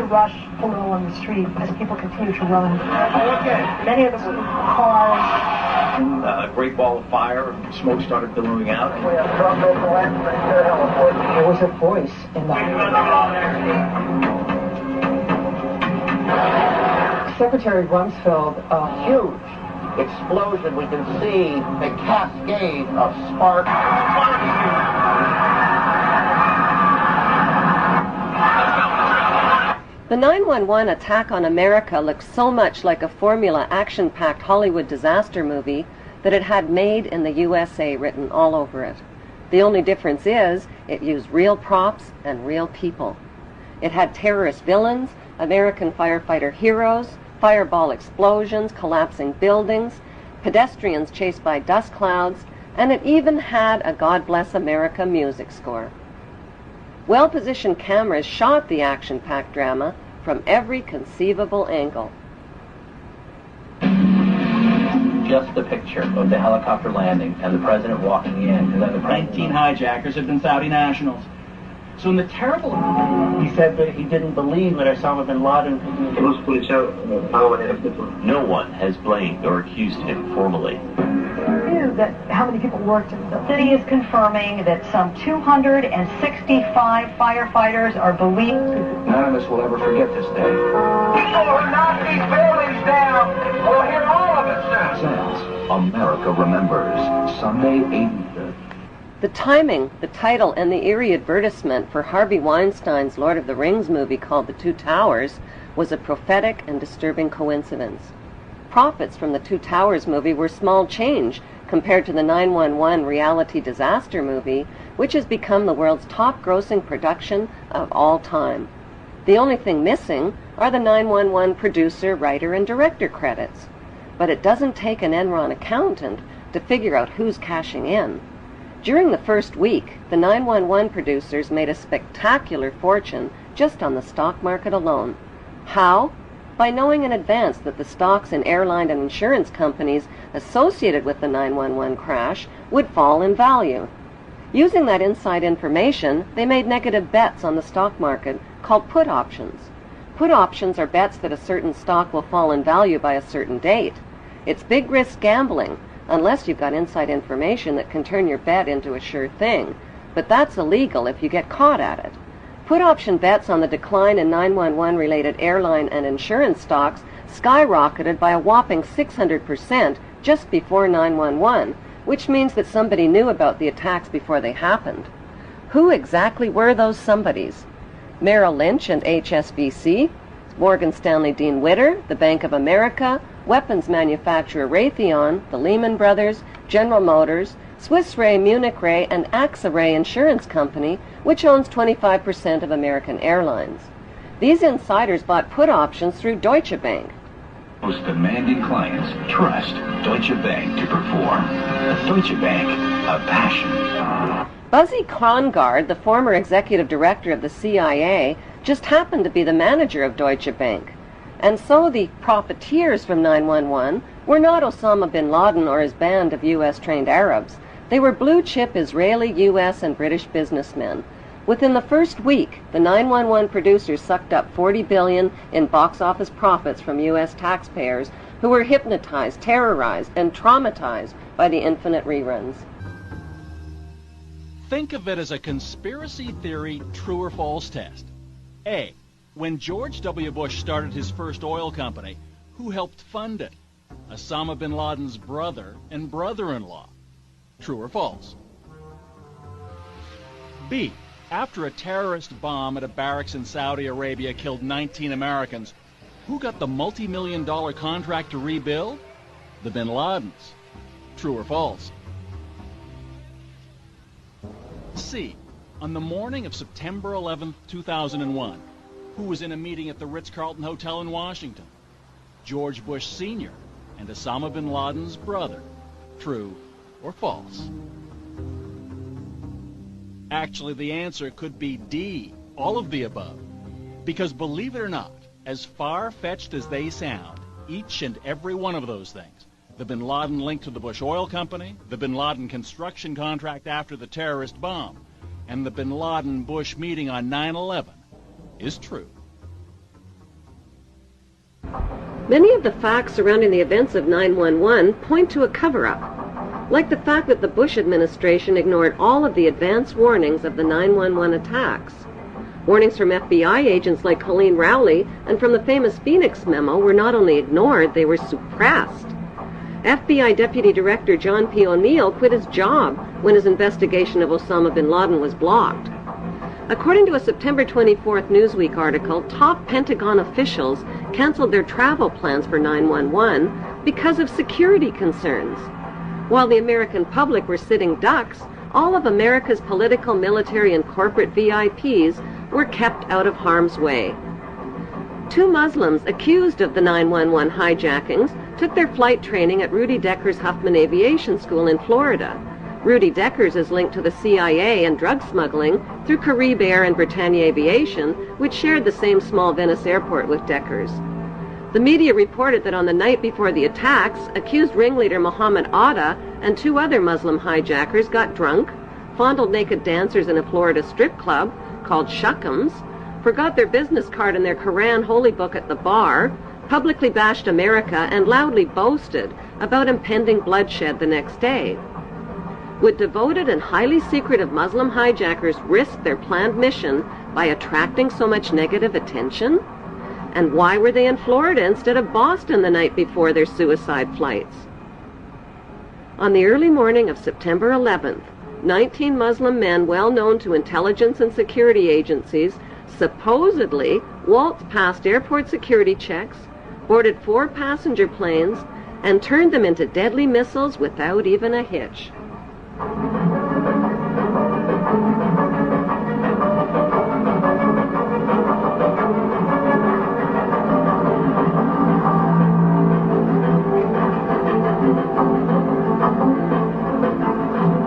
rush pulled along the street as people continue to run. Many of the cars. A great ball of fire, smoke started billowing out. There was a voice in the Secretary Rumsfeld, huge explosion. We can see a cascade of sparks. The 9/11 attack on America looked so much like a formula action-packed Hollywood disaster movie that it had "Made in the USA" written all over it. The only difference is it used real props and real people. It had terrorist villains, American firefighter heroes, fireball explosions, collapsing buildings, pedestrians chased by dust clouds, and it even had a God Bless America music score. Well-positioned cameras shot the action-packed drama from every conceivable angle. Just the picture of the helicopter landing and the president walking in, and then the 19 hijackers had been Saudi nationals. So in the terrible... He said that he didn't believe that Osama bin Laden could do it. No one has blamed or accused him formally. Knew that how many people worked in the city is confirming that some 265 firefighters are believed. None of us will ever forget this day. People who knock these buildings down will hear all of it soon. Says America Remembers, Sunday 8th. The timing, the title, and the eerie advertisement for Harvey Weinstein's Lord of the Rings movie called The Two Towers was a prophetic and disturbing coincidence. Profits from the Two Towers movie were small change compared to the 9/11 reality disaster movie, which has become the world's top-grossing production of all time. The only thing missing are the 911 producer, writer, and director credits. But it doesn't take an Enron accountant to figure out who's cashing in. During the first week, the 911 producers made a spectacular fortune just on the stock market alone. How? By knowing in advance that the stocks in airline and insurance companies associated with the 911 crash would fall in value. Using that inside information, they made negative bets on the stock market called put options. Put options are bets that a certain stock will fall in value by a certain date. It's big risk gambling, unless you've got inside information that can turn your bet into a sure thing. But that's illegal if you get caught at it. Put option bets on the decline in 911 related airline and insurance stocks skyrocketed by a whopping 600% just before 911, which means that somebody knew about the attacks before they happened. Who exactly were those somebodies? Merrill Lynch and HSBC, Morgan Stanley Dean Witter, the Bank of America, weapons manufacturer Raytheon, the Lehman Brothers, General Motors, Swiss Re, Munich Re, and AXA Re Insurance Company, which owns 25% of American Airlines. These insiders bought put options through Deutsche Bank. Most demanding clients trust Deutsche Bank to perform. Deutsche Bank, a passion. Buzzy Krongard, the former executive director of the CIA, just happened to be the manager of Deutsche Bank. And so the profiteers from 911 were not Osama bin Laden or his band of U.S.-trained Arabs. They were blue-chip Israeli, U.S., and British businessmen. Within the first week, the 911 producers sucked up $40 billion in box office profits from U.S. taxpayers who were hypnotized, terrorized, and traumatized by the infinite reruns. Think of it as a conspiracy theory true or false test. A. When George W. Bush started his first oil company, who helped fund it? Osama bin Laden's brother and brother-in-law. True or false? B. After a terrorist bomb at a barracks in Saudi Arabia killed 19 Americans, who got the multi-million-dollar contract to rebuild? The bin Ladens. True or false? C. On the morning of September 11, 2001, who was in a meeting at the Ritz-Carlton Hotel in Washington? George Bush Sr. and Osama bin Laden's brother. True or false? Actually, the answer could be D, all of the above. Because believe it or not, as far-fetched as they sound, each and every one of those things, the bin Laden link to the Bush Oil Company, the bin Laden construction contract after the terrorist bomb, and the bin Laden-Bush meeting on 9/11, is true. Many of the facts surrounding the events of 9/11 point to a cover-up, like the fact that the Bush administration ignored all of the advance warnings of the 9/11 attacks. Warnings from FBI agents like Colleen Rowley and from the famous Phoenix memo were not only ignored, they were suppressed. FBI Deputy Director John P. O'Neill quit his job when his investigation of Osama bin Laden was blocked. According to a September 24th Newsweek article, top Pentagon officials canceled their travel plans for 9/11 because of security concerns. While the American public were sitting ducks, all of America's political, military, and corporate VIPs were kept out of harm's way. 2 Muslims accused of the 9/11 hijackings took their flight training at Rudy Decker's Huffman Aviation School in Florida. Rudy Deckers is linked to the CIA and drug smuggling through Carib Air and Britannia Aviation, which shared the same small Venice airport with Deckers. The media reported that on the night before the attacks, accused ringleader Mohammed Atta and 2 other Muslim hijackers got drunk, fondled naked dancers in a Florida strip club called Shuckums, forgot their business card and their Quran holy book at the bar, publicly bashed America, and loudly boasted about impending bloodshed the next day. Would devoted and highly secretive Muslim hijackers risk their planned mission by attracting so much negative attention? And why were they in Florida instead of Boston the night before their suicide flights? On the early morning of September 11th, 19 Muslim men well known to intelligence and security agencies supposedly waltzed past airport security checks, boarded 4 passenger planes, and turned them into deadly missiles without even a hitch.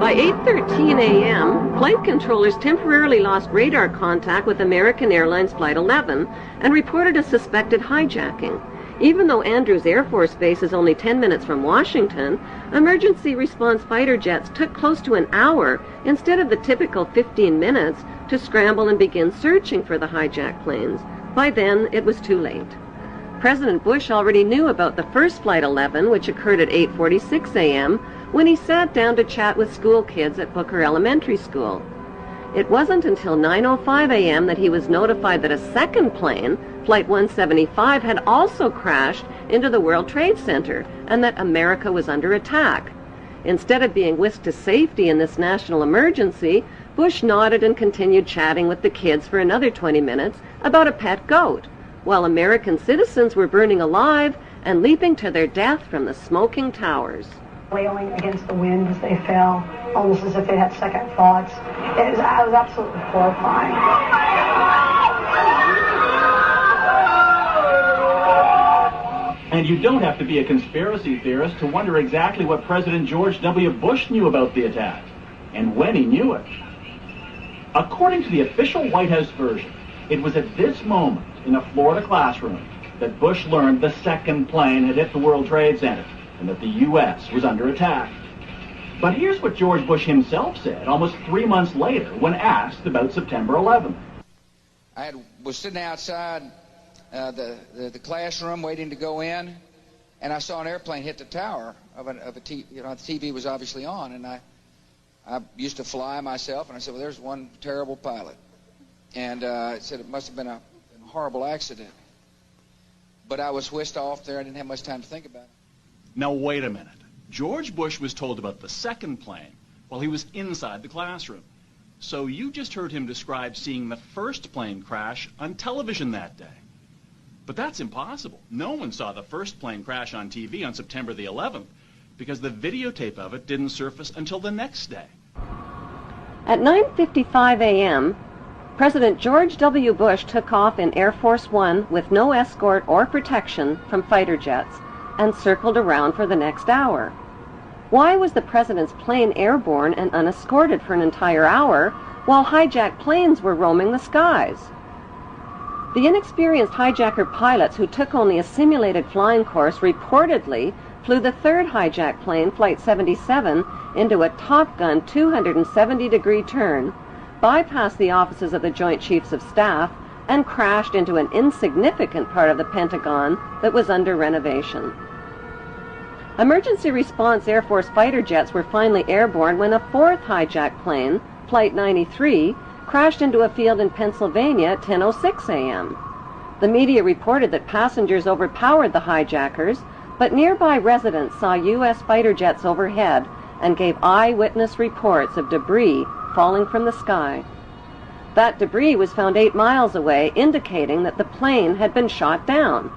By 8:13 a.m., flight controllers temporarily lost radar contact with American Airlines Flight 11 and reported a suspected hijacking. Even though Andrews Air Force Base is only 10 minutes from Washington, emergency response fighter jets took close to an hour instead of the typical 15 minutes to scramble and begin searching for the hijacked planes. By then, it was too late. President Bush already knew about the first Flight 11, which occurred at 8:46 a.m., when he sat down to chat with school kids at Booker Elementary School. It wasn't until 9:05 a.m. that he was notified that a second plane, Flight 175, had also crashed into the World Trade Center and that America was under attack. Instead of being whisked to safety in this national emergency, Bush nodded and continued chatting with the kids for another 20 minutes about a pet goat, while American citizens were burning alive and leaping to their death from the smoking towers. Wailing against the wind as they fell, almost as if they had second thoughts. I was absolutely horrifying. And you don't have to be a conspiracy theorist to wonder exactly what President George W. Bush knew about the attack, and when he knew it. According to the official White House version, it was at this moment in a Florida classroom that Bush learned the second plane had hit the World Trade Center and that the U.S. was under attack. But here's what George Bush himself said almost 3 months later when asked about September 11th. I was sitting outside the classroom waiting to go in, and I saw an airplane hit the tower of a TV. You know, the TV was obviously on, and I used to fly myself, and I said, well, there's one terrible pilot. And I said it must have been a horrible accident. But I was whisked off there. I didn't have much time to think about it. Now, wait a minute. George Bush was told about the second plane while he was inside the classroom. So you just heard him describe seeing the first plane crash on television that day. But that's impossible. No one saw the first plane crash on TV on September the 11th because the videotape of it didn't surface until the next day. At 9:55 a.m., President George W. Bush took off in Air Force One with no escort or protection from fighter jets and circled around for the next hour. Why was the president's plane airborne and unescorted for an entire hour while hijacked planes were roaming the skies? The inexperienced hijacker pilots who took only a simulated flying course reportedly flew the third hijacked plane, Flight 77, into a Top Gun 270-degree turn, bypassed the offices of the Joint Chiefs of Staff, and crashed into an insignificant part of the Pentagon that was under renovation. Emergency response Air Force fighter jets were finally airborne when a fourth hijacked plane, Flight 93, crashed into a field in Pennsylvania at 10:06 a.m. The media reported that passengers overpowered the hijackers, but nearby residents saw U.S. fighter jets overhead and gave eyewitness reports of debris falling from the sky. That debris was found 8 miles away, indicating that the plane had been shot down.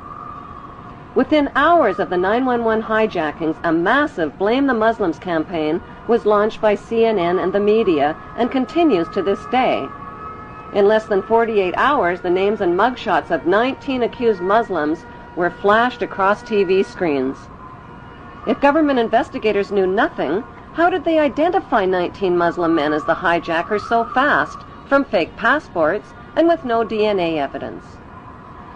Within hours of the 911 hijackings, a massive Blame the Muslims campaign was launched by CNN and the media and continues to this day. In less than 48 hours, the names and mugshots of 19 accused Muslims were flashed across TV screens. If government investigators knew nothing, how did they identify 19 Muslim men as the hijackers so fast, from fake passports and with no DNA evidence?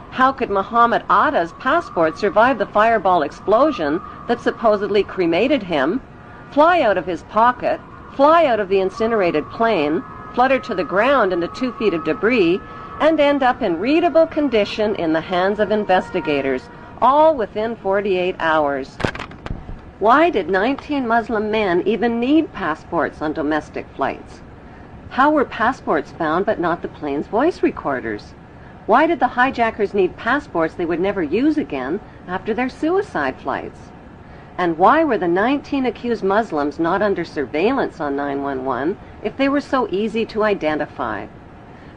How could Muhammad Atta's passport survive the fireball explosion that supposedly cremated him, fly out of his pocket, fly out of the incinerated plane, flutter to the ground into 2 feet of debris, and end up in readable condition in the hands of investigators, all within 48 hours? Why did 19 Muslim men even need passports on domestic flights? How were passports found but not the plane's voice recorders? Why did the hijackers need passports they would never use again after their suicide flights? And why were the 19 accused Muslims not under surveillance on 911 if they were so easy to identify?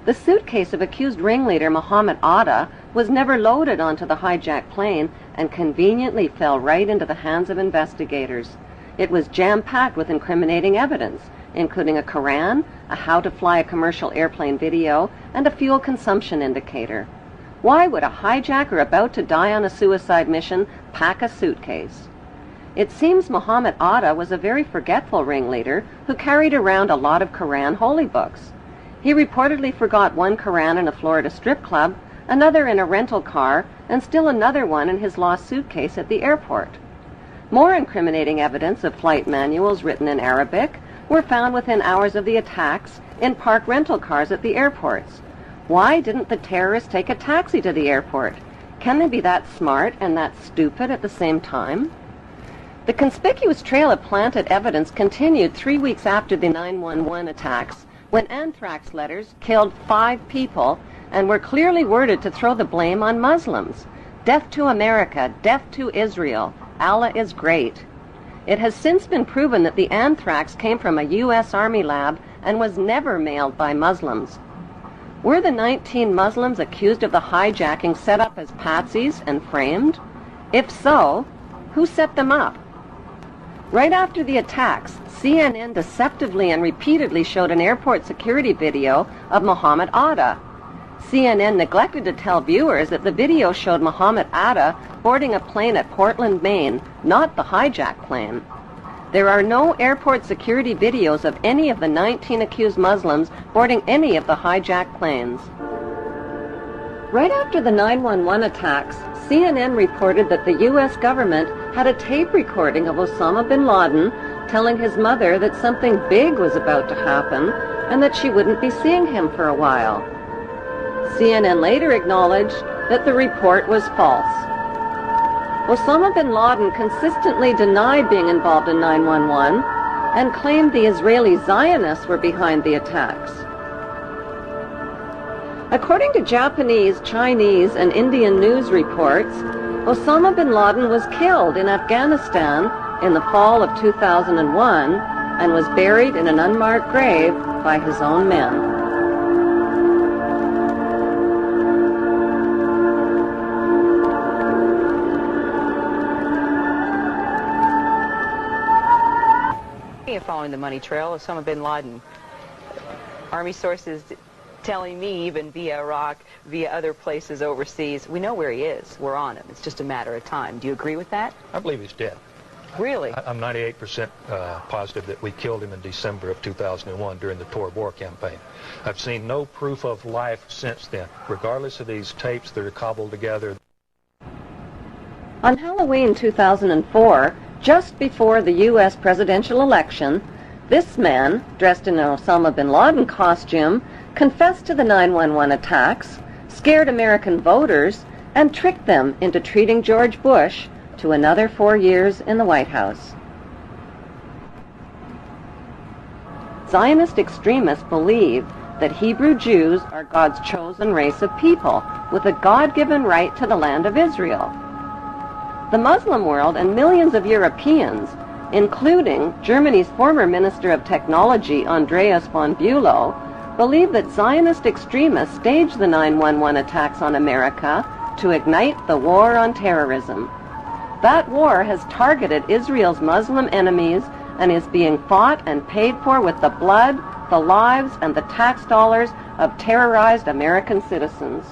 The suitcase of accused ringleader Muhammad Atta was never loaded onto the hijacked plane and conveniently fell right into the hands of investigators. It was jam-packed with incriminating evidence, including a Quran, a how to fly a commercial airplane video, and a fuel consumption indicator. Why would a hijacker about to die on a suicide mission pack a suitcase? It seems Muhammad Atta was a very forgetful ringleader who carried around a lot of Quran holy books. He reportedly forgot one Quran in a Florida strip club, another in a rental car, and still another one in his lost suitcase at the airport. More incriminating evidence of flight manuals written in Arabic were found within hours of the attacks in parked rental cars at the airports. Why didn't the terrorists take a taxi to the airport? Can they be that smart and that stupid at the same time? The conspicuous trail of planted evidence continued 3 weeks after the 911 attacks, when anthrax letters killed 5 people and were clearly worded to throw the blame on Muslims. Death to America, death to Israel, Allah is great. It has since been proven that the anthrax came from a U.S. Army lab and was never mailed by Muslims. Were the 19 Muslims accused of the hijacking set up as patsies and framed? If so, who set them up? Right after the attacks, CNN deceptively and repeatedly showed an airport security video of Muhammad Atta. CNN neglected to tell viewers that the video showed Muhammad Atta boarding a plane at Portland, Maine, not the hijacked plane. There are no airport security videos of any of the 19 accused Muslims boarding any of the hijacked planes. Right after the 911 attacks, CNN reported that the U.S. government had a tape recording of Osama bin Laden telling his mother that something big was about to happen and that she wouldn't be seeing him for a while. CNN later acknowledged that the report was false. Osama bin Laden consistently denied being involved in 911 and claimed the Israeli Zionists were behind the attacks. According to Japanese, Chinese, and Indian news reports, Osama bin Laden was killed in Afghanistan in the fall of 2001 and was buried in an unmarked grave by his own men. Following the money trail, Osama bin Laden. Army sources telling me, even via Iraq, via other places overseas, we know where he is. We're on him. It's just a matter of time. Do you agree with that? I believe he's dead. Really? I'm 98% positive that we killed him in December of 2001 during the Tor Bor campaign. I've seen no proof of life since then, regardless of these tapes that are cobbled together. On Halloween 2004, just before the U.S. presidential election, this man, dressed in an Osama bin Laden costume, confessed to the 911 attacks, scared American voters, and tricked them into treating George Bush to another 4 years in the White House. Zionist extremists believe that Hebrew Jews are God's chosen race of people with a God-given right to the land of Israel. The Muslim world and millions of Europeans, including Germany's former Minister of Technology Andreas von Bülow, believe that Zionist extremists staged the 9/11 attacks on America to ignite the war on terrorism. That war has targeted Israel's Muslim enemies and is being fought and paid for with the blood, the lives, and the tax dollars of terrorized American citizens.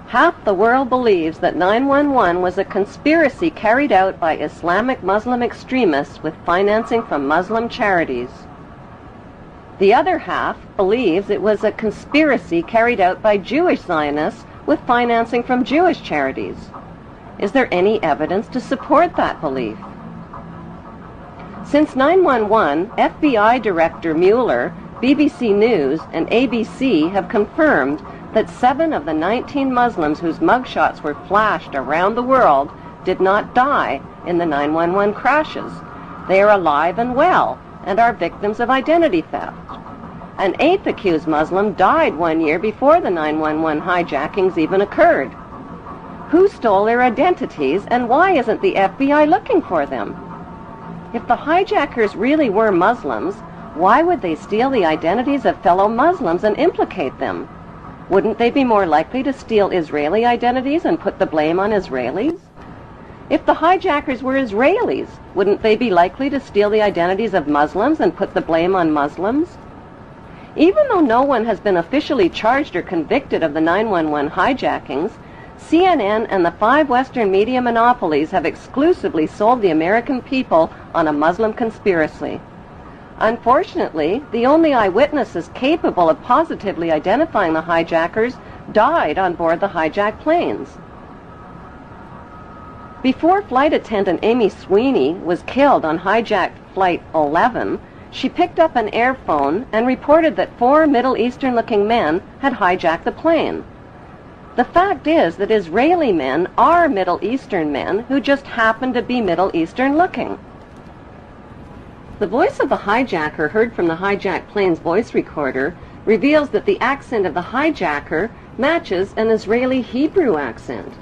Half the world believes that 9/11 was a conspiracy carried out by Islamic Muslim extremists with financing from Muslim charities. The other half believes it was a conspiracy carried out by Jewish Zionists with financing from Jewish charities. Is there any evidence to support that belief? Since 9/11, FBI Director Mueller, BBC News, and ABC have confirmed that 7 of the 19 Muslims whose mugshots were flashed around the world did not die in the 9/11 crashes. They are alive and well and are victims of identity theft. An 8th accused Muslim died 1 year before the 9/11 hijackings even occurred. Who stole their identities, and why isn't the FBI looking for them? If the hijackers really were Muslims, why would they steal the identities of fellow Muslims and implicate them? Wouldn't they be more likely to steal Israeli identities and put the blame on Israelis? If the hijackers were Israelis, wouldn't they be likely to steal the identities of Muslims and put the blame on Muslims? Even though no one has been officially charged or convicted of the 9/11 hijackings, CNN and the 5 Western media monopolies have exclusively sold the American people on a Muslim conspiracy. Unfortunately, the only eyewitnesses capable of positively identifying the hijackers died on board the hijacked planes. Before flight attendant Amy Sweeney was killed on hijacked Flight 11, she picked up an airphone and reported that 4 Middle Eastern-looking men had hijacked the plane. The fact is that Israeli men are Middle Eastern men who just happen to be Middle Eastern-looking. The voice of the hijacker heard from the hijacked plane's voice recorder reveals that the accent of the hijacker matches an Israeli Hebrew accent.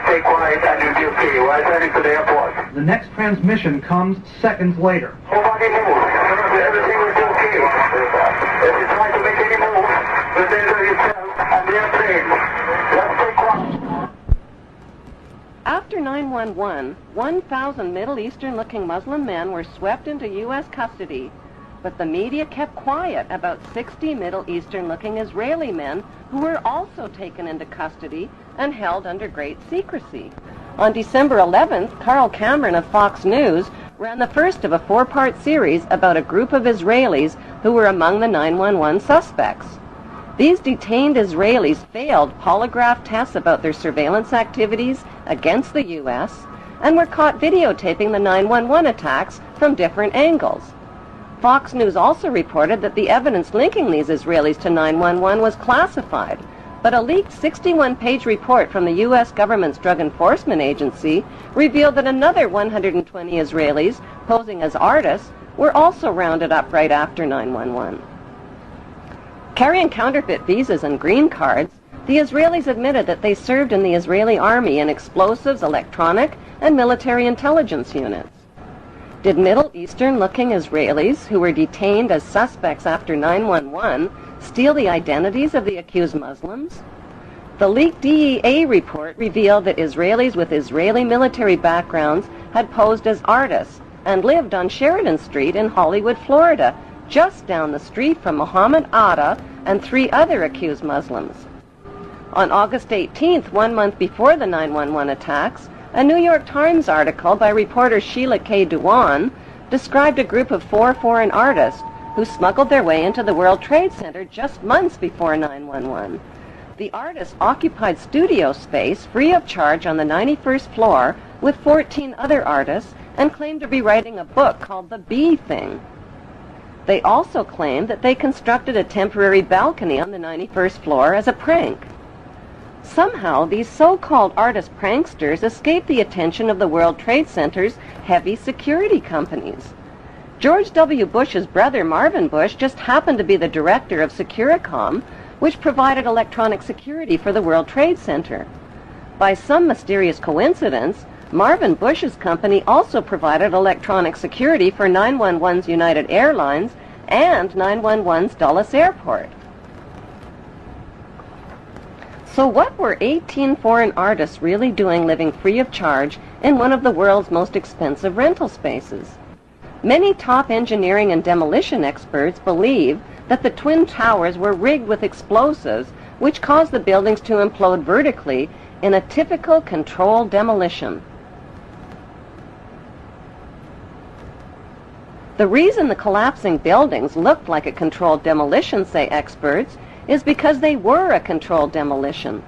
Stay quiet and you'll be okay. We're heading to the airport. The next transmission comes seconds later. Nobody move. Everything will be okay. If you try to make any move, you'll danger yourself and the airplane. Just stay quiet. After 9/11, 1,000 Middle Eastern-looking Muslim men were swept into U.S. custody, but the media kept quiet about 60 Middle Eastern-looking Israeli men who were also taken into custody and held under great secrecy. On December 11th, Carl Cameron of Fox News ran the first of a 4-part series about a group of Israelis who were among the 9/11 suspects. These detained Israelis failed polygraph tests about their surveillance activities against the U.S. and were caught videotaping the 9/11 attacks from different angles. Fox News also reported that the evidence linking these Israelis to 9/11 was classified, but a leaked 61-page report from the U.S. government's Drug Enforcement Agency revealed that another 120 Israelis, posing as artists, were also rounded up right after 9/11. Carrying counterfeit visas and green cards, the Israelis admitted that they served in the Israeli army in explosives, electronic, and military intelligence units. Did Middle Eastern-looking Israelis who were detained as suspects after 9/11 steal the identities of the accused Muslims? The leaked DEA report revealed that Israelis with Israeli military backgrounds had posed as artists and lived on Sheridan Street in Hollywood, Florida, just down the street from Mohammed Atta and 3 other accused Muslims. On August 18th, 1 month before the 9/11 attacks, a New York Times article by reporter Sheila K. Dewan described a group of 4 foreign artists who smuggled their way into the World Trade Center just months before 9/11. The artists occupied studio space free of charge on the 91st floor with 14 other artists and claimed to be writing a book called The Bee Thing. They also claimed that they constructed a temporary balcony on the 91st floor as a prank. Somehow, these so-called artist pranksters escaped the attention of the World Trade Center's heavy security companies. George W. Bush's brother, Marvin Bush, just happened to be the director of Securicom, which provided electronic security for the World Trade Center. By some mysterious coincidence, Marvin Bush's company also provided electronic security for 911's United Airlines and 911's Dulles Airport. So what were 18 foreign artists really doing living free of charge in one of the world's most expensive rental spaces? Many top engineering and demolition experts believe that the Twin Towers were rigged with explosives which caused the buildings to implode vertically in a typical controlled demolition. The reason the collapsing buildings looked like a controlled demolition, say experts, is because they were a controlled demolition.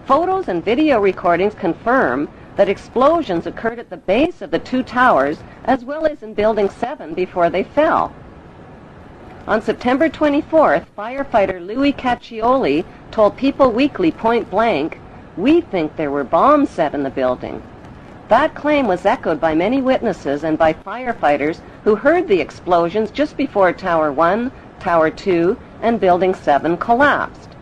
Photos and video recordings confirm that explosions occurred at the base of the 2 towers as well as in Building 7 before they fell. On September 24th, firefighter Louis Caccioli told People Weekly point blank, "We think there were bombs set in the building." That claim was echoed by many witnesses and by firefighters who heard the explosions just before Tower 1, Tower 2, and Building 7 collapsed.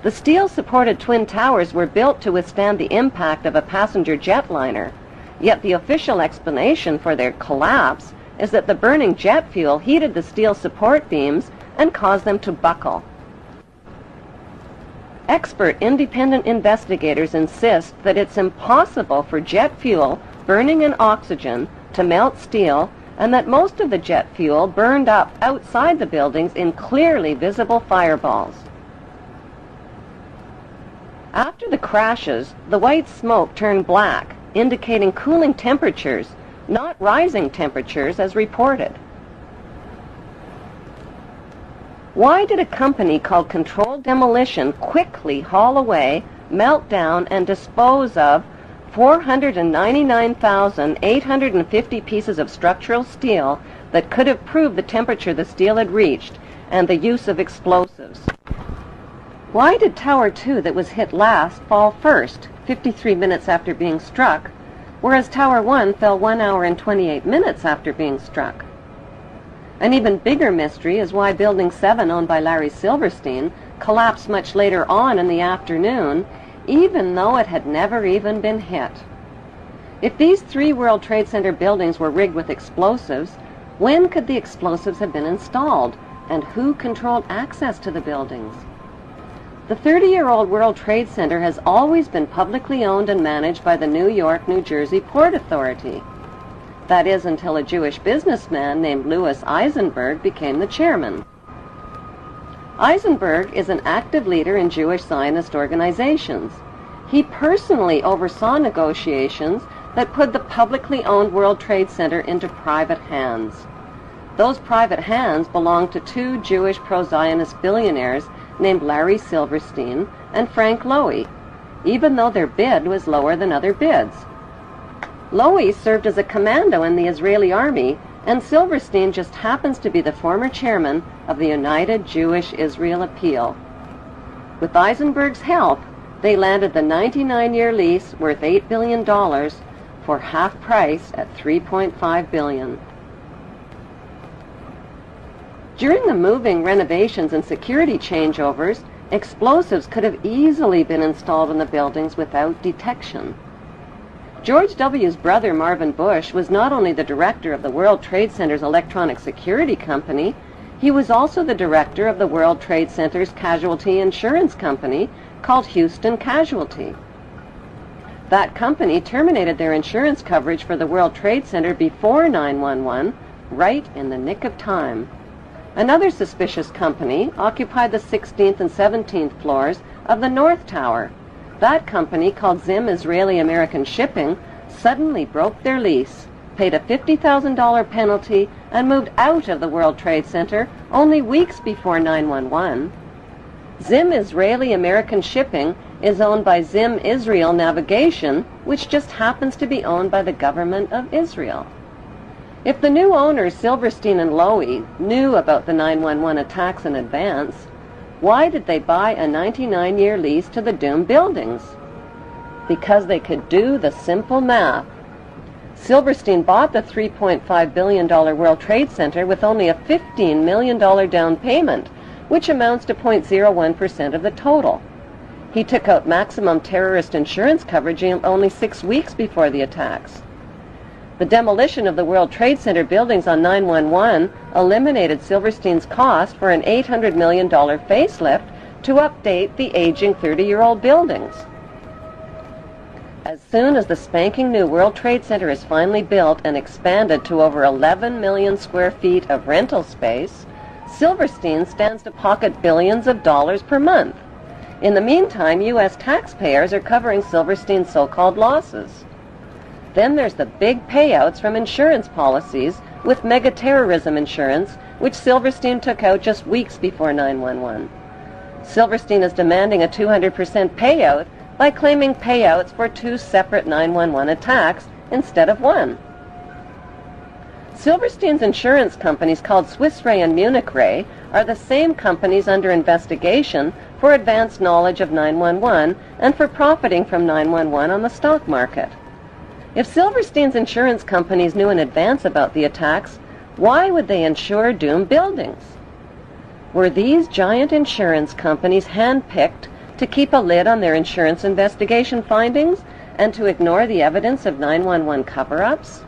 The steel-supported Twin Towers were built to withstand the impact of a passenger jetliner, yet the official explanation for their collapse is that the burning jet fuel heated the steel support beams and caused them to buckle. Expert independent investigators insist that it's impossible for jet fuel burning in oxygen to melt steel, and that most of the jet fuel burned up outside the buildings in clearly visible fireballs. After the crashes, the white smoke turned black, indicating cooling temperatures, not rising temperatures as reported. Why did a company called Controlled Demolition quickly haul away, melt down, and dispose of 499,850 pieces of structural steel that could have proved the temperature the steel had reached and the use of explosives? Why did Tower 2 that was hit last fall first, 53 minutes after being struck, whereas Tower 1 fell 1 hour and 28 minutes after being struck? An even bigger mystery is why Building 7, owned by Larry Silverstein, collapsed much later on in the afternoon, even though it had never even been hit. If these 3 World Trade Center buildings were rigged with explosives, when could the explosives have been installed, and who controlled access to the buildings? The 30-year-old World Trade Center has always been publicly owned and managed by the New York, New Jersey Port Authority. That is, until a Jewish businessman named Louis Eisenberg became the chairman. Eisenberg is an active leader in Jewish Zionist organizations. He personally oversaw negotiations that put the publicly owned World Trade Center into private hands. Those private hands belonged to 2 Jewish pro-Zionist billionaires named Larry Silverstein and Frank Lowy, even though their bid was lower than other bids. Lowy served as a commando in the Israeli army, and Silverstein just happens to be the former chairman of the United Jewish Israel Appeal. With Eisenberg's help, they landed the 99-year lease worth $8 billion for half price at $3.5 billion. During the moving, renovations, and security changeovers, explosives could have easily been installed in the buildings without detection. George W.'s brother, Marvin Bush, was not only the director of the World Trade Center's electronic security company, he was also the director of the World Trade Center's casualty insurance company called Houston Casualty. That company terminated their insurance coverage for the World Trade Center before 9/11, right in the nick of time. Another suspicious company occupied the 16th and 17th floors of the North Tower. That company, called Zim Israeli American Shipping, suddenly broke their lease, paid a $50,000 penalty, and moved out of the World Trade Center only weeks before 9/11. Zim Israeli American Shipping is owned by Zim Israel Navigation, which just happens to be owned by the government of Israel. If the new owners, Silverstein and Lowy, knew about the 9/11 attacks in advance, why did they buy a 99-year lease to the doomed buildings? Because they could do the simple math. Silverstein bought the $3.5 billion World Trade Center with only a $15 million down payment, which amounts to 0.01% of the total. He took out maximum terrorist insurance coverage only 6 weeks before the attacks. The demolition of the World Trade Center buildings on 9/11 eliminated Silverstein's cost for an $800 million facelift to update the aging 30-year-old buildings. As soon as the spanking new World Trade Center is finally built and expanded to over 11 million square feet of rental space, Silverstein stands to pocket billions of dollars per month. In the meantime, U.S. taxpayers are covering Silverstein's so-called losses. Then there's the big payouts from insurance policies with mega-terrorism insurance, which Silverstein took out just weeks before 9/11. Silverstein is demanding a 200% payout by claiming payouts for 2 separate 9/11 attacks instead of one. Silverstein's insurance companies, called Swiss Re and Munich Re, are the same companies under investigation for advanced knowledge of 9/11 and for profiting from 9/11 on the stock market. If Silverstein's insurance companies knew in advance about the attacks, why would they insure doomed buildings? Were these giant insurance companies handpicked to keep a lid on their insurance investigation findings and to ignore the evidence of 9/11 cover-ups?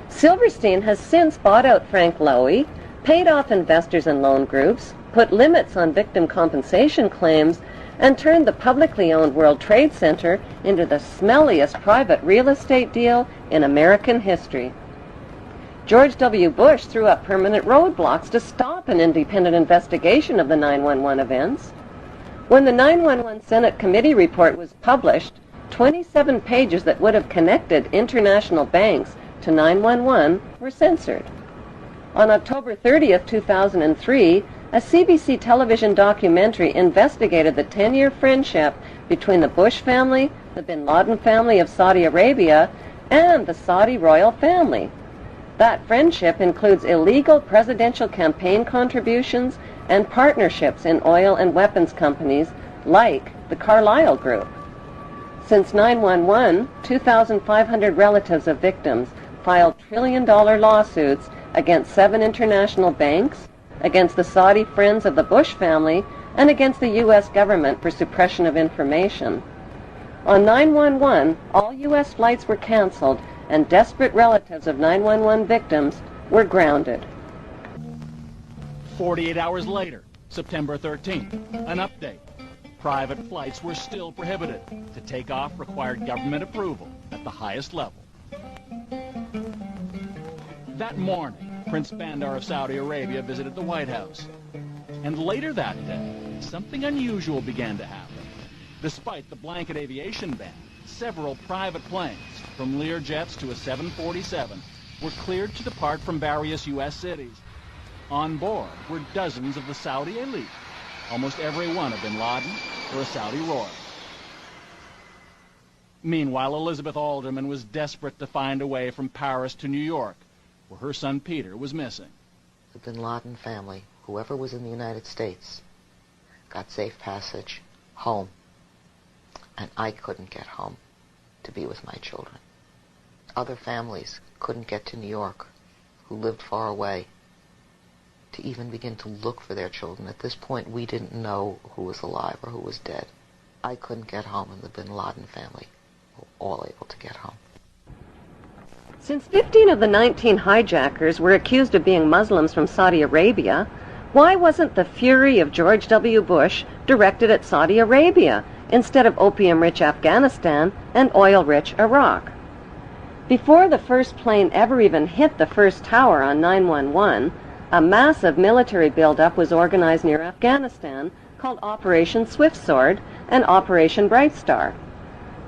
Silverstein has since bought out Frank Lowy, paid off investors and loan groups, put limits on victim compensation claims, and turned the publicly owned World Trade Center into the smelliest private real estate deal in American history. George W. Bush threw up permanent roadblocks to stop an independent investigation of the 9/11 events. When the 9/11 Senate Committee report was published, 27 pages that would have connected international banks to 9/11 were censored. On October 30th, 2003, a CBC television documentary investigated the 10-year friendship between the Bush family, the bin Laden family of Saudi Arabia, and the Saudi royal family. That friendship includes illegal presidential campaign contributions and partnerships in oil and weapons companies like the Carlyle Group. Since 9/11, 2,500 relatives of victims filed trillion-dollar lawsuits against 7 international banks, against the Saudi friends of the Bush family, and against the U.S. government for suppression of information. On 9/11, all U.S. flights were canceled, and desperate relatives of 9/11 victims were grounded. 48 hours later, September 13th, an update. Private flights were still prohibited. To take off required government approval at the highest level. That morning, Prince Bandar of Saudi Arabia visited the White House. And later that day, something unusual began to happen. Despite the blanket aviation ban, several private planes, from Learjets to a 747, were cleared to depart from various U.S. cities. On board were dozens of the Saudi elite, almost every one of bin Laden or a Saudi royal. Meanwhile, Elizabeth Alderman was desperate to find a way from Paris to New York, where her son Peter was missing. The bin Laden family, whoever was in the United States, got safe passage home, and I couldn't get home to be with my children. Other families couldn't get to New York, who lived far away, to even begin to look for their children. At this point, we didn't know who was alive or who was dead. I couldn't get home, and the bin Laden family were all able to get home. Since 15 of the 19 hijackers were accused of being Muslims from Saudi Arabia, why wasn't the fury of George W. Bush directed at Saudi Arabia instead of opium-rich Afghanistan and oil-rich Iraq? Before the first plane ever even hit the first tower on 9/11, A massive military buildup was organized near Afghanistan called Operation Swift Sword and Operation Bright Star.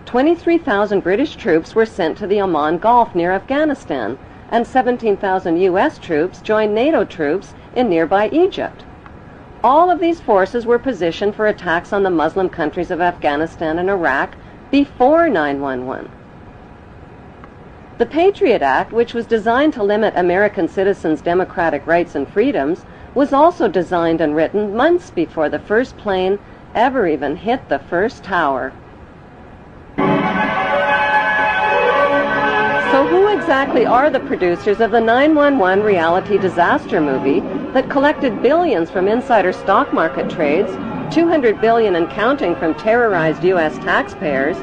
23,000 British troops were sent to the Oman Gulf near Afghanistan, and 17,000 U.S. troops joined NATO troops in nearby Egypt. All of these forces were positioned for attacks on the Muslim countries of Afghanistan and Iraq before 9/11. The Patriot Act, which was designed to limit American citizens' democratic rights and freedoms, was also designed and written months before the first plane ever even hit the first tower. So who exactly are the producers of the 9/11 reality disaster movie that collected billions from insider stock market trades, $200 billion and counting from terrorized U.S. taxpayers,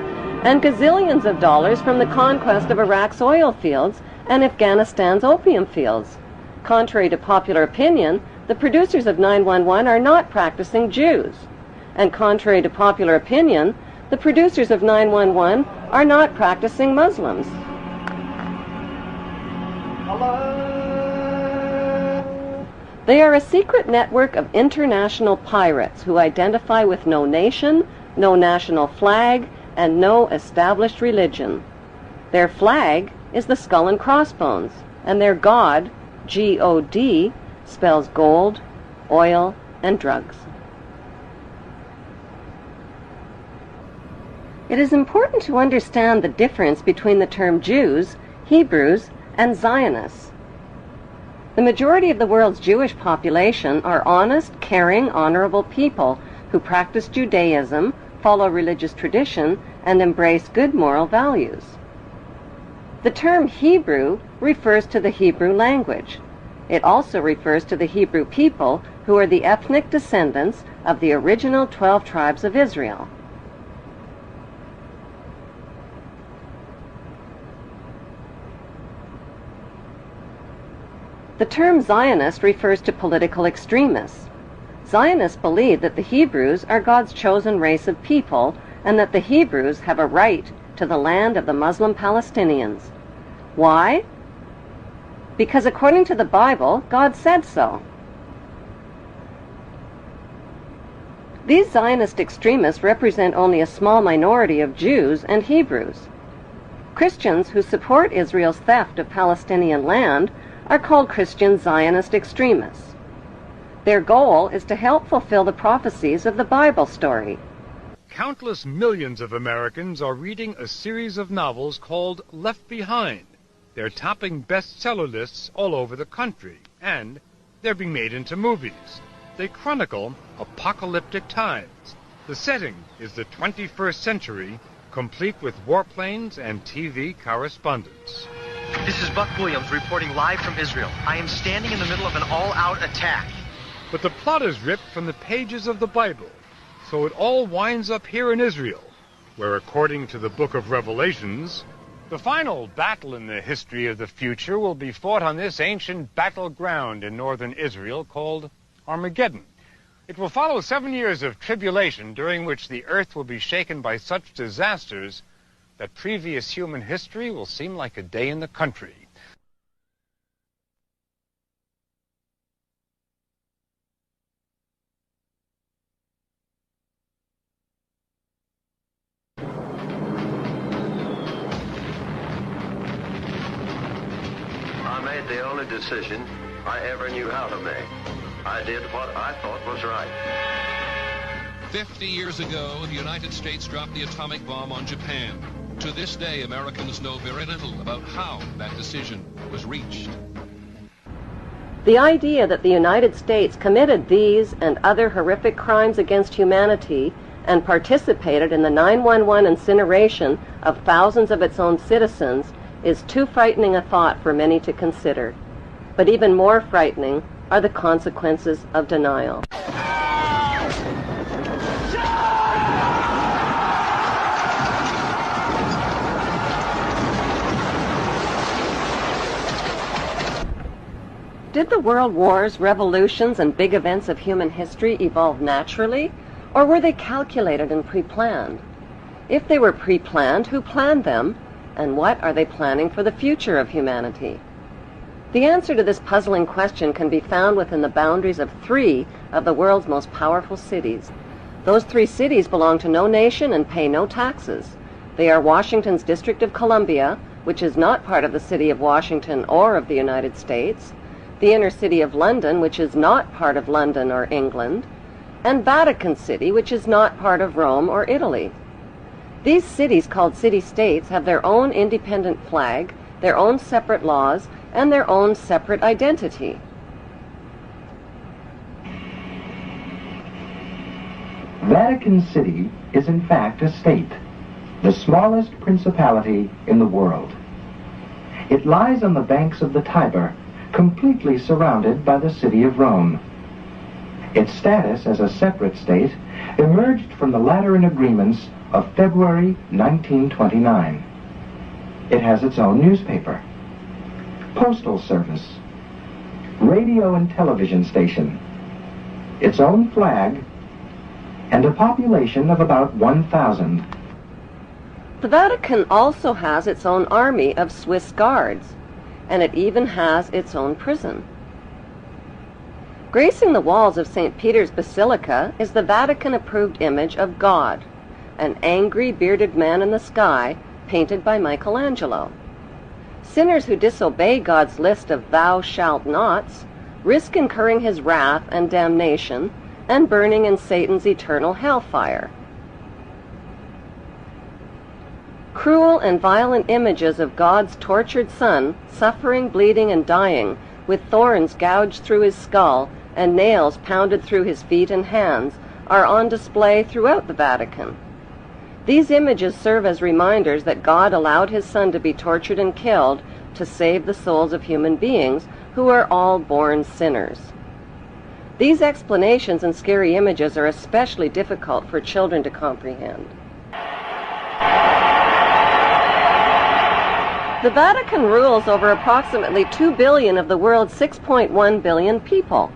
and gazillions of dollars from the conquest of Iraq's oil fields and Afghanistan's opium fields? Contrary to popular opinion, the producers of 9/11 are not practicing Jews. And contrary to popular opinion, the producers of 9/11 are not practicing Muslims. They are a secret network of international pirates who identify with no nation, no national flag, and no established religion. Their flag is the skull and crossbones, and their god, G-O-D, spells gold, oil, and drugs. It is important to understand the difference between the term Jews, Hebrews, and Zionists. The majority of the world's Jewish population are honest, caring, honorable people who practice Judaism, follow religious tradition, and embrace good moral values. The term Hebrew refers to the Hebrew language. It also refers to the Hebrew people who are the ethnic descendants of the original 12 tribes of Israel. The term Zionist refers to political extremists. Zionists believe that the Hebrews are God's chosen race of people and that the Hebrews have a right to the land of the Muslim Palestinians. Why? Because according to the Bible, God said so. These Zionist extremists represent only a small minority of Jews and Hebrews. Christians who support Israel's theft of Palestinian land are called Christian Zionist extremists. Their goal is to help fulfill the prophecies of the Bible story. Countless millions of Americans are reading a series of novels called Left Behind. They're topping bestseller lists all over the country, and they're being made into movies. They chronicle apocalyptic times. The setting is the 21st century, complete with warplanes and TV correspondence. This is Buck Williams reporting live from Israel. I am standing in the middle of an all-out attack. But the plot is ripped from the pages of the Bible, so it all winds up here in Israel, where according to the book of Revelations, the final battle in the history of the future will be fought on this ancient battleground in northern Israel called Armageddon. It will follow 7 years of tribulation during which the earth will be shaken by such disasters that previous human history will seem like a day in the country. I made the only decision I ever knew how to make. I did what I thought was right. 50 years ago, the United States dropped the atomic bomb on Japan. To this day, Americans know very little about how that decision was reached. The idea that the United States committed these and other horrific crimes against humanity and participated in the 9/11 incineration of thousands of its own citizens is too frightening a thought for many to consider. But even more frightening are the consequences of denial. Did the world wars, revolutions, and big events of human history evolve naturally, or were they calculated and pre-planned? If they were pre-planned, who planned them, and what are they planning for the future of humanity? The answer to this puzzling question can be found within the boundaries of 3 of the world's most powerful cities. Those 3 cities belong to no nation and pay no taxes. They are Washington's District of Columbia, which is not part of the city of Washington or of the United States, the inner city of London, which is not part of London or England, and Vatican City, which is not part of Rome or Italy. These cities, called city-states, have their own independent flag, their own separate laws, and their own separate identity. Vatican City is in fact a state, the smallest principality in the world. It lies on the banks of the Tiber, completely surrounded by the city of Rome. Its status as a separate state emerged from the Lateran Agreements of February 1929. It has its own newspaper, postal service, radio and television station, its own flag, and a population of about 1,000. The Vatican also has its own army of Swiss guards, and it even has its own prison. Gracing the walls of St. Peter's Basilica is the Vatican-approved image of God, an angry, bearded man in the sky, painted by Michelangelo. Sinners who disobey God's list of thou shalt nots risk incurring his wrath and damnation and burning in Satan's eternal hellfire. Cruel and violent images of God's tortured Son, suffering, bleeding, and dying, with thorns gouged through his skull and nails pounded through his feet and hands, are on display throughout the Vatican. These images serve as reminders that God allowed his Son to be tortured and killed to save the souls of human beings who are all born sinners. These explanations and scary images are especially difficult for children to comprehend. The Vatican rules over approximately 2 billion of the world's 6.1 billion people.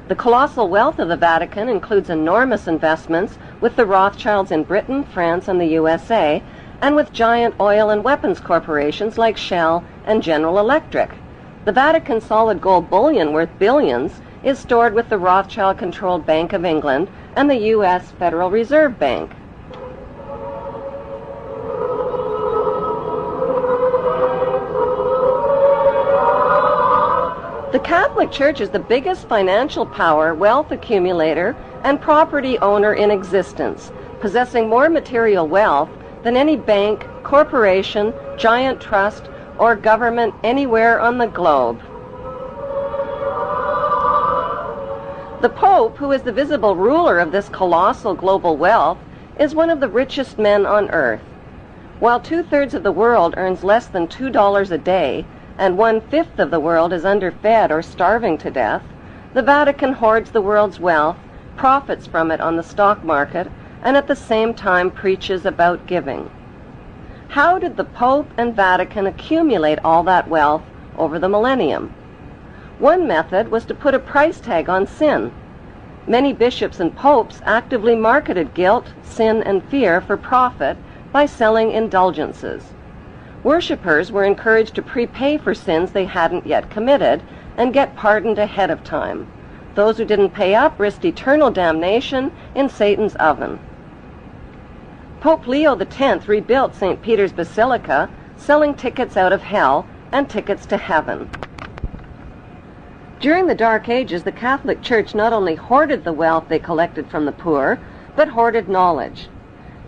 The colossal wealth of the Vatican includes enormous investments with the Rothschilds in Britain, France, and the USA, and with giant oil and weapons corporations like Shell and General Electric. The Vatican solid gold bullion worth billions is stored with the Rothschild-controlled Bank of England and the U.S. Federal Reserve Bank. The Catholic Church is the biggest financial power, wealth accumulator, and property owner in existence, possessing more material wealth than any bank, corporation, giant trust, or government anywhere on the globe. The Pope, who is the visible ruler of this colossal global wealth, is one of the richest men on earth. While 2/3 of the world earns less than $2 a day, and 1/5 of the world is underfed or starving to death, the Vatican hoards the world's wealth, profits from it on the stock market, and at the same time preaches about giving. How did the Pope and Vatican accumulate all that wealth over the millennium? One method was to put a price tag on sin. Many bishops and popes actively marketed guilt, sin, and fear for profit by selling indulgences. Worshippers were encouraged to prepay for sins they hadn't yet committed and get pardoned ahead of time. Those who didn't pay up risked eternal damnation in Satan's oven. Pope Leo X rebuilt St. Peter's Basilica, selling tickets out of hell and tickets to heaven. During the Dark Ages, the Catholic Church not only hoarded the wealth they collected from the poor, but hoarded knowledge.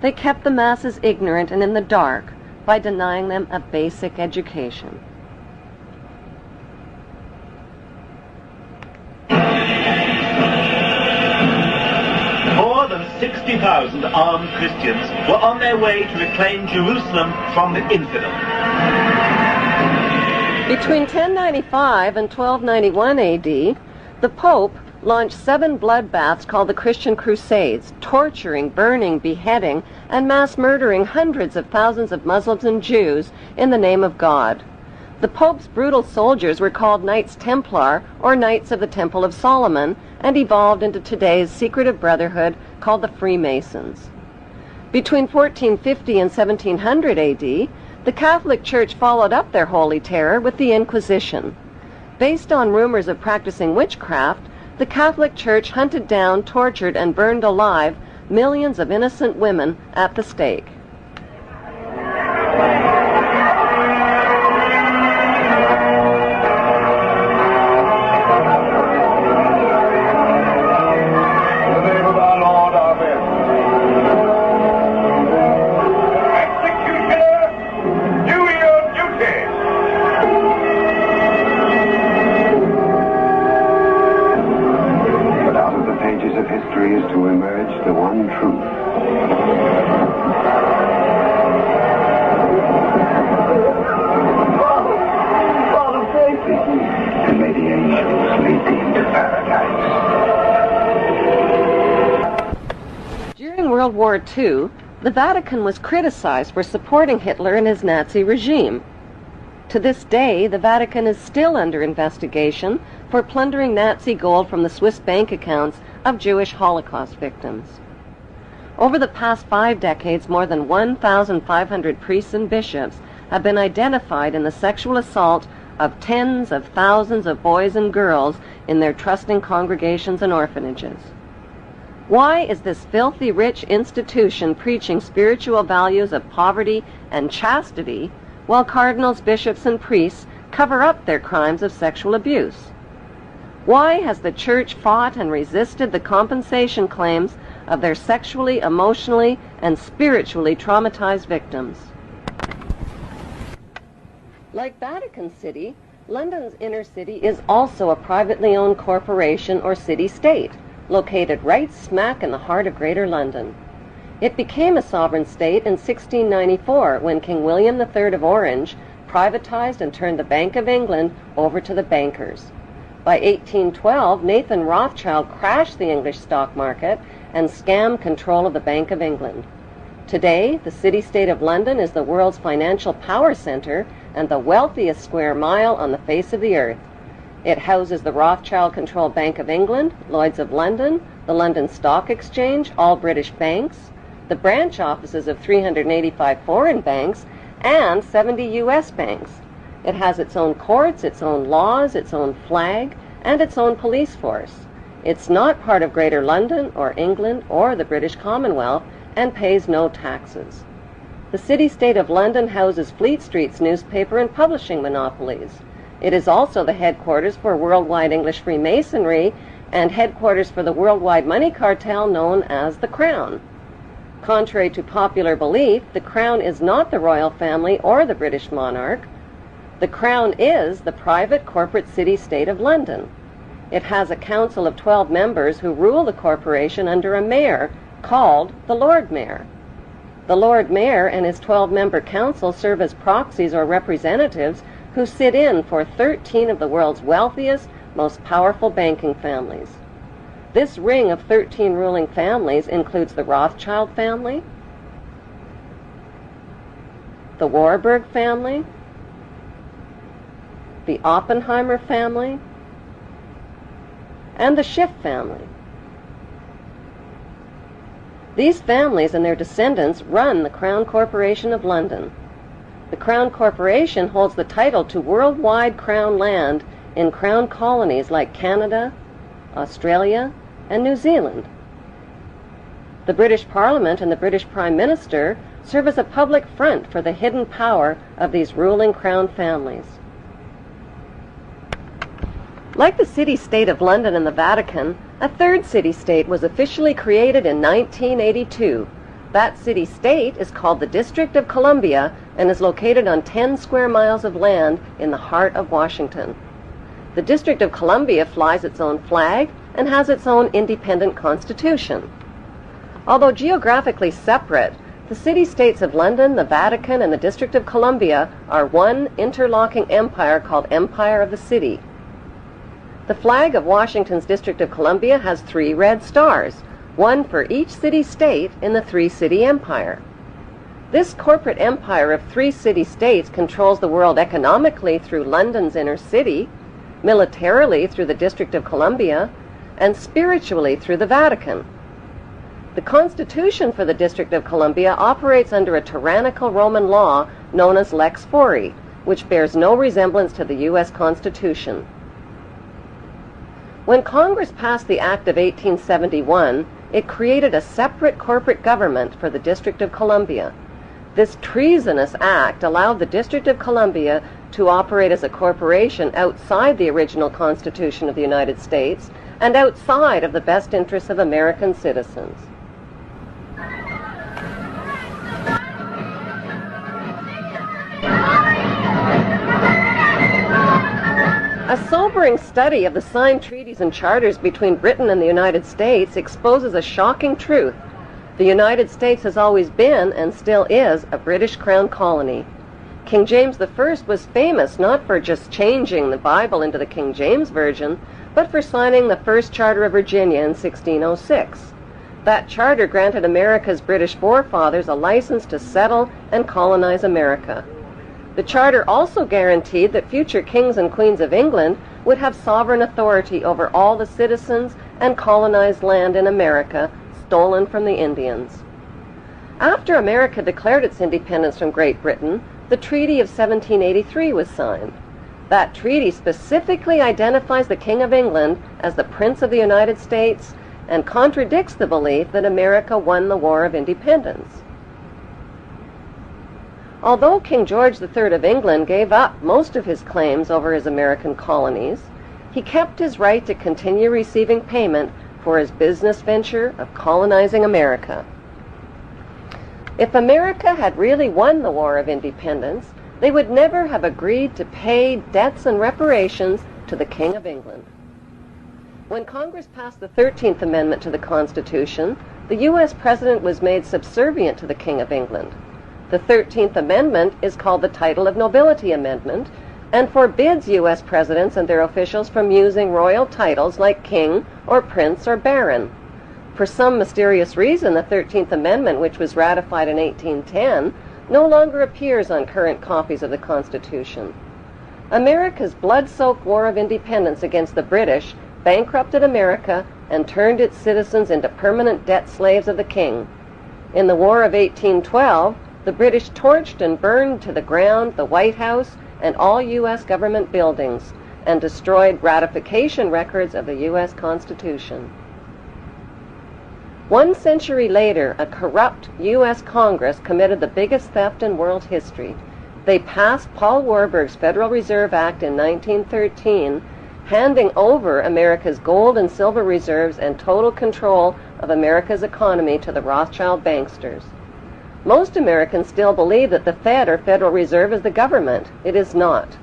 They kept the masses ignorant and in the dark by denying them a basic education. More than 60,000 armed Christians were on their way to reclaim Jerusalem from the infidel. Between 1095 and 1291 AD, the Pope launched 7 bloodbaths called the Christian Crusades, torturing, burning, beheading, and mass murdering hundreds of thousands of Muslims and Jews in the name of God. The Pope's brutal soldiers were called Knights Templar, or Knights of the Temple of Solomon, and evolved into today's secretive brotherhood called the Freemasons. Between 1450 and 1700 AD, the Catholic Church followed up their holy terror with the Inquisition. Based on rumors of practicing witchcraft, the Catholic Church hunted down, tortured, and burned alive millions of innocent women at the stake. Is to emerge the one truth. And may the angels lead thee into paradise. During World War II, the Vatican was criticized for supporting Hitler and his Nazi regime. To this day, the Vatican is still under investigation for plundering Nazi gold from the Swiss bank accounts of Jewish Holocaust victims. Over the past 5 decades, more than 1,500 priests and bishops have been identified in the sexual assault of tens of thousands of boys and girls in their trusting congregations and orphanages. Why is this filthy rich institution preaching spiritual values of poverty and chastity while cardinals, bishops, and priests cover up their crimes of sexual abuse? Why has the Church fought and resisted the compensation claims of their sexually, emotionally, and spiritually traumatized victims? Like Vatican City, London's inner city is also a privately owned corporation or city-state, located right smack in the heart of Greater London. It became a sovereign state in 1694 when King William III of Orange privatized and turned the Bank of England over to the bankers. By 1812, Nathan Rothschild crashed the English stock market and scammed control of the Bank of England. Today, the city-state of London is the world's financial power center and the wealthiest square mile on the face of the earth. It houses the Rothschild-controlled Bank of England, Lloyd's of London, the London Stock Exchange, all British banks, the branch offices of 385 foreign banks, and 70 U.S. banks. It has its own courts, its own laws, its own flag, and its own police force. It's not part of Greater London or England or the British Commonwealth and pays no taxes. The city-state of London houses Fleet Street's newspaper and publishing monopolies. It is also the headquarters for worldwide English Freemasonry and headquarters for the worldwide money cartel known as the Crown. Contrary to popular belief, the Crown is not the royal family or the British monarch. The Crown is the private corporate city-state of London. It has a council of 12 members who rule the corporation under a mayor called the Lord Mayor. The Lord Mayor and his 12-member council serve as proxies or representatives who sit in for 13 of the world's wealthiest, most powerful banking families. This ring of 13 ruling families includes the Rothschild family, the Warburg family, the Oppenheimer family, and the Schiff family. These families and their descendants run the Crown Corporation of London. The Crown Corporation holds the title to worldwide Crown land in Crown colonies like Canada, Australia, and New Zealand. The British Parliament and the British Prime Minister serve as a public front for the hidden power of these ruling Crown families. Like the city-state of London and the Vatican, a third city-state was officially created in 1982. That city-state is called the District of Columbia and is located on 10 square miles of land in the heart of Washington. The District of Columbia flies its own flag and has its own independent constitution. Although geographically separate, the city-states of London, the Vatican, and the District of Columbia are one interlocking empire called Empire of the City. The flag of Washington's District of Columbia has 3 red stars, one for each city-state in the 3-city empire. This corporate empire of 3 city-states controls the world economically through London's inner city, militarily through the District of Columbia, and spiritually through the Vatican. The Constitution for the District of Columbia operates under a tyrannical Roman law known as Lex Fori, which bears no resemblance to the U.S. Constitution. When Congress passed the Act of 1871, it created a separate corporate government for the District of Columbia. This treasonous act allowed the District of Columbia to operate as a corporation outside the original Constitution of the United States and outside of the best interests of American citizens. A sobering study of the signed treaties and charters between Britain and the United States exposes a shocking truth. The United States has always been, and still is, a British Crown colony. King James I was famous not for just changing the Bible into the King James Version, but for signing the First Charter of Virginia in 1606. That charter granted America's British forefathers a license to settle and colonize America. The charter also guaranteed that future kings and queens of England would have sovereign authority over all the citizens and colonized land in America stolen from the Indians. After America declared its independence from Great Britain, the Treaty of 1783 was signed. That treaty specifically identifies the King of England as the Prince of the United States and contradicts the belief that America won the War of Independence. Although King George III of England gave up most of his claims over his American colonies, he kept his right to continue receiving payment for his business venture of colonizing America. If America had really won the War of Independence, they would never have agreed to pay debts and reparations to the King of England. When Congress passed the 13th Amendment to the Constitution, the U.S. President was made subservient to the King of England. The 13th Amendment is called the Title of Nobility Amendment and forbids U.S. presidents and their officials from using royal titles like king or prince or baron. For some mysterious reason, the 13th Amendment, which was ratified in 1810, no longer appears on current copies of the Constitution. America's blood-soaked War of Independence against the British bankrupted America and turned its citizens into permanent debt slaves of the king. In the War of 1812, the British torched and burned to the ground the White House and all U.S. government buildings and destroyed ratification records of the U.S. Constitution. 1 century later, a corrupt U.S. Congress committed the biggest theft in world history. They passed Paul Warburg's Federal Reserve Act in 1913, handing over America's gold and silver reserves and total control of America's economy to the Rothschild banksters. Most Americans still believe that the Fed or Federal Reserve is the government. It is not.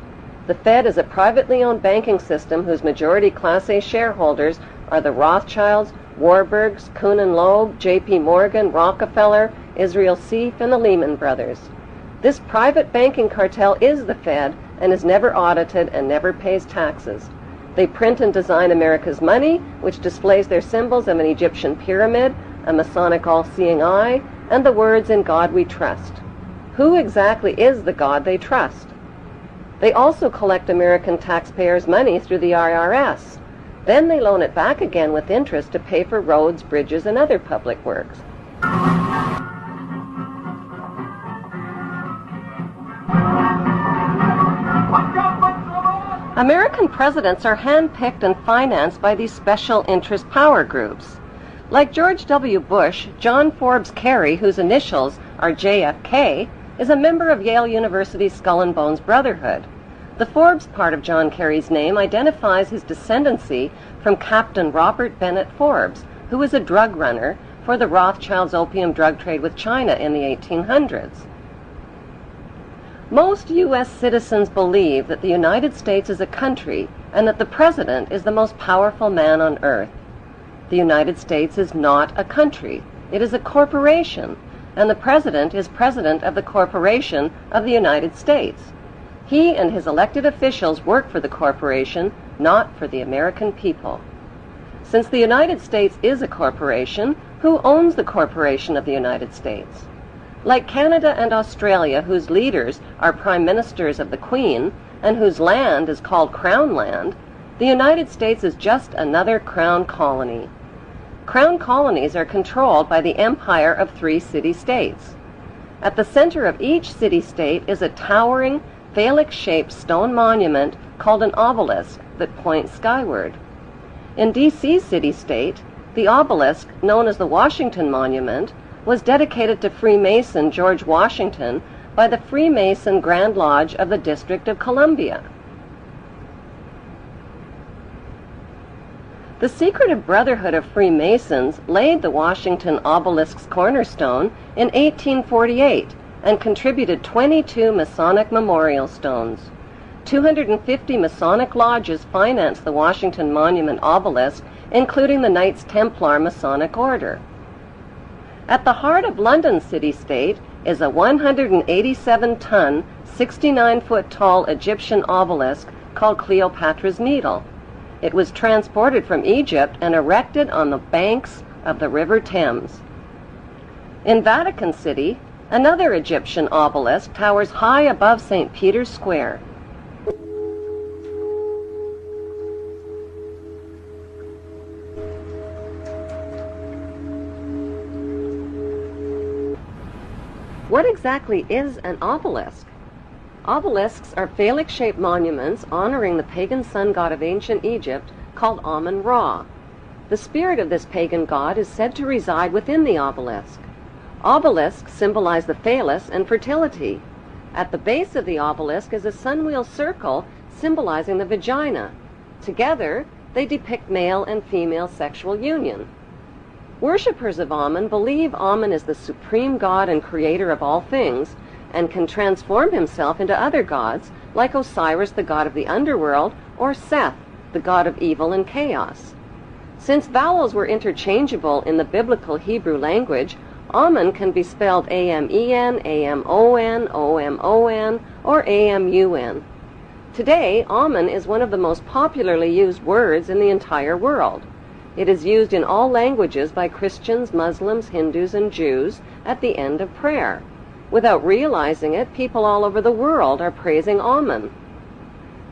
The Fed is a privately owned banking system whose majority Class A shareholders are the Rothschilds, Warburgs, Kuhn and Loeb, J.P. Morgan, Rockefeller, Israel Seif, and the Lehman Brothers. This private banking cartel is the Fed and is never audited and never pays taxes. They print and design America's money, which displays their symbols of an Egyptian pyramid, a Masonic all-seeing eye, and the words "In God We Trust." Who exactly is the God they trust? They also collect American taxpayers' money through the IRS. Then they loan it back again with interest to pay for roads, bridges, and other public works. American presidents are handpicked and financed by these special interest power groups. Like George W. Bush, John Forbes Kerry, whose initials are JFK, is a member of Yale University's Skull and Bones Brotherhood. The Forbes part of John Kerry's name identifies his descendancy from Captain Robert Bennett Forbes, who was a drug runner for the Rothschilds' opium drug trade with China in the 1800s. Most U.S. citizens believe that the United States is a country and that the president is the most powerful man on earth. The United States is not a country. It is a corporation, and the president is president of the corporation of the United States. He and his elected officials work for the corporation, not for the American people. Since the United States is a corporation, who owns the corporation of the United States? Like Canada and Australia, whose leaders are prime ministers of the Queen, and whose land is called Crown Land, the United States is just another Crown colony. Crown colonies are controlled by the empire of 3 city-states. At the center of each city-state is a towering, phallic-shaped stone monument called an obelisk that points skyward. In D.C.'s city-state, the obelisk, known as the Washington Monument, was dedicated to Freemason George Washington by the Freemason Grand Lodge of the District of Columbia. The Secretive Brotherhood of Freemasons laid the Washington obelisk's cornerstone in 1848 and contributed 22 Masonic memorial stones. 250 Masonic lodges financed the Washington Monument obelisk, including the Knights Templar Masonic Order. At the heart of London's city-state is a 187-ton, 69-foot-tall Egyptian obelisk called Cleopatra's Needle. It was transported from Egypt and erected on the banks of the River Thames. In Vatican City, another Egyptian obelisk towers high above St. Peter's Square. What exactly is an obelisk? Obelisks are phallic-shaped monuments honoring the pagan sun god of ancient Egypt called Amun-Ra. The spirit of this pagan god is said to reside within the obelisk. Obelisks symbolize the phallus and fertility. At the base of the obelisk is a sunwheel circle symbolizing the vagina. Together, they depict male and female sexual union. Worshippers of Amun believe Amun is the supreme god and creator of all things, and can transform himself into other gods, like Osiris, the god of the underworld, or Seth, the god of evil and chaos. Since vowels were interchangeable in the biblical Hebrew language, Amun can be spelled A-M-E-N, A-M-O-N, O-M-O-N, or A-M-U-N. Today, Amun is one of the most popularly used words in the entire world. It is used in all languages by Christians, Muslims, Hindus, and Jews at the end of prayer. Without realizing it, people all over the world are praising Amun.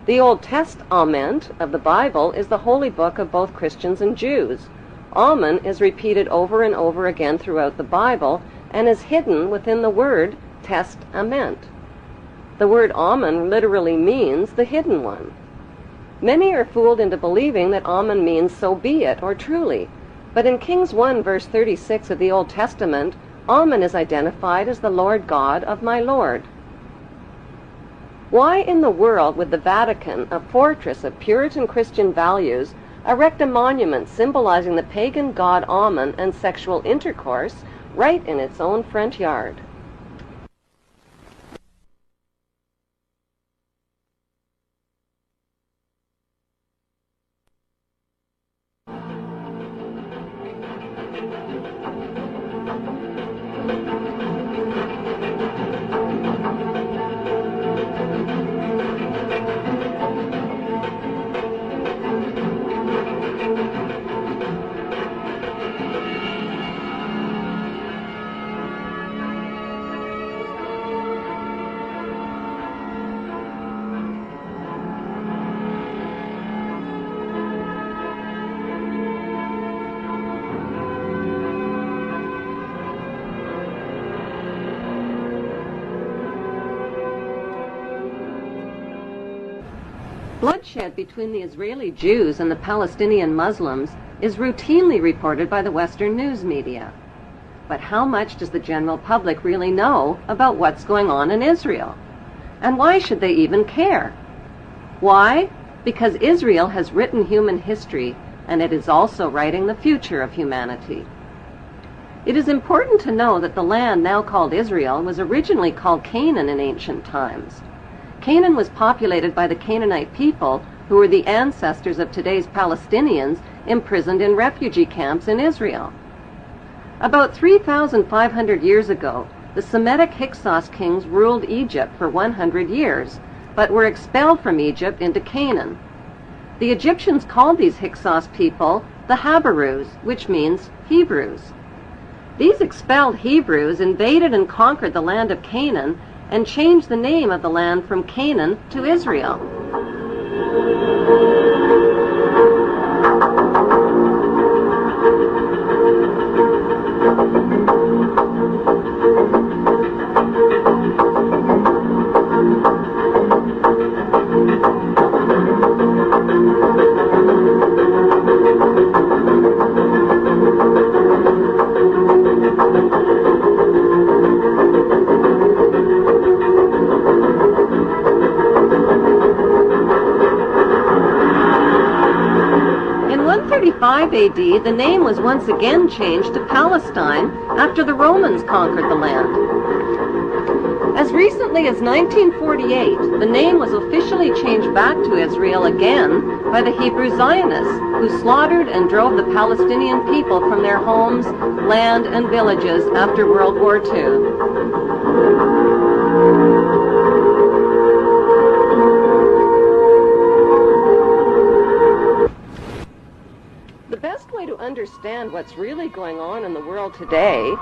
The Old Testament of the Bible is the holy book of both Christians and Jews. Amun is repeated over and over again throughout the Bible and is hidden within the word Testament. The word Amun literally means the hidden one. Many are fooled into believing that Amun means so be it or truly, but in Kings 1 verse 36 of the Old Testament, Amun is identified as the Lord God of my Lord. Why in the world would the Vatican, a fortress of Puritan Christian values, erect a monument symbolizing the pagan god Amun and sexual intercourse right in its own front yard? Bloodshed between the Israeli Jews and the Palestinian Muslims is routinely reported by the Western news media. But how much does the general public really know about what's going on in Israel? And why should they even care? Why? Because Israel has written human history, and it is also writing the future of humanity. It is important to know that the land now called Israel was originally called Canaan in ancient times. Canaan was populated by the Canaanite people, who were the ancestors of today's Palestinians imprisoned in refugee camps in Israel. About 3,500 years ago, the Semitic Hyksos kings ruled Egypt for 100 years, but were expelled from Egypt into Canaan. The Egyptians called these Hyksos people the Habarus, which means Hebrews. These expelled Hebrews invaded and conquered the land of Canaan and changed the name of the land from Canaan to Israel. 65 AD, the name was once again changed to Palestine after the Romans conquered the land. As recently as 1948, the name was officially changed back to Israel again by the Hebrew Zionists, who slaughtered and drove the Palestinian people from their homes, land, and villages after World War II. The best way to understand what's really going on in the world today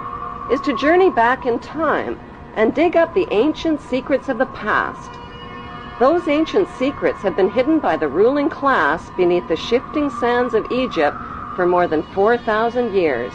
is to journey back in time and dig up the ancient secrets of the past. Those ancient secrets have been hidden by the ruling class beneath the shifting sands of Egypt for more than 4,000 years.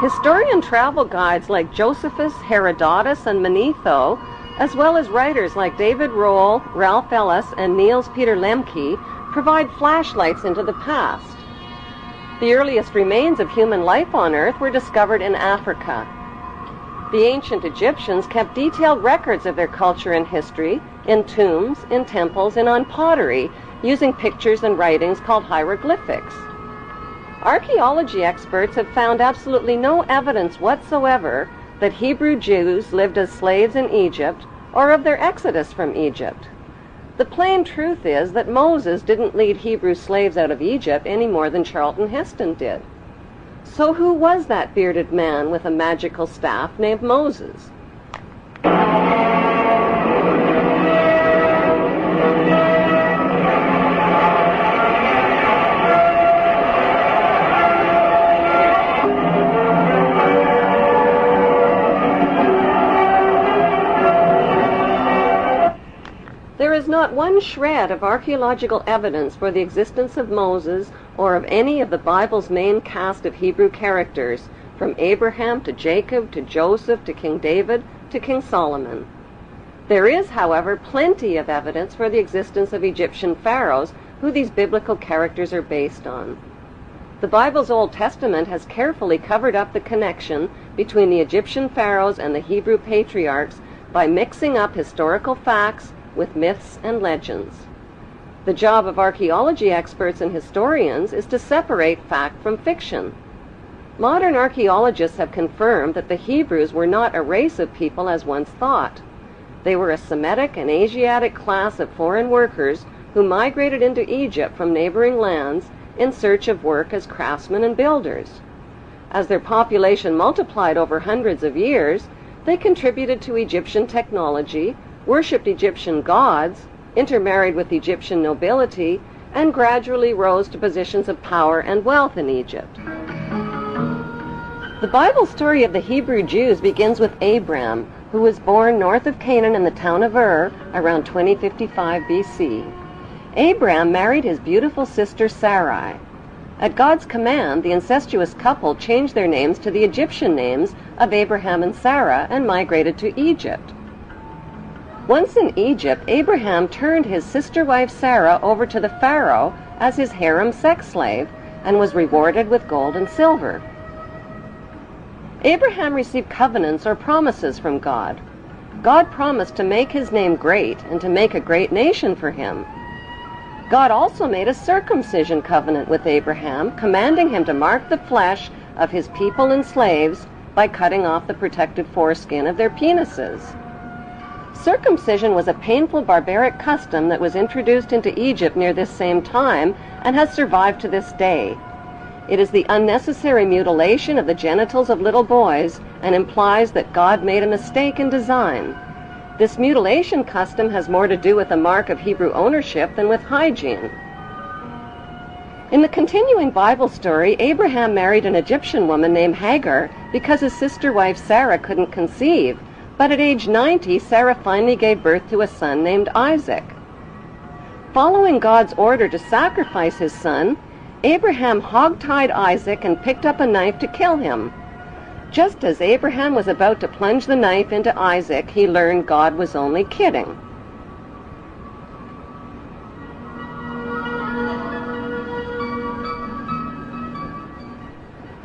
Historian travel guides like Josephus, Herodotus, and Manetho, as well as writers like David Rohl, Ralph Ellis, and Niels Peter Lemke, provide flashlights into the past. The earliest remains of human life on Earth were discovered in Africa. The ancient Egyptians kept detailed records of their culture and history in tombs, in temples, and on pottery, using pictures and writings called hieroglyphics. Archaeology experts have found absolutely no evidence whatsoever that Hebrew Jews lived as slaves in Egypt or of their exodus from Egypt. The plain truth is that Moses didn't lead Hebrew slaves out of Egypt any more than Charlton Heston did. So who was that bearded man with a magical staff named Moses? There is not one shred of archaeological evidence for the existence of Moses or of any of the Bible's main cast of Hebrew characters, from Abraham to Jacob to Joseph to King David to King Solomon. There is, however, plenty of evidence for the existence of Egyptian pharaohs who these biblical characters are based on. The Bible's Old Testament has carefully covered up the connection between the Egyptian pharaohs and the Hebrew patriarchs by mixing up historical facts with myths and legends. The job of archaeology experts and historians is to separate fact from fiction. Modern archaeologists have confirmed that the Hebrews were not a race of people as once thought. They were a Semitic and Asiatic class of foreign workers who migrated into Egypt from neighboring lands in search of work as craftsmen and builders. As their population multiplied over hundreds of years, they contributed to Egyptian technology, worshipped Egyptian gods, intermarried with Egyptian nobility, and gradually rose to positions of power and wealth in Egypt. The Bible story of the Hebrew Jews begins with Abram, who was born north of Canaan in the town of Ur around 2055 BC. Abram married his beautiful sister Sarai. At God's command, the incestuous couple changed their names to the Egyptian names of Abraham and Sarah and migrated to Egypt. Once in Egypt, Abraham turned his sister wife Sarah over to the Pharaoh as his harem sex slave and was rewarded with gold and silver. Abraham received covenants or promises from God. God promised to make his name great and to make a great nation for him. God also made a circumcision covenant with Abraham, commanding him to mark the flesh of his people and slaves by cutting off the protective foreskin of their penises. Circumcision was a painful barbaric custom that was introduced into Egypt near this same time and has survived to this day. It is the unnecessary mutilation of the genitals of little boys and implies that God made a mistake in design. This mutilation custom has more to do with a mark of Hebrew ownership than with hygiene. In the continuing Bible story, Abraham married an Egyptian woman named Hagar because his sister wife Sarah couldn't conceive. But at age 90, Sarah finally gave birth to a son named Isaac. Following God's order to sacrifice his son, Abraham hog-tied Isaac and picked up a knife to kill him. Just as Abraham was about to plunge the knife into Isaac, he learned God was only kidding.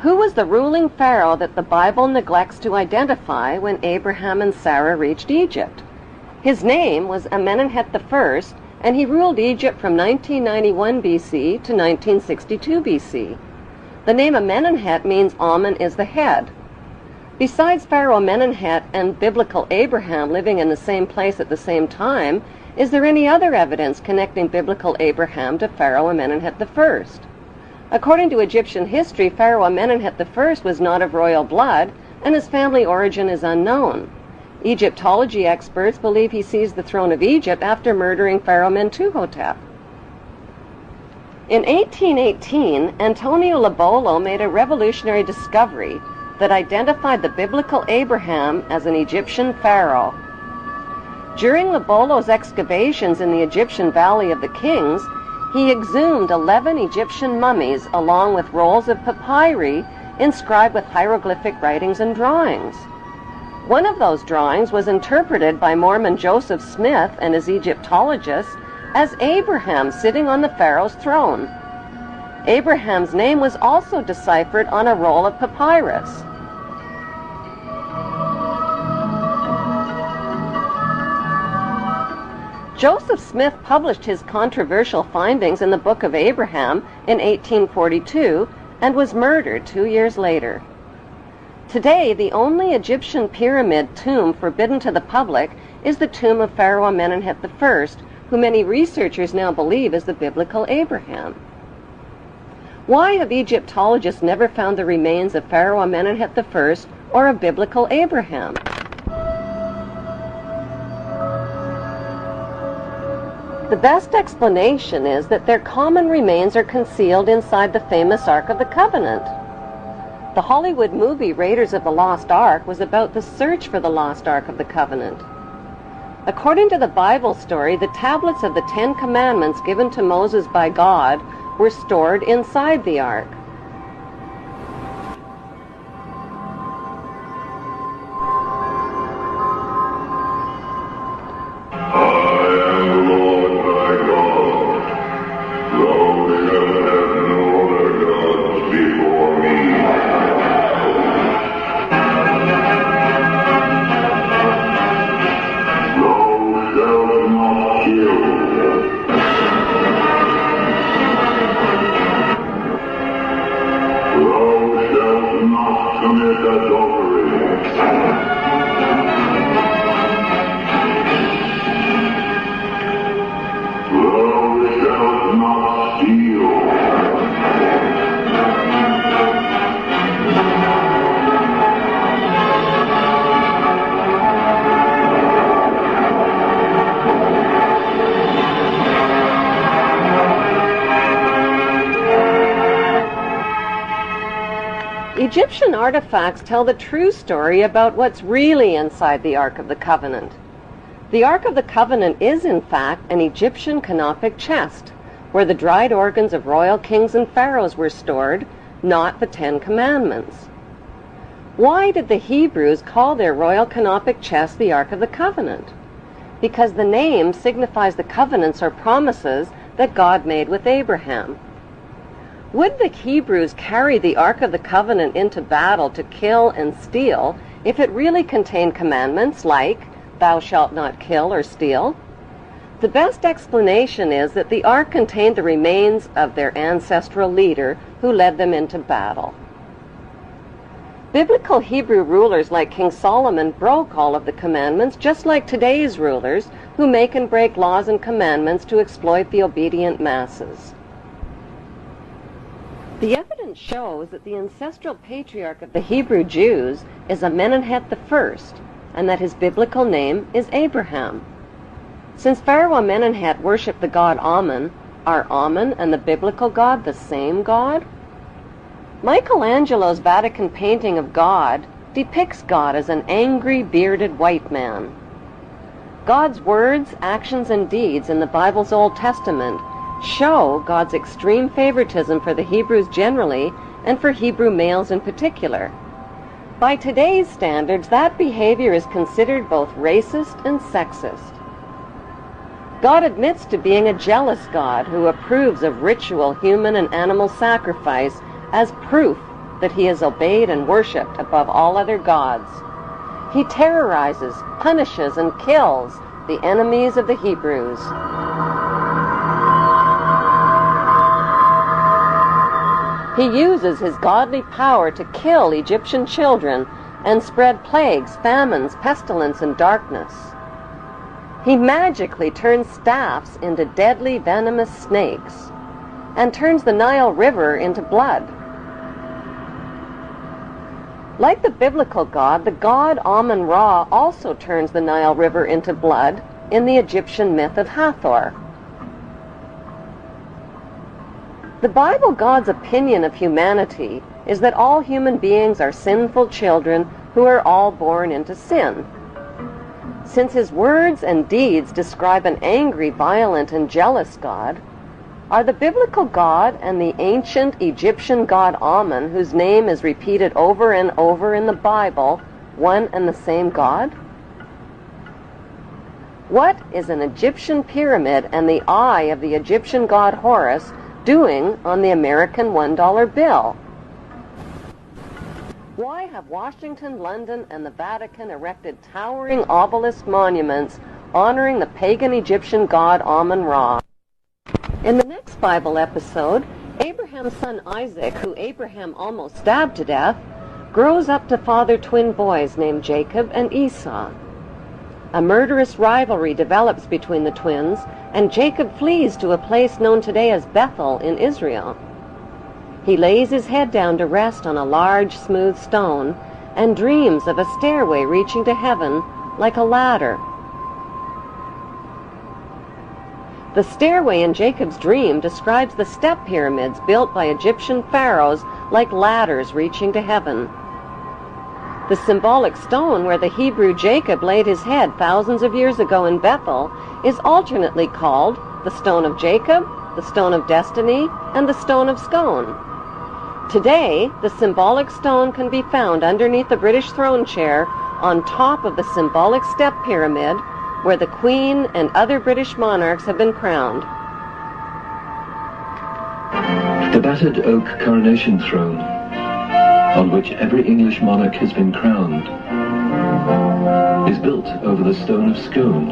Who was the ruling pharaoh that the Bible neglects to identify when Abraham and Sarah reached Egypt? His name was Amenemhet I, and he ruled Egypt from 1991 BC to 1962 BC. The name Amenemhet means Amen is the head. Besides Pharaoh Amenemhet and biblical Abraham living in the same place at the same time, is there any other evidence connecting biblical Abraham to Pharaoh Amenemhet I? According to Egyptian history, Pharaoh Amenemhet I was not of royal blood, and his family origin is unknown. Egyptology experts believe he seized the throne of Egypt after murdering Pharaoh Mentuhotep. In 1818, Antonio Lobolo made a revolutionary discovery that identified the biblical Abraham as an Egyptian pharaoh. During Lobolo's excavations in the Egyptian Valley of the Kings, he exhumed 11 Egyptian mummies along with rolls of papyri inscribed with hieroglyphic writings and drawings. One of those drawings was interpreted by Mormon Joseph Smith and his Egyptologists as Abraham sitting on the pharaoh's throne. Abraham's name was also deciphered on a roll of papyrus. Joseph Smith published his controversial findings in the Book of Abraham in 1842 and was murdered 2 years later. Today, the only Egyptian pyramid tomb forbidden to the public is the tomb of Pharaoh Amenemhet I, who many researchers now believe is the biblical Abraham. Why have Egyptologists never found the remains of Pharaoh Amenemhet I or of biblical Abraham? The best explanation is that their common remains are concealed inside the famous Ark of the Covenant. The Hollywood movie Raiders of the Lost Ark was about the search for the lost Ark of the Covenant. According to the Bible story, the tablets of the Ten Commandments given to Moses by God were stored inside the Ark. Egyptian artifacts tell the true story about what's really inside the Ark of the Covenant. The Ark of the Covenant is, in fact, an Egyptian canopic chest, where the dried organs of royal kings and pharaohs were stored, not the Ten Commandments. Why did the Hebrews call their royal canopic chest the Ark of the Covenant? Because the name signifies the covenants or promises that God made with Abraham. Would the Hebrews carry the Ark of the Covenant into battle to kill and steal if it really contained commandments like, "Thou shalt not kill or steal"? The best explanation is that the Ark contained the remains of their ancestral leader who led them into battle. Biblical Hebrew rulers like King Solomon broke all of the commandments, just like today's rulers who make and break laws and commandments to exploit the obedient masses. The evidence shows that the ancestral patriarch of the Hebrew Jews is Amenemhet I, and that his biblical name is Abraham. Since Pharaoh Amenemhet worshipped the god Amen, are Amen and the biblical God the same God? Michelangelo's Vatican painting of God depicts God as an angry, bearded white man. God's words, actions, and deeds in the Bible's Old Testament show God's extreme favoritism for the Hebrews generally and for Hebrew males in particular. By today's standards, that behavior is considered both racist and sexist. God admits to being a jealous God who approves of ritual human and animal sacrifice as proof that he is obeyed and worshipped above all other gods. He terrorizes, punishes, and kills the enemies of the Hebrews. He uses his godly power to kill Egyptian children and spread plagues, famines, pestilence, and darkness. He magically turns staffs into deadly venomous snakes and turns the Nile River into blood. Like the biblical god, the god Amun-Ra also turns the Nile River into blood in the Egyptian myth of Hathor. The Bible God's opinion of humanity is that all human beings are sinful children who are all born into sin. Since his words and deeds describe an angry, violent, and jealous God, are the biblical God and the ancient Egyptian god Amun, whose name is repeated over and over in the Bible, one and the same God? What is an Egyptian pyramid and the eye of the Egyptian god Horus doing on the American $1 bill? Why have Washington, London, and the Vatican erected towering obelisk monuments honoring the pagan Egyptian god Amun-Ra? In the next Bible episode, Abraham's son Isaac, who Abraham almost stabbed to death, grows up to father twin boys named Jacob and Esau. A murderous rivalry develops between the twins, and Jacob flees to a place known today as Bethel in Israel. He lays his head down to rest on a large, smooth stone and dreams of a stairway reaching to heaven like a ladder. The stairway in Jacob's dream describes the step pyramids built by Egyptian pharaohs like ladders reaching to heaven. The symbolic stone where the Hebrew Jacob laid his head thousands of years ago in Bethel is alternately called the Stone of Jacob, the Stone of Destiny, and the Stone of Scone. Today, the symbolic stone can be found underneath the British throne chair on top of the symbolic step pyramid where the Queen and other British monarchs have been crowned. The battered oak coronation throne, on which every English monarch has been crowned, is built over the Stone of Scone.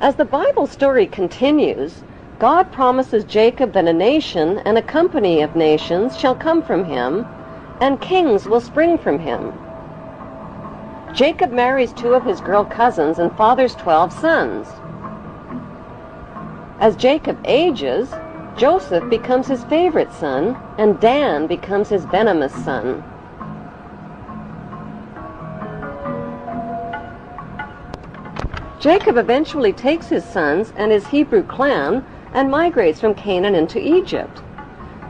As the Bible story continues, God promises Jacob that a nation and a company of nations shall come from him, and kings will spring from him. Jacob marries 2 of his girl cousins and fathers 12 sons. As Jacob ages, Joseph becomes his favorite son, and Dan becomes his venomous son. Jacob eventually takes his sons and his Hebrew clan and migrates from Canaan into Egypt.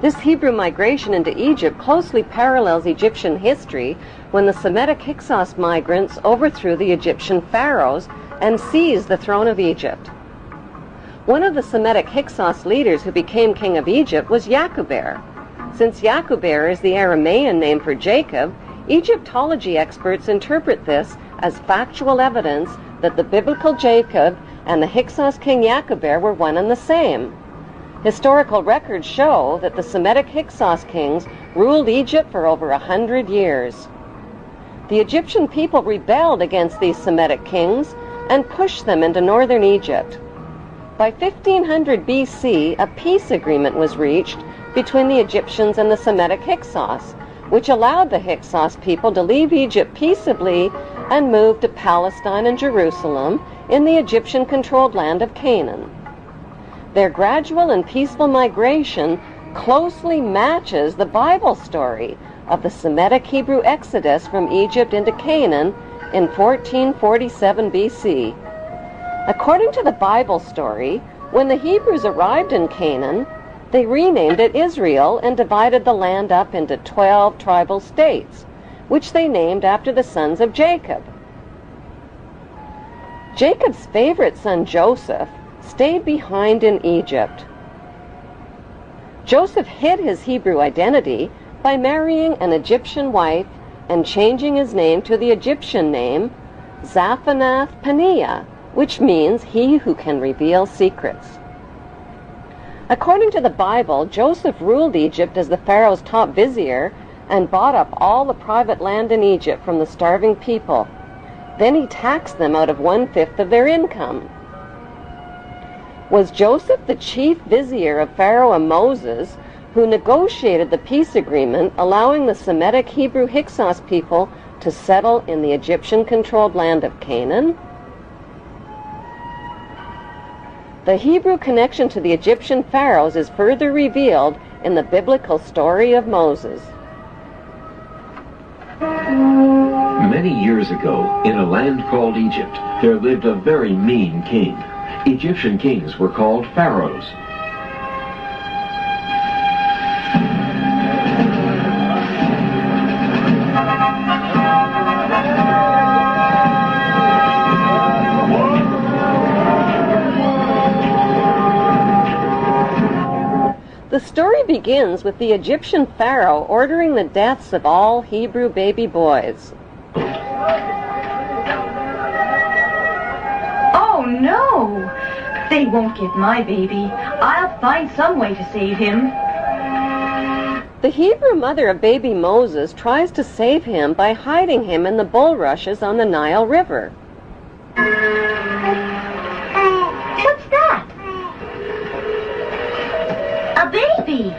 This Hebrew migration into Egypt closely parallels Egyptian history when the Semitic Hyksos migrants overthrew the Egyptian pharaohs and seized the throne of Egypt. One of the Semitic Hyksos leaders who became king of Egypt was Yaquber. Since Yaquber is the Aramaean name for Jacob, Egyptology experts interpret this as factual evidence that the biblical Jacob and the Hyksos king Yaquber were one and the same. Historical records show that the Semitic Hyksos kings ruled Egypt for over 100 years. The Egyptian people rebelled against these Semitic kings and pushed them into northern Egypt. By 1500 BC, a peace agreement was reached between the Egyptians and the Semitic Hyksos, which allowed the Hyksos people to leave Egypt peaceably and move to Palestine and Jerusalem in the Egyptian-controlled land of Canaan. Their gradual and peaceful migration closely matches the Bible story of the Semitic Hebrew exodus from Egypt into Canaan in 1447 BC. According to the Bible story, when the Hebrews arrived in Canaan, they renamed it Israel and divided the land up into 12 tribal states, which they named after the sons of Jacob. Jacob's favorite son Joseph stayed behind in Egypt. Joseph hid his Hebrew identity by marrying an Egyptian wife and changing his name to the Egyptian name Zaphanath-Paneah, which means he who can reveal secrets. According to the Bible, Joseph ruled Egypt as the Pharaoh's top vizier and bought up all the private land in Egypt from the starving people. Then he taxed them out of 1/5 of their income. Was Joseph the chief vizier of Pharaoh and Moses, who negotiated the peace agreement allowing the Semitic Hebrew Hyksos people to settle in the Egyptian-controlled land of Canaan? The Hebrew connection to the Egyptian pharaohs is further revealed in the biblical story of Moses. Many years ago, in a land called Egypt, there lived a very mean king. Egyptian kings were called pharaohs. The story begins with the Egyptian pharaoh ordering the deaths of all Hebrew baby boys. Oh, no! They won't get my baby. I'll find some way to save him. The Hebrew mother of baby Moses tries to save him by hiding him in the bulrushes on the Nile River. What's that? A baby!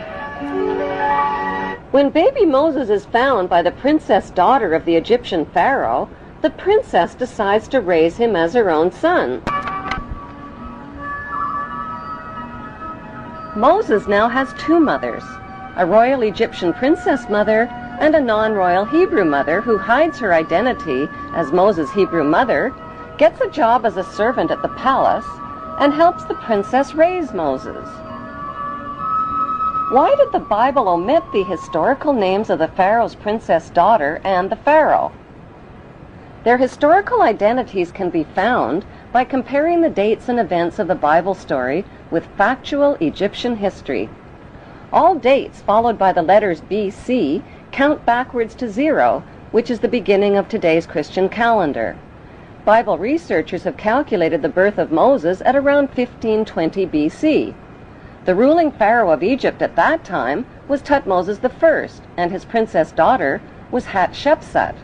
When baby Moses is found by the princess daughter of the Egyptian pharaoh, the princess decides to raise him as her own son. Moses now has two mothers, a royal Egyptian princess mother and a non-royal Hebrew mother who hides her identity as Moses' Hebrew mother, gets a job as a servant at the palace, and helps the princess raise Moses. Why did the Bible omit the historical names of the pharaoh's princess daughter and the pharaoh? Their historical identities can be found by comparing the dates and events of the Bible story with factual Egyptian history. All dates followed by the letters BC count backwards to 0, which is the beginning of today's Christian calendar. Bible researchers have calculated the birth of Moses at around 1520 BC. The ruling pharaoh of Egypt at that time was Thutmose I, and his princess daughter was Hatshepsut.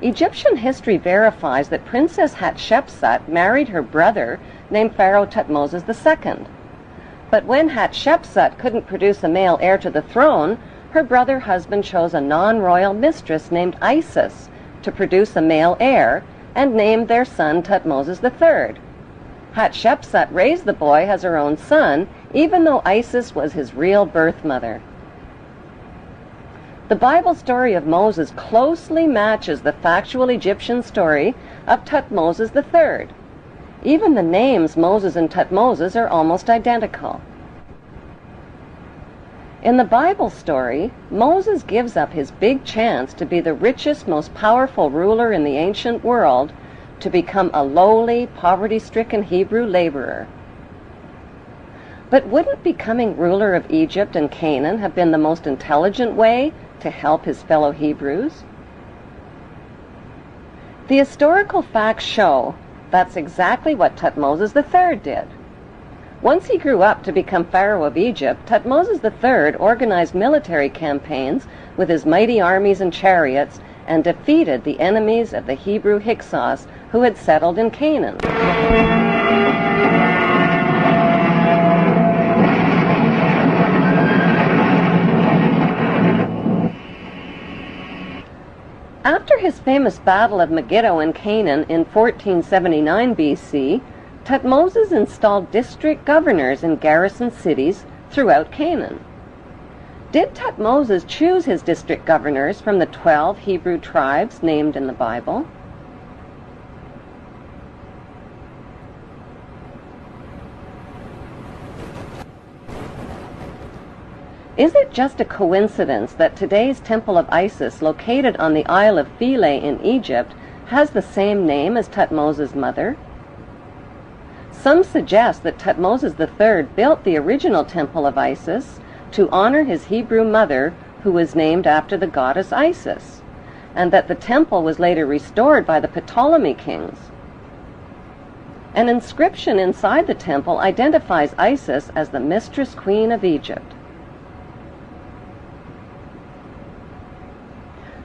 Egyptian history verifies that Princess Hatshepsut married her brother named Pharaoh Thutmose II. But when Hatshepsut couldn't produce a male heir to the throne, her brother husband chose a non-royal mistress named Isis to produce a male heir and named their son Thutmose III. Hatshepsut raised the boy as her own son, even though Isis was his real birth mother. The Bible story of Moses closely matches the factual Egyptian story of Thutmose III. Even the names Moses and Thutmose are almost identical. In the Bible story, Moses gives up his big chance to be the richest, most powerful ruler in the ancient world to become a lowly, poverty-stricken Hebrew laborer. But wouldn't becoming ruler of Egypt and Canaan have been the most intelligent way to help his fellow Hebrews? The historical facts show that's exactly what Thutmose III did. Once he grew up to become Pharaoh of Egypt, Thutmose III organized military campaigns with his mighty armies and chariots and defeated the enemies of the Hebrew Hyksos who had settled in Canaan. After his famous Battle of Megiddo in Canaan in 1479 BC, Thutmose installed district governors in garrison cities throughout Canaan. Did Thutmose choose his district governors from the 12 Hebrew tribes named in the Bible? Is it just a coincidence that today's Temple of Isis, located on the Isle of Philae in Egypt, has the same name as Thutmose's mother? Some suggest that Thutmose III built the original Temple of Isis to honor his Hebrew mother who was named after the goddess Isis, and that the temple was later restored by the Ptolemy kings. An inscription inside the temple identifies Isis as the mistress queen of Egypt.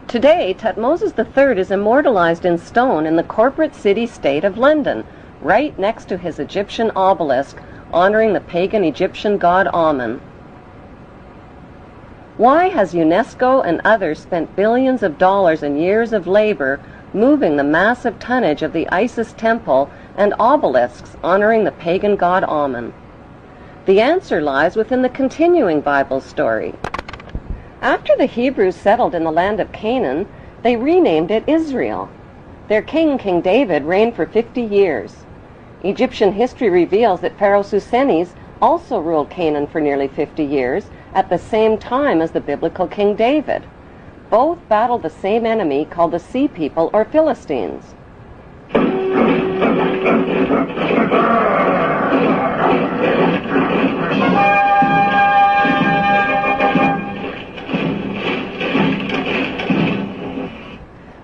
Today, Thutmose III is immortalized in stone in the corporate city-state of London, right next to his Egyptian obelisk honoring the pagan Egyptian god Amun. Why has UNESCO and others spent billions of dollars and years of labor moving the massive tonnage of the Isis temple and obelisks honoring the pagan god Amun? The answer lies within the continuing Bible story. After the Hebrews settled in the land of Canaan, they renamed it Israel. Their king, King David, reigned for 50 years. Egyptian history reveals that Pharaoh Susenes also ruled Canaan for nearly 50 years, at the same time as the biblical King David. Both battled the same enemy called the Sea People or Philistines.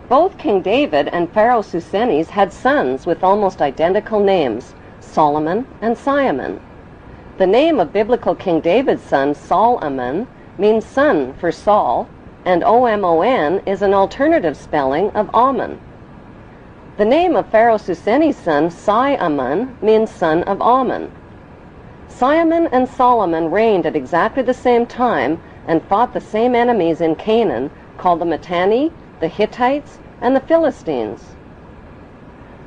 Both King David and Pharaoh Susenes had sons with almost identical names, Solomon and Simon. The name of biblical King David's son, Sol-Amon, means son for Saul, and O-M-O-N is an alternative spelling of Ammon. The name of Pharaoh Susenes' son, Si-Amon, means son of Ammon. Simon and Solomon reigned at exactly the same time and fought the same enemies in Canaan, called the Mitanni, the Hittites, and the Philistines.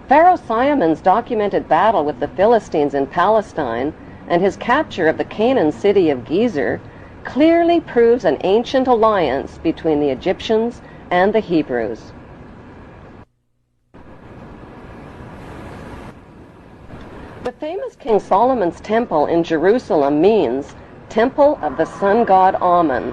Pharaoh Simon's documented battle with the Philistines in Palestine and his capture of the Canaan city of Gezer clearly proves an ancient alliance between the Egyptians and the Hebrews. The famous King Solomon's temple in Jerusalem means Temple of the Sun God Ammon.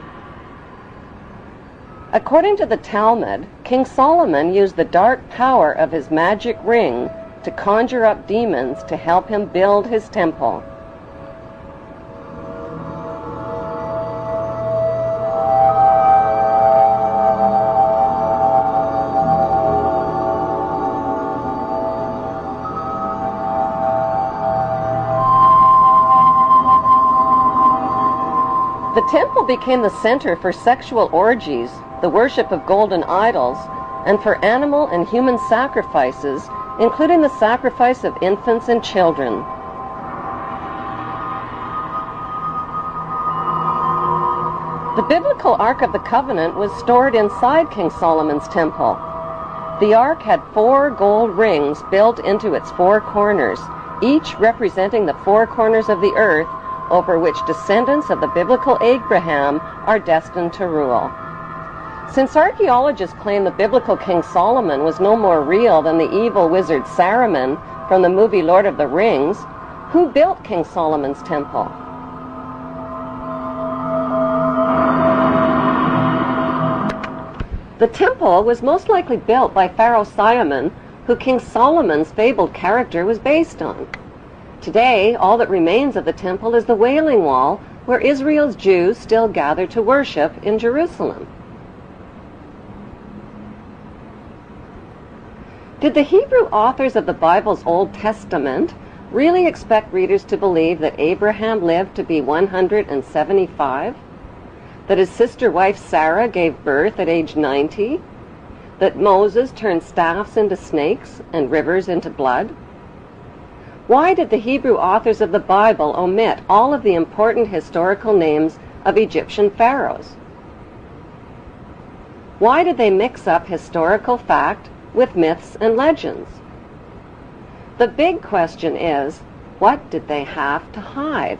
According to the Talmud, King Solomon used the dark power of his magic ring to conjure up demons to help him build his temple. The temple became the center for sexual orgies, the worship of golden idols, and for animal and human sacrifices, including the sacrifice of infants and children. The biblical Ark of the Covenant was stored inside King Solomon's temple. The Ark had 4 gold rings built into its 4 corners, each representing the 4 corners of the earth over which descendants of the biblical Abraham are destined to rule. Since archaeologists claim the biblical King Solomon was no more real than the evil wizard Saruman from the movie Lord of the Rings, who built King Solomon's temple? The temple was most likely built by Pharaoh Simon, who King Solomon's fabled character was based on. Today, all that remains of the temple is the Wailing Wall, where Israel's Jews still gather to worship in Jerusalem. Did the Hebrew authors of the Bible's Old Testament really expect readers to believe that Abraham lived to be 175? That his sister wife Sarah gave birth at age 90? That Moses turned staffs into snakes and rivers into blood? Why did the Hebrew authors of the Bible omit all of the important historical names of Egyptian pharaohs? Why did they mix up historical fact with myths and legends? The big question is, what did they have to hide?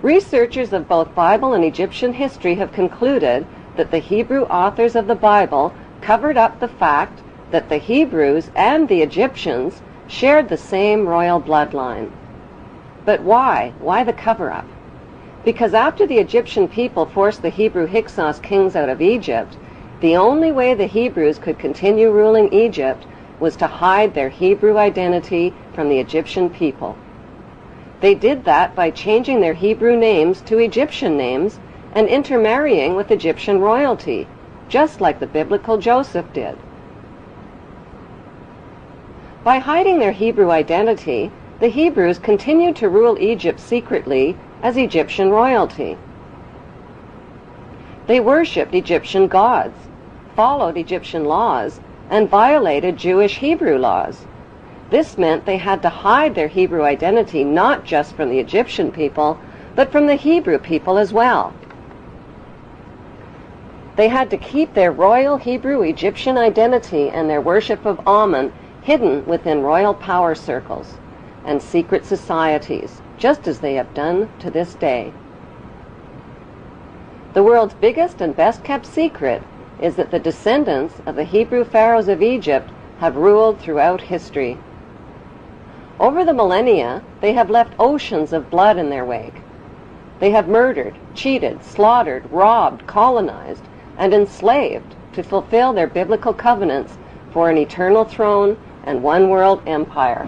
Researchers of both Bible and Egyptian history have concluded that the Hebrew authors of the Bible covered up the fact that the Hebrews and the Egyptians shared the same royal bloodline. But why? Why the cover-up? Because after the Egyptian people forced the Hebrew Hyksos kings out of Egypt, the only way the Hebrews could continue ruling Egypt was to hide their Hebrew identity from the Egyptian people. They did that by changing their Hebrew names to Egyptian names and intermarrying with Egyptian royalty, just like the biblical Joseph did. By hiding their Hebrew identity, the Hebrews continued to rule Egypt secretly as Egyptian royalty. They worshipped Egyptian gods, followed Egyptian laws, and violated Jewish Hebrew laws. This meant they had to hide their Hebrew identity not just from the Egyptian people, but from the Hebrew people as well. They had to keep their royal Hebrew Egyptian identity and their worship of Amun hidden within royal power circles and secret societies, just as they have done to this day. The world's biggest and best-kept secret is that the descendants of the Hebrew pharaohs of Egypt have ruled throughout history. Over the millennia, they have left oceans of blood in their wake. They have murdered, cheated, slaughtered, robbed, colonized, and enslaved to fulfill their biblical covenants for an eternal throne and one world empire.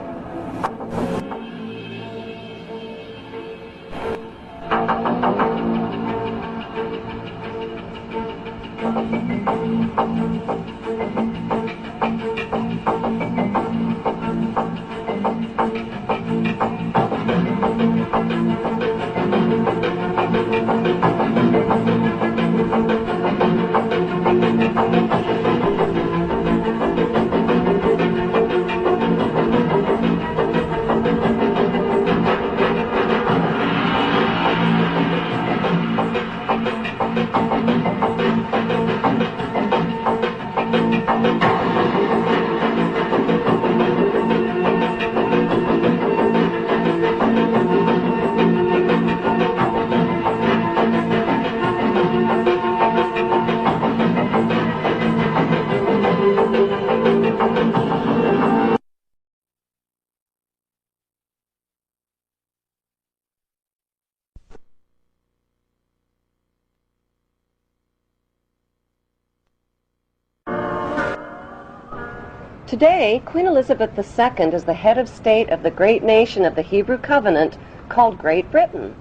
Today, Queen Elizabeth II is the head of state of the great nation of the Hebrew Covenant called Great Britain.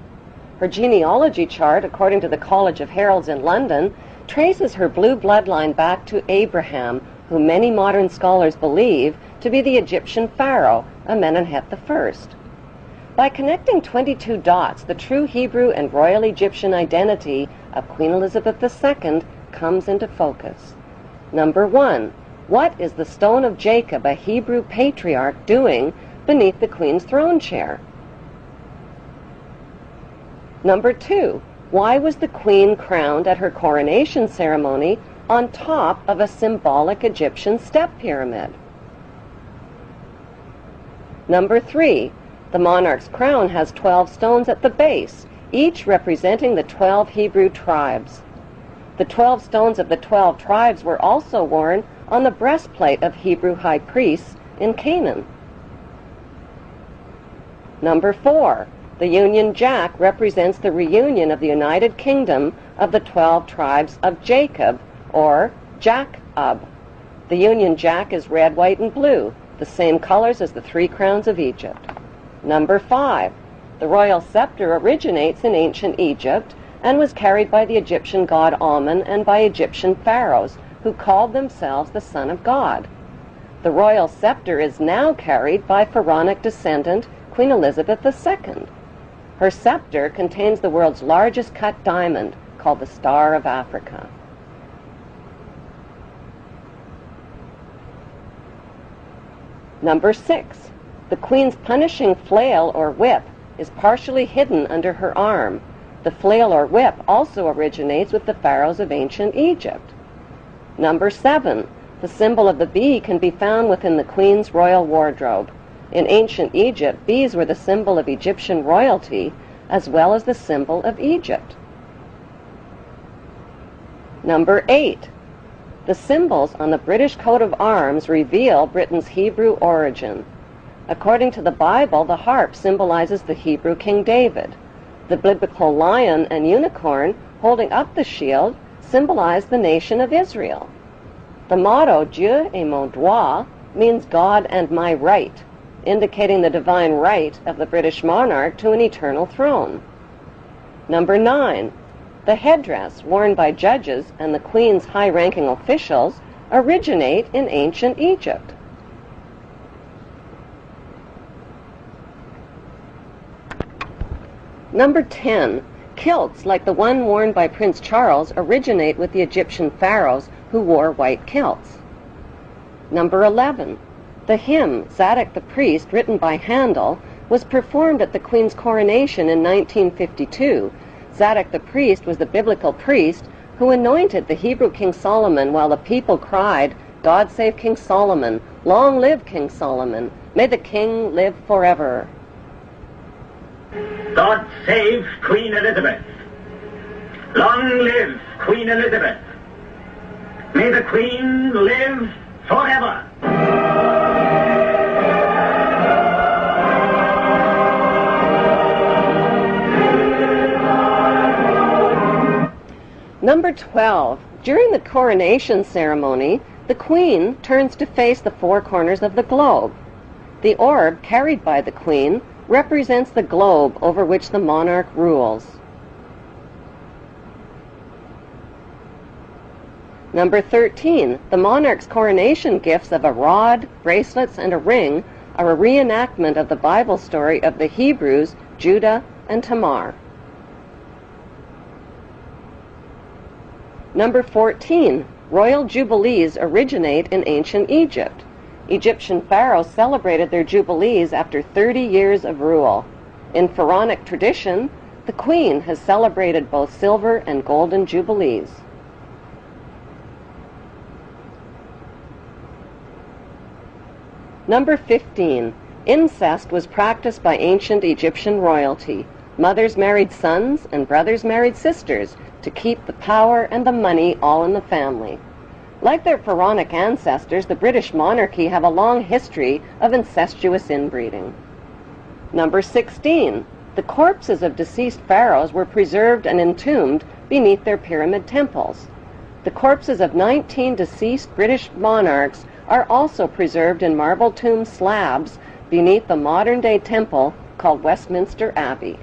Her genealogy chart, according to the College of Heralds in London, traces her blue bloodline back to Abraham, who many modern scholars believe to be the Egyptian pharaoh, Amenemhet I. By connecting 22 dots, the true Hebrew and royal Egyptian identity of Queen Elizabeth II comes into focus. Number 1. What is the stone of Jacob, a Hebrew patriarch, doing beneath the Queen's throne chair? Number 2. Why was the Queen crowned at her coronation ceremony on top of a symbolic Egyptian step pyramid? Number 3. The monarch's crown has 12 stones at the base, each representing the 12 Hebrew tribes. The 12 stones of the 12 tribes were also worn on the breastplate of Hebrew high priests in Canaan. Number 4. The Union Jack represents the reunion of the United Kingdom of the 12 tribes of Jacob, or Jacob. The Union Jack is red, white, and blue, the same colors as the 3 crowns of Egypt. Number 5. The royal scepter originates in ancient Egypt and was carried by the Egyptian god Amun and by Egyptian pharaohs, who called themselves the Son of God. The royal scepter is now carried by pharaonic descendant Queen Elizabeth II. Her scepter contains the world's largest cut diamond, called the Star of Africa. Number 6. The Queen's punishing flail or whip is partially hidden under her arm. The flail or whip also originates with the pharaohs of ancient Egypt. Number 7. The symbol of the bee can be found within the Queen's royal wardrobe. In ancient Egypt, bees were the symbol of Egyptian royalty as well as the symbol of Egypt. Number 8. The symbols on the British coat of arms reveal Britain's Hebrew origin. According to the Bible, the harp symbolizes the Hebrew King David. The biblical lion and unicorn holding up the shield symbolize the nation of Israel. The motto, Dieu est mon droit, means God and my right, indicating the divine right of the British monarch to an eternal throne. Number 9. The headdress worn by judges and the Queen's high-ranking officials originate in ancient Egypt. Number 10. Kilts like the one worn by Prince Charles originate with the Egyptian pharaohs who wore white kilts. Number 11. The hymn, Zadok the Priest, written by Handel, was performed at the Queen's coronation in 1952. Zadok the Priest was the biblical priest who anointed the Hebrew King Solomon while the people cried, "God save King Solomon! Long live King Solomon! May the king live forever!" God save Queen Elizabeth. Long live Queen Elizabeth. May the Queen live forever. Number 12. During the coronation ceremony, the Queen turns to face the four corners of the globe. The orb carried by the Queen represents the globe over which the monarch rules. Number 13. The monarch's coronation gifts of a rod, bracelets, and a ring are a reenactment of the Bible story of the Hebrews, Judah, and Tamar. Number 14. Royal jubilees originate in ancient Egypt. Egyptian pharaohs celebrated their jubilees after 30 years of rule. In pharaonic tradition, the Queen has celebrated both silver and golden jubilees. Number 15. Incest was practiced by ancient Egyptian royalty. Mothers married sons and brothers married sisters to keep the power and the money all in the family. Like their pharaonic ancestors, the British monarchy have a long history of incestuous inbreeding. Number 16. The corpses of deceased pharaohs were preserved and entombed beneath their pyramid temples. The corpses of 19 deceased British monarchs are also preserved in marble tomb slabs beneath the modern-day temple called Westminster Abbey.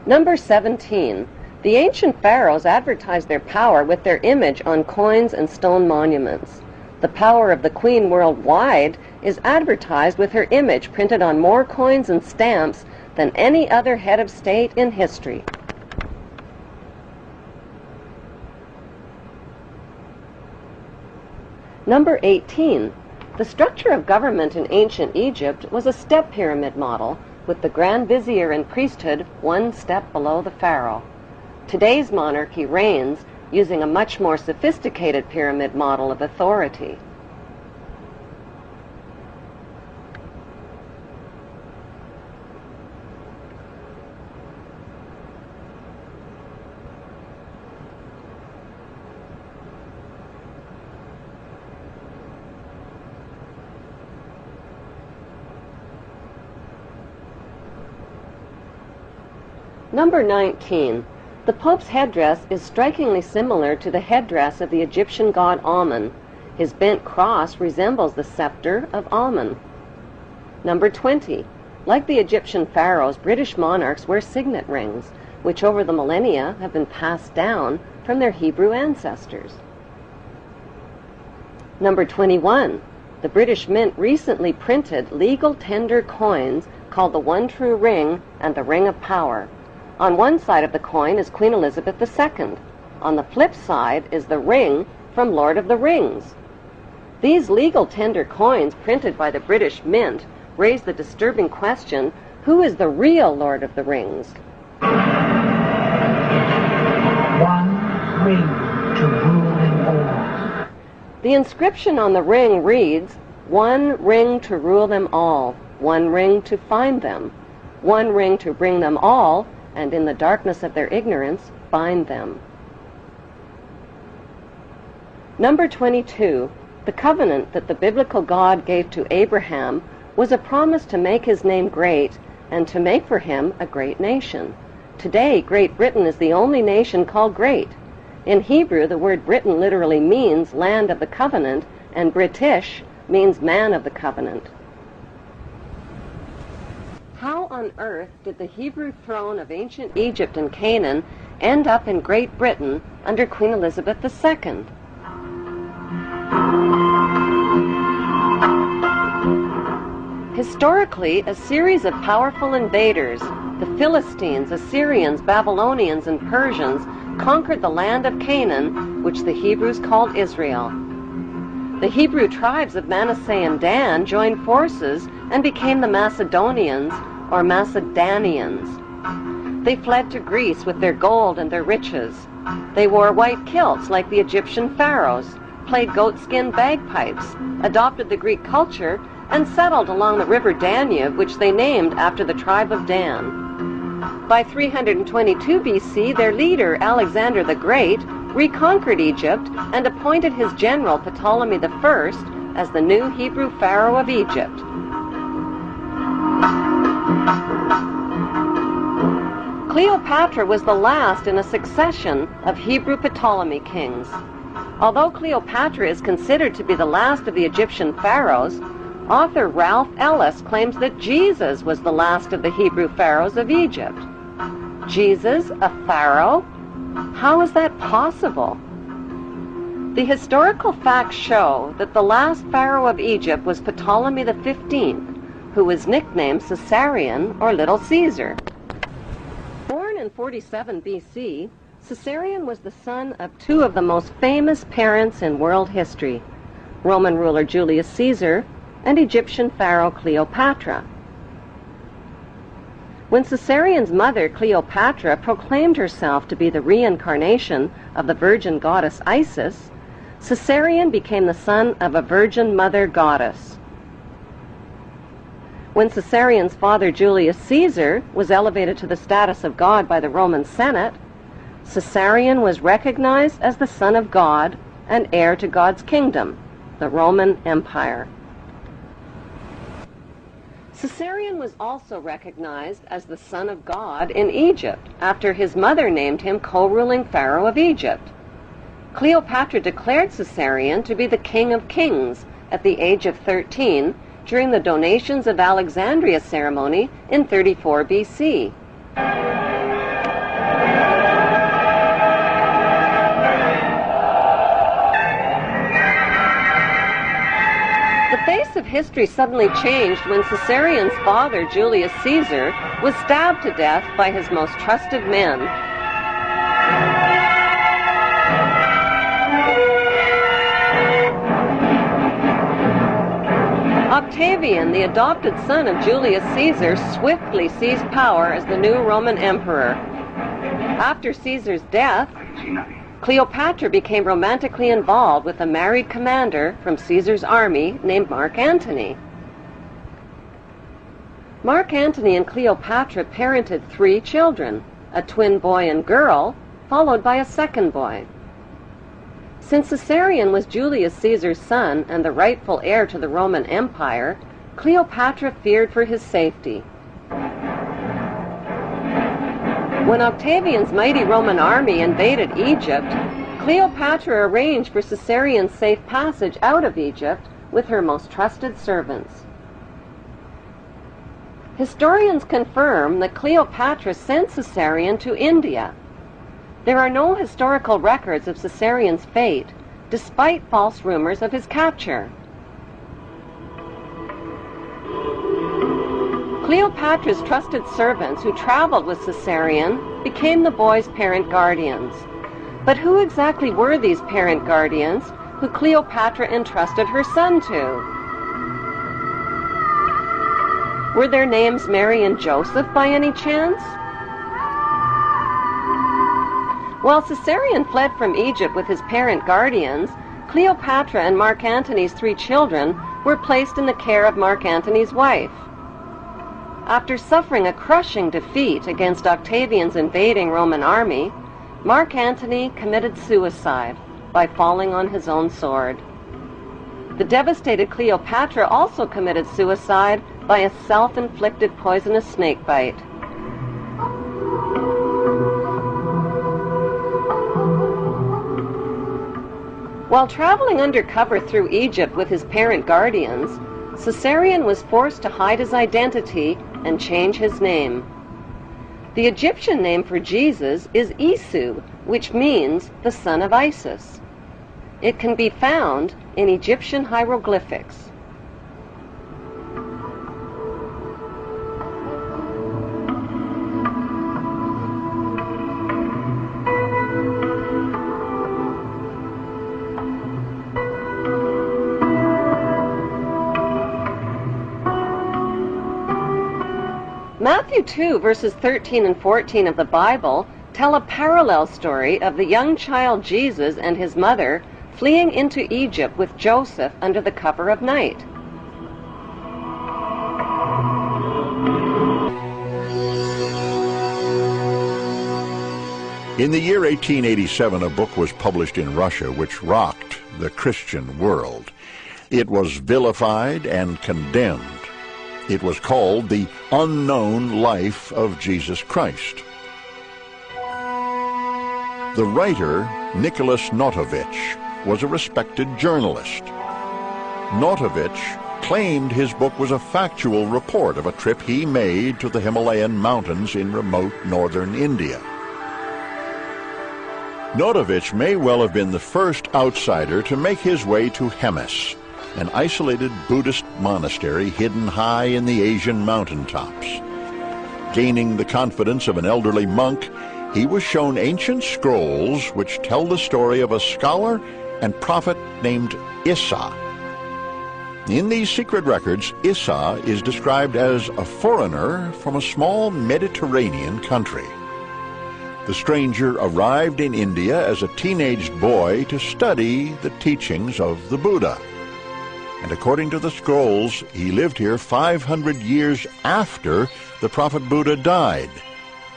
Number 17. The ancient pharaohs advertised their power with their image on coins and stone monuments. The power of the Queen worldwide is advertised with her image printed on more coins and stamps than any other head of state in history. Number 18. The structure of government in ancient Egypt was a step pyramid model, with the Grand Vizier and priesthood one step below the pharaoh. Today's monarchy reigns using a much more sophisticated pyramid model of authority. Number 19. The Pope's headdress is strikingly similar to the headdress of the Egyptian god Amun. His bent cross resembles the scepter of Amun. Number 20. Like the Egyptian pharaohs, British monarchs wear signet rings, which over the millennia have been passed down from their Hebrew ancestors. Number 21. The British Mint recently printed legal tender coins called the One True Ring and the Ring of Power. On one side of the coin is Queen Elizabeth II. On the flip side is the ring from Lord of the Rings. These legal tender coins printed by the British Mint raise the disturbing question, who is the real Lord of the Rings? One ring to rule them all. The inscription on the ring reads, "One ring to rule them all, one ring to find them, one ring to bring them all, and in the darkness of their ignorance bind them." Number 22. The covenant that the biblical God gave to Abraham was a promise to make his name great and to make for him a great nation. Today, Great Britain is the only nation called great. In Hebrew, the word Britain literally means land of the covenant, and British means man of the covenant. on earth did the Hebrew throne of ancient Egypt and Canaan end up in Great Britain under Queen Elizabeth II? Historically, a series of powerful invaders, the Philistines, Assyrians, Babylonians, and Persians, conquered the land of Canaan, which the Hebrews called Israel. The Hebrew tribes of Manasseh and Dan joined forces and became the Macedonians, or Macedonians. They fled to Greece with their gold and their riches. They wore white kilts like the Egyptian pharaohs, played goatskin bagpipes, adopted the Greek culture, and settled along the river Danube, which they named after the tribe of Dan. By 322 BC, their leader, Alexander the Great, reconquered Egypt and appointed his general Ptolemy I as the new Hebrew pharaoh of Egypt. Cleopatra was the last in a succession of Hebrew Ptolemy kings. Although Cleopatra is considered to be the last of the Egyptian pharaohs, author Ralph Ellis claims that Jesus was the last of the Hebrew pharaohs of Egypt. Jesus, a pharaoh? How is that possible? The historical facts show that the last pharaoh of Egypt was Ptolemy XV, who was nicknamed Caesarion or Little Caesar. Born in 47 BC, Caesarion was the son of two of the most famous parents in world history, Roman ruler Julius Caesar and Egyptian pharaoh Cleopatra. When Caesarion's mother, Cleopatra, proclaimed herself to be the reincarnation of the virgin goddess Isis, Caesarion became the son of a virgin mother goddess. When Caesarion's father, Julius Caesar, was elevated to the status of god by the Roman Senate, Caesarion was recognized as the son of God and heir to God's kingdom, the Roman Empire. Caesarion was also recognized as the son of God in Egypt after his mother named him co-ruling pharaoh of Egypt. Cleopatra declared Caesarion to be the king of kings at the age of 13 during the donations of Alexandria ceremony in 34 BC. The face of history suddenly changed when Caesarion's father, Julius Caesar, was stabbed to death by his most trusted men. Octavian, the adopted son of Julius Caesar, swiftly seized power as the new Roman emperor. After Caesar's death, Cleopatra became romantically involved with a married commander from Caesar's army named Mark Antony. Mark Antony and Cleopatra parented 3 children, a twin boy and girl, followed by a second boy. Since Caesarion was Julius Caesar's son and the rightful heir to the Roman Empire, Cleopatra feared for his safety. When Octavian's mighty Roman army invaded Egypt, Cleopatra arranged for Caesarion's safe passage out of Egypt with her most trusted servants. Historians confirm that Cleopatra sent Caesarion to India. There are no historical records of Caesarion's fate, despite false rumors of his capture. Cleopatra's trusted servants who traveled with Caesarion became the boy's parent guardians. But who exactly were these parent guardians who Cleopatra entrusted her son to? Were their names Mary and Joseph by any chance? While Caesarion fled from Egypt with his parent guardians, Cleopatra and Mark Antony's 3 children were placed in the care of Mark Antony's wife. After suffering a crushing defeat against Octavian's invading Roman army, Mark Antony committed suicide by falling on his own sword. The devastated Cleopatra also committed suicide by a self-inflicted poisonous snake bite. While traveling undercover through Egypt with his parent guardians, Caesarion was forced to hide his identity and change his name. The Egyptian name for Jesus is Isu, which means the son of Isis. It can be found in Egyptian hieroglyphics. Matthew 2, verses 13 and 14 of the Bible tell a parallel story of the young child Jesus and his mother fleeing into Egypt with Joseph under the cover of night. In the year 1887, a book was published in Russia which rocked the Christian world. It was vilified and condemned. It was called The Unknown Life of Jesus Christ. The writer, Nicholas Notovich, was a respected journalist. Notovich claimed his book was a factual report of a trip he made to the Himalayan mountains in remote northern India. Notovich may well have been the first outsider to make his way to Hemis, an isolated Buddhist monastery hidden high in the Asian mountaintops. Gaining the confidence of an elderly monk, he was shown ancient scrolls which tell the story of a scholar and prophet named Issa. In these secret records, Issa is described as a foreigner from a small Mediterranean country. The stranger arrived in India as a teenaged boy to study the teachings of the Buddha. And according to the scrolls, he lived here 500 years after the prophet Buddha died,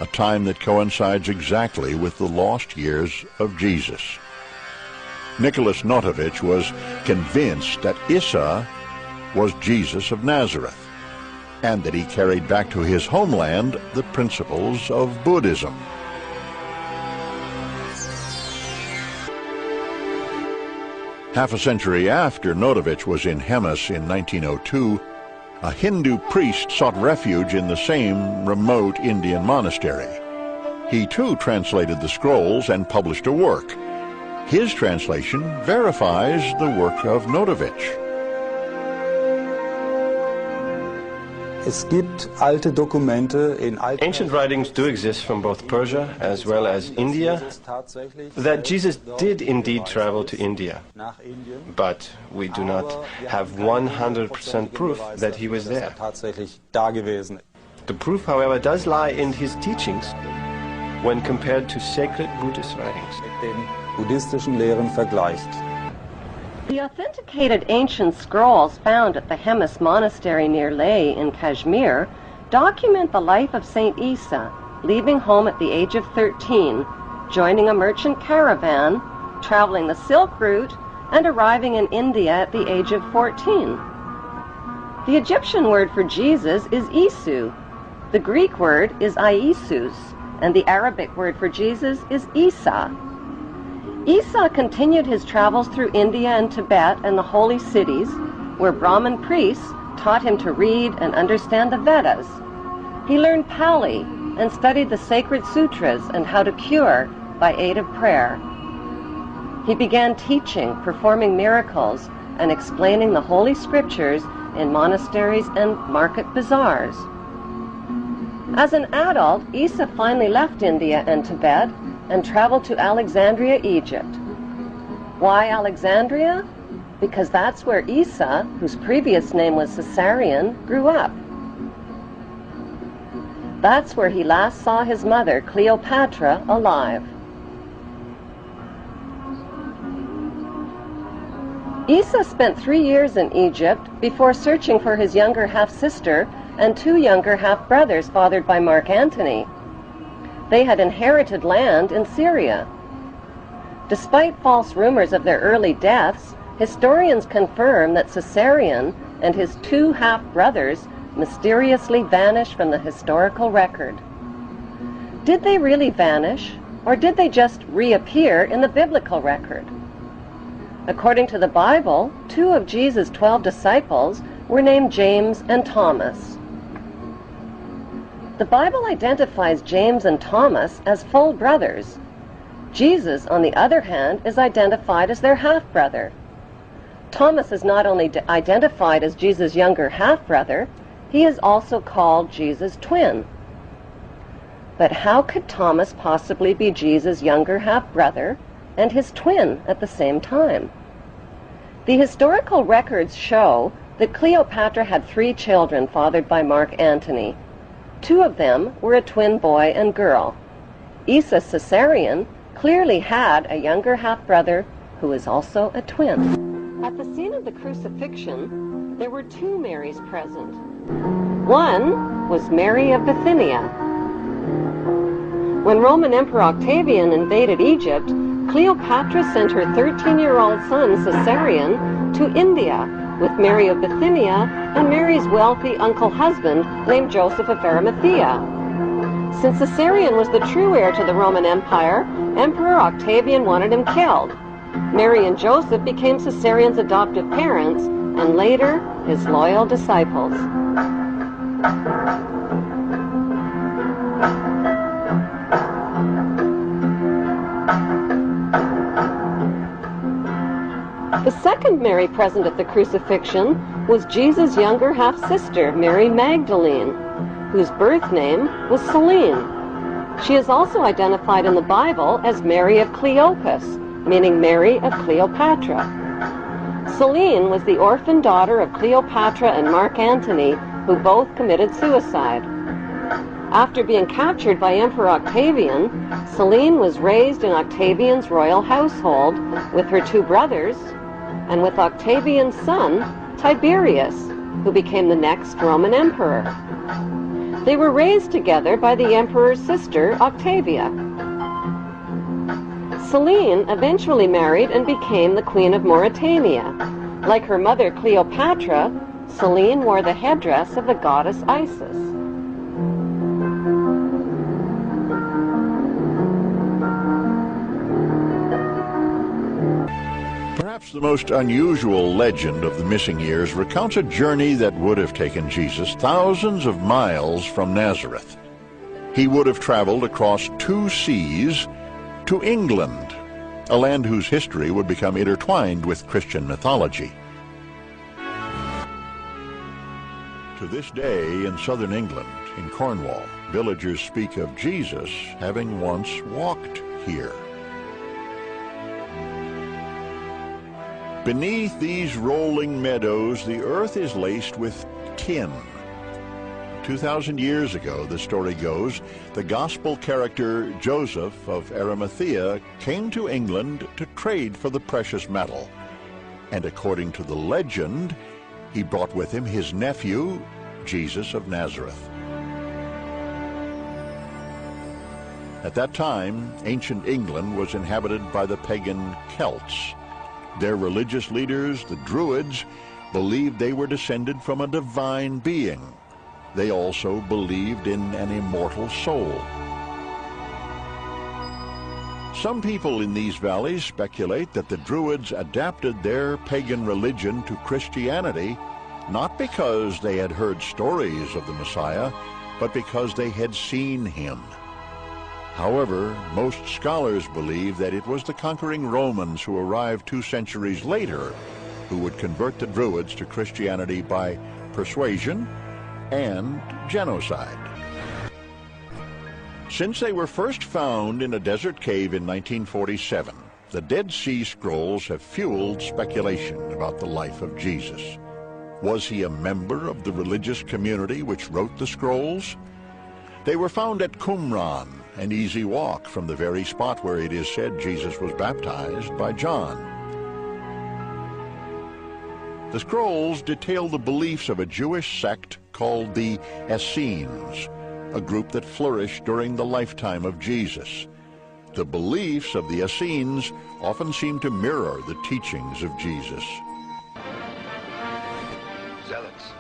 a time that coincides exactly with the lost years of Jesus. Nicholas Notovich was convinced that Issa was Jesus of Nazareth, and that he carried back to his homeland the principles of Buddhism. Half a century after Notovich was in Hemis in 1902, a Hindu priest sought refuge in the same remote Indian monastery. He too translated the scrolls and published a work. His translation verifies the work of Notovich. Ancient writings do exist from both Persia as well as India that Jesus did indeed travel to India, but we do not have 100% proof that he was there. The proof, however, does lie in his teachings when compared to sacred Buddhist writings. The authenticated ancient scrolls found at the Hemis Monastery near Leh in Kashmir document the life of Saint Issa, leaving home at the age of 13, joining a merchant caravan, traveling the Silk Route, and arriving in India at the age of 14. The Egyptian word for Jesus is Isu, the Greek word is Iesus, and the Arabic word for Jesus is Isa. Issa continued his travels through India and Tibet and the holy cities, where Brahmin priests taught him to read and understand the Vedas. He learned Pali and studied the sacred sutras and how to cure by aid of prayer. He began teaching, performing miracles, and explaining the holy scriptures in monasteries and market bazaars. As an adult, Issa finally left India and Tibet and traveled to Alexandria, Egypt. Why Alexandria? Because that's where Issa, whose previous name was Caesarion, grew up. That's where he last saw his mother, Cleopatra, alive. Issa spent 3 years in Egypt before searching for his younger half-sister and 2 younger half-brothers fathered by Mark Antony. They had inherited land in Syria. Despite false rumors of their early deaths, historians confirm that Caesarion and his 2 half-brothers mysteriously vanished from the historical record. Did they really vanish, or did they just reappear in the biblical record? According to the Bible, 2 of Jesus' 12 disciples were named James and Thomas. The Bible identifies James and Thomas as full brothers. Jesus, on the other hand, is identified as their half-brother. Thomas is not only identified as Jesus' younger half-brother, he is also called Jesus' twin. But how could Thomas possibly be Jesus' younger half-brother and his twin at the same time? The historical records show that Cleopatra had 3 children fathered by Mark Antony. 2 of them were a twin boy and girl. Issa Caesarion clearly had a younger half-brother who is also a twin. At the scene of the crucifixion, there were 2 Marys present. One was Mary of Bithynia. When Roman Emperor Octavian invaded Egypt, Cleopatra sent her 13-year-old son Caesarion to India with Mary of Bithynia and Mary's wealthy uncle-husband named Joseph of Arimathea. Since Caesarion was the true heir to the Roman Empire, Emperor Octavian wanted him killed. Mary and Joseph became Caesarion's adoptive parents and later his loyal disciples. The second Mary present at the crucifixion was Jesus' younger half-sister, Mary Magdalene, whose birth name was Selene. She is also identified in the Bible as Mary of Cleopas, meaning Mary of Cleopatra. Selene was the orphan daughter of Cleopatra and Mark Antony, who both committed suicide. After being captured by Emperor Octavian, Selene was raised in Octavian's royal household with her 2 brothers and with Octavian's son, Tiberius, who became the next Roman emperor. They were raised together by the emperor's sister, Octavia. Selene eventually married and became the Queen of Mauritania. Like her mother Cleopatra, Selene wore the headdress of the goddess Isis. Perhaps the most unusual legend of the missing years recounts a journey that would have taken Jesus thousands of miles from Nazareth. He would have traveled across 2 seas to England, a land whose history would become intertwined with Christian mythology. To this day, in southern England, in Cornwall, villagers speak of Jesus having once walked here. Beneath these rolling meadows, the earth is laced with tin. 2,000 years ago, the story goes, the gospel character Joseph of Arimathea came to England to trade for the precious metal. And according to the legend, he brought with him his nephew, Jesus of Nazareth. At that time, ancient England was inhabited by the pagan Celts. Their religious leaders, the Druids, believed they were descended from a divine being. They also believed in an immortal soul. Some people in these valleys speculate that the Druids adapted their pagan religion to Christianity, not because they had heard stories of the Messiah, but because they had seen him. However, most scholars believe that it was the conquering Romans who arrived 2 centuries later who would convert the Druids to Christianity by persuasion and genocide. Since they were first found in a desert cave in 1947, the Dead Sea Scrolls have fueled speculation about the life of Jesus. Was he a member of the religious community which wrote the scrolls? They were found at Qumran, an easy walk from the very spot where it is said Jesus was baptized by John. The scrolls detail the beliefs of a Jewish sect called the Essenes, a group that flourished during the lifetime of Jesus. The beliefs of the Essenes often seem to mirror the teachings of Jesus. Zealots.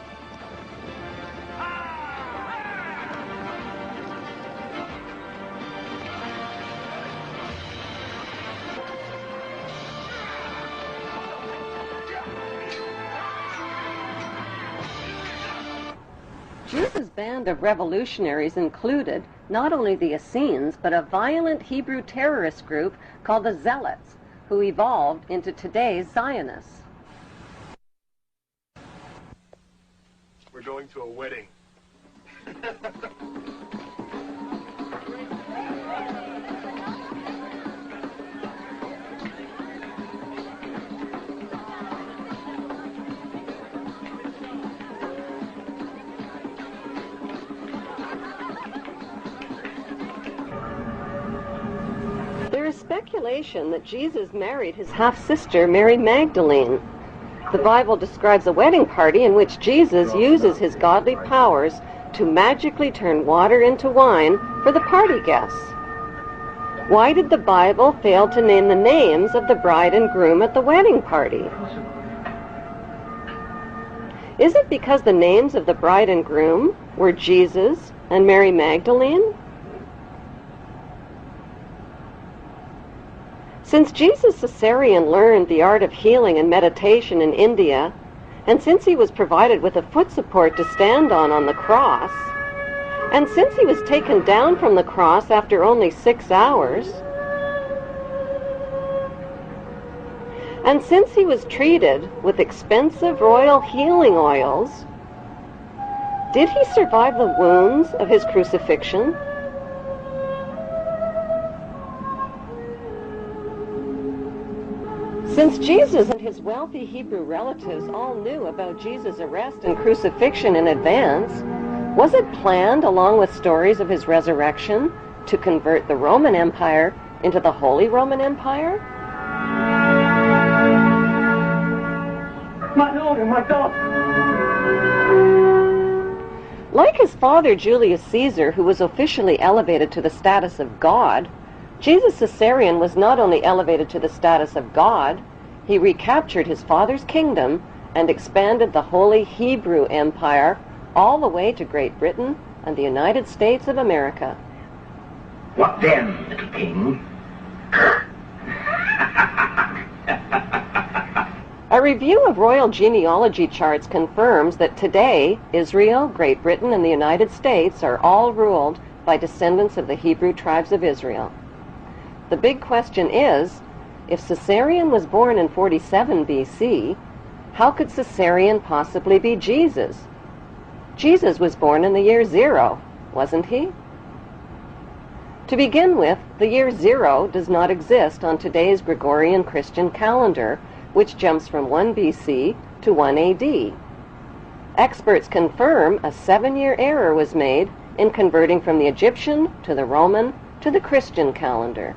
Jesus' band of revolutionaries included not only the Essenes, but a violent Hebrew terrorist group called the Zealots, who evolved into today's Zionists. We're going to a wedding. There is speculation that Jesus married his half-sister, Mary Magdalene. The Bible describes a wedding party in which Jesus uses his godly powers to magically turn water into wine for the party guests. Why did the Bible fail to name the names of the bride and groom at the wedding party? Is it because the names of the bride and groom were Jesus and Mary Magdalene? Since Jesus Caesarean learned the art of healing and meditation in India, and since he was provided with a foot support to stand on the cross, and since he was taken down from the cross after only 6 hours, and since he was treated with expensive royal healing oils, did he survive the wounds of his crucifixion? Since Jesus and his wealthy Hebrew relatives all knew about Jesus' arrest and crucifixion in advance, was it planned, along with stories of his resurrection, to convert the Roman Empire into the Holy Roman Empire? My Lord and my God! Like his father Julius Caesar, who was officially elevated to the status of God, Jesus Caesarean was not only elevated to the status of God, he recaptured his father's kingdom and expanded the Holy Hebrew Empire all the way to Great Britain and the United States of America. What then, little king? A review of royal genealogy charts confirms that today, Israel, Great Britain, and the United States are all ruled by descendants of the Hebrew tribes of Israel. The big question is, if Caesarean was born in 47 BC, how could Caesarean possibly be Jesus? Jesus was born in the year 0, wasn't he? To begin with, the year 0 does not exist on today's Gregorian Christian calendar, which jumps from 1 BC to 1 AD. Experts confirm a 7-year error was made in converting from the Egyptian to the Roman to the Christian calendar.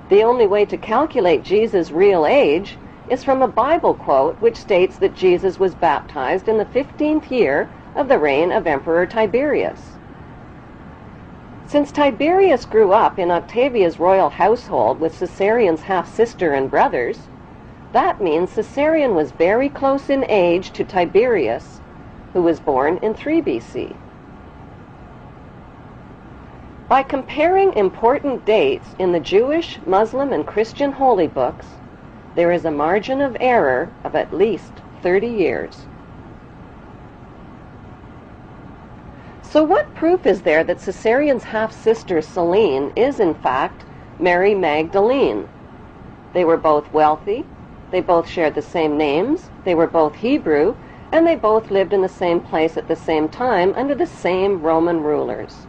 The only way to calculate Jesus' real age is from a Bible quote which states that Jesus was baptized in the 15th year of the reign of Emperor Tiberius. Since Tiberius grew up in Octavia's royal household with Caesarean's half-sister and brothers, that means Caesarean was very close in age to Tiberius, who was born in 3 BC. By comparing important dates in the Jewish, Muslim, and Christian holy books, there is a margin of error of at least 30 years. So what proof is there that Caesarean's half-sister Selene is in fact Mary Magdalene? They were both wealthy, they both shared the same names, they were both Hebrew, and they both lived in the same place at the same time under the same Roman rulers.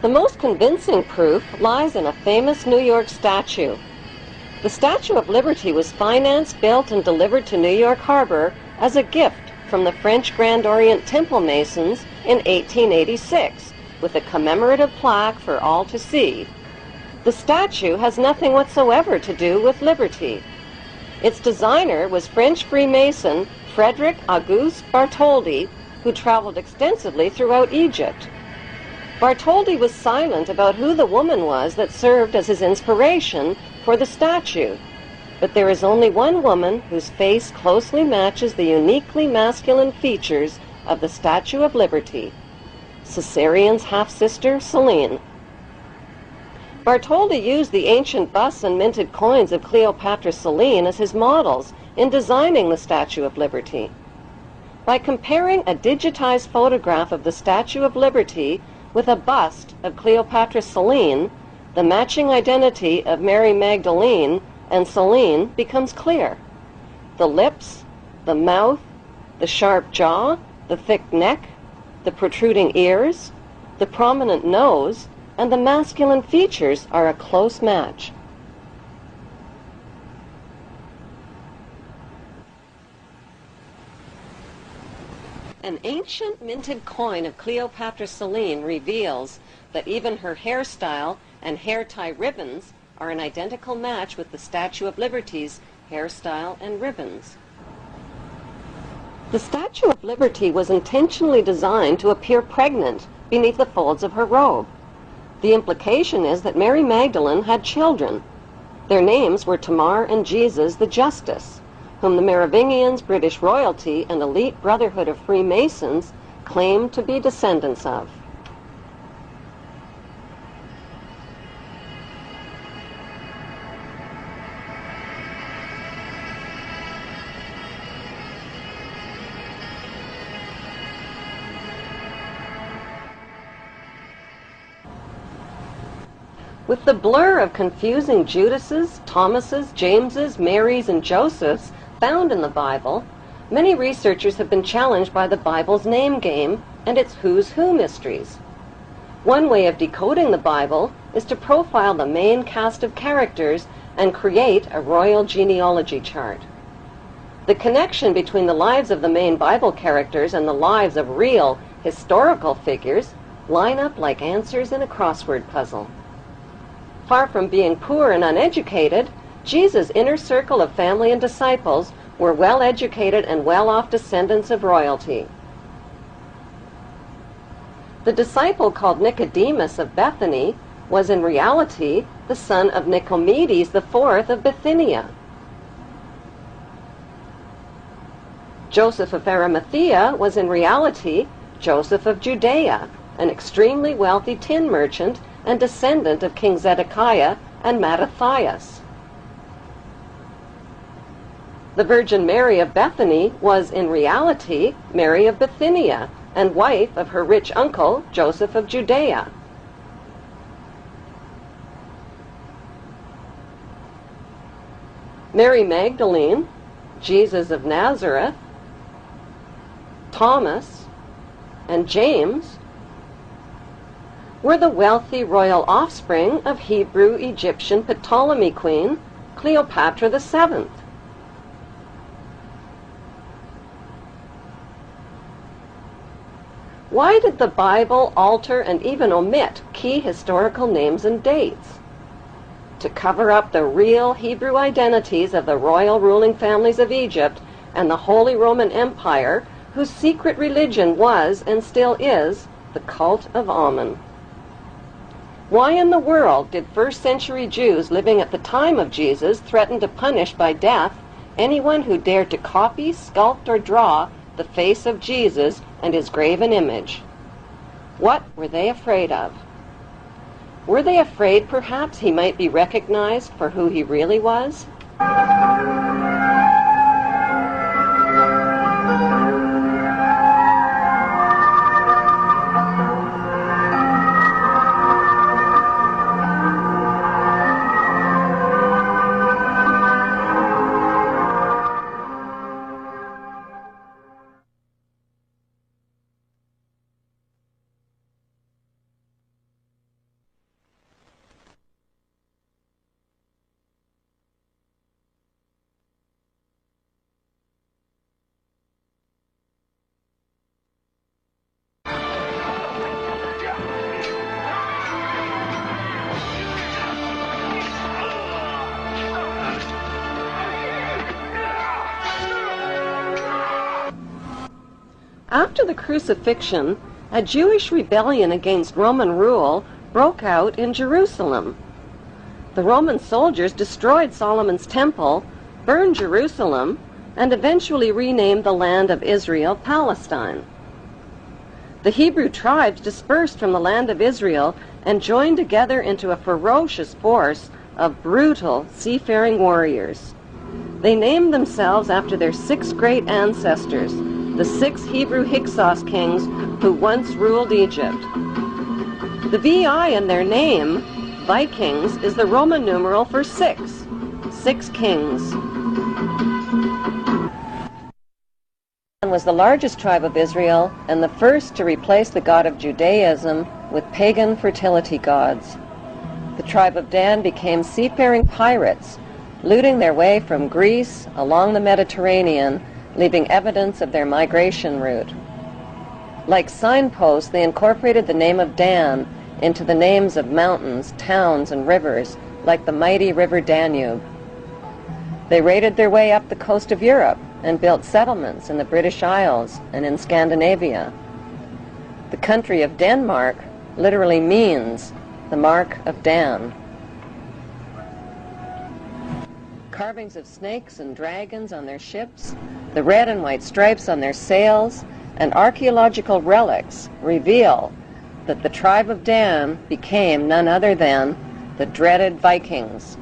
The most convincing proof lies in a famous New York statue. The Statue of Liberty was financed, built, and delivered to New York Harbor as a gift from the French Grand Orient Temple Masons in 1886, with a commemorative plaque for all to see. The statue has nothing whatsoever to do with liberty. Its designer was French Freemason Frederick Auguste Bartholdi, who traveled extensively throughout Egypt. Bartholdi was silent about who the woman was that served as his inspiration for the statue, but there is only one woman whose face closely matches the uniquely masculine features of the Statue of Liberty, Caesarean's half-sister Selene. Bartholdi used the ancient busts and minted coins of Cleopatra Selene as his models in designing the Statue of Liberty. By comparing a digitized photograph of the Statue of Liberty with a bust of Cleopatra Selene, the matching identity of Mary Magdalene and Selene becomes clear. The lips, the mouth, the sharp jaw, the thick neck, the protruding ears, the prominent nose, and the masculine features are a close match. An ancient minted coin of Cleopatra Selene reveals that even her hairstyle and hair tie ribbons are an identical match with the Statue of Liberty's hairstyle and ribbons. The Statue of Liberty was intentionally designed to appear pregnant beneath the folds of her robe. The implication is that Mary Magdalene had children. Their names were Tamar and Jesus the Justice, whom the Merovingians, British royalty, and elite brotherhood of Freemasons claimed to be descendants of. With the blur of confusing Judases, Thomases, Jameses, Marys, and Josephs found in the Bible, many researchers have been challenged by the Bible's name game and its who's who mysteries. One way of decoding the Bible is to profile the main cast of characters and create a royal genealogy chart. The connection between the lives of the main Bible characters and the lives of real historical figures line up like answers in a crossword puzzle. Far from being poor and uneducated, Jesus' inner circle of family and disciples were well-educated and well-off descendants of royalty. The disciple called Nicodemus of Bethany was in reality the son of Nicomedes IV of Bithynia. Joseph of Arimathea was in reality Joseph of Judea, an extremely wealthy tin merchant and descendant of King Zedekiah and Mattathias. The Virgin Mary of Bethany was in reality Mary of Bithynia and wife of her rich uncle Joseph of Judea. Mary Magdalene, Jesus of Nazareth, Thomas, and James were the wealthy royal offspring of Hebrew-Egyptian Ptolemy queen Cleopatra VII. Why did the Bible alter and even omit key historical names and dates? To cover up the real Hebrew identities of the royal ruling families of Egypt and the Holy Roman Empire, whose secret religion was and still is the cult of Amun. Why in the world did first-century Jews living at the time of Jesus threaten to punish by death anyone who dared to copy, sculpt, or draw the face of Jesus and his graven image? What were they afraid of? Were they afraid perhaps he might be recognized for who he really was? After the crucifixion, a Jewish rebellion against Roman rule broke out in Jerusalem. The Roman soldiers destroyed Solomon's temple, burned Jerusalem, and eventually renamed the land of Israel Palestine. The Hebrew tribes dispersed from the land of Israel and joined together into a ferocious force of brutal seafaring warriors. They named themselves after their 6 great ancestors, the 6 Hebrew Hyksos kings who once ruled Egypt. The VI in their name, Vikings, is the Roman numeral for 6. 6 kings. Was the largest tribe of Israel and the first to replace the god of Judaism with pagan fertility gods. The tribe of Dan became seafaring pirates, looting their way from Greece along the Mediterranean, leaving evidence of their migration route. Like signposts, they incorporated the name of Dan into the names of mountains, towns, and rivers, like the mighty river Danube. They raided their way up the coast of Europe and built settlements in the British Isles and in Scandinavia. The country of Denmark literally means the mark of Dan. Carvings of snakes and dragons on their ships, the red and white stripes on their sails, and archaeological relics reveal that the tribe of Dan became none other than the dreaded Vikings.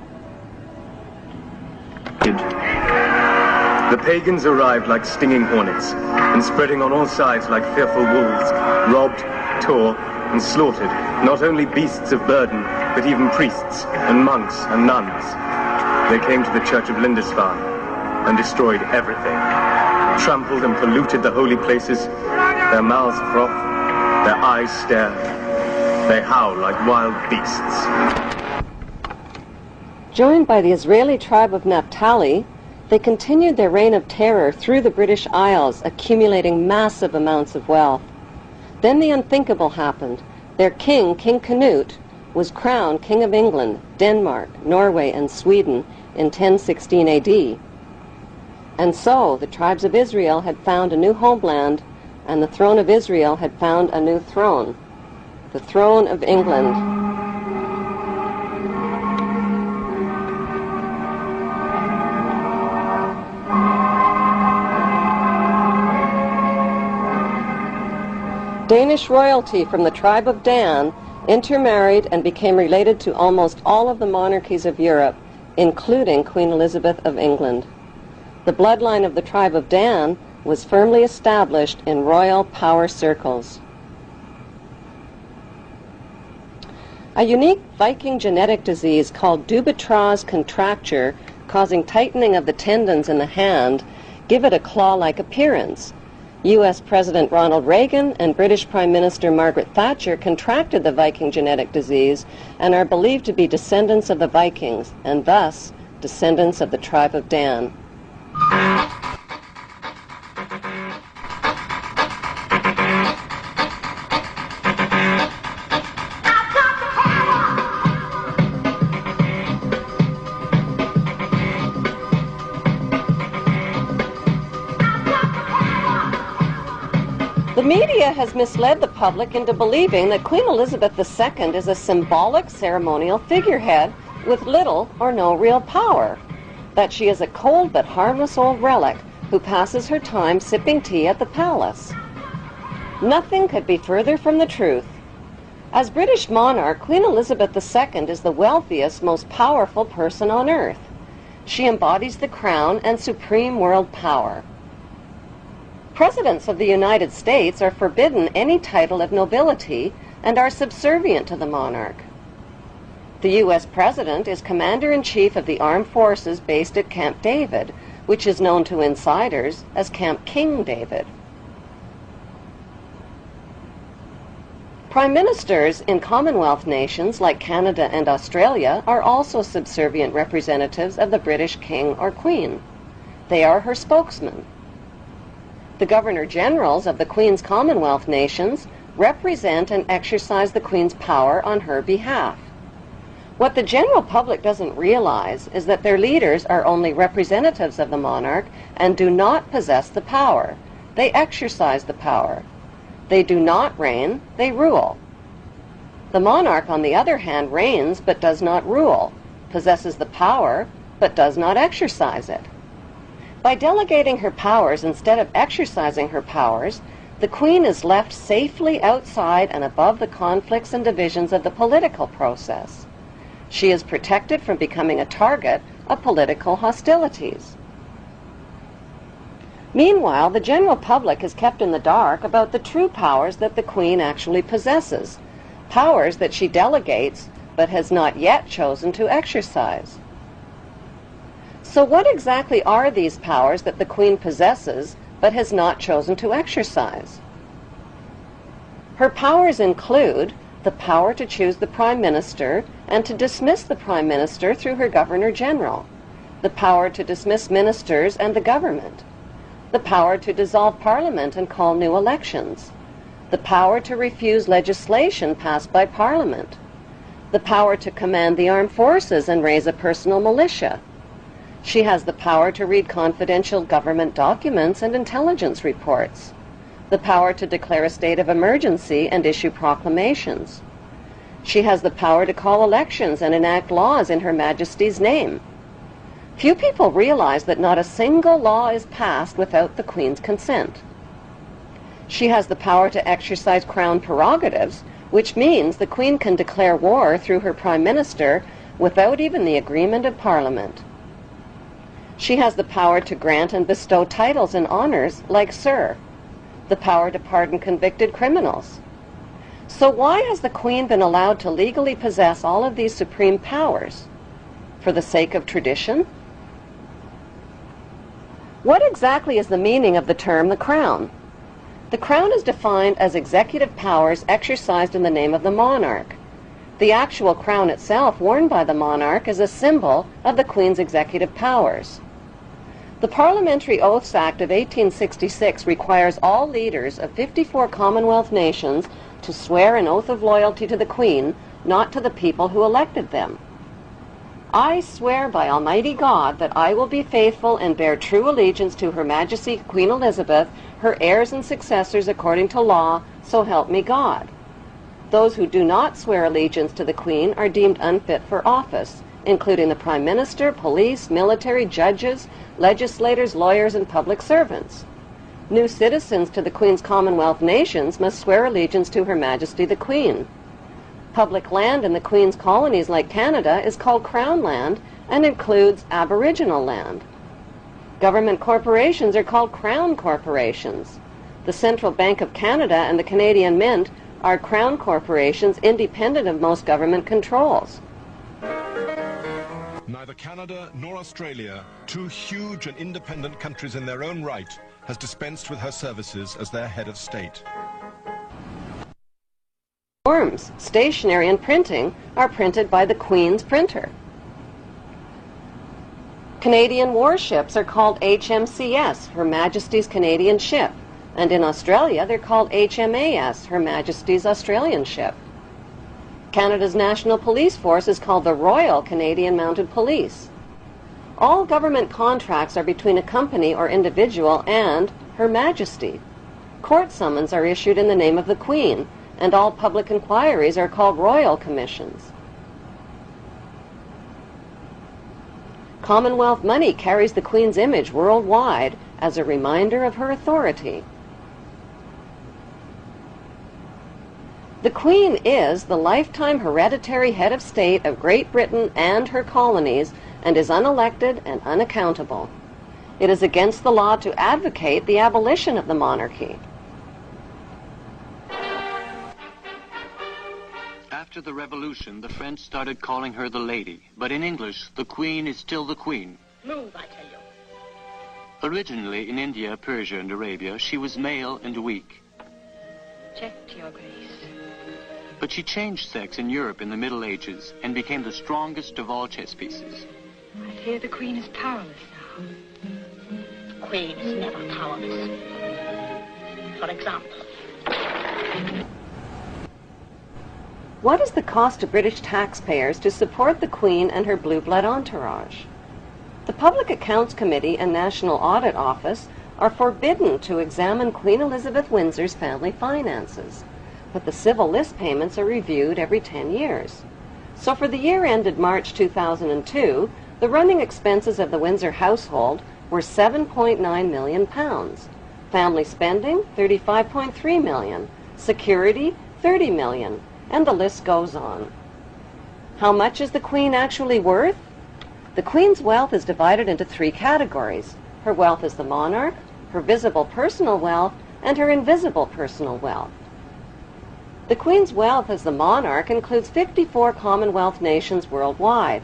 The pagans arrived like stinging hornets, and spreading on all sides like fearful wolves, robbed, tore, and slaughtered not only beasts of burden, but even priests and monks and nuns. They came to the church of Lindisfarne and destroyed everything, trampled and polluted the holy places. Their mouths froth, their eyes stare, they howl like wild beasts. Joined by the Israeli tribe of Naphtali, they continued their reign of terror through the British Isles, accumulating massive amounts of wealth. Then the unthinkable happened. Their king, King Canute, was crowned King of England, Denmark, Norway, and Sweden in 1016 AD. And so the tribes of Israel had found a new homeland, and the throne of Israel had found a new throne, the throne of England. Danish royalty from the tribe of Dan intermarried and became related to almost all of the monarchies of Europe, including Queen Elizabeth of England. The bloodline of the tribe of Dan was firmly established in royal power circles. A unique Viking genetic disease called Dubitraz contracture, causing tightening of the tendons in the hand, give it a claw-like appearance. U.S. President Ronald Reagan and British Prime Minister Margaret Thatcher contracted the Viking genetic disease and are believed to be descendants of the Vikings, and thus descendants of the tribe of Dan. The media has misled the public into believing that Queen Elizabeth II is a symbolic ceremonial figurehead with little or no real power, that she is a cold but harmless old relic who passes her time sipping tea at the palace. Nothing could be further from the truth. As British monarch, Queen Elizabeth II is the wealthiest, most powerful person on earth. She embodies the crown and supreme world power. Presidents of the United States are forbidden any title of nobility and are subservient to the monarch. The U.S. President is Commander-in-Chief of the Armed Forces based at Camp David, which is known to insiders as Camp King David. Prime Ministers in Commonwealth nations like Canada and Australia are also subservient representatives of the British King or Queen. They are her spokesmen. The Governor-Generals of the Queen's Commonwealth nations represent and exercise the Queen's power on her behalf. What the general public doesn't realize is that their leaders are only representatives of the monarch and do not possess the power. They exercise the power. They do not reign, they rule. The monarch, on the other hand, reigns but does not rule, possesses the power but does not exercise it. By delegating her powers instead of exercising her powers, the Queen is left safely outside and above the conflicts and divisions of the political process. She is protected from becoming a target of political hostilities. Meanwhile, the general public is kept in the dark about the true powers that the Queen actually possesses, powers that she delegates but has not yet chosen to exercise. So what exactly are these powers that the Queen possesses but has not chosen to exercise? Her powers include the power to choose the Prime Minister and to dismiss the Prime Minister through her Governor General, the power to dismiss ministers and the government, the power to dissolve Parliament and call new elections, the power to refuse legislation passed by Parliament, the power to command the armed forces and raise a personal militia. She has the power to read confidential government documents and intelligence reports, the power to declare a state of emergency and issue proclamations. She has the power to call elections and enact laws in Her Majesty's name. Few people realize that not a single law is passed without the Queen's consent. She has the power to exercise Crown prerogatives, which means the Queen can declare war through her Prime Minister without even the agreement of Parliament. She has the power to grant and bestow titles and honors like Sir, the power to pardon convicted criminals. So why has the Queen been allowed to legally possess all of these supreme powers? For the sake of tradition? What exactly is the meaning of the term the Crown? The Crown is defined as executive powers exercised in the name of the monarch. The actual crown itself, worn by the monarch, is a symbol of the Queen's executive powers. The Parliamentary Oaths Act of 1866 requires all leaders of 54 Commonwealth nations to swear an oath of loyalty to the Queen, not to the people who elected them. I swear by Almighty God that I will be faithful and bear true allegiance to Her Majesty Queen Elizabeth, her heirs and successors according to law, so help me God. Those who do not swear allegiance to the Queen are deemed unfit for office, including the Prime Minister, police, military, judges, legislators, lawyers, and public servants. New citizens to the Queen's Commonwealth nations must swear allegiance to Her Majesty the Queen. Public land in the Queen's colonies like Canada is called Crown land and includes Aboriginal land. Government corporations are called Crown corporations. The Central Bank of Canada and the Canadian Mint are Crown corporations independent of most government controls. Neither Canada nor Australia, two huge and independent countries in their own right, has dispensed with her services as their head of state. Forms, stationery, and printing are printed by the Queen's printer. Canadian warships are called HMCS, Her Majesty's Canadian Ship, and in Australia they're called HMAS, Her Majesty's Australian Ship. Canada's National Police Force is called the Royal Canadian Mounted Police. All government contracts are between a company or individual and Her Majesty. Court summons are issued in the name of the Queen, and all public inquiries are called royal commissions. Commonwealth money carries the Queen's image worldwide as a reminder of her authority. The Queen is the lifetime hereditary head of state of Great Britain and her colonies and is unelected and unaccountable. It is against the law to advocate the abolition of the monarchy. After the revolution, the French started calling her the lady, but in English, the Queen is still the Queen. Move, I tell you. Originally in India, Persia, and Arabia, she was male and weak. Checked, Your Grace. But she changed sex in Europe in the Middle Ages and became the strongest of all chess pieces. I hear the Queen is powerless now. The Queen is never powerless. For example. What is the cost to British taxpayers to support the Queen and her blue blood entourage? The Public Accounts Committee and National Audit Office are forbidden to examine Queen Elizabeth Windsor's family finances, but the civil list payments are reviewed every 10 years. So for the year ended March 2002, the running expenses of the Windsor household were £7.9 million. Family spending, $35.3 million. Security, $30 million. And the list goes on. How much is the Queen actually worth? The Queen's wealth is divided into three categories. Her wealth as the monarch, her visible personal wealth, and her invisible personal wealth. The Queen's wealth as the monarch includes 54 Commonwealth nations worldwide,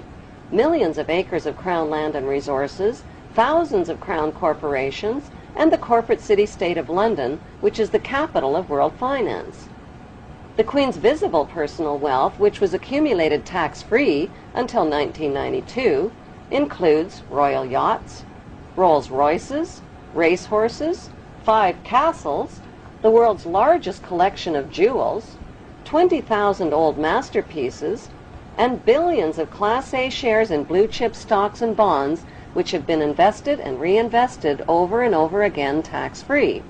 millions of acres of Crown land and resources, thousands of Crown corporations, and the corporate city-state of London, which is the capital of world finance. The Queen's visible personal wealth, which was accumulated tax-free until 1992, includes royal yachts, Rolls-Royces, racehorses, 5 castles, the world's largest collection of jewels, 20,000 old masterpieces, and billions of Class A shares in blue-chip stocks and bonds which have been invested and reinvested over and over again tax-free.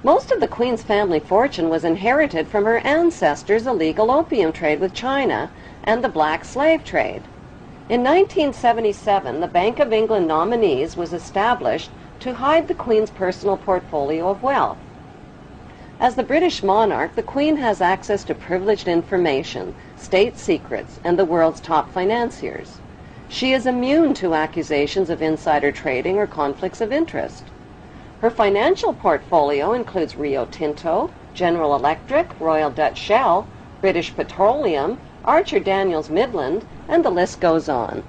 Most of the Queen's family fortune was inherited from her ancestors' illegal opium trade with China and the black slave trade. In 1977, the Bank of England Nominees was established to hide the Queen's personal portfolio of wealth. As the British monarch, the Queen has access to privileged information, state secrets, and the world's top financiers. She is immune to accusations of insider trading or conflicts of interest. Her financial portfolio includes Rio Tinto, General Electric, Royal Dutch Shell, British Petroleum, Archer Daniels Midland, and the list goes on.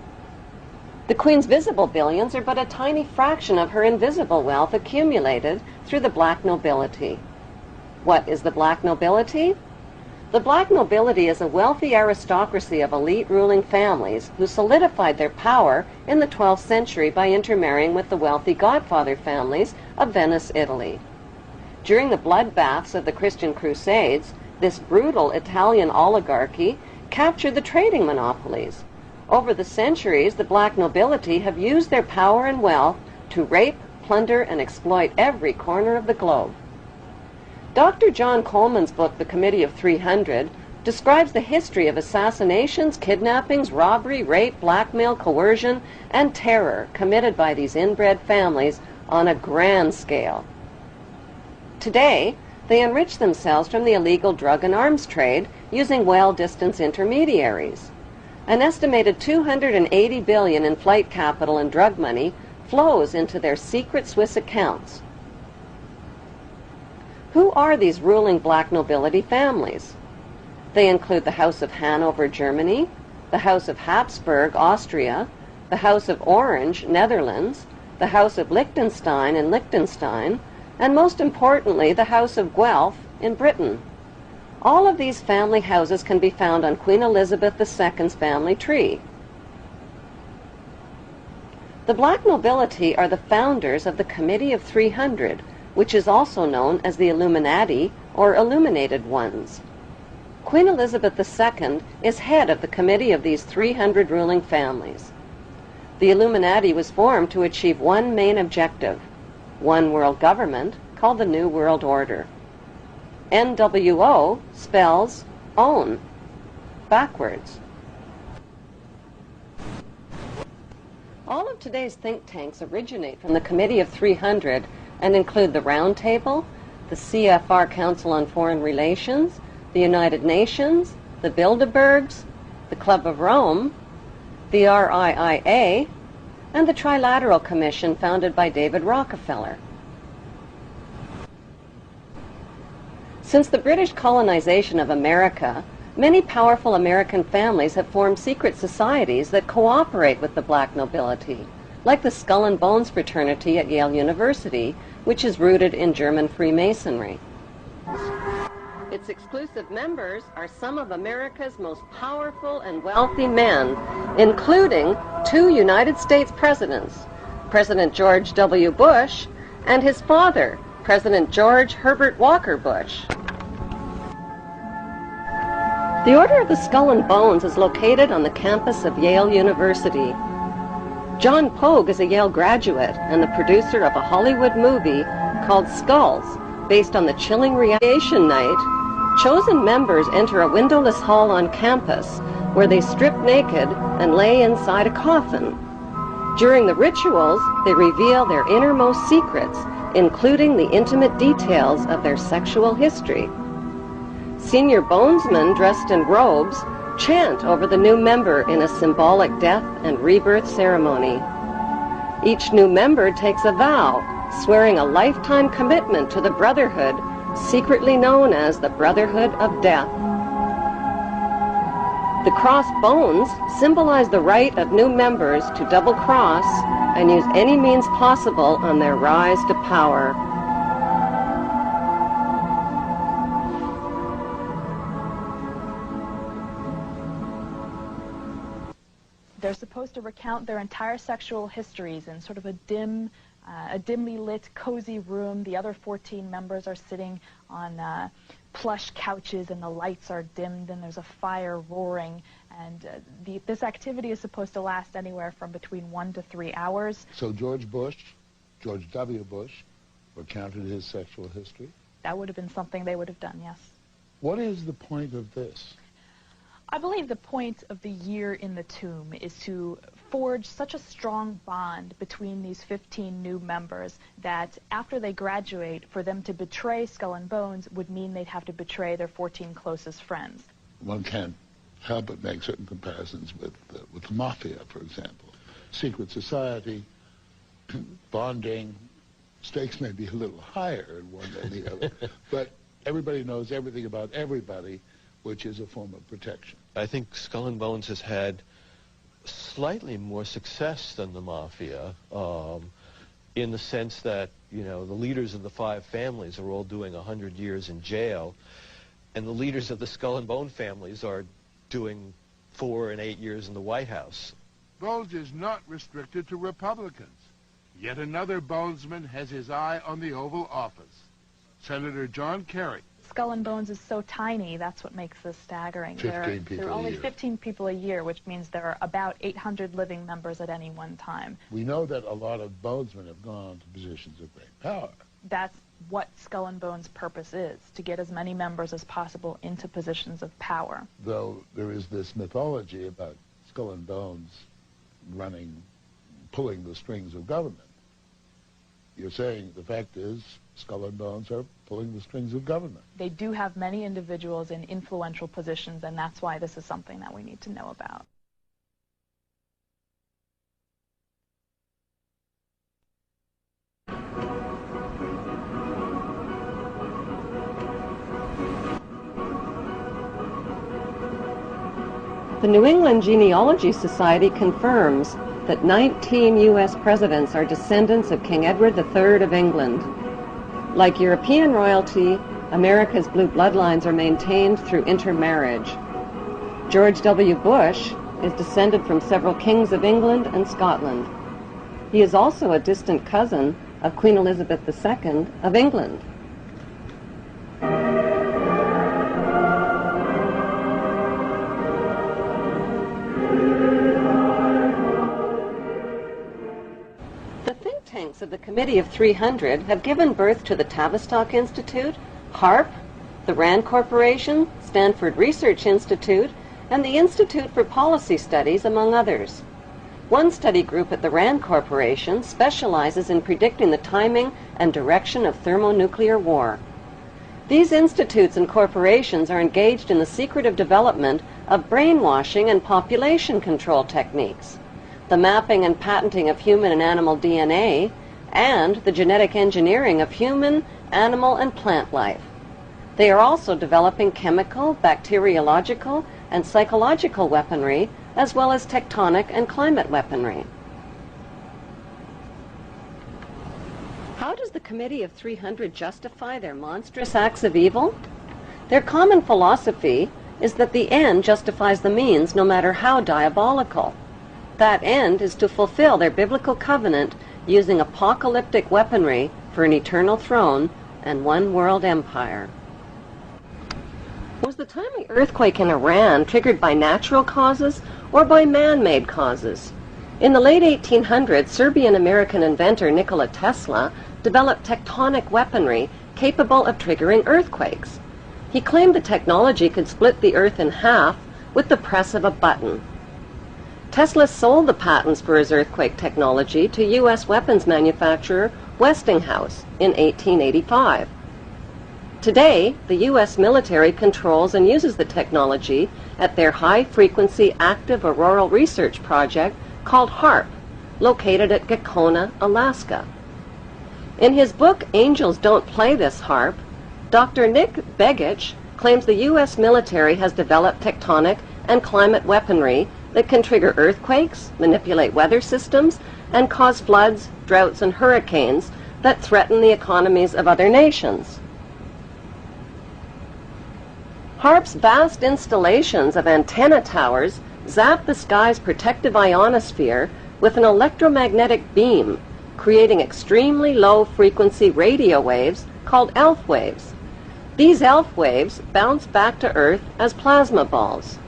The Queen's visible billions are but a tiny fraction of her invisible wealth accumulated through the black nobility. What is the black nobility? The black nobility is a wealthy aristocracy of elite ruling families who solidified their power in the 12th century by intermarrying with the wealthy godfather families of Venice, Italy. During the bloodbaths of the Christian Crusades, this brutal Italian oligarchy captured the trading monopolies. Over the centuries, the black nobility have used their power and wealth to rape, plunder, and exploit every corner of the globe. Dr. John Coleman's book, The Committee of 300, describes the history of assassinations, kidnappings, robbery, rape, blackmail, coercion, and terror committed by these inbred families on a grand scale. Today, they enrich themselves from the illegal drug and arms trade using well-distanced intermediaries. An estimated $280 billion in flight capital and drug money flows into their secret Swiss accounts. Who are these ruling black nobility families? They include the House of Hanover, Germany, the House of Habsburg, Austria, the House of Orange, Netherlands, the House of Liechtenstein in Liechtenstein, and most importantly, the House of Guelph in Britain. All of these family houses can be found on Queen Elizabeth II's family tree. The black nobility are the founders of the Committee of 300, which is also known as the Illuminati or Illuminated Ones. Queen Elizabeth II is head of the committee of these 300 ruling families. The Illuminati was formed to achieve one main objective, one world government called the New World Order. NWO spells own, backwards. All of today's think tanks originate from the Committee of 300 and include the Round Table, the CFR Council on Foreign Relations, the United Nations, the Bilderbergs, the Club of Rome, the RIIA, and the Trilateral Commission founded by David Rockefeller. Since the British colonization of America, many powerful American families have formed secret societies that cooperate with the black nobility, like the Skull and Bones fraternity at Yale University, which is rooted in German Freemasonry. Its exclusive members are some of America's most powerful and wealthy men, including 2 United States presidents, President George W. Bush and his father, President George Herbert Walker Bush. The Order of the Skull and Bones is located on the campus of Yale University. John Pogue is a Yale graduate and the producer of a Hollywood movie called Skulls, based on the chilling radiation night. Chosen members enter a windowless hall on campus where they strip naked and lay inside a coffin. During the rituals, they reveal their innermost secrets including the intimate details of their sexual history. Senior bonesmen dressed in robes chant over the new member in a symbolic death and rebirth ceremony. Each new member takes a vow, swearing a lifetime commitment to the brotherhood, secretly known as the Brotherhood of Death. The crossed bones symbolize the right of new members to double-cross and use any means possible on their rise to power. They're supposed to recount their entire sexual histories in sort of a dimly lit, cozy room. The other 14 members are sitting on plush couches, and the lights are dimmed, and there's a fire roaring. And this activity is supposed to last anywhere from between 1 to 3 hours. So George W. Bush, recounted his sexual history? That would have been something they would have done, yes. What is the point of this? I believe the point of the year in the tomb is to forge such a strong bond between these 15 new members that after they graduate, for them to betray Skull and Bones would mean they'd have to betray their 14 closest friends. One can't help but make certain comparisons with the mafia, for example. Secret society, bonding, stakes may be a little higher in one than the other, but everybody knows everything about everybody, which is a form of protection. I think Skull and Bones has had slightly more success than the mafia, in the sense that, you know, the leaders of the 5 families are all doing 100 years in jail, and the leaders of the Skull and Bone families are doing 4 and 8 years in the White House. Bones is not restricted to Republicans. Yet another Bonesman has his eye on the Oval Office. Senator John Kerry. Skull and Bones is so tiny, that's what makes this staggering. There are only 15 people a year, which means there are about 800 living members at any one time. We know that a lot of Bonesmen have gone to positions of great power. That's what Skull and Bones' purpose is, to get as many members as possible into positions of power. Though there is this mythology about Skull and Bones pulling the strings of government. You're saying the fact is Skull and Bones are pulling the strings of government. They do have many individuals in influential positions, and that's why this is something that we need to know about. The New England Genealogy Society confirms that 19 U.S. presidents are descendants of King Edward III of England. Like European royalty, America's blue bloodlines are maintained through intermarriage. George W. Bush is descended from several kings of England and Scotland. He is also a distant cousin of Queen Elizabeth II of England. Of the Committee of 300 have given birth to the Tavistock Institute, HARP, the RAND Corporation, Stanford Research Institute, and the Institute for Policy Studies, among others. One study group at the RAND Corporation specializes in predicting the timing and direction of thermonuclear war. These institutes and corporations are engaged in the secretive development of brainwashing and population control techniques, the mapping and patenting of human and animal DNA, and the genetic engineering of human, animal, and plant life. They are also developing chemical, bacteriological, and psychological weaponry, as well as tectonic and climate weaponry. How does the Committee of 300 justify their monstrous acts of evil? Their common philosophy is that the end justifies the means, no matter how diabolical. That end is to fulfill their biblical covenant using apocalyptic weaponry for an eternal throne and one world empire. Was the timely earthquake in Iran triggered by natural causes or by man-made causes? In the late 1800s, Serbian-American inventor Nikola Tesla developed tectonic weaponry capable of triggering earthquakes. He claimed the technology could split the earth in half with the press of a button. Tesla sold the patents for his earthquake technology to U.S. weapons manufacturer Westinghouse, in 1885. Today, the U.S. military controls and uses the technology at their high-frequency active auroral research project called HAARP, located at Gakona, Alaska. In his book, Angels Don't Play This HAARP, Dr. Nick Begich claims the U.S. military has developed tectonic and climate weaponry that can trigger earthquakes, manipulate weather systems, and cause floods, droughts, and hurricanes that threaten the economies of other nations. HAARP's vast installations of antenna towers zap the sky's protective ionosphere with an electromagnetic beam, creating extremely low-frequency radio waves called ELF waves. These ELF waves bounce back to Earth as plasma balls.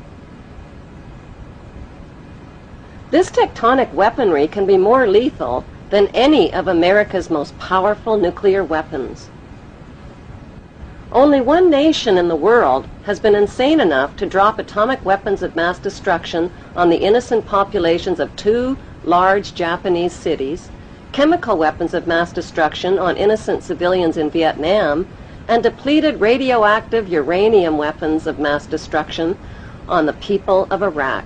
This tectonic weaponry can be more lethal than any of America's most powerful nuclear weapons. Only one nation in the world has been insane enough to drop atomic weapons of mass destruction on the innocent populations of 2 large Japanese cities, chemical weapons of mass destruction on innocent civilians in Vietnam, and depleted radioactive uranium weapons of mass destruction on the people of Iraq.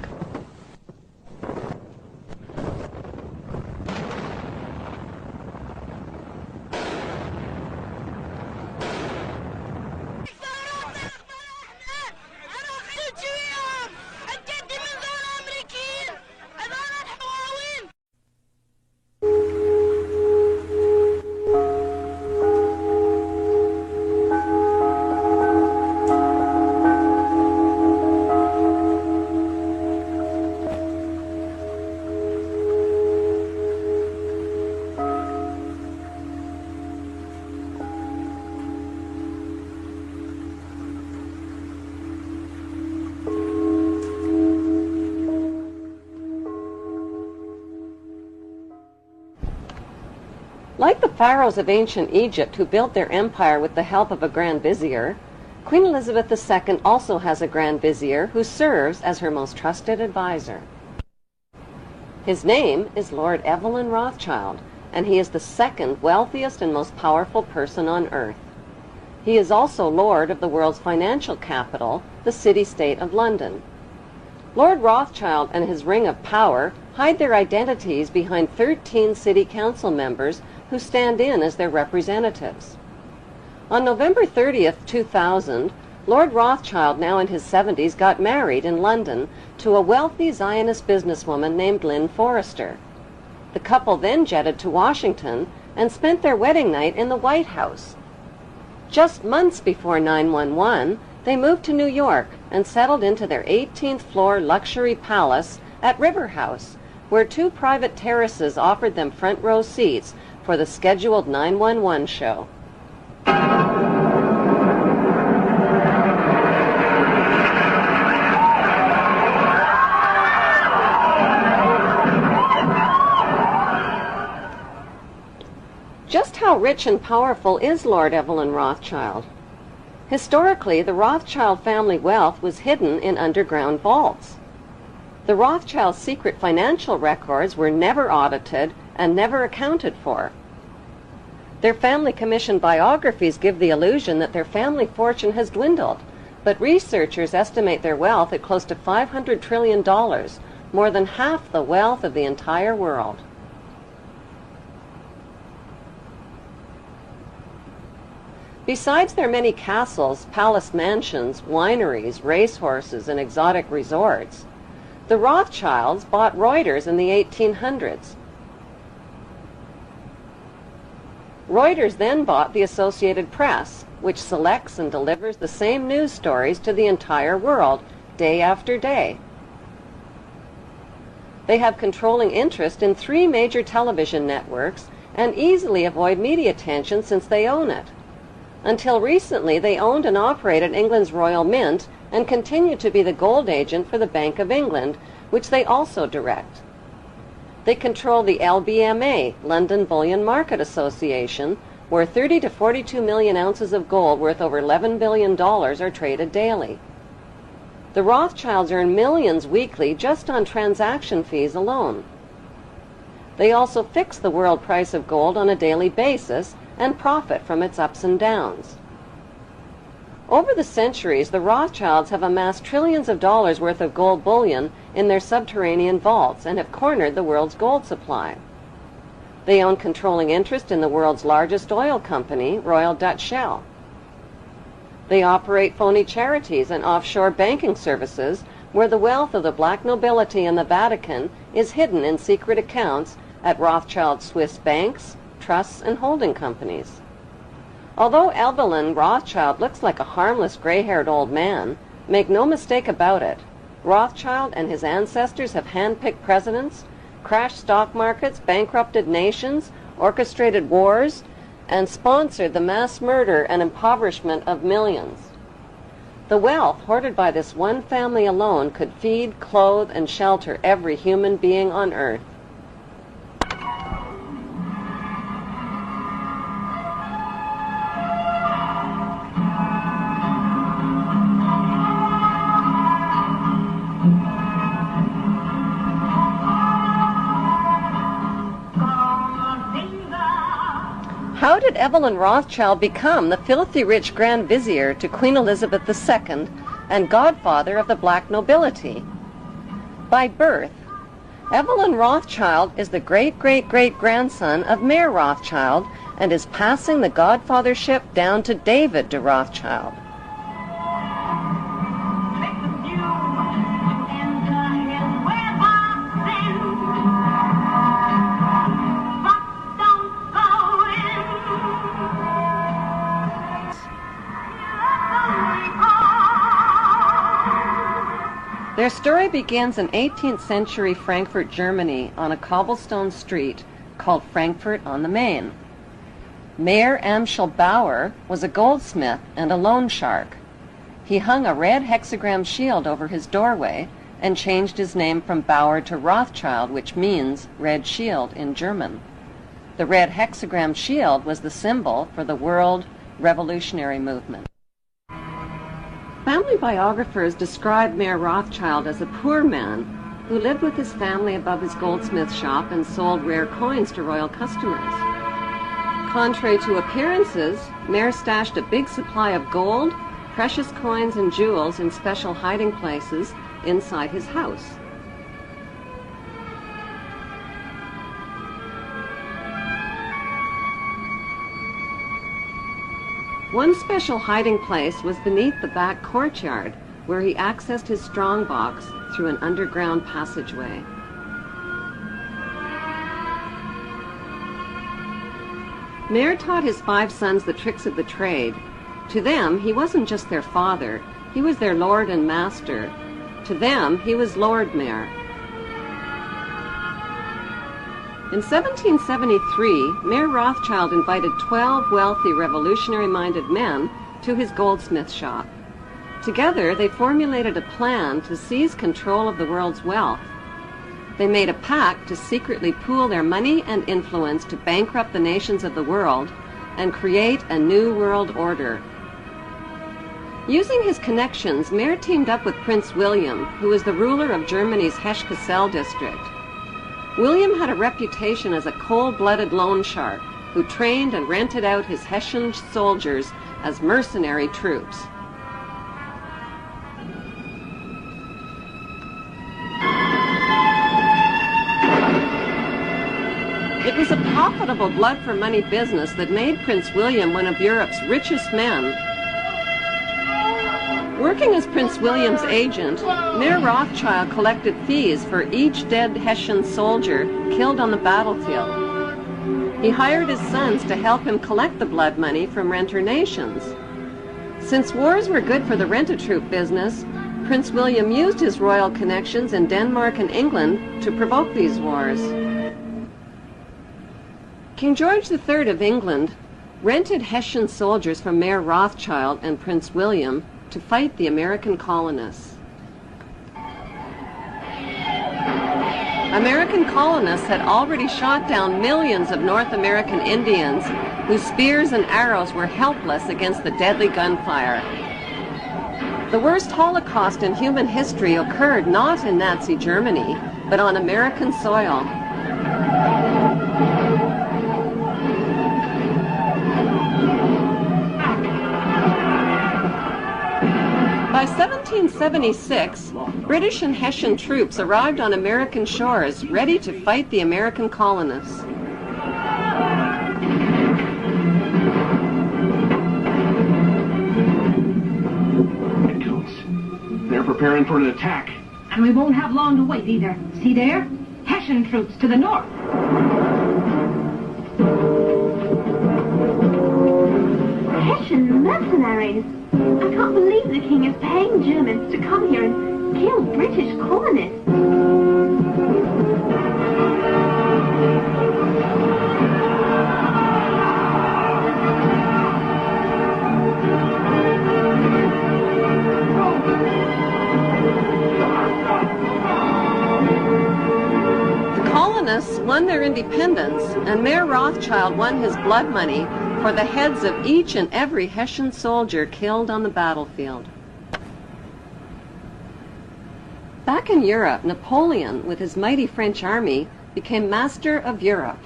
Like the pharaohs of ancient Egypt who built their empire with the help of a grand vizier, Queen Elizabeth II also has a grand vizier who serves as her most trusted advisor. His name is Lord Evelyn Rothschild, and he is the second wealthiest and most powerful person on earth. He is also Lord of the world's financial capital, the city-state of London. Lord Rothschild and his ring of power hide their identities behind 13 city council members who stand in as their representatives. On November 30th, 2000, Lord Rothschild, now in his 70s, got married in London to a wealthy Zionist businesswoman named Lynn Forrester. The couple then jetted to Washington and spent their wedding night in the White House. Just months before 9/11, they moved to New York and settled into their 18th floor luxury palace at River House, where 2 private terraces offered them front row seats for the scheduled 911 show. Just how rich and powerful is Lord Evelyn Rothschild? Historically, the Rothschild family wealth was hidden in underground vaults. The Rothschilds' secret financial records were never audited and never accounted for. Their family commissioned biographies give the illusion that their family fortune has dwindled, but researchers estimate their wealth at close to $500 trillion, more than half the wealth of the entire world. Besides their many castles, palace mansions, wineries, racehorses, and exotic resorts, the Rothschilds bought Reuters in the 1800s. Reuters then bought the Associated Press, which selects and delivers the same news stories to the entire world, day after day. They have controlling interest in 3 major television networks and easily avoid media attention since they own it. Until recently, they owned and operated England's Royal Mint and continue to be the gold agent for the Bank of England, which they also direct. They control the LBMA, London Bullion Market Association, where 30 to 42 million ounces of gold worth over $11 billion are traded daily. The Rothschilds earn millions weekly just on transaction fees alone. They also fix the world price of gold on a daily basis and profit from its ups and downs. Over the centuries, the Rothschilds have amassed trillions of dollars worth of gold bullion in their subterranean vaults and have cornered the world's gold supply. They own controlling interest in the world's largest oil company, Royal Dutch Shell. They operate phony charities and offshore banking services where the wealth of the black nobility in the Vatican is hidden in secret accounts at Rothschild Swiss banks, trusts, and holding companies. Although Evelyn Rothschild looks like a harmless gray-haired old man, make no mistake about it, Rothschild and his ancestors have handpicked presidents, crashed stock markets, bankrupted nations, orchestrated wars, and sponsored the mass murder and impoverishment of millions. The wealth hoarded by this one family alone could feed, clothe, and shelter every human being on earth. How did Evelyn Rothschild become the filthy rich Grand Vizier to Queen Elizabeth II and godfather of the black nobility? By birth, Evelyn Rothschild is the great-great-great-grandson of Mayer Rothschild and is passing the godfathership down to David de Rothschild. Their story begins in 18th century Frankfurt, Germany, on a cobblestone street called Frankfurt on the Main. Mayer Amschel Bauer was a goldsmith and a loan shark. He hung a red hexagram shield over his doorway and changed his name from Bauer to Rothschild, which means red shield in German. The red hexagram shield was the symbol for the world revolutionary movement. Family biographers describe Mayer Rothschild as a poor man who lived with his family above his goldsmith shop and sold rare coins to royal customers. Contrary to appearances, Mayer stashed a big supply of gold, precious coins, and jewels in special hiding places inside his house. One special hiding place was beneath the back courtyard, where he accessed his strongbox through an underground passageway. Mayer taught his 5 sons the tricks of the trade. To them, he wasn't just their father, he was their lord and master. To them, he was Lord Mayer. In 1773, Mayer Rothschild invited 12 wealthy, revolutionary-minded men to his goldsmith shop. Together, they formulated a plan to seize control of the world's wealth. They made a pact to secretly pool their money and influence to bankrupt the nations of the world and create a new world order. Using his connections, Mayer teamed up with Prince William, who was the ruler of Germany's Hesse-Kassel district. William had a reputation as a cold-blooded loan shark who trained and rented out his Hessian soldiers as mercenary troops. It was a profitable blood-for-money business that made Prince William one of Europe's richest men. Working as Prince William's agent, Mayer Rothschild collected fees for each dead Hessian soldier killed on the battlefield. He hired his sons to help him collect the blood money from renter nations. Since wars were good for the rent-a-troop business, Prince William used his royal connections in Denmark and England to provoke these wars. King George III of England rented Hessian soldiers from Mayer Rothschild and Prince William to fight the American colonists. American colonists had already shot down millions of North American Indians whose spears and arrows were helpless against the deadly gunfire. The worst Holocaust in human history occurred not in Nazi Germany, but on American soil. By 1776, British and Hessian troops arrived on American shores ready to fight the American colonists. They're preparing for an attack. And we won't have long to wait either. See there? Hessian troops to the north. Hessian mercenaries. I can't believe the king is paying Germans to come here and kill British colonists. The colonists won their independence, and Mayor Rothschild won his blood money for the heads of each and every Hessian soldier killed on the battlefield. Back in Europe, Napoleon, with his mighty French army, became master of Europe.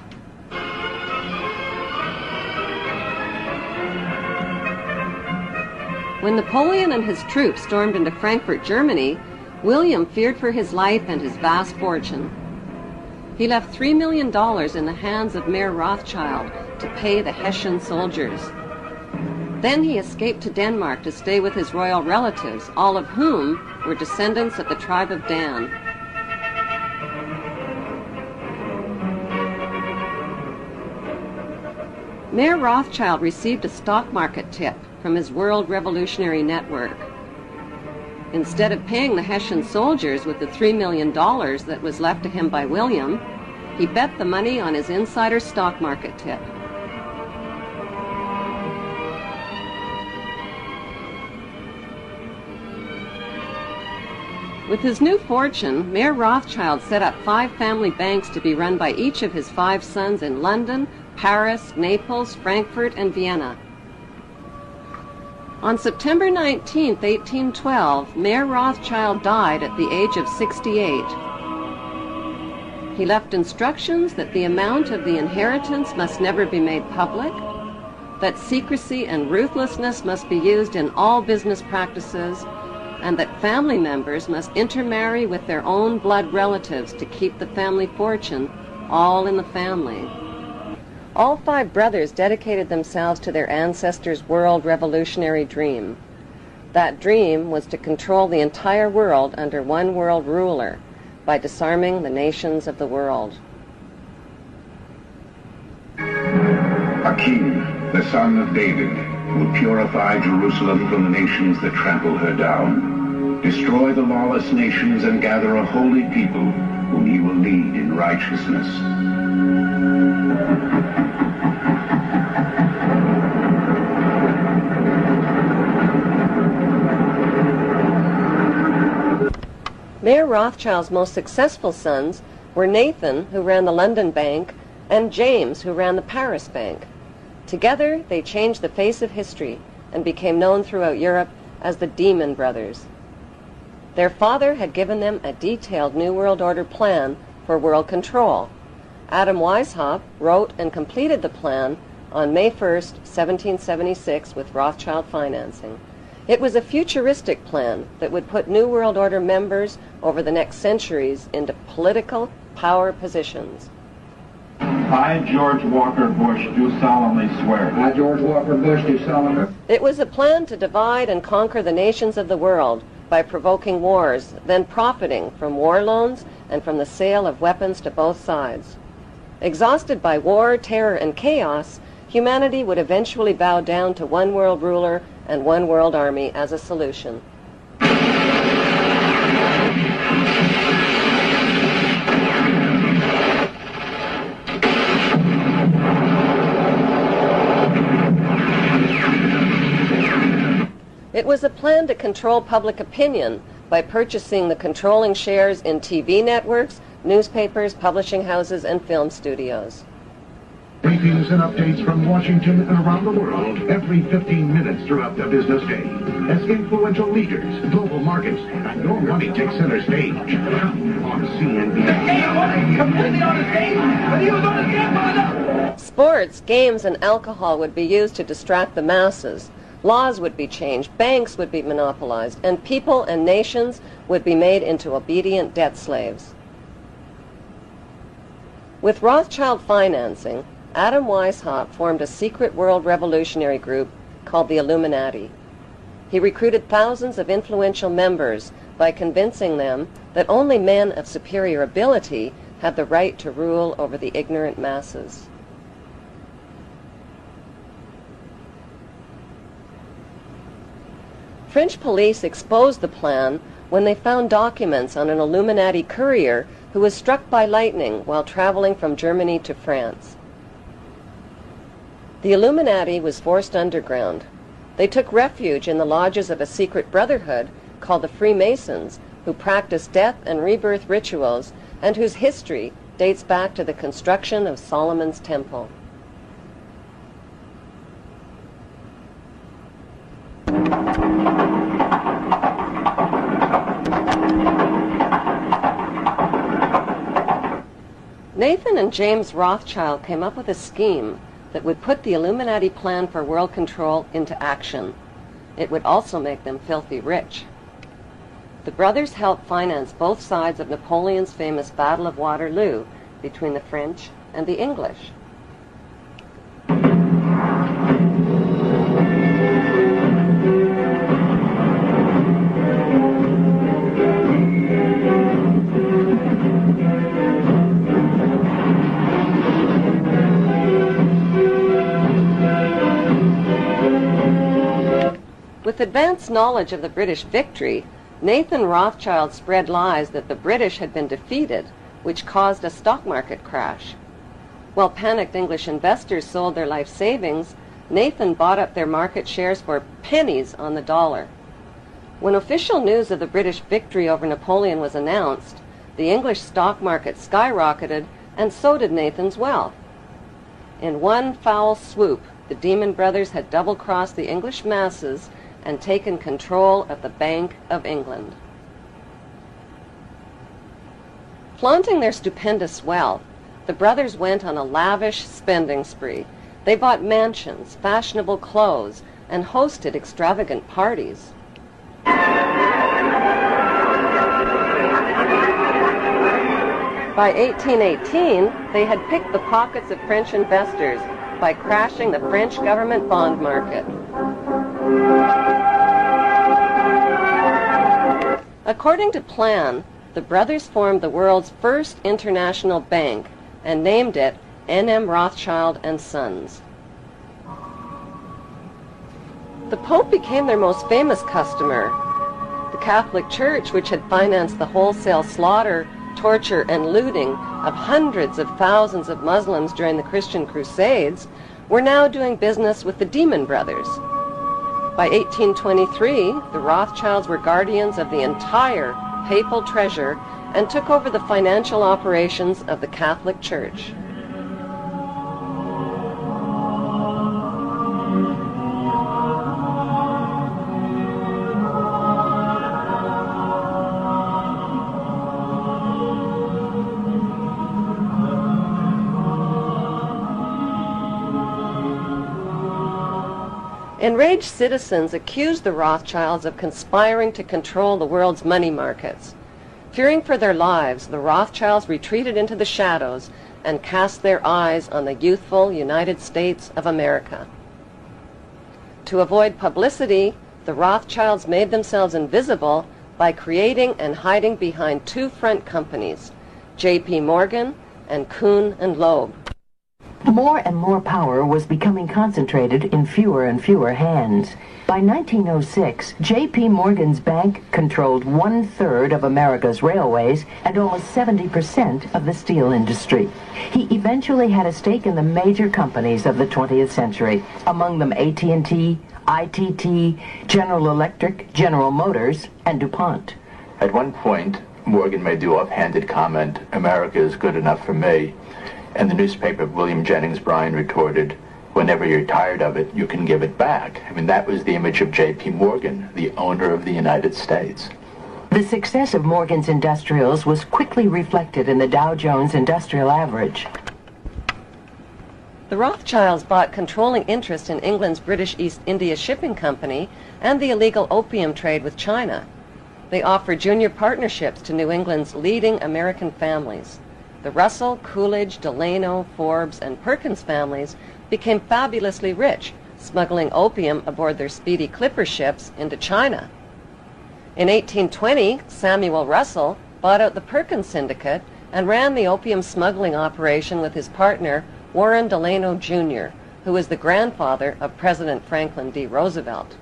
When Napoleon and his troops stormed into Frankfurt, Germany, William feared for his life and his vast fortune. He left $3 million in the hands of Mayor Rothschild to pay the Hessian soldiers. Then he escaped to Denmark to stay with his royal relatives, all of whom were descendants of the tribe of Dan. Mayor Rothschild received a stock market tip from his World Revolutionary Network. Instead of paying the Hessian soldiers with the $3 million that was left to him by William, he bet the money on his insider stock market tip. With his new fortune, Mayor Rothschild set up 5 family banks to be run by each of his 5 sons in London, Paris, Naples, Frankfurt, and Vienna. On September 19, 1812, Mayor Rothschild died at the age of 68. He left instructions that the amount of the inheritance must never be made public, that secrecy and ruthlessness must be used in all business practices, and that family members must intermarry with their own blood relatives to keep the family fortune all in the family. All 5 brothers dedicated themselves to their ancestors' world revolutionary dream. That dream was to control the entire world under one world ruler by disarming the nations of the world. A king, the son of David, will purify Jerusalem from the nations that trample her down, destroy the lawless nations, and gather a holy people whom he will lead in righteousness. Mayor Rothschild's most successful sons were Nathan, who ran the London Bank, and James, who ran the Paris Bank. Together, they changed the face of history and became known throughout Europe as the Demon Brothers. Their father had given them a detailed New World Order plan for world control. Adam Weishaupt wrote and completed the plan on May 1st, 1776, with Rothschild financing. It was a futuristic plan that would put New World Order members over the next centuries into political power positions. I, George Walker Bush, do solemnly swear. I, George Walker Bush, do solemnly. It was a plan to divide and conquer the nations of the world by provoking wars, then profiting from war loans and from the sale of weapons to both sides. Exhausted by war, terror, and chaos, humanity would eventually bow down to one world ruler and one world army as a solution. It was a plan to control public opinion by purchasing the controlling shares in TV networks, newspapers, publishing houses, and film studios. Briefings and updates from Washington and around the world every 15 minutes throughout the business day. As influential leaders, global markets, and your money take center stage on CNBC. Completely on his game, but he was on his game. Sports, games, and alcohol would be used to distract the masses. Laws would be changed, banks would be monopolized, and people and nations would be made into obedient debt slaves. With Rothschild financing, Adam Weishaupt formed a secret world revolutionary group called the Illuminati. He recruited thousands of influential members by convincing them that only men of superior ability had the right to rule over the ignorant masses. French police exposed the plan when they found documents on an Illuminati courier who was struck by lightning while traveling from Germany to France. The Illuminati was forced underground. They took refuge in the lodges of a secret brotherhood called the Freemasons, who practiced death and rebirth rituals and whose history dates back to the construction of Solomon's Temple. Nathan and James Rothschild came up with a scheme that would put the Illuminati plan for world control into action. It would also make them filthy rich. The brothers helped finance both sides of Napoleon's famous Battle of Waterloo between the French and the English. With advanced knowledge of the British victory, Nathan Rothschild spread lies that the British had been defeated, which caused a stock market crash. While panicked English investors sold their life savings, Nathan bought up their market shares for pennies on the dollar. When official news of the British victory over Napoleon was announced, the English stock market skyrocketed, and so did Nathan's wealth. In one foul swoop, the Demon Brothers had double-crossed the English masses and taken control of the Bank of England. Flaunting their stupendous wealth, the brothers went on a lavish spending spree. They bought mansions, fashionable clothes, and hosted extravagant parties. By 1818, they had picked the pockets of French investors by crashing the French government bond market. According to plan, the brothers formed the world's first international bank and named it N.M. Rothschild and Sons. The Pope became their most famous customer. The Catholic Church, which had financed the wholesale slaughter, torture, and looting of hundreds of thousands of Muslims during the Christian Crusades, were now doing business with the Demon Brothers. By 1823, the Rothschilds were guardians of the entire papal treasure and took over the financial operations of the Catholic Church. Enraged citizens accused the Rothschilds of conspiring to control the world's money markets. Fearing for their lives, the Rothschilds retreated into the shadows and cast their eyes on the youthful United States of America. To avoid publicity, the Rothschilds made themselves invisible by creating and hiding behind two front companies, J.P. Morgan and Kuhn and Loeb. More and more power was becoming concentrated in fewer and fewer hands. By 1906, J.P. Morgan's bank controlled 1/3 of America's railways and almost 70% of the steel industry. He eventually had a stake in the major companies of the 20th century, among them AT&T, ITT, General Electric, General Motors, and DuPont. At one point, Morgan made the offhanded comment, "America is good enough for me." And the newspaper of William Jennings Bryan retorted, "Whenever you're tired of it, you can give it back." I mean, that was the image of J.P. Morgan, the owner of the United States. The success of Morgan's Industrials was quickly reflected in the Dow Jones Industrial Average. The Rothschilds bought controlling interest in England's British East India Shipping Company and the illegal opium trade with China. They offered junior partnerships to New England's leading American families. The Russell, Coolidge, Delano, Forbes, and Perkins families became fabulously rich, smuggling opium aboard their speedy clipper ships into China. In 1820, Samuel Russell bought out the Perkins Syndicate and ran the opium smuggling operation with his partner, Warren Delano Jr., who was the grandfather of President Franklin D. Roosevelt.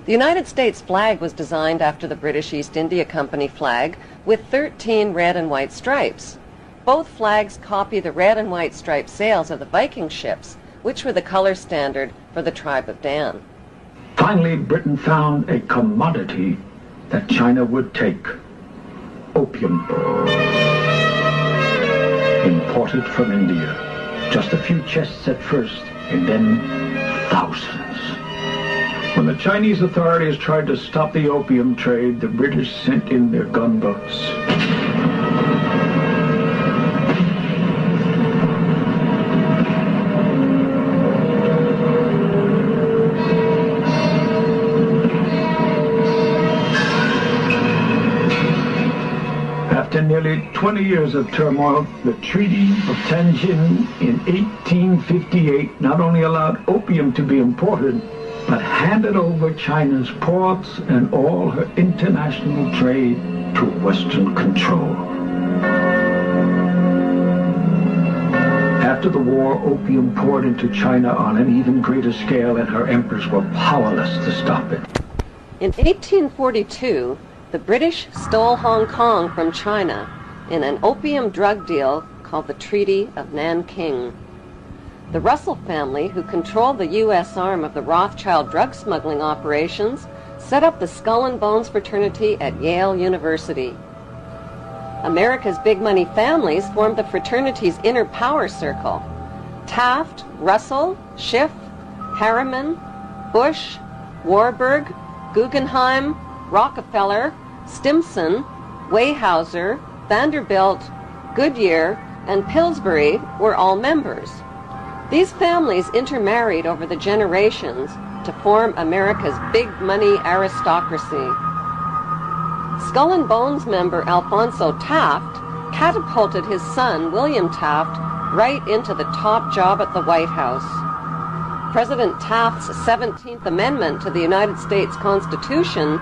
The United States flag was designed after the British East India Company flag with 13 red and white stripes. Both flags copy the red and white striped sails of the Viking ships, which were the color standard for the tribe of Dan. Finally, Britain found a commodity that China would take: opium. Imported from India. Just a few chests at first, and then thousands. When the Chinese authorities tried to stop the opium trade, the British sent in their gunboats. After nearly 20 years of turmoil, the Treaty of Tianjin in 1858 not only allowed opium to be imported, but handed over China's ports and all her international trade to Western control. After the war, opium poured into China on an even greater scale, and her emperors were powerless to stop it. In 1842, the British stole Hong Kong from China in an opium drug deal called the Treaty of Nanking. The Russell family, who controlled the U.S. arm of the Rothschild drug smuggling operations, set up the Skull and Bones fraternity at Yale University. America's big money families formed the fraternity's inner power circle. Taft, Russell, Schiff, Harriman, Bush, Warburg, Guggenheim, Rockefeller, Stimson, Weyerhaeuser, Vanderbilt, Goodyear, and Pillsbury were all members. These families intermarried over the generations to form America's big money aristocracy. Skull and Bones member Alphonso Taft catapulted his son William Taft right into the top job at the White House. President Taft's 17th Amendment to the United States Constitution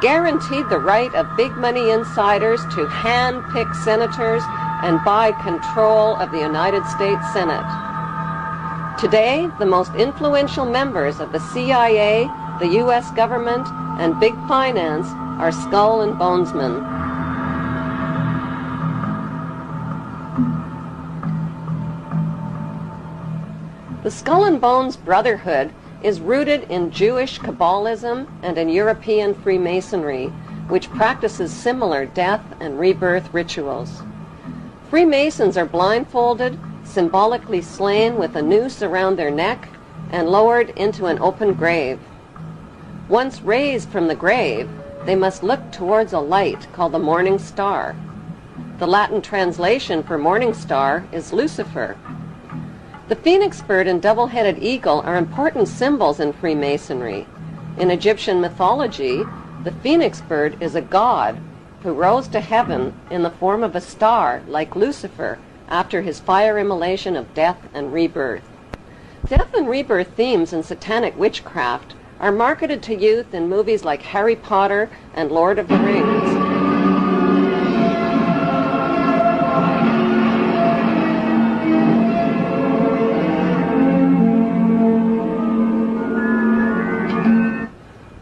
guaranteed the right of big money insiders to hand-pick senators and buy control of the United States Senate. Today, the most influential members of the CIA, the U.S. government, and big finance are Skull and Bonesmen. The Skull and Bones Brotherhood is rooted in Jewish Kabbalism and in European Freemasonry, which practices similar death and rebirth rituals. Freemasons are blindfolded, symbolically slain with a noose around their neck, and lowered into an open grave. Once raised from the grave, they must look towards a light called the morning star. The Latin translation for morning star is Lucifer. The phoenix bird and double-headed eagle are important symbols in Freemasonry. In Egyptian mythology, the phoenix bird is a god who rose to heaven in the form of a star like Lucifer after his fire immolation of death and rebirth. Death and rebirth themes in satanic witchcraft are marketed to youth in movies like Harry Potter and Lord of the Rings.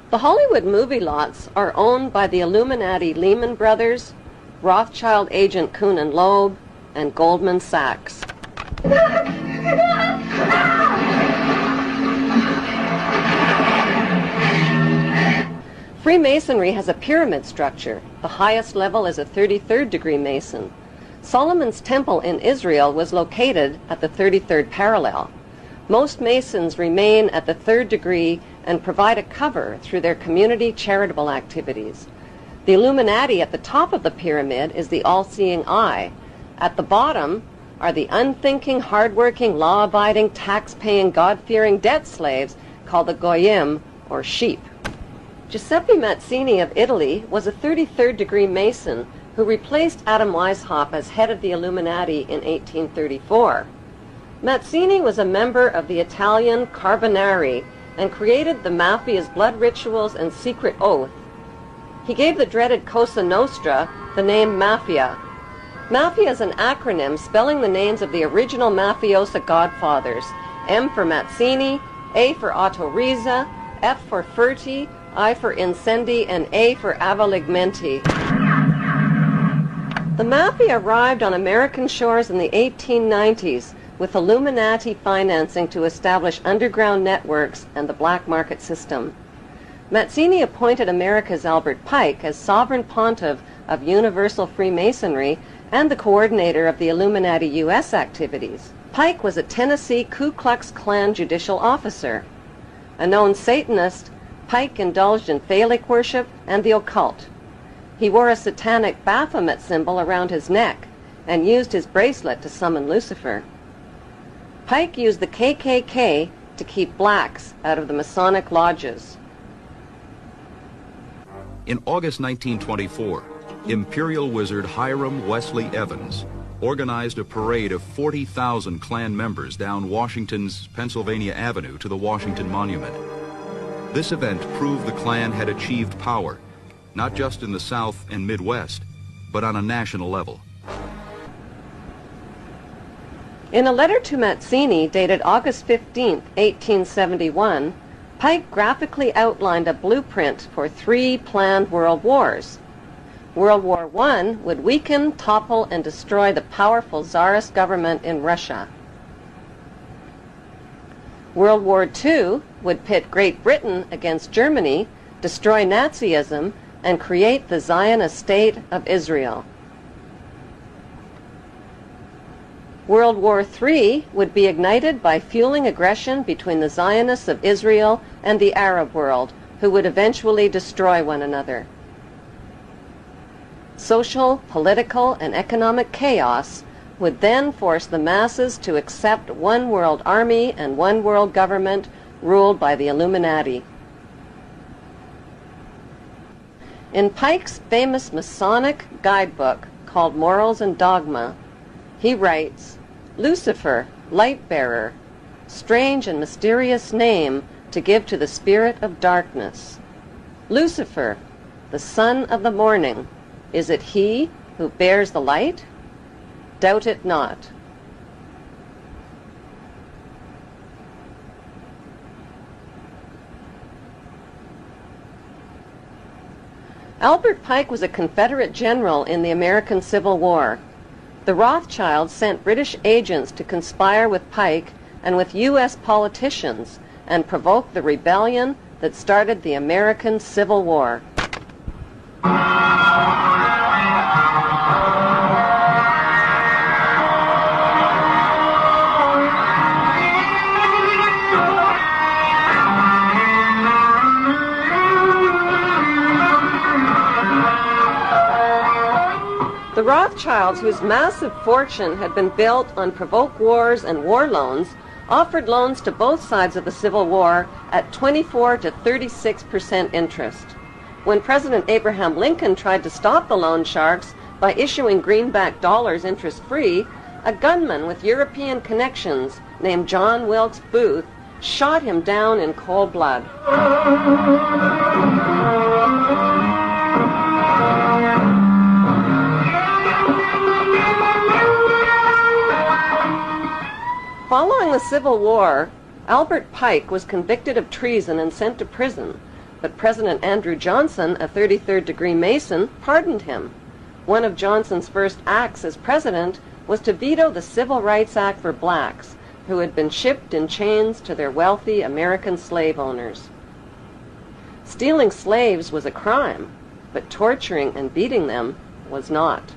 The Hollywood movie lots are owned by the Illuminati Lehman Brothers, Rothschild agent Kuhn and Loeb, and Goldman Sachs. Freemasonry has a pyramid structure. The highest level is a 33rd degree Mason. Solomon's Temple in Israel was located at the 33rd parallel. Most Masons remain at the 3rd degree and provide a cover through their community charitable activities. The Illuminati at the top of the pyramid is the all-seeing eye. At the bottom are the unthinking, hard-working, law-abiding, tax-paying, God-fearing debt slaves called the Goyim, or sheep. Giuseppe Mazzini of Italy was a 33rd degree Mason who replaced Adam Weishaupt as head of the Illuminati in 1834. Mazzini was a member of the Italian Carbonari and created the Mafia's blood rituals and secret oath. He gave the dreaded Cosa Nostra the name Mafia. Mafia is an acronym spelling the names of the original mafiosa godfathers: M for Mazzini, A for Otto Riza, F for Ferti, I for Incendi, and A for Avaligmenti. The Mafia arrived on American shores in the 1890s with Illuminati financing to establish underground networks and the black market system. Mazzini appointed America's Albert Pike as sovereign pontiff of Universal Freemasonry and the coordinator of the Illuminati U.S. activities. Pike was a Tennessee Ku Klux Klan judicial officer. A known Satanist, Pike indulged in phallic worship and the occult. He wore a satanic Baphomet symbol around his neck and used his bracelet to summon Lucifer. Pike used the KKK to keep blacks out of the Masonic lodges. In August 1924, Imperial Wizard Hiram Wesley Evans organized a parade of 40,000 Klan members down Washington's Pennsylvania Avenue to the Washington Monument. This event proved the Klan had achieved power, not just in the South and Midwest, but on a national level. In a letter to Mazzini dated August 15, 1871, Pike graphically outlined a blueprint for 3 planned world wars. World War I would weaken, topple, and destroy the powerful Tsarist government in Russia. World War II would pit Great Britain against Germany, destroy Nazism, and create the Zionist State of Israel. World War III would be ignited by fueling aggression between the Zionists of Israel and the Arab world, who would eventually destroy one another. Social, political, and economic chaos would then force the masses to accept one world army and one world government ruled by the Illuminati. In Pike's famous Masonic guidebook called Morals and Dogma, he writes, "Lucifer, light bearer, strange and mysterious name to give to the spirit of darkness. Lucifer, the son of the morning, is it he who bears the light? Doubt it not." Albert Pike was a Confederate general in the American Civil War. The Rothschilds sent British agents to conspire with Pike and with U.S. politicians and provoke the rebellion that started the American Civil War. The Rothschilds, whose massive fortune had been built on provoked wars and war loans, offered loans to both sides of the Civil War at 24 to 36% interest. When President Abraham Lincoln tried to stop the loan sharks by issuing greenback dollars interest-free, a gunman with European connections named John Wilkes Booth shot him down in cold blood. Following the Civil War, Albert Pike was convicted of treason and sent to prison, but President Andrew Johnson, a 33rd degree Mason, pardoned him. One of Johnson's first acts as president was to veto the Civil Rights Act for blacks, who had been shipped in chains to their wealthy American slave owners. Stealing slaves was a crime, but torturing and beating them was not.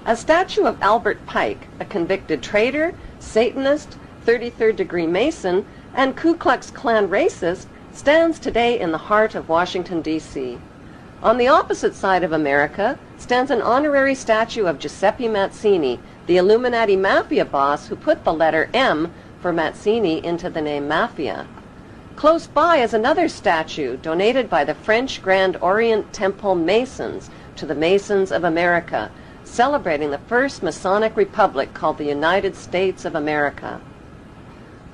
A statue of Albert Pike, a convicted traitor, Satanist, 33rd degree Mason, and Ku Klux Klan racist, stands today in the heart of Washington, D.C. On the opposite side of America stands an honorary statue of Giuseppe Mazzini, the Illuminati mafia boss who put the letter M for Mazzini into the name Mafia. Close by is another statue donated by the French Grand Orient Temple Masons to the Masons of America, celebrating the first Masonic republic called the United States of America.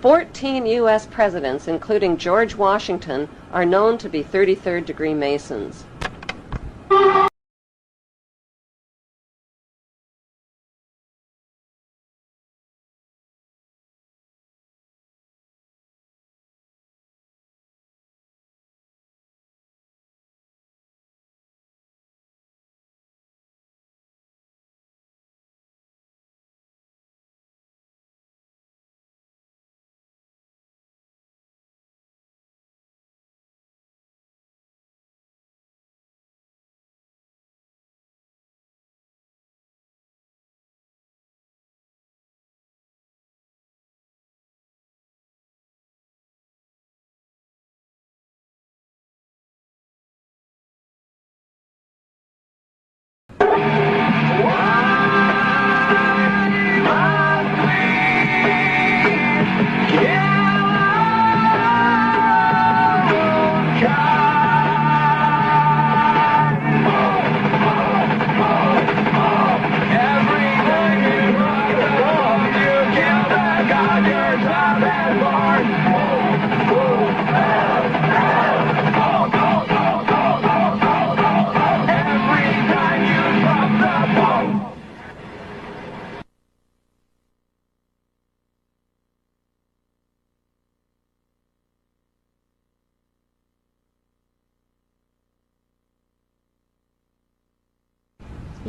14 U.S. presidents, including George Washington, are known to be 33rd degree Masons.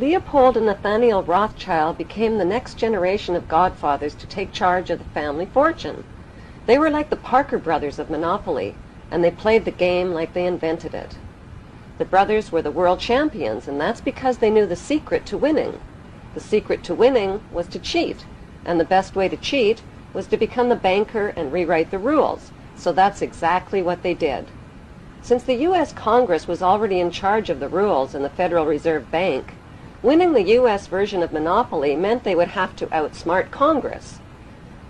Leopold and Nathaniel Rothschild became the next generation of godfathers to take charge of the family fortune. They were like the Parker brothers of Monopoly, and they played the game like they invented it. The brothers were the world champions, and that's because they knew the secret to winning. The secret to winning was to cheat, and the best way to cheat was to become the banker and rewrite the rules, so that's exactly what they did. Since the U.S. Congress was already in charge of the rules in the Federal Reserve Bank, winning the U.S. version of Monopoly meant they would have to outsmart Congress.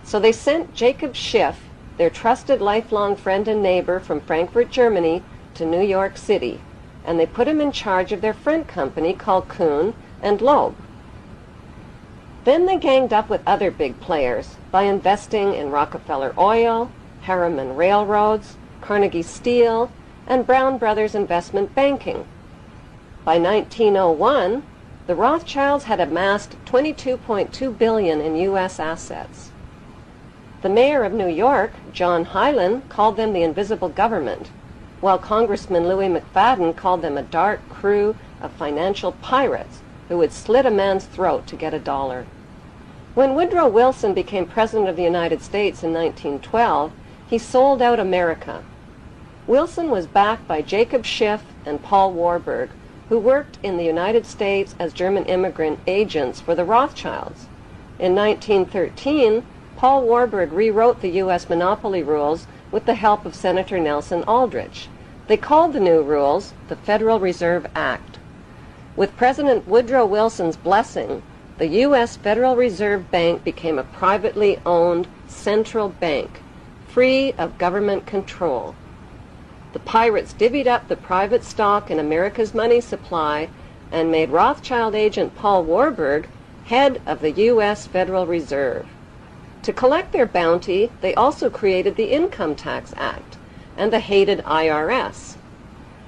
So they sent Jacob Schiff, their trusted lifelong friend and neighbor from Frankfurt, Germany, to New York City, and they put him in charge of their front company called Kuhn and Loeb. Then they ganged up with other big players by investing in Rockefeller Oil, Harriman Railroads, Carnegie Steel, and Brown Brothers Investment Banking. By 1901, the Rothschilds had amassed $22.2 billion in U.S. assets. The mayor of New York, John Hylan, called them the invisible government, while Congressman Louis McFadden called them a dark crew of financial pirates who would slit a man's throat to get $1. When Woodrow Wilson became President of the United States in 1912, he sold out America. Wilson was backed by Jacob Schiff and Paul Warburg, who worked in the United States as German immigrant agents for the Rothschilds. In 1913, Paul Warburg rewrote the U.S. monopoly rules with the help of Senator Nelson Aldrich. They called the new rules the Federal Reserve Act. With President Woodrow Wilson's blessing, the U.S. Federal Reserve Bank became a privately owned central bank, free of government control. The pirates divvied up the private stock in America's money supply and made Rothschild agent Paul Warburg head of the U.S. Federal Reserve. To collect their bounty, they also created the Income Tax Act and the hated IRS.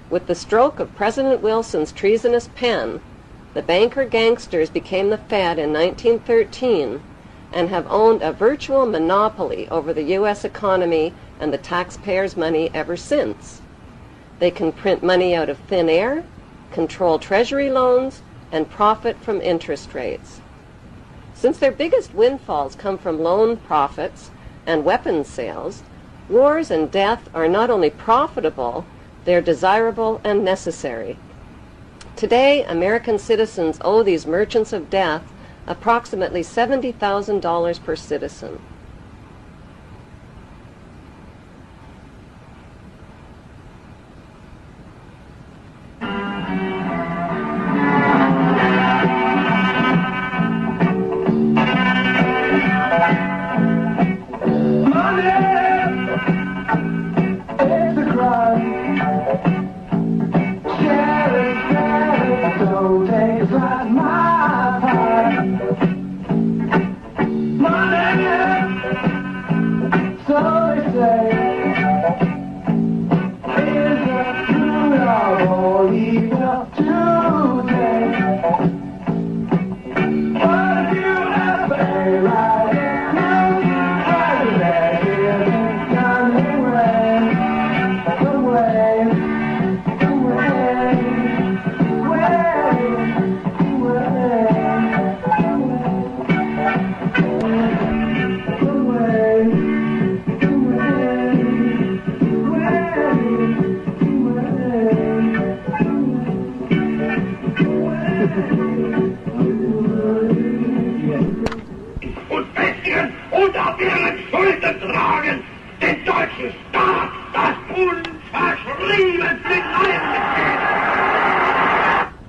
With the stroke of President Wilson's treasonous pen, the banker gangsters became the Fed in 1913 and have owned a virtual monopoly over the U.S. economy and the taxpayers' money ever since. They can print money out of thin air, control treasury loans, and profit from interest rates. Since their biggest windfalls come from loan profits and weapons sales, wars and death are not only profitable, they're desirable and necessary. Today, American citizens owe these merchants of death approximately $70,000 per citizen.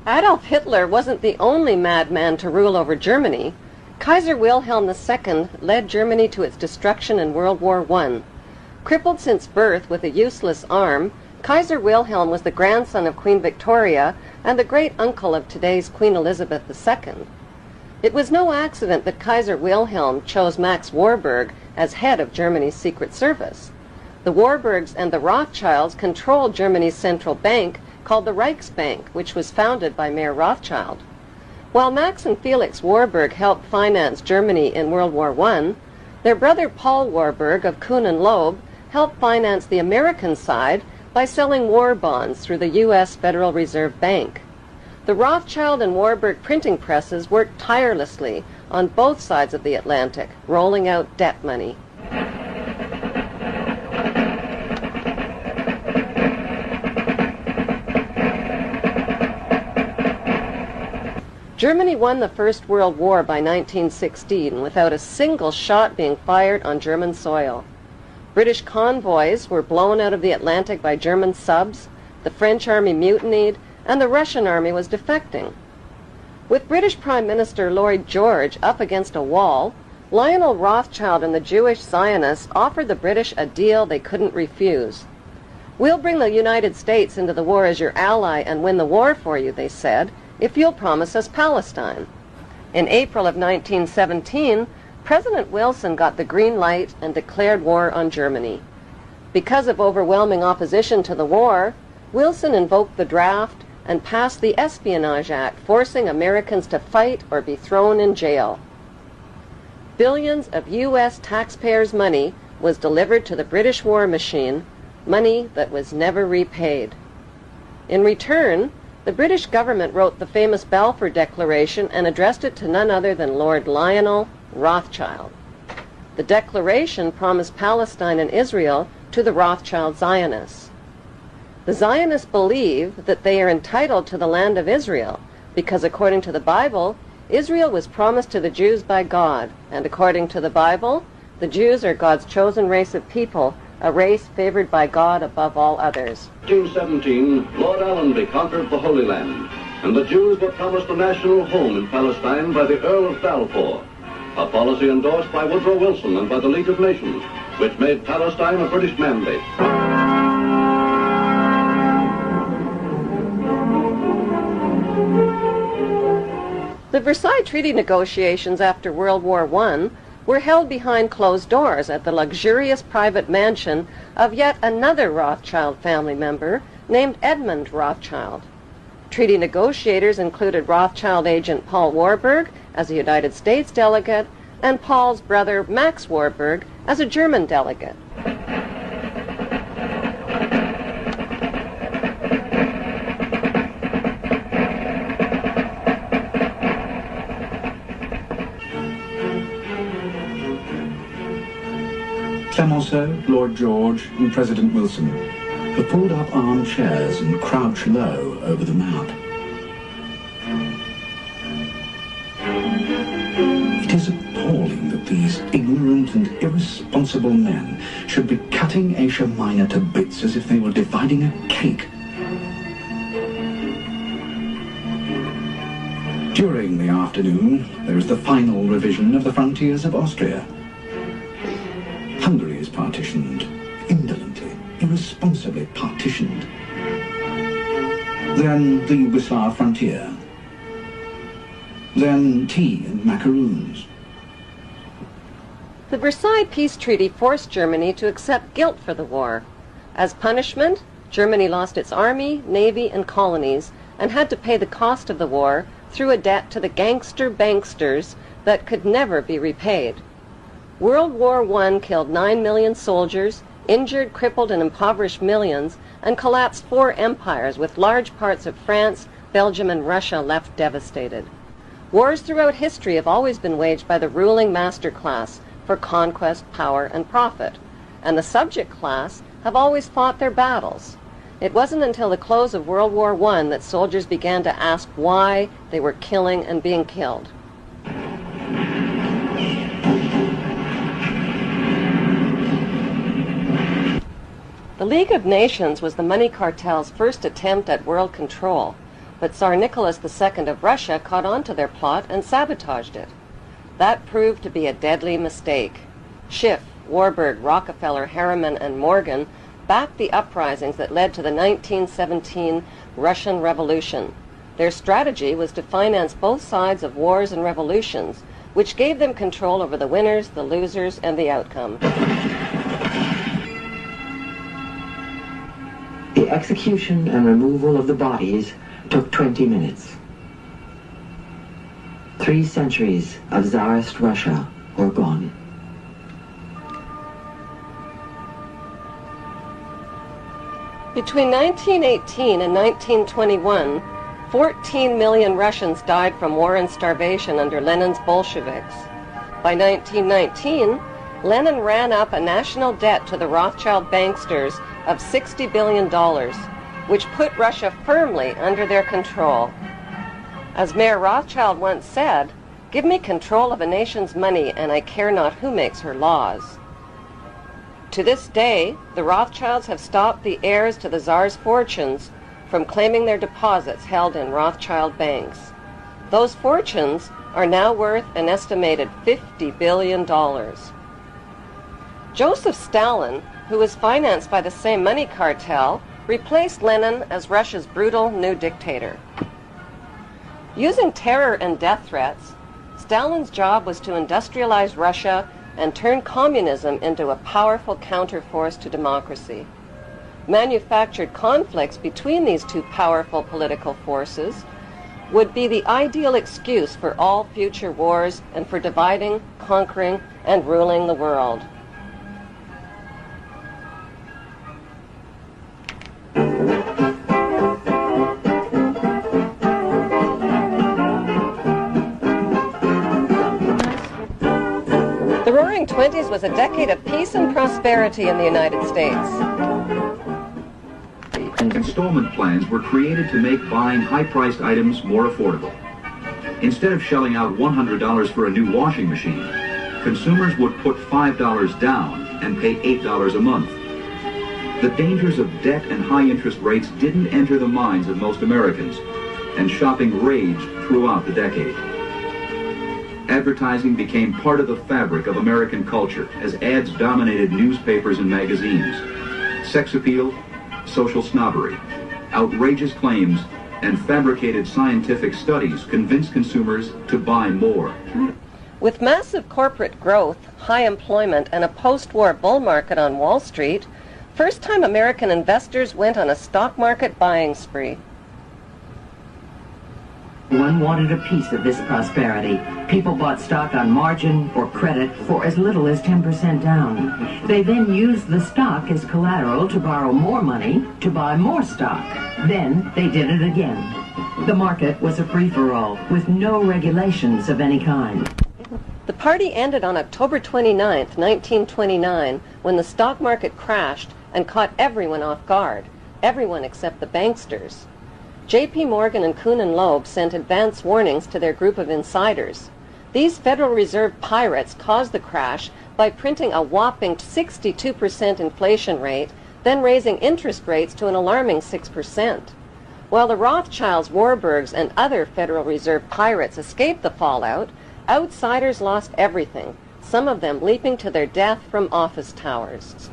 Adolf Hitler wasn't the only madman to rule over Germany. Kaiser Wilhelm II led Germany to its destruction in World War I. Crippled since birth with a useless arm, Kaiser Wilhelm was the grandson of Queen Victoria and the great-uncle of today's Queen Elizabeth II. It was no accident that Kaiser Wilhelm chose Max Warburg as head of Germany's Secret Service. The Warburgs and the Rothschilds controlled Germany's central bank, called the Reichsbank, which was founded by Mayer Rothschild. While Max and Felix Warburg helped finance Germany in World War I, their brother Paul Warburg of Kuhn and Loeb helped finance the American side by selling war bonds through the U.S. Federal Reserve Bank. The Rothschild and Warburg printing presses worked tirelessly on both sides of the Atlantic, rolling out debt money. Germany won the First World War by 1916 without a single shot being fired on German soil. British convoys were blown out of the Atlantic by German subs, the French army mutinied, and the Russian army was defecting. With British Prime Minister Lloyd George up against a wall, Lionel Rothschild and the Jewish Zionists offered the British a deal they couldn't refuse. "We'll bring the United States into the war as your ally and win the war for you," they said, "if you'll promise us Palestine." In April of 1917, President Wilson got the green light and declared war on Germany. Because of overwhelming opposition to the war, Wilson invoked the draft and passed the Espionage Act, forcing Americans to fight or be thrown in jail. Billions of U.S. taxpayers' money was delivered to the British war machine, money that was never repaid. In return, the British government wrote the famous Balfour Declaration and addressed it to none other than Lord Lionel Rothschild. The declaration promised Palestine and Israel to the Rothschild Zionists. The Zionists believe that they are entitled to the land of Israel because, according to the Bible, Israel was promised to the Jews by God, and according to the Bible, the Jews are God's chosen race of people, a race favored by God above all others. 1817, Lord Allenby conquered the Holy Land, and the Jews were promised a national home in Palestine by the Earl of Balfour, a policy endorsed by Woodrow Wilson and by the League of Nations, which made Palestine a British mandate. The Versailles Treaty negotiations after World War I were held behind closed doors at the luxurious private mansion of yet another Rothschild family member named Edmund Rothschild. Treaty negotiators included Rothschild agent Paul Warburg as a United States delegate and Paul's brother Max Warburg as a German delegate. Clemenceau, Lord George, and President Wilson have pulled up armchairs and crouched low over the map. It is appalling that these ignorant and irresponsible men should be cutting Asia Minor to bits as if they were dividing a cake. During the afternoon, there is the final revision of the frontiers of Austria. Hungary is partitioned, indolently, irresponsibly partitioned. Then the Yugoslav frontier. Then tea and macaroons. The Versailles Peace Treaty forced Germany to accept guilt for the war. As punishment, Germany lost its army, navy, and colonies, and had to pay the cost of the war through a debt to the gangster banksters that could never be repaid. World War I killed 9 million soldiers, injured, crippled, and impoverished millions, and collapsed 4 empires with large parts of France, Belgium, and Russia left devastated. Wars throughout history have always been waged by the ruling master class for conquest, power, and profit, and the subject class have always fought their battles. It wasn't until the close of World War I that soldiers began to ask why they were killing and being killed. The League of Nations was the money cartel's first attempt at world control, but Tsar Nicholas II of Russia caught on to their plot and sabotaged it. That proved to be a deadly mistake. Schiff, Warburg, Rockefeller, Harriman, and Morgan backed the uprisings that led to the 1917 Russian Revolution. Their strategy was to finance both sides of wars and revolutions, which gave them control over the winners, the losers, and the outcome. The execution and removal of the bodies took 20 minutes. 3 centuries of Tsarist Russia were gone. Between 1918 and 1921, 14 million Russians died from war and starvation under Lenin's Bolsheviks. By 1919, Lenin ran up a national debt to the Rothschild banksters of $60 billion, which put Russia firmly under their control. As Mayor Rothschild once said, "Give me control of a nation's money and I care not who makes her laws." To this day, the Rothschilds have stopped the heirs to the Tsar's fortunes from claiming their deposits held in Rothschild banks. Those fortunes are now worth an estimated $50 billion. Joseph Stalin, who was financed by the same money cartel, replaced Lenin as Russia's brutal new dictator. Using terror and death threats, Stalin's job was to industrialize Russia and turn communism into a powerful counterforce to democracy. Manufactured conflicts between these two powerful political forces would be the ideal excuse for all future wars and for dividing, conquering, and ruling the world. The Roaring Twenties was a decade of peace and prosperity in the United States. Installment plans were created to make buying high-priced items more affordable. Instead of shelling out $100 for a new washing machine, consumers would put $5 down and pay $8 a month. The dangers of debt and high interest rates didn't enter the minds of most Americans, and shopping raged throughout the decade. Advertising became part of the fabric of American culture as ads dominated newspapers and magazines. Sex appeal, social snobbery, outrageous claims, and fabricated scientific studies convinced consumers to buy more. With massive corporate growth, high employment, and a post-war bull market on Wall Street, first-time American investors went on a stock market buying spree. One wanted a piece of this prosperity. People bought stock on margin or credit for as little as 10% down. They then used the stock as collateral to borrow more money to buy more stock. Then they did it again. The market was a free-for-all with no regulations of any kind. The party ended on October 29, 1929, when the stock market crashed and caught everyone off guard, everyone except the banksters. J.P. Morgan and Kuhn and Loeb sent advance warnings to their group of insiders. These Federal Reserve pirates caused the crash by printing a whopping 62% inflation rate, then raising interest rates to an alarming 6%. While the Rothschilds, Warburgs, and other Federal Reserve pirates escaped the fallout, outsiders lost everything, some of them leaping to their death from office towers.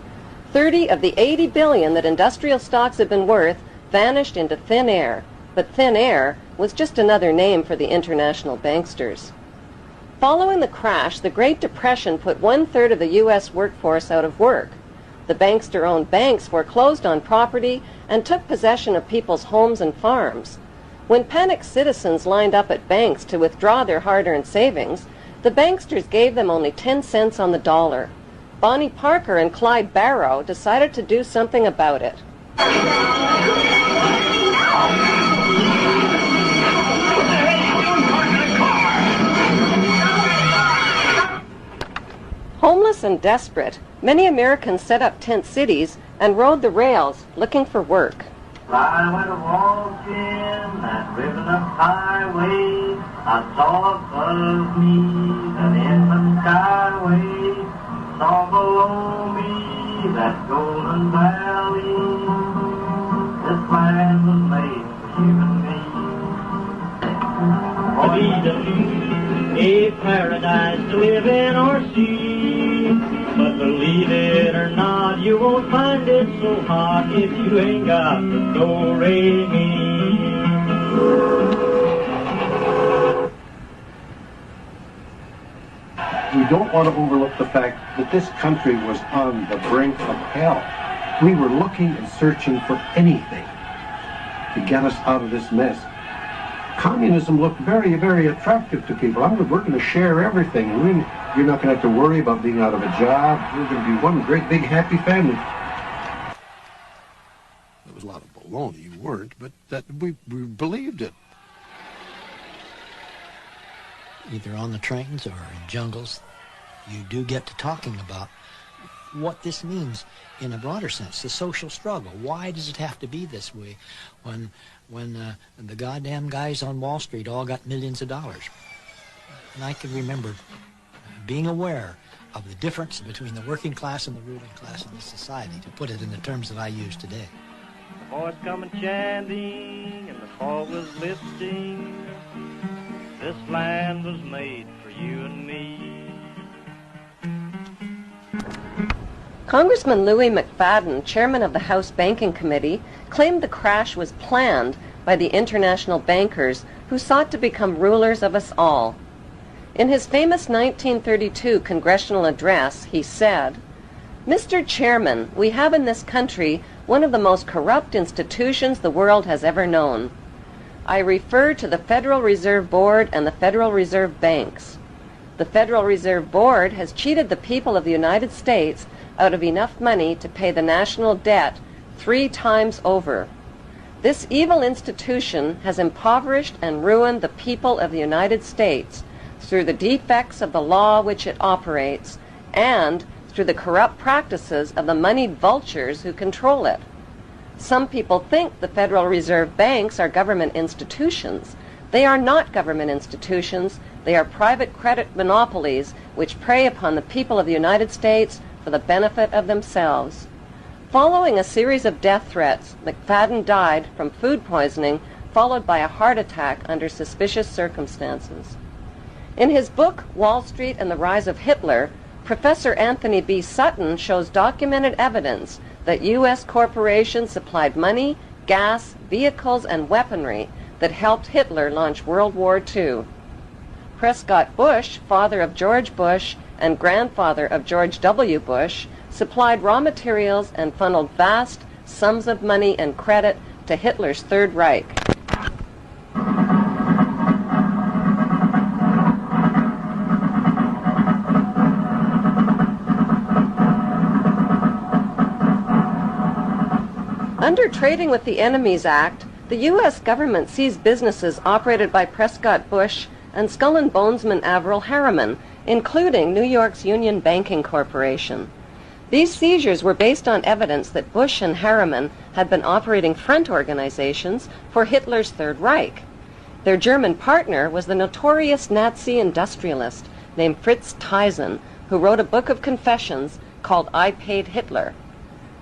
30 of the 80 billion that industrial stocks had been worth vanished into thin air, but thin air was just another name for the international banksters. Following the crash, the Great Depression put 1/3 of the U.S. workforce out of work. The bankster-owned banks foreclosed on property and took possession of people's homes and farms. When panicked citizens lined up at banks to withdraw their hard-earned savings, the banksters gave them only 10 cents on the dollar. Bonnie Parker and Clyde Barrow decided to do something about it. Homeless and desperate, many Americans set up tent cities and rode the rails looking for work. I went walking that riven-up highway. I saw above me an endless skyway. Saw below me that golden valley. This land was made for you and me. A paradise to live in or see. But believe it or not, you won't find it so hot if you ain't got the do-re-mi. We don't want to overlook the fact that this country was on the brink of hell. We were looking and searching for anything to get us out of this mess. Communism looked very, very attractive to people. We're going to share everything. You're not going to have to worry about being out of a job. We're going to be one great big happy family. There was a lot of baloney. You weren't, but that we believed it. Either on the trains or in jungles, you do get to talking about what this means in a broader sense, the social struggle. Why does it have to be this way when the goddamn guys on Wall Street all got millions of dollars? And I can remember being aware of the difference between the working class and the ruling class in this society, to put it in the terms that I use today. The boys come chanting and the fog was lifting. This land was made for you and me. Congressman Louis McFadden, chairman of the House Banking Committee, claimed the crash was planned by the international bankers who sought to become rulers of us all. In his famous 1932 congressional address, he said, "Mr. Chairman, we have in this country one of the most corrupt institutions the world has ever known. I refer to the Federal Reserve Board and the Federal Reserve Banks. The Federal Reserve Board has cheated the people of the United States out of enough money to pay the national debt 3 times over. This evil institution has impoverished and ruined the people of the United States through the defects of the law which it operates and through the corrupt practices of the moneyed vultures who control it. Some people think the Federal Reserve banks are government institutions. They are not government institutions. They are private credit monopolies which prey upon the people of the United States for the benefit of themselves." Following a series of death threats, McFadden died from food poisoning followed by a heart attack under suspicious circumstances. In his book, Wall Street and the Rise of Hitler, Professor Anthony B. Sutton shows documented evidence that U.S. corporations supplied money, gas, vehicles, and weaponry that helped Hitler launch World War II. Prescott Bush, father of George Bush and grandfather of George W. Bush, supplied raw materials and funneled vast sums of money and credit to Hitler's Third Reich. Under Trading with the Enemies Act, the U.S. government seized businesses operated by Prescott Bush and Skull and Bonesman Averell Harriman, including New York's Union Banking Corporation. These seizures were based on evidence that Bush and Harriman had been operating front organizations for Hitler's Third Reich. Their German partner was the notorious Nazi industrialist named Fritz Thyssen, who wrote a book of confessions called I Paid Hitler.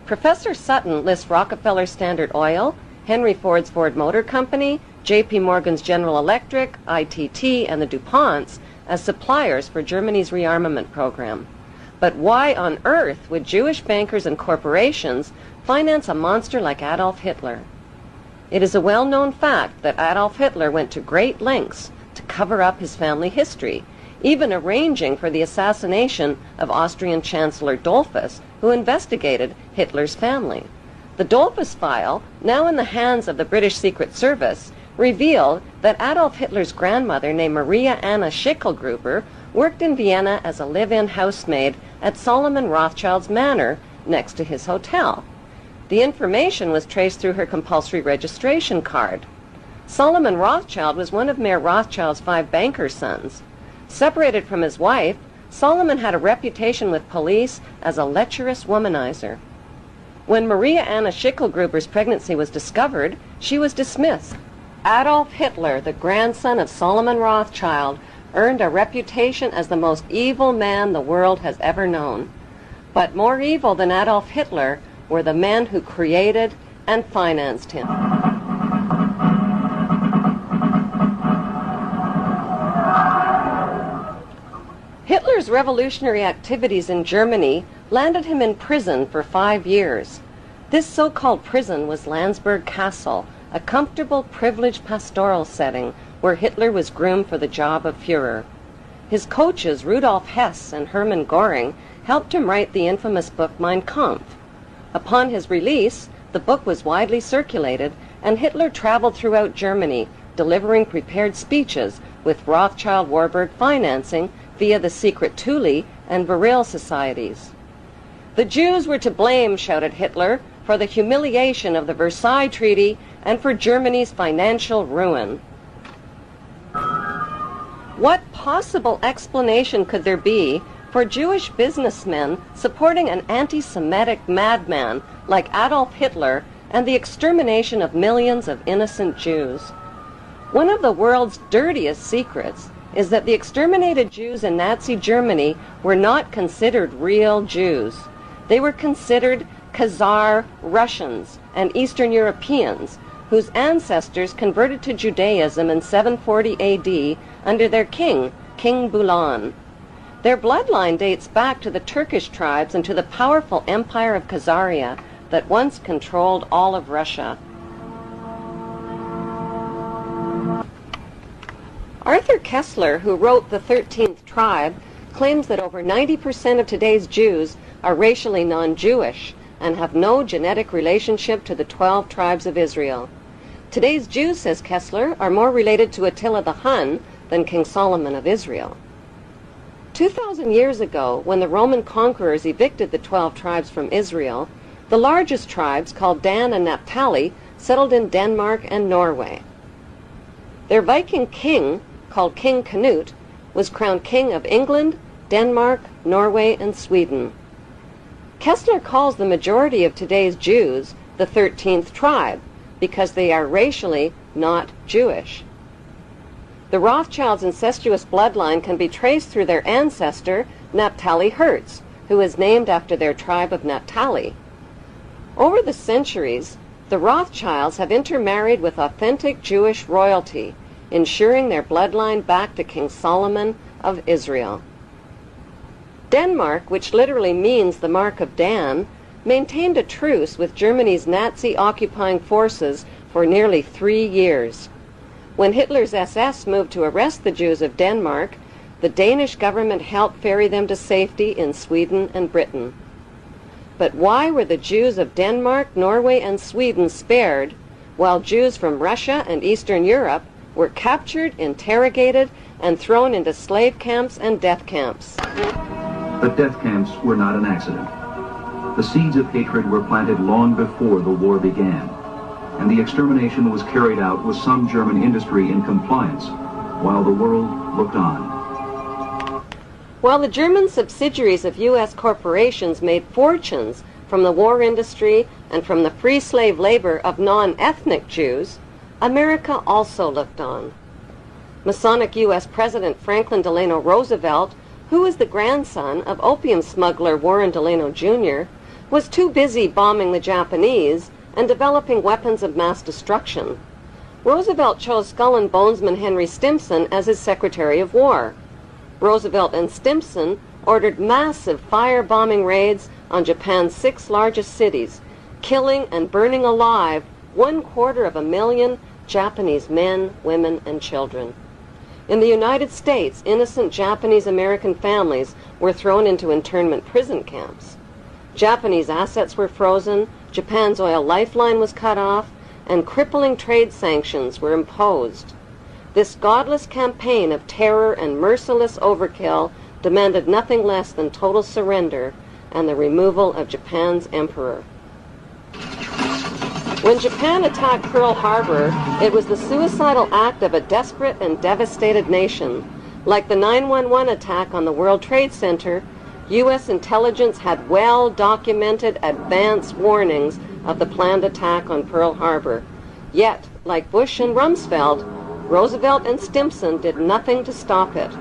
Professor Sutton lists Rockefeller Standard Oil, Henry Ford's Ford Motor Company, J.P. Morgan's General Electric, ITT, and the DuPonts as suppliers for Germany's rearmament program. But why on earth would Jewish bankers and corporations finance a monster like Adolf Hitler? It is a well-known fact that Adolf Hitler went to great lengths to cover up his family history, even arranging for the assassination of Austrian Chancellor Dollfuss, who investigated Hitler's family. The Dollfuss file, now in the hands of the British Secret Service, revealed that Adolf Hitler's grandmother, named Maria Anna Schicklgruber, worked in Vienna as a live-in housemaid at Solomon Rothschild's manor next to his hotel. The information was traced through her compulsory registration card. Solomon Rothschild was one of Mayor Rothschild's 5 banker sons. Separated from his wife, Solomon had a reputation with police as a lecherous womanizer. When Maria Anna Schicklgruber's pregnancy was discovered, she was dismissed. Adolf Hitler, the grandson of Solomon Rothschild, earned a reputation as the most evil man the world has ever known. But more evil than Adolf Hitler were the men who created and financed him. Hitler's revolutionary activities in Germany landed him in prison for 5 years. This so-called prison was Landsberg Castle, a comfortable, privileged pastoral setting where Hitler was groomed for the job of Führer. His coaches, Rudolf Hess and Hermann Göring, helped him write the infamous book Mein Kampf. Upon his release, the book was widely circulated, and Hitler traveled throughout Germany, delivering prepared speeches with Rothschild Warburg financing via the secret Thule and Veril societies. The Jews were to blame, shouted Hitler, for the humiliation of the Versailles Treaty and for Germany's financial ruin. What possible explanation could there be for Jewish businessmen supporting an anti-Semitic madman like Adolf Hitler and the extermination of millions of innocent Jews? One of the world's dirtiest secrets is that the exterminated Jews in Nazi Germany were not considered real Jews. They were considered Khazar Russians and Eastern Europeans whose ancestors converted to Judaism in 740 AD under their king, King Bulan. Their bloodline dates back to the Turkish tribes and to the powerful empire of Khazaria that once controlled all of Russia. Arthur Kessler, who wrote The 13th Tribe, claims that over 90% of today's Jews are racially non-Jewish and have no genetic relationship to the 12 tribes of Israel. Today's Jews, says Kessler, are more related to Attila the Hun than King Solomon of Israel. 2,000 years ago, when the Roman conquerors evicted the 12 tribes from Israel, the largest tribes, called Dan and Naphtali, settled in Denmark and Norway. Their Viking king, called King Canute, was crowned king of England, Denmark, Norway, and Sweden. Kessler calls the majority of today's Jews the 13th tribe because they are racially not Jewish. The Rothschilds' incestuous bloodline can be traced through their ancestor, Naphtali Hertz, who is named after their tribe of Naphtali. Over the centuries, the Rothschilds have intermarried with authentic Jewish royalty, ensuring their bloodline back to King Solomon of Israel. Denmark, which literally means the mark of Dan, maintained a truce with Germany's Nazi occupying forces for nearly 3 years. When Hitler's SS moved to arrest the Jews of Denmark, the Danish government helped ferry them to safety in Sweden and Britain. But why were the Jews of Denmark, Norway, and Sweden spared, while Jews from Russia and Eastern Europe were captured, interrogated, and thrown into slave camps and death camps? The death camps were not an accident. The seeds of hatred were planted long before the war began, and the extermination was carried out with some German industry in compliance, while the world looked on. While the German subsidiaries of U.S. corporations made fortunes from the war industry and from the free slave labor of non-ethnic Jews, America also looked on. Masonic U.S. President Franklin Delano Roosevelt, who was the grandson of opium smuggler Warren Delano Jr., was too busy bombing the Japanese and developing weapons of mass destruction. Roosevelt chose Skull and Bonesman Henry Stimson as his Secretary of War. Roosevelt and Stimson ordered massive firebombing raids on Japan's 6 largest cities, killing and burning alive 250,000 Japanese men, women, and children. In the United States, innocent Japanese-American families were thrown into internment prison camps. Japanese assets were frozen, Japan's oil lifeline was cut off, and crippling trade sanctions were imposed. This godless campaign of terror and merciless overkill demanded nothing less than total surrender and the removal of Japan's emperor. When Japan attacked Pearl Harbor, it was the suicidal act of a desperate and devastated nation. Like the 9/11 attack on the World Trade Center, U.S. intelligence had well-documented advance warnings of the planned attack on Pearl Harbor. Yet, like Bush and Rumsfeld, Roosevelt and Stimson did nothing to stop it.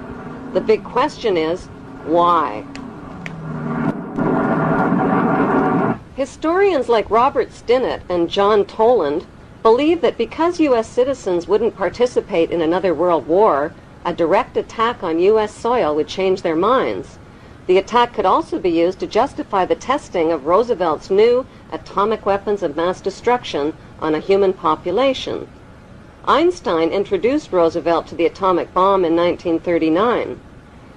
The big question is, why? Historians like Robert Stinnett and John Toland believe that because U.S. citizens wouldn't participate in another world war, a direct attack on U.S. soil would change their minds. The attack could also be used to justify the testing of Roosevelt's new atomic weapons of mass destruction on a human population. Einstein introduced Roosevelt to the atomic bomb in 1939.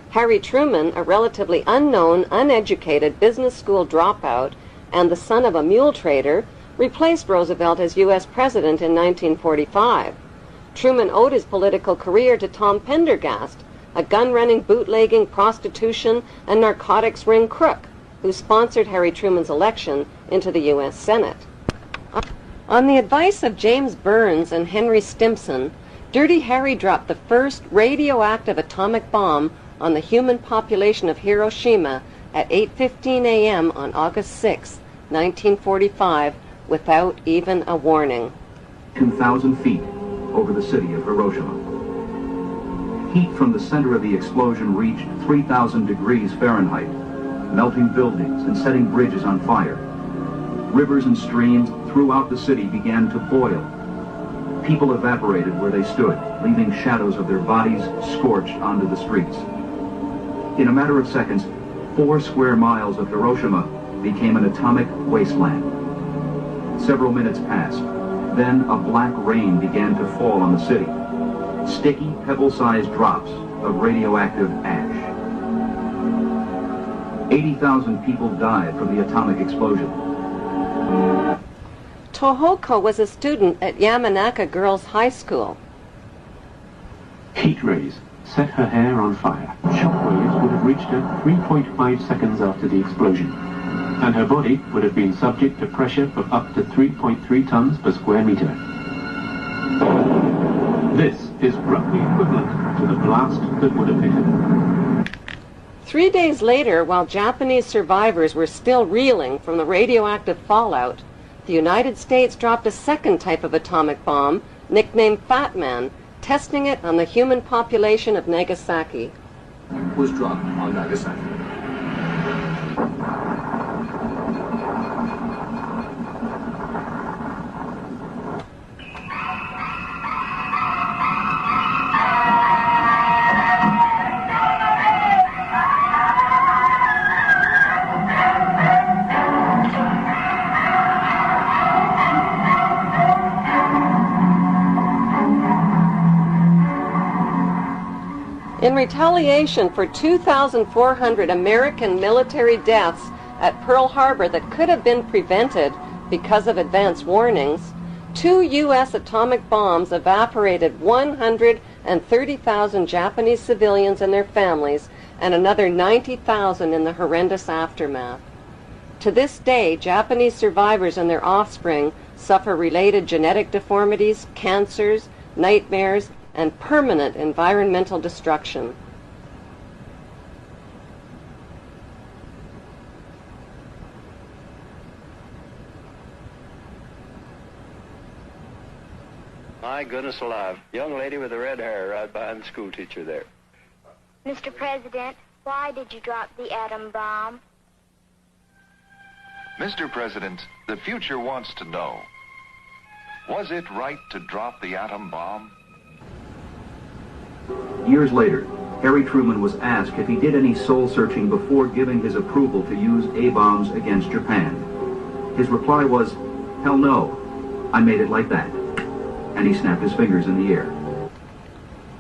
Harry Truman, a relatively unknown, uneducated business school dropout and the son of a mule trader, replaced Roosevelt as U.S. president in 1945. Truman owed his political career to Tom Pendergast, a gun-running, bootlegging, prostitution, and narcotics ring crook who sponsored Harry Truman's election into the U.S. Senate. On the advice of James Burns and Henry Stimson, Dirty Harry dropped the first radioactive atomic bomb on the human population of Hiroshima at 8:15 a.m. on August 6, 1945, without even a warning. 2,000 feet over the city of Hiroshima. Heat from the center of the explosion reached 3,000 degrees Fahrenheit, melting buildings and setting bridges on fire. Rivers and streams throughout the city began to boil. People evaporated where they stood, leaving shadows of their bodies scorched onto the streets. In a matter of seconds, 4 square miles of Hiroshima became an atomic wasteland. Several minutes passed. Then a black rain began to fall on the city. Sticky, pebble-sized drops of radioactive ash. 80,000 people died from the atomic explosion. Tohoko was a student at Yamanaka Girls High School. Heat rays set her hair on fire. Shockwaves would have reached her 3.5 seconds after the explosion, and her body would have been subject to pressure of up to 3.3 tons per square meter. This is roughly equivalent to the blast that would have hit her. 3 days later, while Japanese survivors were still reeling from the radioactive fallout, the United States dropped a second type of atomic bomb, nicknamed Fat Man, testing it on the human population of Nagasaki. Was dropped on Nagasaki. In retaliation for 2,400 American military deaths at Pearl Harbor that could have been prevented because of advance warnings, 2 U.S. atomic bombs evaporated 130,000 Japanese civilians and their families, and another 90,000 in the horrendous aftermath. To this day, Japanese survivors and their offspring suffer related genetic deformities, cancers, nightmares, and permanent environmental destruction. my goodness alive. Young lady with the red hair right behind the school teacher there. Mr. President, why did you drop the atom bomb? Mr. President, the future wants to know, was it right to drop the atom bomb? Years later, Harry Truman was asked if he did any soul-searching before giving his approval to use A-bombs against Japan. His reply was, "Hell no, I made it like that." And he snapped his fingers in the air.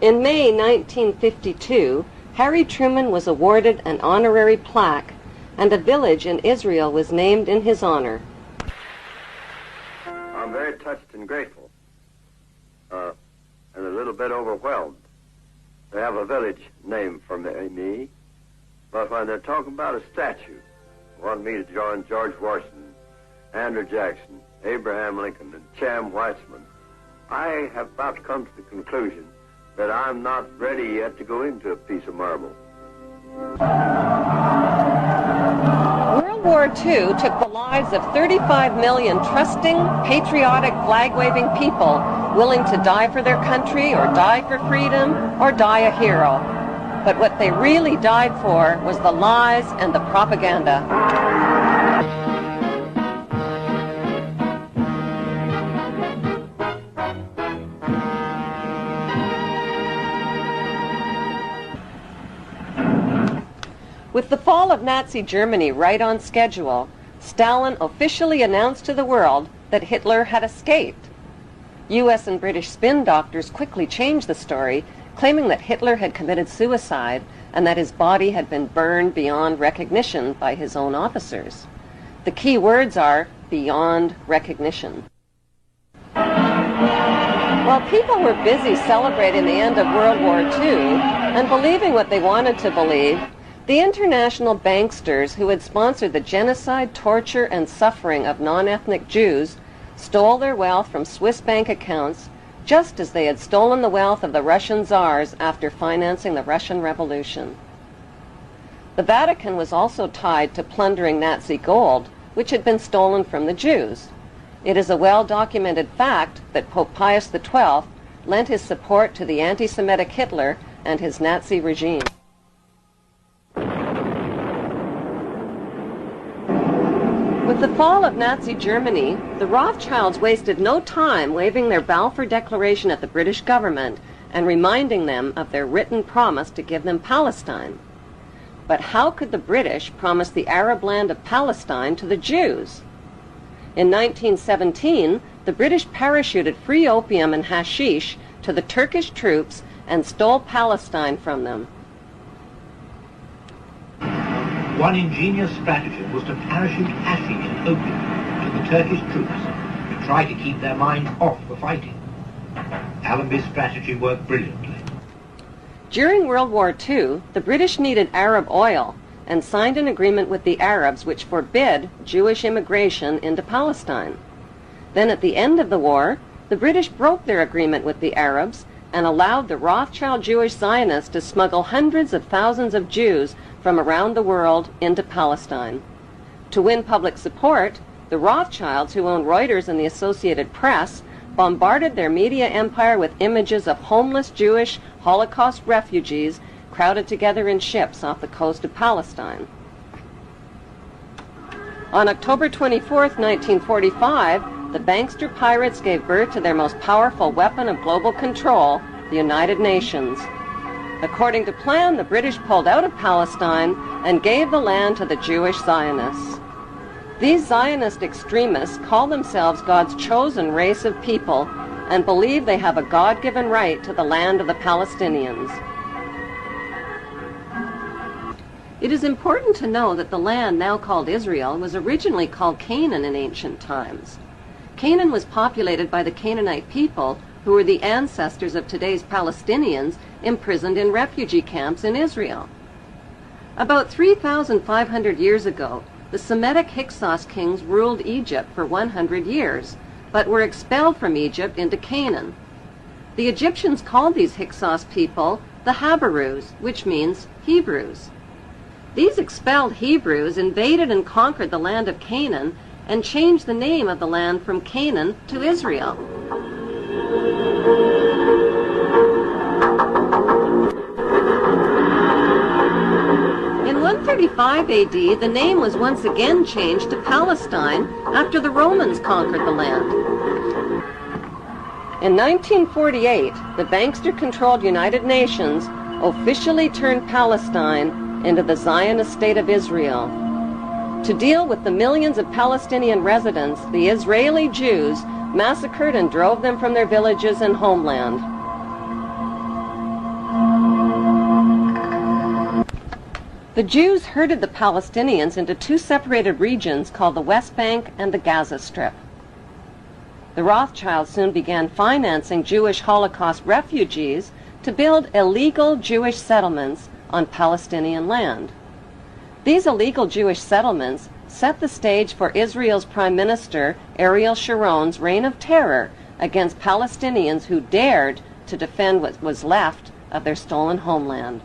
In May 1952, Harry Truman was awarded an honorary plaque, and a village in Israel was named in his honor. I'm very touched and grateful, and a little bit overwhelmed. They have a village named for me, but when they're talking about a statue, want me to join George Washington, Andrew Jackson, Abraham Lincoln, and Cham Weissman, I have about to come to the conclusion that I'm not ready yet to go into a piece of marble. World War II took the lives of 35 million trusting, patriotic, flag-waving people willing to die for their country or die for freedom or die a hero. But what they really died for was the lies and the propaganda. With the fall of Nazi Germany right on schedule, Stalin officially announced to the world that Hitler had escaped. U.S. and British spin doctors quickly changed the story, claiming that Hitler had committed suicide and that his body had been burned beyond recognition by his own officers. The key words are beyond recognition. While people were busy celebrating the end of World War II and believing what they wanted to believe, the international banksters who had sponsored the genocide, torture, and suffering of non-ethnic Jews stole their wealth from Swiss bank accounts just as they had stolen the wealth of the Russian czars after financing the Russian Revolution. The Vatican was also tied to plundering Nazi gold, which had been stolen from the Jews. It is a well-documented fact that Pope Pius XII lent his support to the anti-Semitic Hitler and his Nazi regime. With the fall of Nazi Germany, the Rothschilds wasted no time waving their Balfour Declaration at the British government and reminding them of their written promise to give them Palestine. But how could the British promise the Arab land of Palestine to the Jews? In 1917, the British parachuted free opium and hashish to the Turkish troops and stole Palestine from them. One ingenious stratagem was to parachute hashish and opium to the Turkish troops to try to keep their minds off the fighting. Allenby's strategy worked brilliantly. During World War II, the British needed Arab oil and signed an agreement with the Arabs which forbid Jewish immigration into Palestine. Then at the end of the war, the British broke their agreement with the Arabs and allowed the Rothschild Jewish Zionists to smuggle hundreds of thousands of Jews from around the world into Palestine. To win public support, the Rothschilds, who owned Reuters and the Associated Press, bombarded their media empire with images of homeless Jewish Holocaust refugees crowded together in ships off the coast of Palestine. On October 24, 1945, the bankster pirates gave birth to their most powerful weapon of global control, the United Nations. According to plan, the British pulled out of Palestine and gave the land to the Jewish Zionists. These Zionist extremists call themselves God's chosen race of people and believe they have a God-given right to the land of the Palestinians. It is important to know that the land now called Israel was originally called Canaan in ancient times. Canaan was populated by the Canaanite people, who were the ancestors of today's Palestinians imprisoned in refugee camps in Israel. About 3,500 years ago, the Semitic Hyksos kings ruled Egypt for 100 years, but were expelled from Egypt into Canaan. The Egyptians called these Hyksos people the Habarus, which means Hebrews. These expelled Hebrews invaded and conquered the land of Canaan and changed the name of the land from Canaan to Israel. 335 AD, the name was once again changed to Palestine after the Romans conquered the land. In 1948, the bankster-controlled United Nations officially turned Palestine into the Zionist State of Israel. To deal with the millions of Palestinian residents, the Israeli Jews massacred and drove them from their villages and homeland. The Jews herded the Palestinians into two separated regions called the West Bank and the Gaza Strip. The Rothschilds soon began financing Jewish Holocaust refugees to build illegal Jewish settlements on Palestinian land. These illegal Jewish settlements set the stage for Israel's Prime Minister Ariel Sharon's reign of terror against Palestinians who dared to defend what was left of their stolen homeland.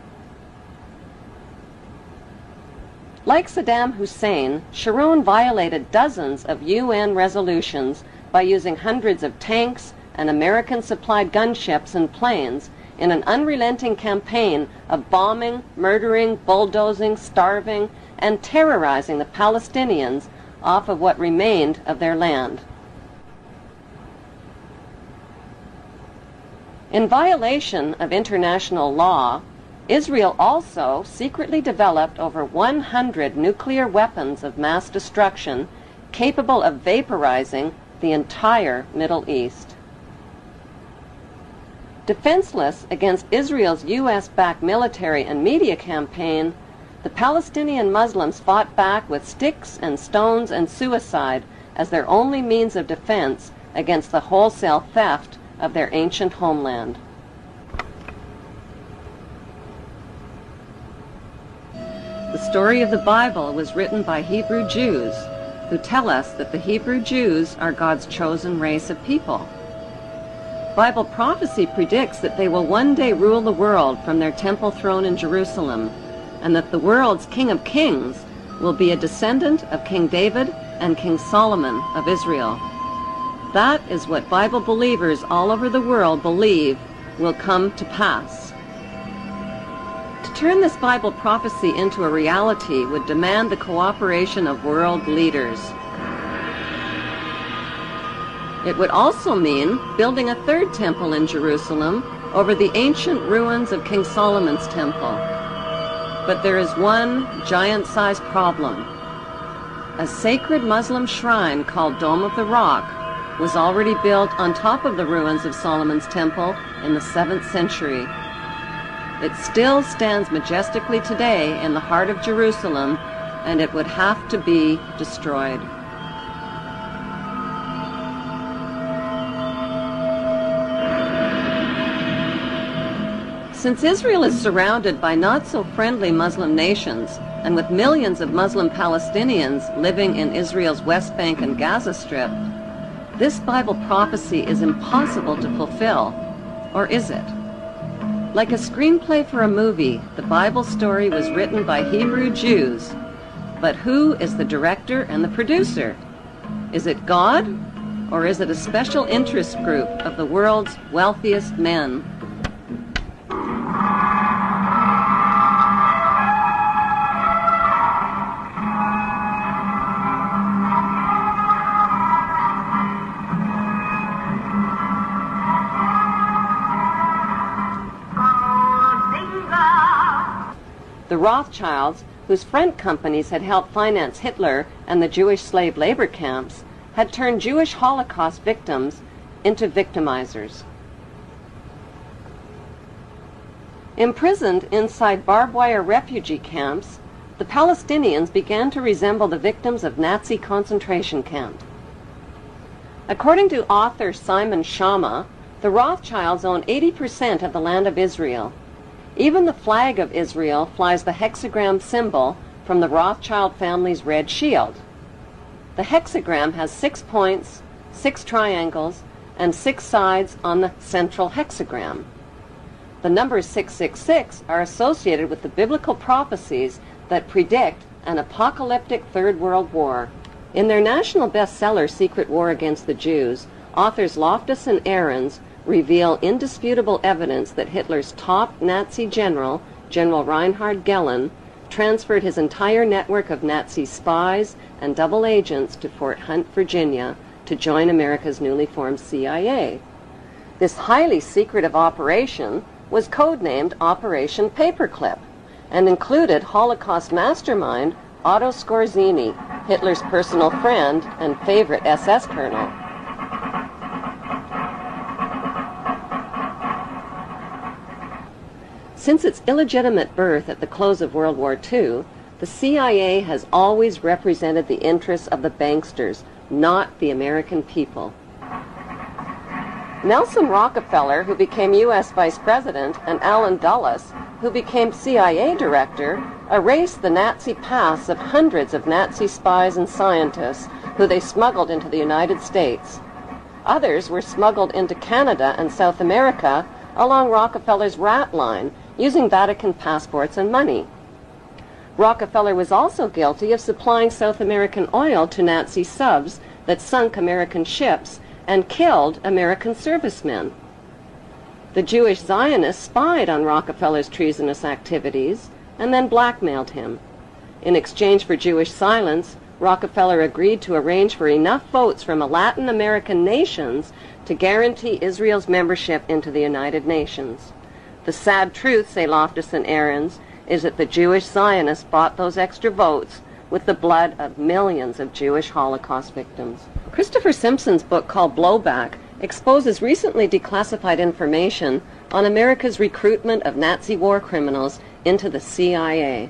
Like Saddam Hussein, Sharon violated dozens of UN resolutions by using hundreds of tanks and American-supplied gunships and planes in an unrelenting campaign of bombing, murdering, bulldozing, starving, and terrorizing the Palestinians off of what remained of their land. In violation of international law, Israel also secretly developed over 100 nuclear weapons of mass destruction capable of vaporizing the entire Middle East. Defenseless against Israel's U.S.-backed military and media campaign, the Palestinian Muslims fought back with sticks and stones and suicide as their only means of defense against the wholesale theft of their ancient homeland. The story of the Bible was written by Hebrew Jews, who tell us that the Hebrew Jews are God's chosen race of people. Bible prophecy predicts that they will one day rule the world from their temple throne in Jerusalem, and that the world's King of Kings will be a descendant of King David and King Solomon of Israel. That is what Bible believers all over the world believe will come to pass. To turn this Bible prophecy into a reality would demand the cooperation of world leaders. It would also mean building a third temple in Jerusalem over the ancient ruins of King Solomon's temple. But there is one giant-sized problem. A sacred Muslim shrine called Dome of the Rock was already built on top of the ruins of Solomon's temple in the 7th century. It still stands majestically today in the heart of Jerusalem, and it would have to be destroyed. Since Israel is surrounded by not-so-friendly Muslim nations, and with millions of Muslim Palestinians living in Israel's West Bank and Gaza Strip, this Bible prophecy is impossible to fulfill. Or is it? Like a screenplay for a movie, the Bible story was written by Hebrew Jews. But who is the director and the producer? Is it God, or is it a special interest group of the world's wealthiest men? The Rothschilds, whose front companies had helped finance Hitler and the Jewish slave labor camps, had turned Jewish Holocaust victims into victimizers. Imprisoned inside barbed wire refugee camps, the Palestinians began to resemble the victims of Nazi concentration camps. According to author Simon Schama, the Rothschilds own 80% of the land of Israel. Even the flag of Israel flies the hexagram symbol from the Rothschild family's red shield. The hexagram has 6 points, 6 triangles, and 6 sides on the central hexagram. The numbers 666 are associated with the biblical prophecies that predict an apocalyptic Third World War. In their national bestseller, Secret War Against the Jews, authors Loftus and Ahrens reveal indisputable evidence that Hitler's top Nazi general, General Reinhard Gehlen, transferred his entire network of Nazi spies and double agents to Fort Hunt, Virginia, to join America's newly formed CIA. This highly secretive operation was codenamed Operation Paperclip and included Holocaust mastermind Otto Skorzeny, Hitler's personal friend and favorite SS colonel. Since its illegitimate birth at the close of World War II, the CIA has always represented the interests of the banksters, not the American people. Nelson Rockefeller, who became U.S. Vice President, and Allen Dulles, who became CIA Director, erased the Nazi pasts of hundreds of Nazi spies and scientists who they smuggled into the United States. Others were smuggled into Canada and South America along Rockefeller's rat line, using Vatican passports and money. Rockefeller was also guilty of supplying South American oil to Nazi subs that sunk American ships and killed American servicemen. The Jewish Zionists spied on Rockefeller's treasonous activities and then blackmailed him. In exchange for Jewish silence, Rockefeller agreed to arrange for enough votes from Latin American nations to guarantee Israel's membership into the United Nations. The sad truth, say Loftus and Ahrens, is that the Jewish Zionists bought those extra votes with the blood of millions of Jewish Holocaust victims. Christopher Simpson's book called Blowback exposes recently declassified information on America's recruitment of Nazi war criminals into the CIA.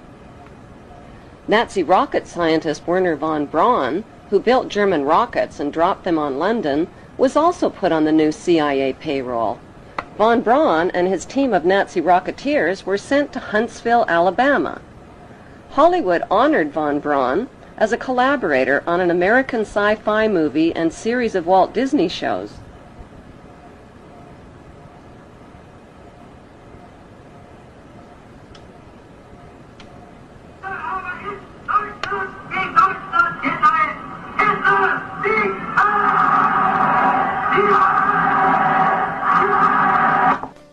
Nazi rocket scientist Werner von Braun, who built German rockets and dropped them on London, was also put on the new CIA payroll. Von Braun and his team of Nazi rocketeers were sent to Huntsville, Alabama. Hollywood honored von Braun as a collaborator on an American sci-fi movie and series of Walt Disney shows.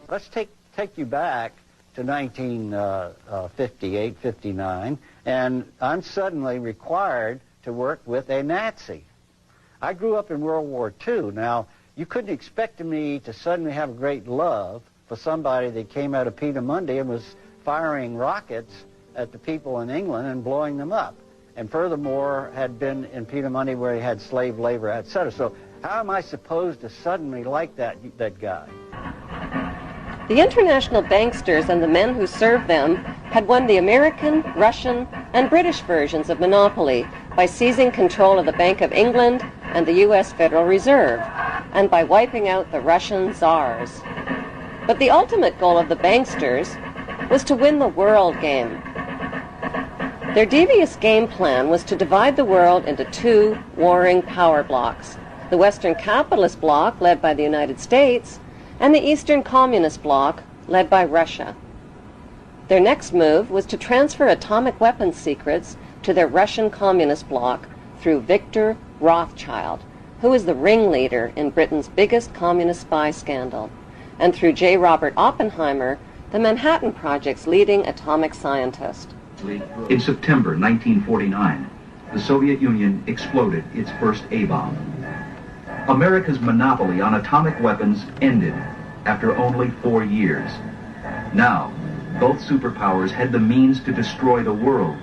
Let's take you back to 1958, 59, and I'm suddenly required to work with a Nazi. I grew up in World War II. Now, you couldn't expect me to suddenly have a great love for somebody that came out of Peenemünde and was firing rockets at the people in England and blowing them up, and furthermore had been in Peenemünde where he had slave labor, etc. So how am I supposed to suddenly like that guy? The international banksters and the men who served them had won the American, Russian, and British versions of monopoly by seizing control of the Bank of England and the U.S. Federal Reserve, and by wiping out the Russian czars. But the ultimate goal of the banksters was to win the world game. Their devious game plan was to divide the world into two warring power blocks: the Western capitalist bloc, led by the United States, and the Eastern Communist Bloc, led by Russia. Their next move was to transfer atomic weapons secrets to their Russian Communist Bloc through Victor Rothschild, who was the ringleader in Britain's biggest communist spy scandal, and through J. Robert Oppenheimer, the Manhattan Project's leading atomic scientist. In September 1949, the Soviet Union exploded its first A-bomb. America's monopoly on atomic weapons ended after only 4 years. Now, both superpowers had the means to destroy the world.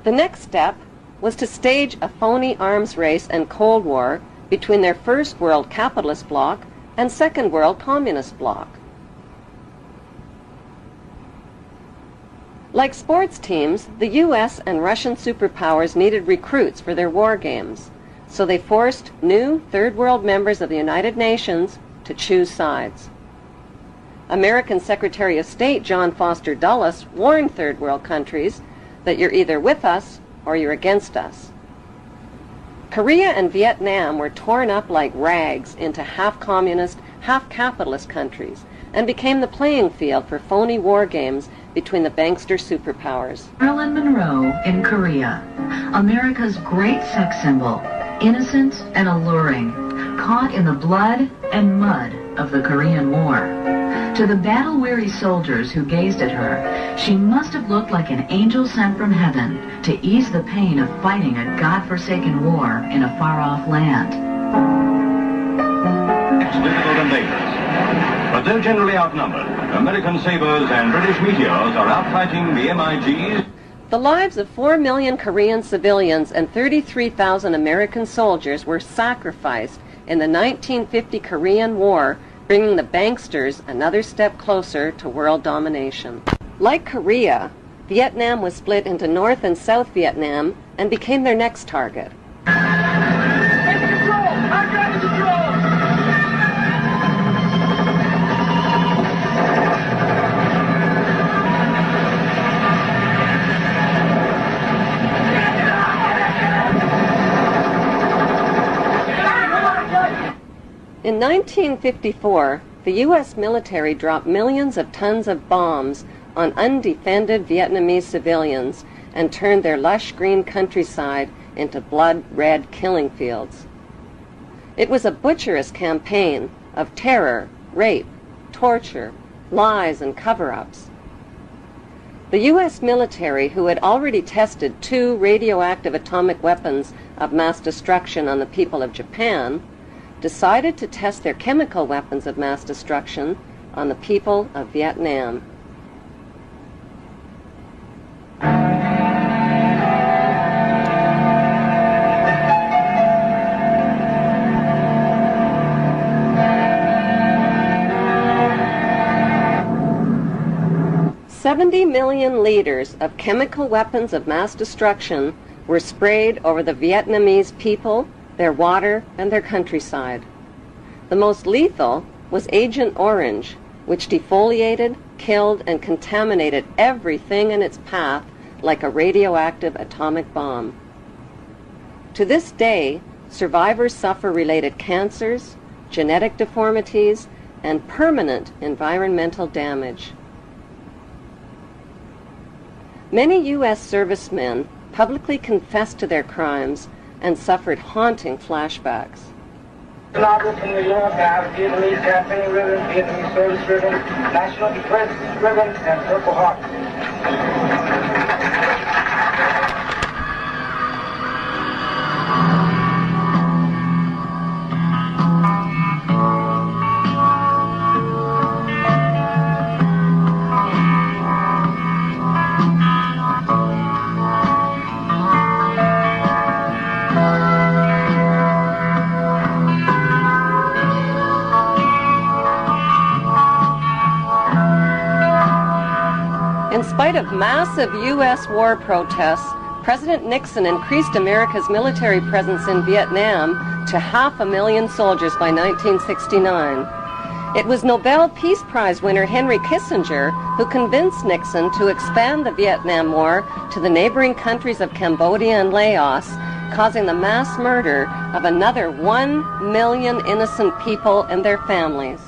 The next step was to stage a phony arms race and Cold War between their First World Capitalist Bloc and Second World Communist Bloc. Like sports teams, the U.S. and Russian superpowers needed recruits for their war games, so they forced new Third World members of the United Nations to choose sides. American Secretary of State John Foster Dulles warned Third World countries that you're either with us or you're against us. Korea and Vietnam were torn up like rags into half-communist, half-capitalist countries and became the playing field for phony war games between the bankster superpowers. Marilyn Monroe in Korea, America's great sex symbol, innocent and alluring, caught in the blood and mud of the Korean War. To the battle-weary soldiers who gazed at her, she must have looked like an angel sent from heaven to ease the pain of fighting a God-forsaken war in a far-off land. It's difficult and dangerous. But though generally outnumbered, American sabers and British meteors are outfighting the MiGs. The lives of 4 million Korean civilians and 33,000 American soldiers were sacrificed in the 1950 Korean War, bringing the banksters another step closer to world domination. Like Korea, Vietnam was split into North and South Vietnam and became their next target. In 1954, the U.S. military dropped millions of tons of bombs on undefended Vietnamese civilians and turned their lush green countryside into blood-red killing fields. It was a butcherous campaign of terror, rape, torture, lies, and cover-ups. The U.S. military, who had already tested 2 radioactive atomic weapons of mass destruction on the people of Japan, decided to test their chemical weapons of mass destruction on the people of Vietnam. $70 million liters of chemical weapons of mass destruction were sprayed over the Vietnamese people, their water, and their countryside. The most lethal was Agent Orange, which defoliated, killed, and contaminated everything in its path like a radioactive atomic bomb. To this day, survivors suffer related cancers, genetic deformities, and permanent environmental damage. Many U.S. servicemen publicly confessed to their crimes and suffered haunting flashbacks. Novel from New York, I have Vietnamese campaign ribbon, Vietnamese service ribbon, national defense ribbon, and Purple Heart. In spite of massive U.S. war protests, President Nixon increased America's military presence in Vietnam to 500,000 soldiers by 1969. It was Nobel Peace Prize winner Henry Kissinger who convinced Nixon to expand the Vietnam War to the neighboring countries of Cambodia and Laos, causing the mass murder of another 1 million innocent people and their families.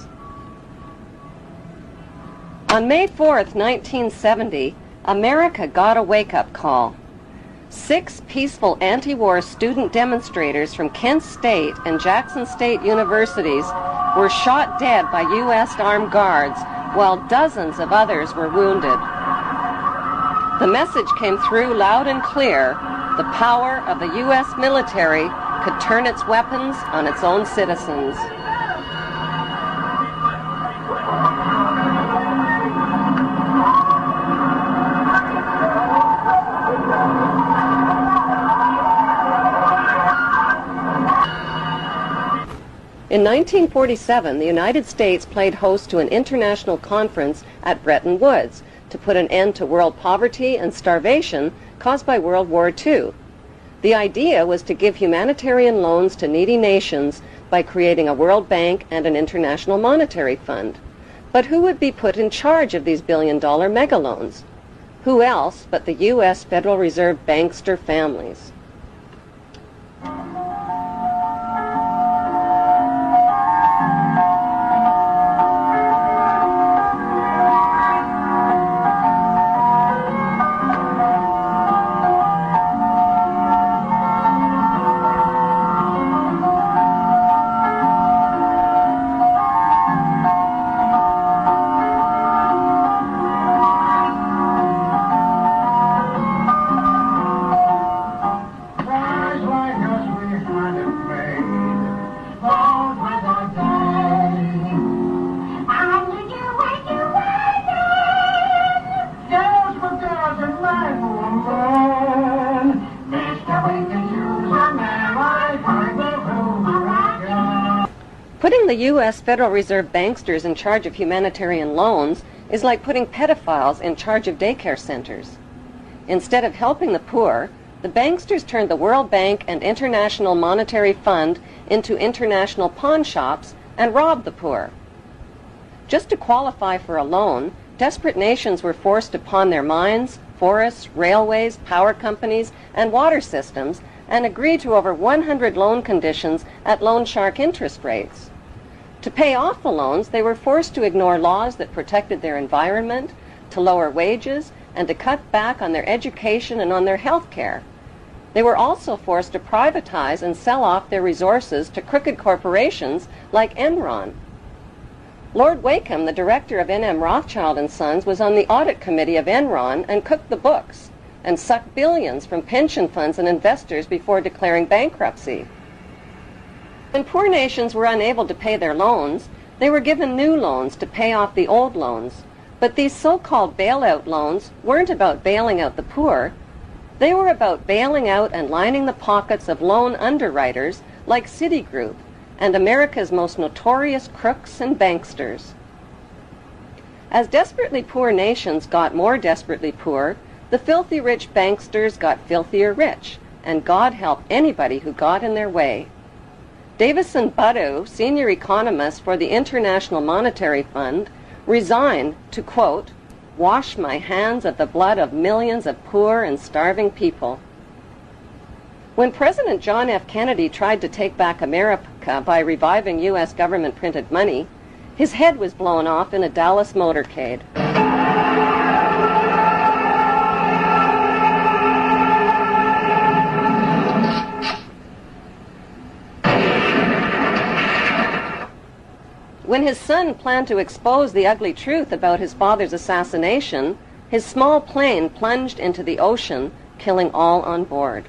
On May 4th, 1970, America got a wake-up call. 6 peaceful anti-war student demonstrators from Kent State and Jackson State universities were shot dead by U.S. armed guards, while dozens of others were wounded. The message came through loud and clear. The power of the U.S. military could turn its weapons on its own citizens. In 1947, the United States played host to an international conference at Bretton Woods to put an end to world poverty and starvation caused by World War II. The idea was to give humanitarian loans to needy nations by creating a World Bank and an International Monetary Fund. But who would be put in charge of these billion-dollar megaloans? Who else but the U.S. Federal Reserve bankster families? Putting the U.S. Federal Reserve banksters in charge of humanitarian loans is like putting pedophiles in charge of daycare centers. Instead of helping the poor, the banksters turned the World Bank and International Monetary Fund into international pawn shops and robbed the poor. Just to qualify for a loan, desperate nations were forced to pawn their mines, forests, railways, power companies, and water systems, and agree to over 100 loan conditions at loan shark interest rates. To pay off the loans, they were forced to ignore laws that protected their environment, to lower wages, and to cut back on their education and on their health care. They were also forced to privatize and sell off their resources to crooked corporations like Enron. Lord Wakeham, the director of N.M. Rothschild & Sons, was on the audit committee of Enron and cooked the books and sucked billions from pension funds and investors before declaring bankruptcy. When poor nations were unable to pay their loans, they were given new loans to pay off the old loans. But these so-called bailout loans weren't about bailing out the poor. They were about bailing out and lining the pockets of loan underwriters like Citigroup and America's most notorious crooks and banksters. As desperately poor nations got more desperately poor, the filthy rich banksters got filthier rich, and God help anybody who got in their way. Davison Buddu, senior economist for the International Monetary Fund, resigned to, quote, wash my hands of the blood of millions of poor and starving people. When President John F. Kennedy tried to take back America by reviving U.S. government printed money, his head was blown off in a Dallas motorcade. When his son planned to expose the ugly truth about his father's assassination, his small plane plunged into the ocean, killing all on board.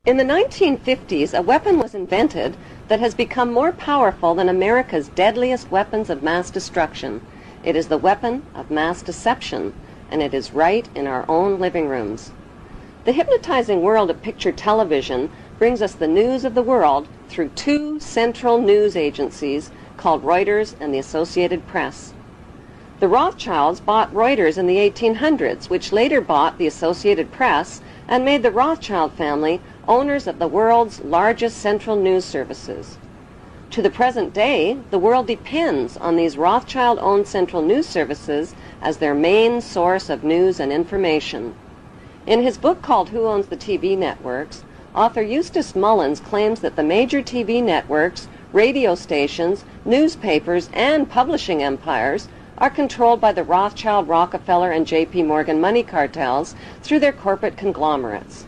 In the 1950s, a weapon was invented that has become more powerful than America's deadliest weapons of mass destruction. It is the weapon of mass deception, and it is right in our own living rooms. The hypnotizing world of picture television brings us the news of the world through two central news agencies called Reuters and the Associated Press. The Rothschilds bought Reuters in the 1800s, which later bought the Associated Press and made the Rothschild family owners of the world's largest central news services. To the present day, the world depends on these Rothschild-owned central news services as their main source of news and information. In his book called Who Owns the TV Networks, author Eustace Mullins claims that the major TV networks, radio stations, newspapers, and publishing empires are controlled by the Rothschild, Rockefeller, and J.P. Morgan money cartels through their corporate conglomerates.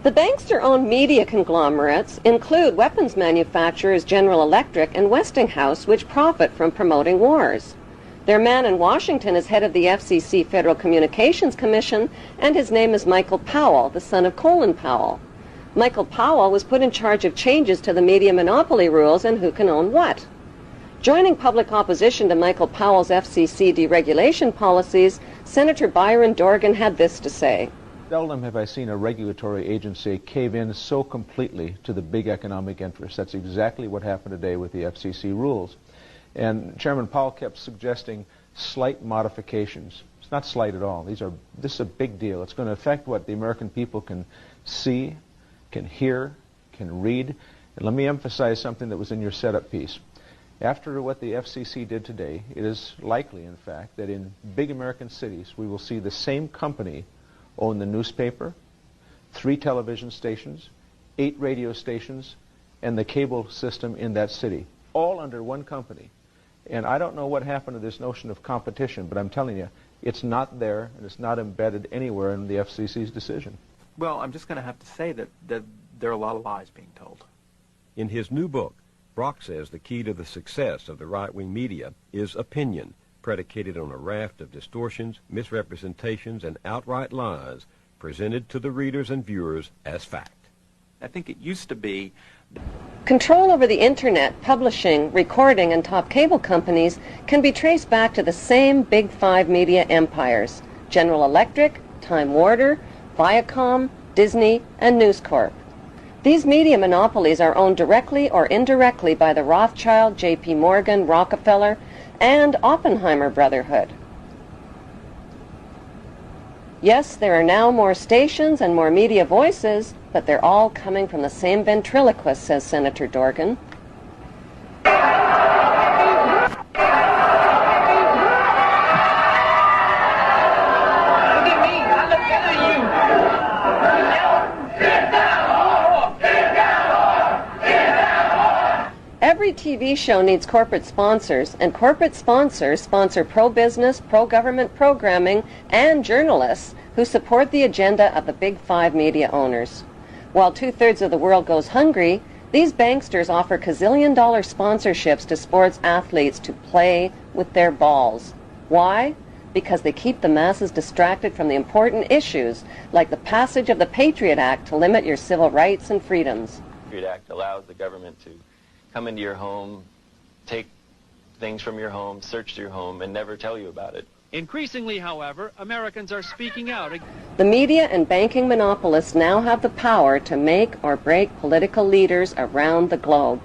The bankster-owned media conglomerates include weapons manufacturers General Electric and Westinghouse, which profit from promoting wars. Their man in Washington is head of the FCC Federal Communications Commission, and his name is Michael Powell, the son of Colin Powell. Michael Powell was put in charge of changes to the media monopoly rules and who can own what. Joining public opposition to Michael Powell's FCC deregulation policies, Senator Byron Dorgan had this to say. Seldom have I seen a regulatory agency cave in so completely to the big economic interests. That's exactly what happened today with the FCC rules. And Chairman Powell kept suggesting slight modifications. It's not slight at all. This is a big deal. It's going to affect what the American people can see, can hear, can read. And let me emphasize something that was in your setup piece. After what the FCC did today, it is likely, in fact, that in big American cities we will see the same company own the newspaper, 3 television stations, 8 radio stations, and the cable system in that city, all under one company. And I don't know what happened to this notion of competition, but I'm telling you, it's not there, and it's not embedded anywhere in the FCC's decision. Well, I'm just going to have to say that there are a lot of lies being told. In his new book, Brock says the key to the success of the right-wing media is opinion, predicated on a raft of distortions, misrepresentations, and outright lies presented to the readers and viewers as fact. I think it used to be. Control over the internet, publishing, recording, and top cable companies can be traced back to the same Big Five media empires: General Electric, Time Warner, Viacom, Disney, and News Corp. These media monopolies are owned directly or indirectly by the Rothschild, J.P. Morgan, Rockefeller, and Oppenheimer Brotherhood. Yes, there are now more stations and more media voices, but they're all coming from the same ventriloquist, says Senator Dorgan. Every TV show needs corporate sponsors, and corporate sponsors sponsor pro-business, pro-government programming, and journalists who support the agenda of the Big Five media owners. While 2/3 of the world goes hungry, these banksters offer gazillion-dollar sponsorships to sports athletes to play with their balls. Why? Because they keep the masses distracted from the important issues, like the passage of the Patriot Act to limit your civil rights and freedoms. The Patriot Act allows the government to come into your home, take things from your home, search your home, and never tell you about it. Increasingly, however, Americans are speaking out. The media and banking monopolists now have the power to make or break political leaders around the globe.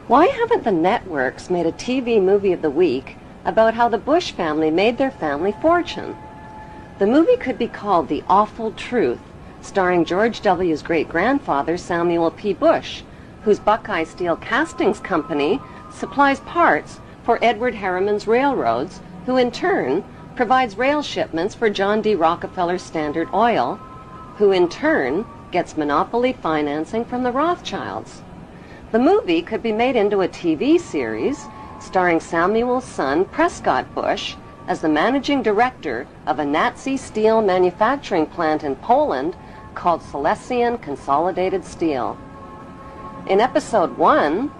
Why haven't the networks made a TV movie of the week about how the Bush family made their family fortune? The movie could be called The Awful Truth, starring George W.'s great-grandfather, Samuel P. Bush, whose Buckeye Steel Castings Company supplies parts for Edward Harriman's railroads, who in turn provides rail shipments for John D. Rockefeller's Standard Oil, who in turn gets monopoly financing from the Rothschilds. The movie could be made into a TV series starring Samuel's son, Prescott Bush, as the managing director of a Nazi steel manufacturing plant in Poland called Silesian Consolidated Steel. In Episode 1,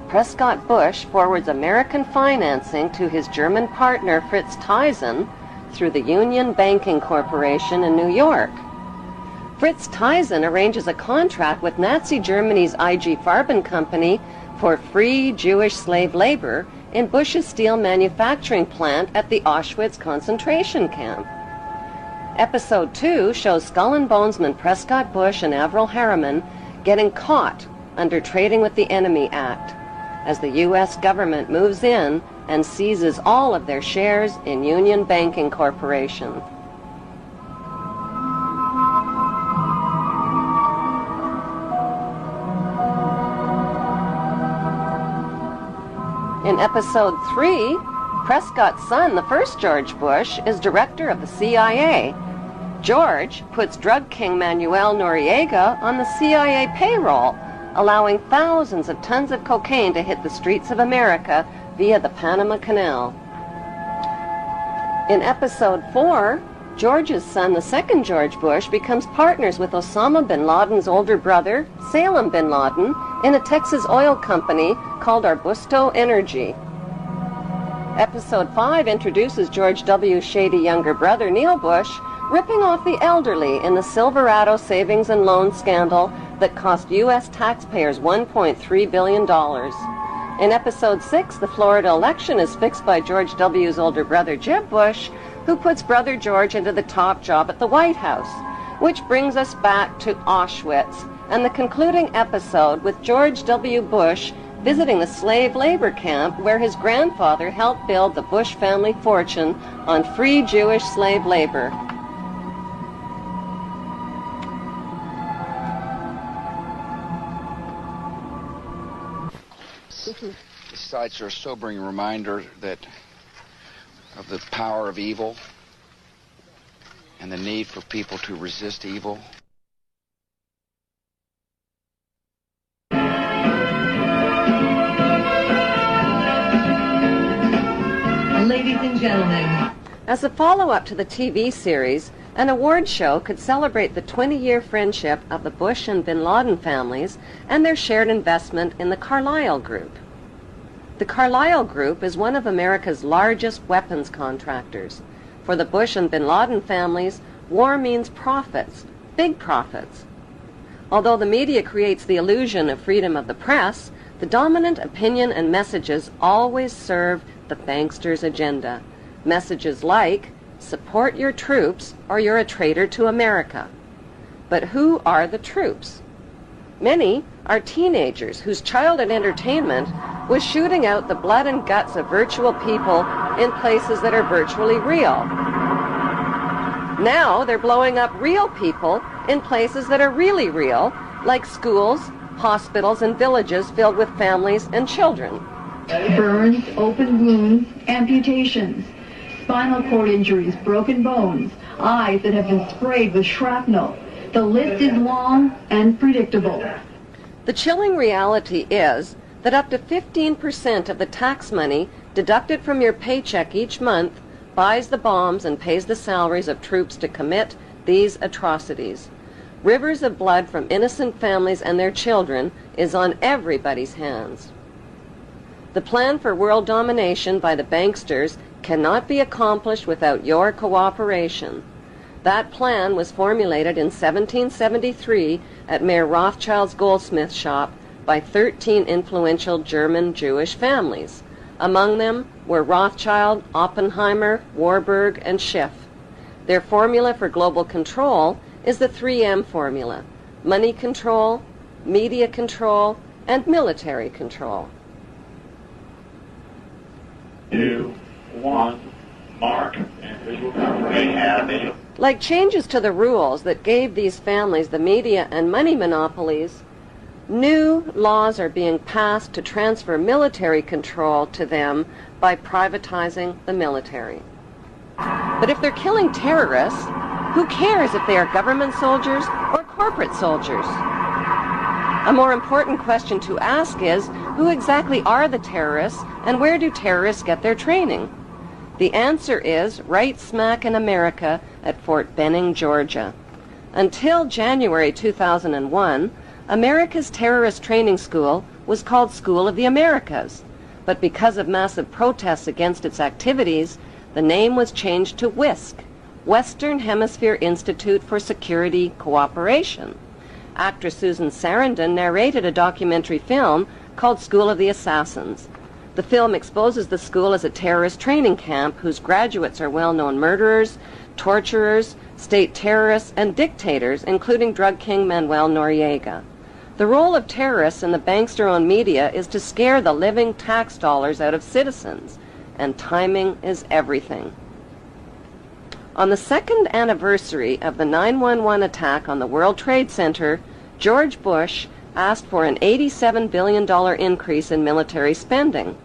Prescott Bush forwards American financing to his German partner Fritz Thyssen through the Union Banking Corporation in New York. Fritz Thyssen arranges a contract with Nazi Germany's IG Farben Company for free Jewish slave labor in Bush's steel manufacturing plant at the Auschwitz concentration camp. Episode 2 shows Skull and Bonesman Prescott Bush and Averell Harriman getting caught under Trading with the Enemy Act, as the U.S. government moves in and seizes all of their shares in Union Banking Corporation. In Episode 3, Prescott's son, the first George Bush, is director of the CIA. George puts drug king Manuel Noriega on the CIA payroll, allowing thousands of tons of cocaine to hit the streets of America via the Panama Canal. In Episode 4, George's son, the second George Bush, becomes partners with Osama bin Laden's older brother, Salem bin Laden, in a Texas oil company called Arbusto Energy. Episode 5 introduces George W.'s shady younger brother, Neil Bush, ripping off the elderly in the Silverado savings and loan scandal that cost U.S. taxpayers $1.3 billion. In Episode 6, the Florida election is fixed by George W.'s older brother, Jeb Bush, who puts brother George into the top job at the White House, which brings us back to Auschwitz and the concluding episode with George W. Bush visiting the slave labor camp where his grandfather helped build the Bush family fortune on free Jewish slave labor. The sights are a sobering reminder of the power of evil and the need for people to resist evil. Ladies and gentlemen. As a follow-up to the TV series, an award show could celebrate the 20-year friendship of the Bush and bin Laden families and their shared investment in the Carlyle Group. The Carlyle Group is one of America's largest weapons contractors. For the Bush and bin Laden families, war means profits, big profits. Although the media creates the illusion of freedom of the press, the dominant opinion and messages always serve the banksters' agenda. Messages like, support your troops or you're a traitor to America. But who are the troops? Many are teenagers whose childhood entertainment was shooting out the blood and guts of virtual people in places that are virtually real. Now they're blowing up real people in places that are really real, like schools, hospitals, and villages filled with families and children. Burns, open wounds, amputations, spinal cord injuries, broken bones, eyes that have been sprayed with shrapnel. The list is long and predictable. The chilling reality is that up to 15% of the tax money deducted from your paycheck each month buys the bombs and pays the salaries of troops to commit these atrocities. Rivers of blood from innocent families and their children is on everybody's hands. The plan for world domination by the banksters cannot be accomplished without your cooperation. That plan was formulated in 1773 at Mayer Rothschild's goldsmith shop by 13 influential German Jewish families. Among them were Rothschild, Oppenheimer, Warburg, and Schiff. Their formula for global control is the 3M formula: money control, media control, and military control. 2, 1, mark, and visual confirmation. Like changes to the rules that gave these families the media and money monopolies, new laws are being passed to transfer military control to them by privatizing the military. But if they're killing terrorists, who cares if they are government soldiers or corporate soldiers? A more important question to ask is, who exactly are the terrorists and where do terrorists get their training? The answer is right smack in America at Fort Benning, Georgia. Until January 2001, America's terrorist training school was called School of the Americas, but because of massive protests against its activities, the name was changed to WISC, Western Hemisphere Institute for Security Cooperation. Actress Susan Sarandon narrated a documentary film called School of the Assassins. The film exposes the school as a terrorist training camp whose graduates are well-known murderers, torturers, state terrorists, and dictators, including drug king Manuel Noriega. The role of terrorists in the bankster-owned media is to scare the living tax dollars out of citizens, and timing is everything. On the second anniversary of the 9/11 attack on the World Trade Center, George Bush asked for an $87 billion increase in military spending.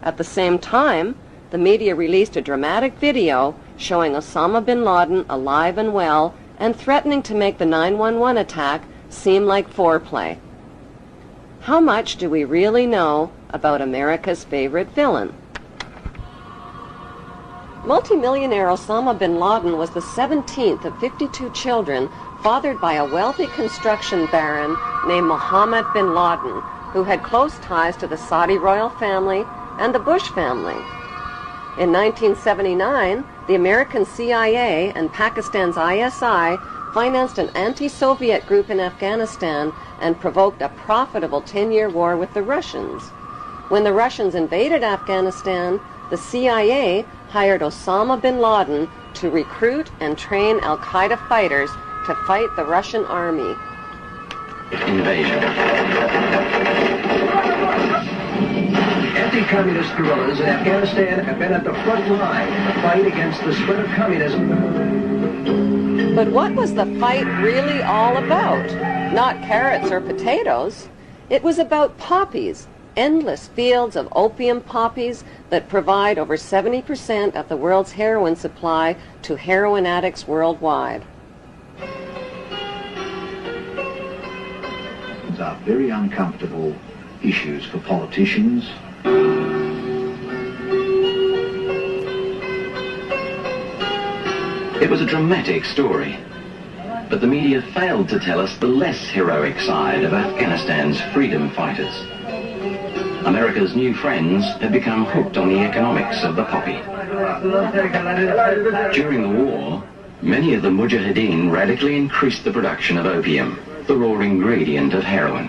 At the same time, the media released a dramatic video showing Osama bin Laden alive and well and threatening to make the 9/11 attack seem like foreplay. How much do we really know about America's favorite villain? Multimillionaire Osama bin Laden was the 17th of 52 children fathered by a wealthy construction baron named Mohammed bin Laden, who had close ties to the Saudi royal family and the Bush family. In 1979, the American CIA and Pakistan's ISI financed an anti-Soviet group in Afghanistan and provoked a profitable 10-year war with the Russians. When the Russians invaded Afghanistan, the CIA hired Osama bin Laden to recruit and train al-Qaeda fighters to fight the Russian army. Invasion. Anti-communist guerrillas in Afghanistan have been at the front line in the fight against the spread of communism. But what was the fight really all about? Not carrots or potatoes. It was about poppies, endless fields of opium poppies that provide over 70% of the world's heroin supply to heroin addicts worldwide. These are very uncomfortable issues for politicians. It was a dramatic story, but the media failed to tell us the less heroic side of Afghanistan's freedom fighters. America's new friends had become hooked on the economics of the poppy. During the war, many of the Mujahideen radically increased the production of opium. the raw ingredient of heroin.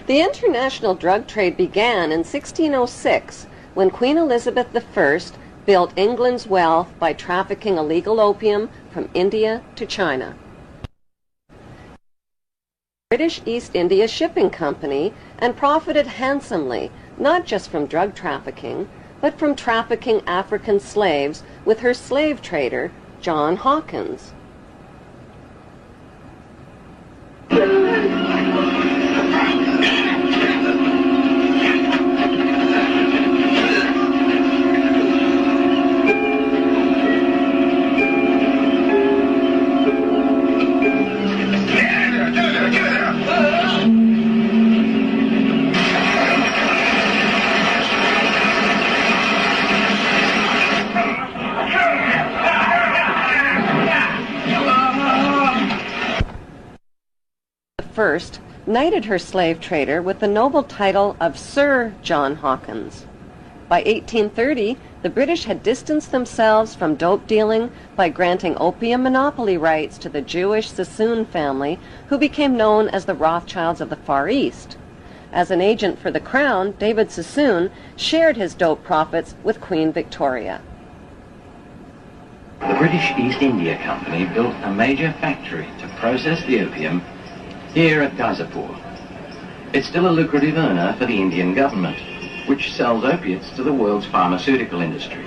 The international drug trade began in 1606 when Queen Elizabeth I built England's wealth by trafficking illegal opium from India to China. British East India Shipping Company and profited handsomely, not just from drug trafficking, but from trafficking African slaves with her slave trader, John Hawkins. First, knighted her slave trader with the noble title of Sir John Hawkins. By 1830, the British had distanced themselves from dope dealing by granting opium monopoly rights to the Jewish Sassoon family, who became known as the Rothschilds of the Far East. As an agent for the Crown, David Sassoon shared his dope profits with Queen Victoria. The British East India Company built a major factory to process the opium here at Ghaizapur. It's still a lucrative earner for the Indian government, which sells opiates to the world's pharmaceutical industry.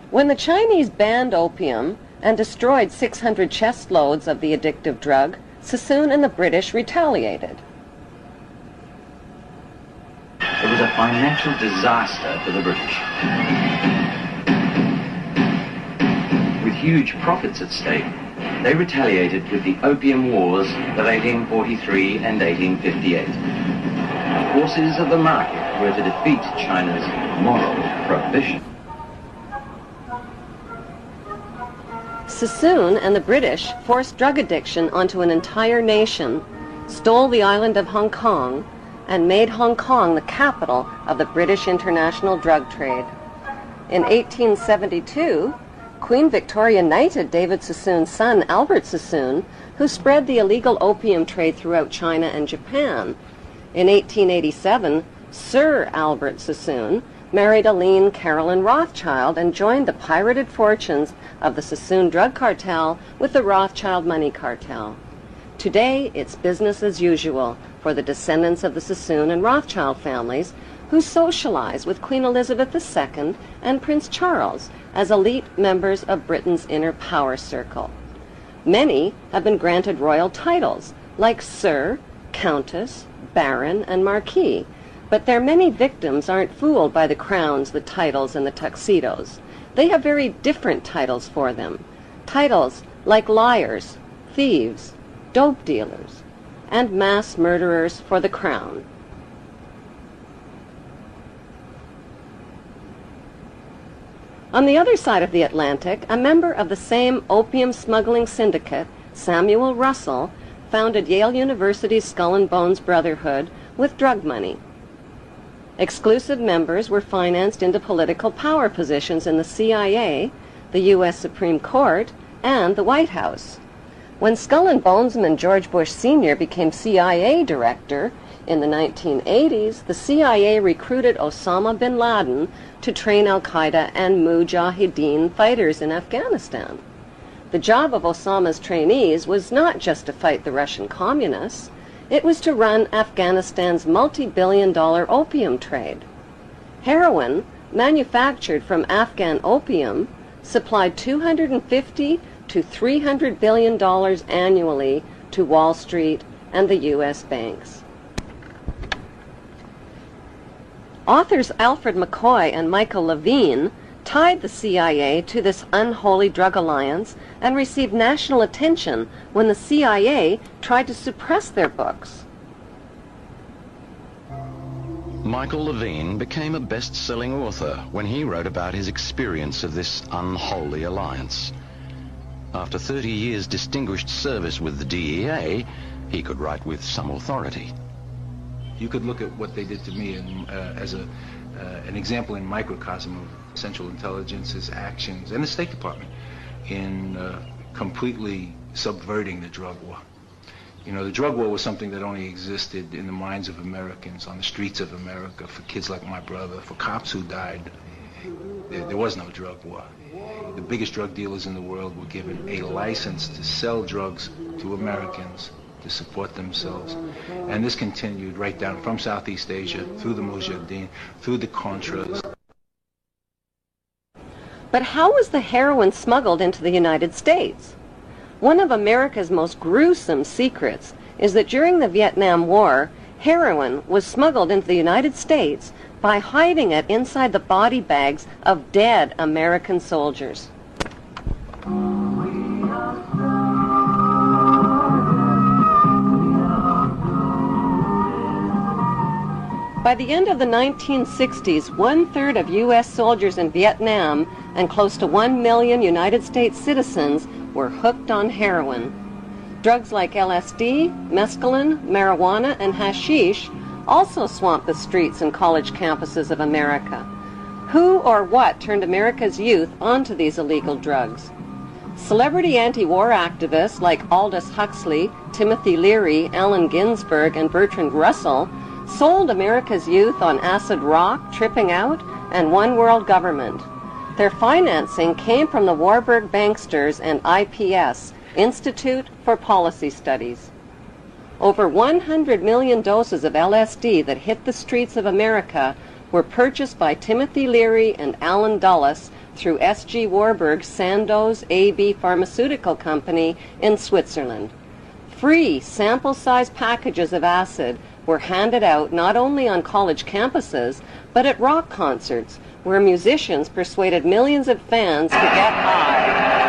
When the Chinese banned opium and destroyed 600 chest loads of the addictive drug, Sassoon and the British retaliated. It was a financial disaster for the British. With huge profits at stake, they retaliated with the Opium Wars of 1843 and 1858. The forces of the market were to defeat China's moral prohibition. Sassoon and the British forced drug addiction onto an entire nation, stole the island of Hong Kong, and made Hong Kong the capital of the British international drug trade. In 1872, Queen Victoria knighted David Sassoon's son, Albert Sassoon, who spread the illegal opium trade throughout China and Japan. In 1887, Sir Albert Sassoon married Aline Carolyn Rothschild and joined the pirated fortunes of the Sassoon drug cartel with the Rothschild money cartel. Today, it's business as usual for the descendants of the Sassoon and Rothschild families, who socialize with Queen Elizabeth II and Prince Charles as elite members of Britain's inner power circle. Many have been granted royal titles, like Sir, Countess, Baron, and Marquis, but their many victims aren't fooled by the crowns, the titles, and the tuxedos. They have very different titles for them. Titles like liars, thieves, dope dealers, and mass murderers for the crown. On the other side of the Atlantic, a member of the same opium smuggling syndicate, Samuel Russell, founded Yale University's Skull and Bones Brotherhood with drug money. Exclusive members were financed into political power positions in the CIA, the U.S. Supreme Court, and the White House. When Skull and Bonesman George Bush Sr. became CIA director in the 1980s, the CIA recruited Osama bin Laden to train al-Qaeda and Mujahideen fighters in Afghanistan. The job of Osama's trainees was not just to fight the Russian communists, it was to run Afghanistan's multi-billion-dollar opium trade. Heroin, manufactured from Afghan opium, supplied $250 to $300 billion annually to Wall Street and the U.S. banks. Authors Alfred McCoy and Michael Levine tied the CIA to this unholy drug alliance and received national attention when the CIA tried to suppress their books. Michael Levine became a best-selling author when he wrote about his experience of this unholy alliance. After 30 years' distinguished service with the DEA, he could write with some authority. You could look at what they did to me as an example in microcosm of Central Intelligence's actions and the State Department in completely subverting the drug war. You know, the drug war was something that only existed in the minds of Americans, on the streets of America, for kids like my brother, for cops who died. There was no drug war. The biggest drug dealers in the world were given a license to sell drugs to Americans to support themselves. And this continued right down from Southeast Asia, through the Mujahideen, through the Contras. But how was the heroin smuggled into the United States? One of America's most gruesome secrets is that during the Vietnam War, heroin was smuggled into the United States by hiding it inside the body bags of dead American soldiers. By the end of the 1960s, 1/3 of U.S. soldiers in Vietnam and close to 1 million United States citizens were hooked on heroin. Drugs like LSD, mescaline, marijuana, and hashish also swamped the streets and college campuses of America. Who or what turned America's youth onto these illegal drugs? Celebrity anti-war activists like Aldous Huxley, Timothy Leary, Allen Ginsberg, and Bertrand Russell sold America's youth on acid rock, tripping out, and one world government. Their financing came from the Warburg Banksters and IPS, Institute for Policy Studies. Over 100 million doses of LSD that hit the streets of America were purchased by Timothy Leary and Allen Dulles through S.G. Warburg's Sandoz AB Pharmaceutical Company in Switzerland. Free sample-sized packages of acid were handed out not only on college campuses, but at rock concerts, where musicians persuaded millions of fans to get high.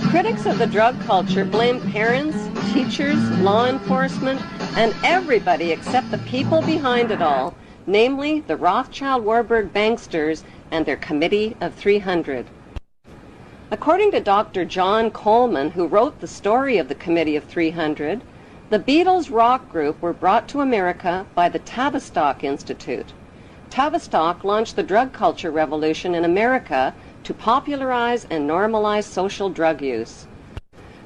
Critics of the drug culture blame parents, teachers, law enforcement, and everybody except the people behind it all, namely the Rothschild-Warburg banksters and their Committee of 300. According to Dr. John Coleman, who wrote the story of the Committee of 300, the Beatles rock group were brought to America by the Tavistock Institute. Tavistock launched the drug culture revolution in America to popularize and normalize social drug use.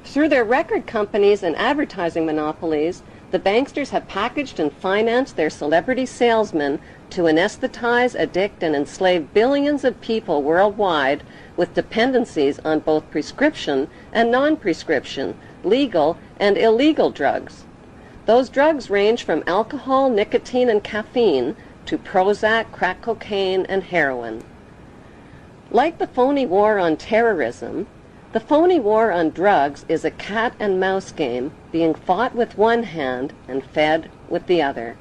Through their record companies and advertising monopolies, the banksters have packaged and financed their celebrity salesmen to anesthetize, addict, and enslave billions of people worldwide with dependencies on both prescription and non-prescription, legal and illegal drugs. Those drugs range from alcohol, nicotine, and caffeine to Prozac, crack cocaine, and heroin. Like the phony war on terrorism, the phony war on drugs is a cat and mouse game being fought with one hand and fed with the other.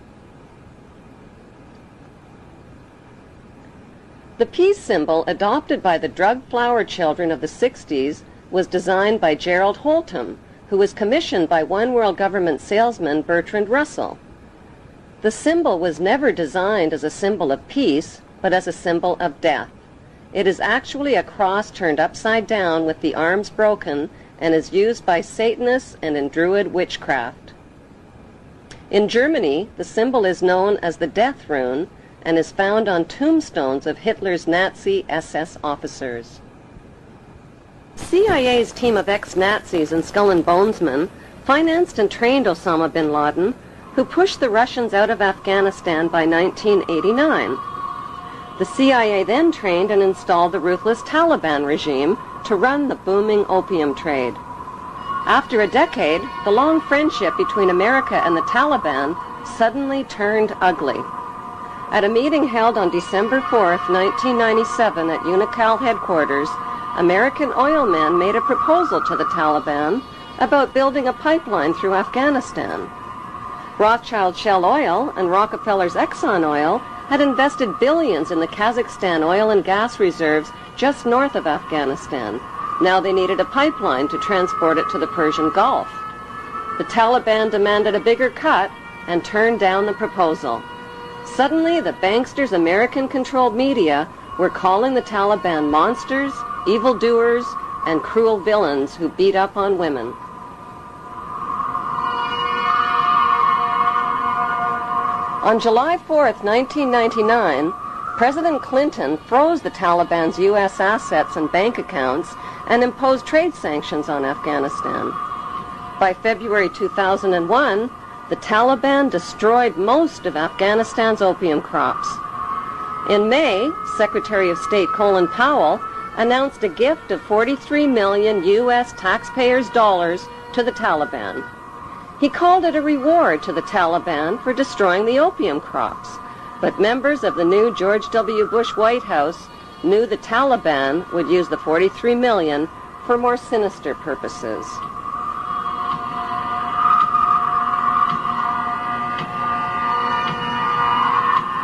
The peace symbol adopted by the drug flower children of the 60s was designed by Gerald Holtham, who was commissioned by One World Government salesman Bertrand Russell. The symbol was never designed as a symbol of peace, but as a symbol of death. It is actually a cross turned upside down with the arms broken and is used by Satanists and in Druid witchcraft. In Germany, the symbol is known as the Death Rune and is found on tombstones of Hitler's Nazi SS officers. CIA's team of ex-Nazis and Skull and Bonesmen financed and trained Osama bin Laden, who pushed the Russians out of Afghanistan by 1989. The CIA then trained and installed the ruthless Taliban regime to run the booming opium trade. After a decade, the long friendship between America and the Taliban suddenly turned ugly. At a meeting held on December 4th, 1997 at Unocal headquarters, American oil men made a proposal to the Taliban about building a pipeline through Afghanistan. Rothschild Shell Oil and Rockefeller's Exxon Oil had invested billions in the Kazakhstan oil and gas reserves just north of Afghanistan. Now they needed a pipeline to transport it to the Persian Gulf. The Taliban demanded a bigger cut and turned down the proposal. Suddenly, the banksters' American-controlled media were calling the Taliban monsters, evildoers, and cruel villains who beat up on women. On July 4th, 1999, President Clinton froze the Taliban's U.S. assets and bank accounts and imposed trade sanctions on Afghanistan. By February 2001, the Taliban destroyed most of Afghanistan's opium crops. In May, Secretary of State Colin Powell announced a gift of 43 million U.S. taxpayers' dollars to the Taliban. He called it a reward to the Taliban for destroying the opium crops, but members of the new George W. Bush White House knew the Taliban would use the 43 million for more sinister purposes.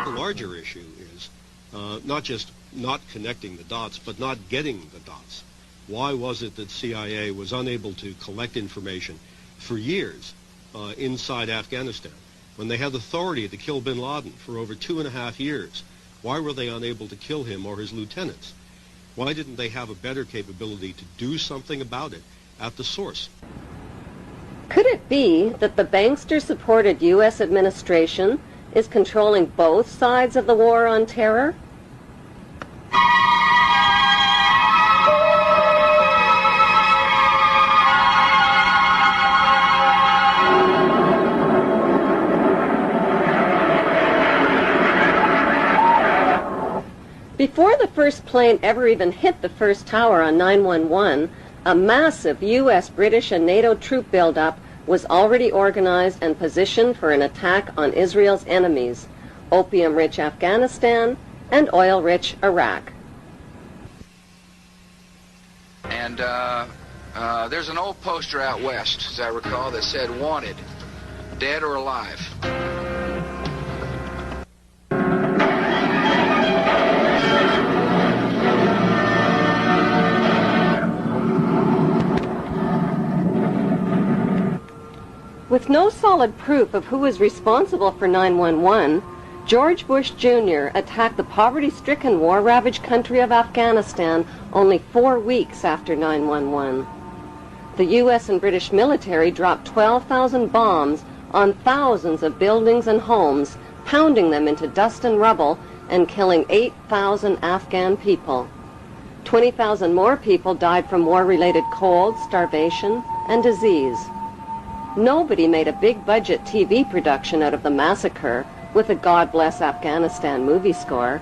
The larger issue is not just not connecting the dots, but not getting the dots. Why was it that CIA was unable to collect information for years inside Afghanistan when they had authority to kill bin Laden for over 2.5 years? Why were they unable to kill him or his lieutenants? Why didn't they have a better capability to do something about it at the source? Could it be that the bankster-supported U.S. administration is controlling both sides of the war on terror? Before the first plane ever even hit the first tower on 9/11, a massive U.S., British, and NATO troop buildup was already organized and positioned for an attack on Israel's enemies, opium-rich Afghanistan and oil-rich Iraq. And there's an old poster out west, as I recall, that said, "Wanted, dead or alive." With no solid proof of who was responsible for 9/11, George Bush Jr. attacked the poverty-stricken, war-ravaged country of Afghanistan only 4 weeks after 9/11. The U.S. and British military dropped 12,000 bombs on thousands of buildings and homes, pounding them into dust and rubble and killing 8,000 Afghan people. 20,000 more people died from war-related cold, starvation, and disease. Nobody made a big-budget TV production out of the massacre with a God Bless Afghanistan movie score.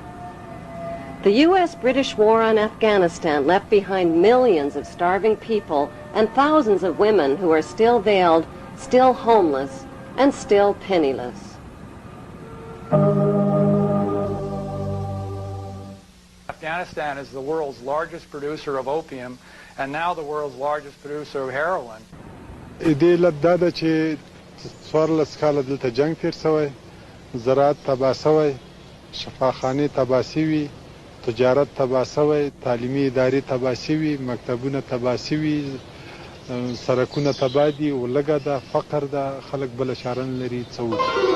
The U.S.-British war on Afghanistan left behind millions of starving people and thousands of women who are still veiled, still homeless, and still penniless. Afghanistan is the world's largest producer of opium and now the world's largest producer of heroin. دې علت دا ده چې 14 کاله دلته جنگ تیر شوی، زراعت تباه شوی، شفاخانې تباه شوي، تجارت تباه شوی، تعلیمي ادارې تباه شوي، مکتبونه تباه شوي، سرکونه تباه دي، ولږه ده، فقر ده، خلک بله چاره نه لري څه وکړي.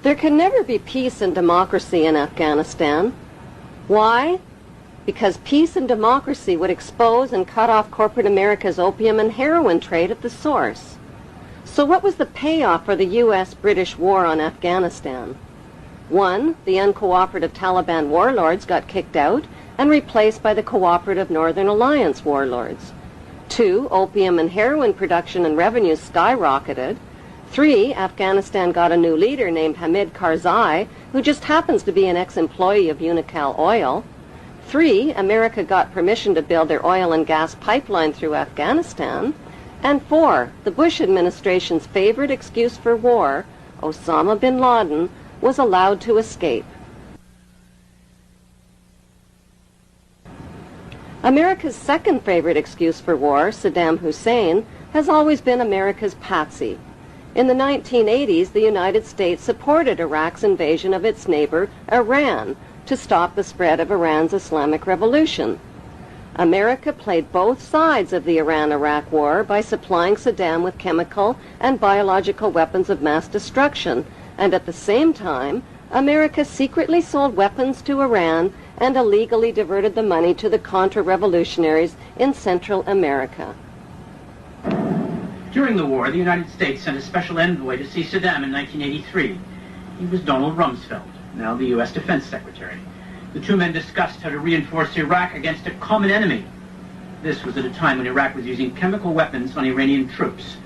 There can never be peace and democracy in Afghanistan. Why? Because peace and democracy would expose and cut off corporate America's opium and heroin trade at the source. So what was the payoff for the U.S.-British war on Afghanistan? 1, the uncooperative Taliban warlords got kicked out and replaced by the cooperative Northern Alliance warlords. 2, opium and heroin production and revenues skyrocketed. 3, Afghanistan got a new leader named Hamid Karzai, who just happens to be an ex-employee of Unocal Oil. 3, America got permission to build their oil and gas pipeline through Afghanistan. And 4, the Bush administration's favorite excuse for war, Osama bin Laden, was allowed to escape. America's second favorite excuse for war, Saddam Hussein, has always been America's patsy. In the 1980s, the United States supported Iraq's invasion of its neighbor, Iran, to stop the spread of Iran's Islamic Revolution. America played both sides of the Iran-Iraq war by supplying Saddam with chemical and biological weapons of mass destruction, and at the same time, America secretly sold weapons to Iran and illegally diverted the money to the Contra-revolutionaries in Central America. During the war, the United States sent a special envoy to see Saddam in 1983. He was Donald Rumsfeld, now the U.S. Defense Secretary. The two men discussed how to reinforce Iraq against a common enemy. This was at a time when Iraq was using chemical weapons on Iranian troops.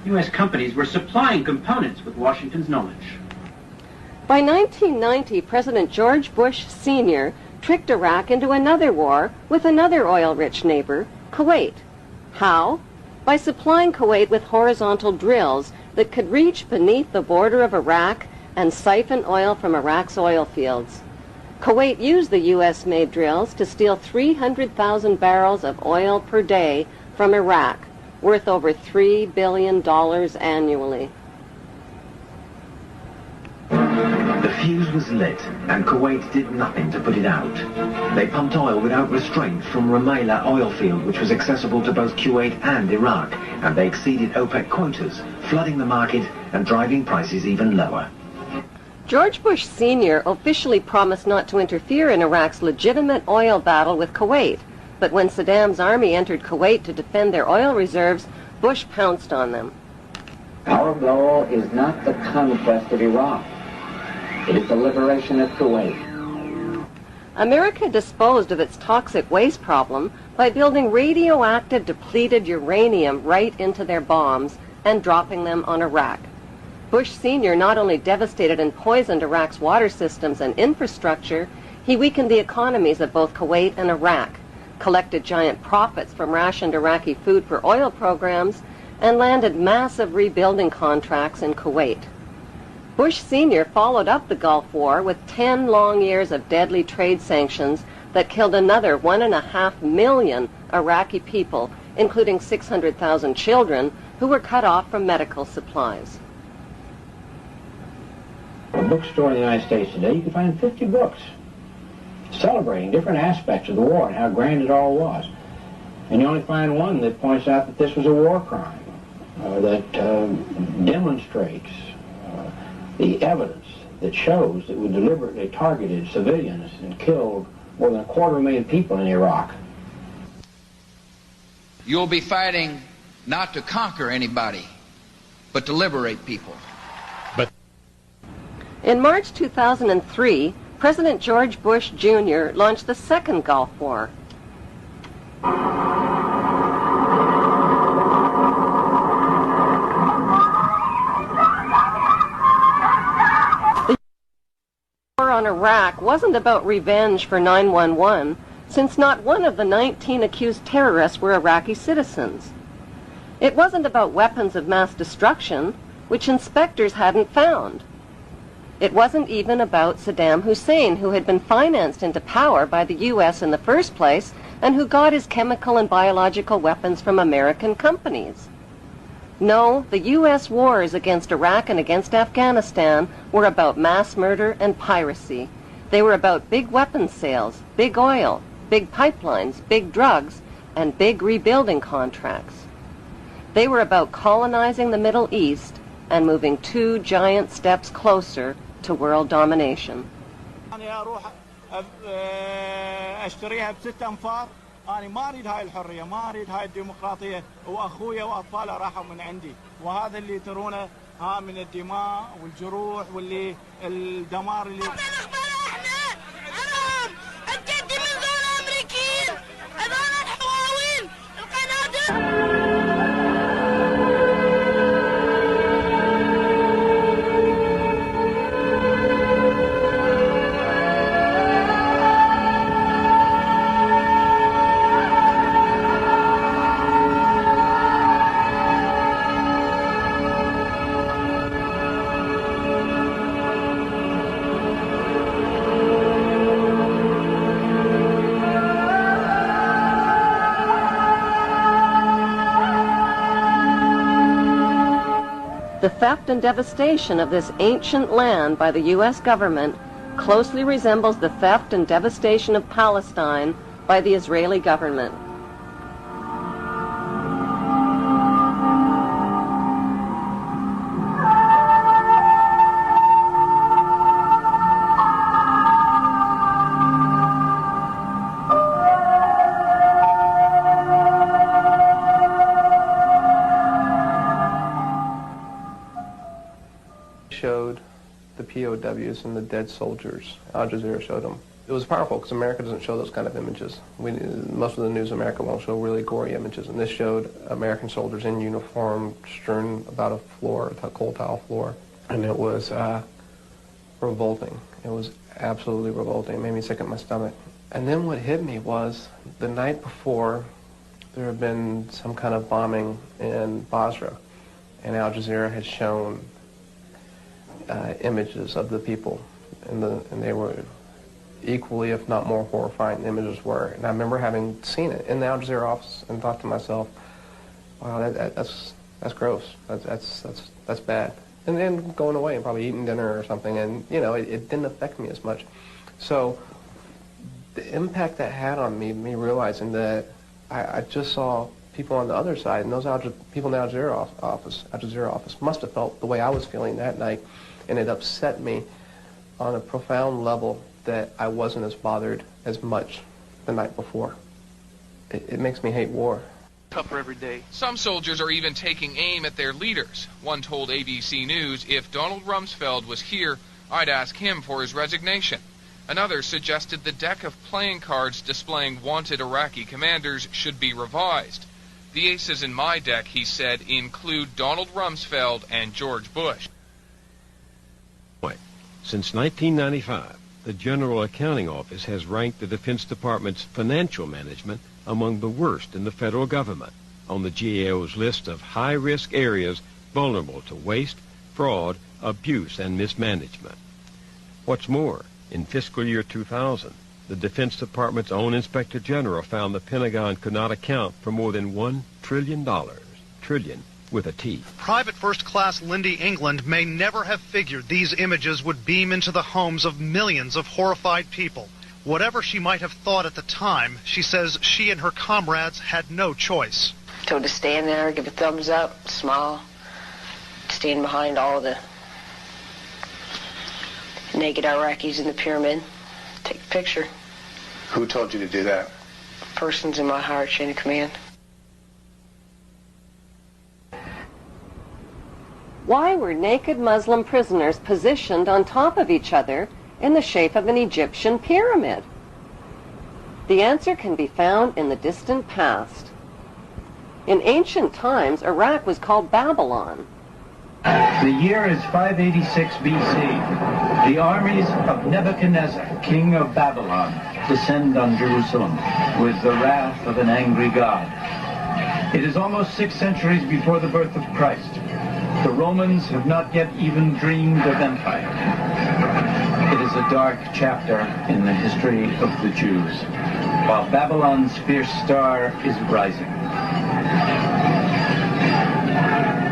U.S. companies were supplying components with Washington's knowledge. By 1990, President George Bush Sr. tricked Iraq into another war with another oil-rich neighbor, Kuwait. How? By supplying Kuwait with horizontal drills that could reach beneath the border of Iraq and siphon oil from Iraq's oil fields. Kuwait used the U.S.-made drills to steal 300,000 barrels of oil per day from Iraq, worth over $3 billion annually. The fuse was lit, and Kuwait did nothing to put it out. They pumped oil without restraint from Rumaila oil field, which was accessible to both Kuwait and Iraq, and they exceeded OPEC quotas, flooding the market and driving prices even lower. George Bush Sr. officially promised not to interfere in Iraq's legitimate oil battle with Kuwait, but when Saddam's army entered Kuwait to defend their oil reserves, Bush pounced on them. Our goal is not the conquest of Iraq. It is the liberation of Kuwait. America disposed of its toxic waste problem by building radioactive depleted uranium right into their bombs and dropping them on Iraq. Bush Sr. not only devastated and poisoned Iraq's water systems and infrastructure, he weakened the economies of both Kuwait and Iraq, collected giant profits from rationed Iraqi food for oil programs, and landed massive rebuilding contracts in Kuwait. Bush Sr. followed up the Gulf War with 10 long years of deadly trade sanctions that killed another 1.5 million Iraqi people, including 600,000 children who were cut off from medical supplies. A bookstore in the United States today, you can find 50 books celebrating different aspects of the war and how grand it all was. And you only find one that points out that this was a war crime, that demonstrates the evidence that shows that we deliberately targeted civilians and killed more than 250,000 people in Iraq. You'll be fighting not to conquer anybody, but to liberate people. In March 2003, President George Bush Jr. launched the Second Gulf War. The war on Iraq wasn't about revenge for 9/11, since not one of the 19 accused terrorists were Iraqi citizens. It wasn't about weapons of mass destruction, which inspectors hadn't found. It wasn't even about Saddam Hussein, who had been financed into power by the U.S. in the first place and who got his chemical and biological weapons from American companies. No, the U.S. wars against Iraq and against Afghanistan were about mass murder and piracy. They were about big weapons sales, big oil, big pipelines, big drugs, and big rebuilding contracts. They were about colonizing the Middle East and moving 2 giant steps closer to world domination. أنا أروح أشتريها ب6 أنفار. أنا ما أريد هاي الحرية، ما أريد هاي الديمقراطية، وأخويا وأطفاله راحوا من عندي، وهذا اللي ترونه ها من الدماء والجروح واللي الدمار اللي The theft and devastation of this ancient land by the U.S. government closely resembles the theft and devastation of Palestine by the Israeli government. Showed the POWs and the dead soldiers. Al Jazeera showed them. It was powerful because America doesn't show those kind of images. Most of the news in America won't show really gory images, and this showed American soldiers in uniform strewn about a floor, a coal tile floor, and it was revolting. It was absolutely revolting. It made me sick at my stomach. And then what hit me was the night before there had been some kind of bombing in Basra, and Al Jazeera had shown images of the people, and they were equally, if not more horrifying, than images were. And I remember having seen it in the Al Jazeera office and thought to myself, wow, that's gross. That's bad. And then going away and probably eating dinner or something, and you know, it didn't affect me as much. So the impact that had on me realizing that I just saw people on the other side, and those people in the Al Jazeera office must have felt the way I was feeling that night, and it upset me on a profound level that I wasn't as bothered as much the night before. It makes me hate war. Tougher every day. Some soldiers are even taking aim at their leaders. One told ABC News, if Donald Rumsfeld was here, I'd ask him for his resignation. Another suggested the deck of playing cards displaying wanted Iraqi commanders should be revised. The aces in my deck, he said, include Donald Rumsfeld and George Bush. Since 1995, the General Accounting Office has ranked the Defense Department's financial management among the worst in the federal government on the GAO's list of high-risk areas vulnerable to waste, fraud, abuse, and mismanagement. What's more, in fiscal year 2000, the Defense Department's own Inspector General found the Pentagon could not account for more than $1 trillion, trillion with a T. Private First Class Lindy England may never have figured these images would beam into the homes of millions of horrified people. Whatever she might have thought at the time, she says she and her comrades had no choice. So to stand there, give a thumbs up, smile, stand behind all the naked Iraqis in the pyramid, take a picture. Who told you to do that? Persons in my higher chain of command. Why were naked Muslim prisoners positioned on top of each other in the shape of an Egyptian pyramid? The answer can be found in the distant past. In ancient times, Iraq was called Babylon. The year is 586 BC. The armies of Nebuchadnezzar, king of Babylon, descend on Jerusalem with the wrath of an angry God. It is almost 6 centuries before the birth of Christ. The Romans have not yet even dreamed of empire. It is a dark chapter in the history of the Jews, while Babylon's fierce star is rising.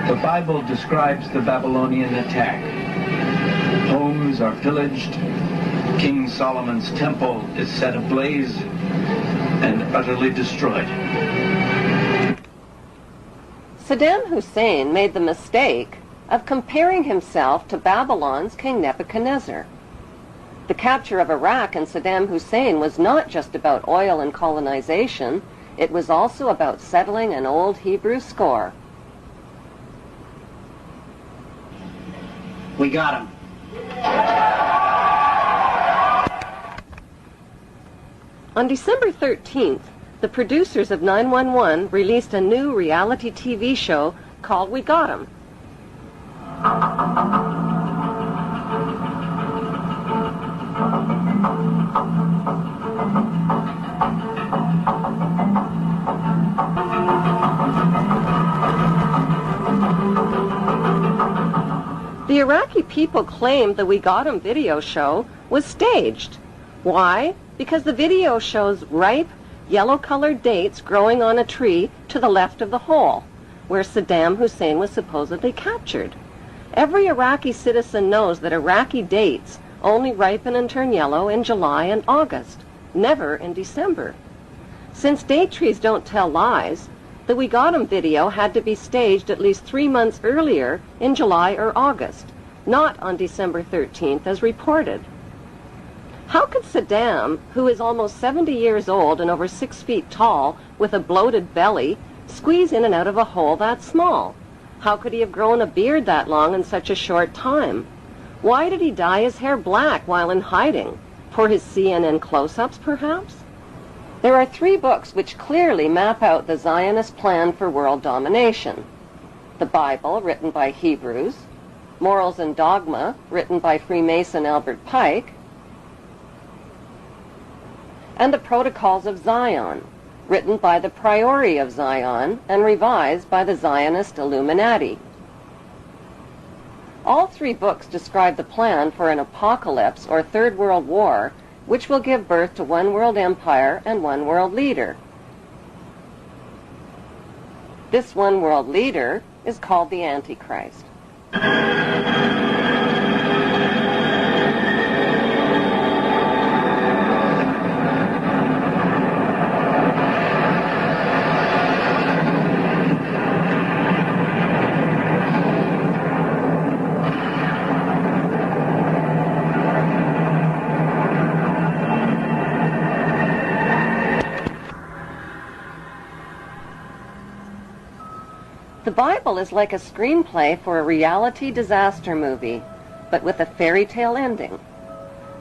The Bible describes the Babylonian attack. Homes are pillaged, King Solomon's temple is set ablaze and utterly destroyed. Saddam Hussein made the mistake of comparing himself to Babylon's King Nebuchadnezzar. The capture of Iraq and Saddam Hussein was not just about oil and colonization, it was also about settling an old Hebrew score. We got him. On December 13th, the producers of 911 released a new reality TV show called We Got 'Em. The Iraqi people claimed the We Got 'Em video show was staged. Why? Because the video shows ripe, yellow-colored dates growing on a tree to the left of the hole, where Saddam Hussein was supposedly captured. Every Iraqi citizen knows that Iraqi dates only ripen and turn yellow in July and August, never in December. Since date trees don't tell lies, the We Got 'Em video had to be staged at least 3 months earlier in July or August, not on December 13th as reported. How could Saddam, who is almost 70 years old and over 6 feet tall with a bloated belly, squeeze in and out of a hole that small? How could he have grown a beard that long in such a short time? Why did he dye his hair black while in hiding? For his CNN close-ups, perhaps? There are 3 books which clearly map out the Zionist plan for world domination. The Bible, written by Hebrews, Morals and Dogma, written by Freemason Albert Pike, and the Protocols of Zion, written by the Priori of Zion and revised by the Zionist Illuminati. All 3 books describe the plan for an apocalypse or Third World War, which will give birth to one world empire and one world leader. This one world leader is called the Antichrist. The Bible is like a screenplay for a reality disaster movie, but with a fairy tale ending.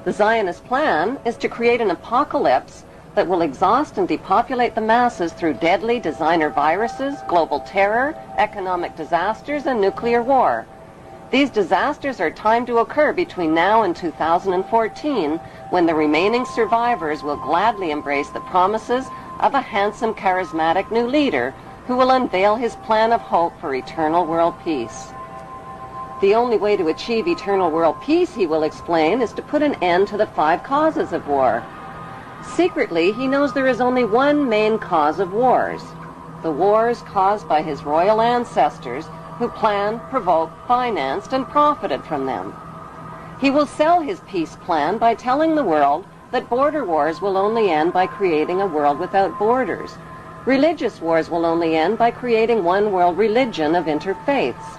The Zionist plan is to create an apocalypse that will exhaust and depopulate the masses through deadly designer viruses, global terror, economic disasters, and nuclear war. These disasters are timed to occur between now and 2014, when the remaining survivors will gladly embrace the promises of a handsome, charismatic new leader who will unveil his plan of hope for eternal world peace. The only way to achieve eternal world peace, he will explain, is to put an end to the 5 causes of war. Secretly, he knows there is only one main cause of wars: the wars caused by his royal ancestors who planned, provoked, financed, and profited from them. He will sell his peace plan by telling the world that border wars will only end by creating a world without borders. Religious wars will only end by creating one world religion of interfaiths.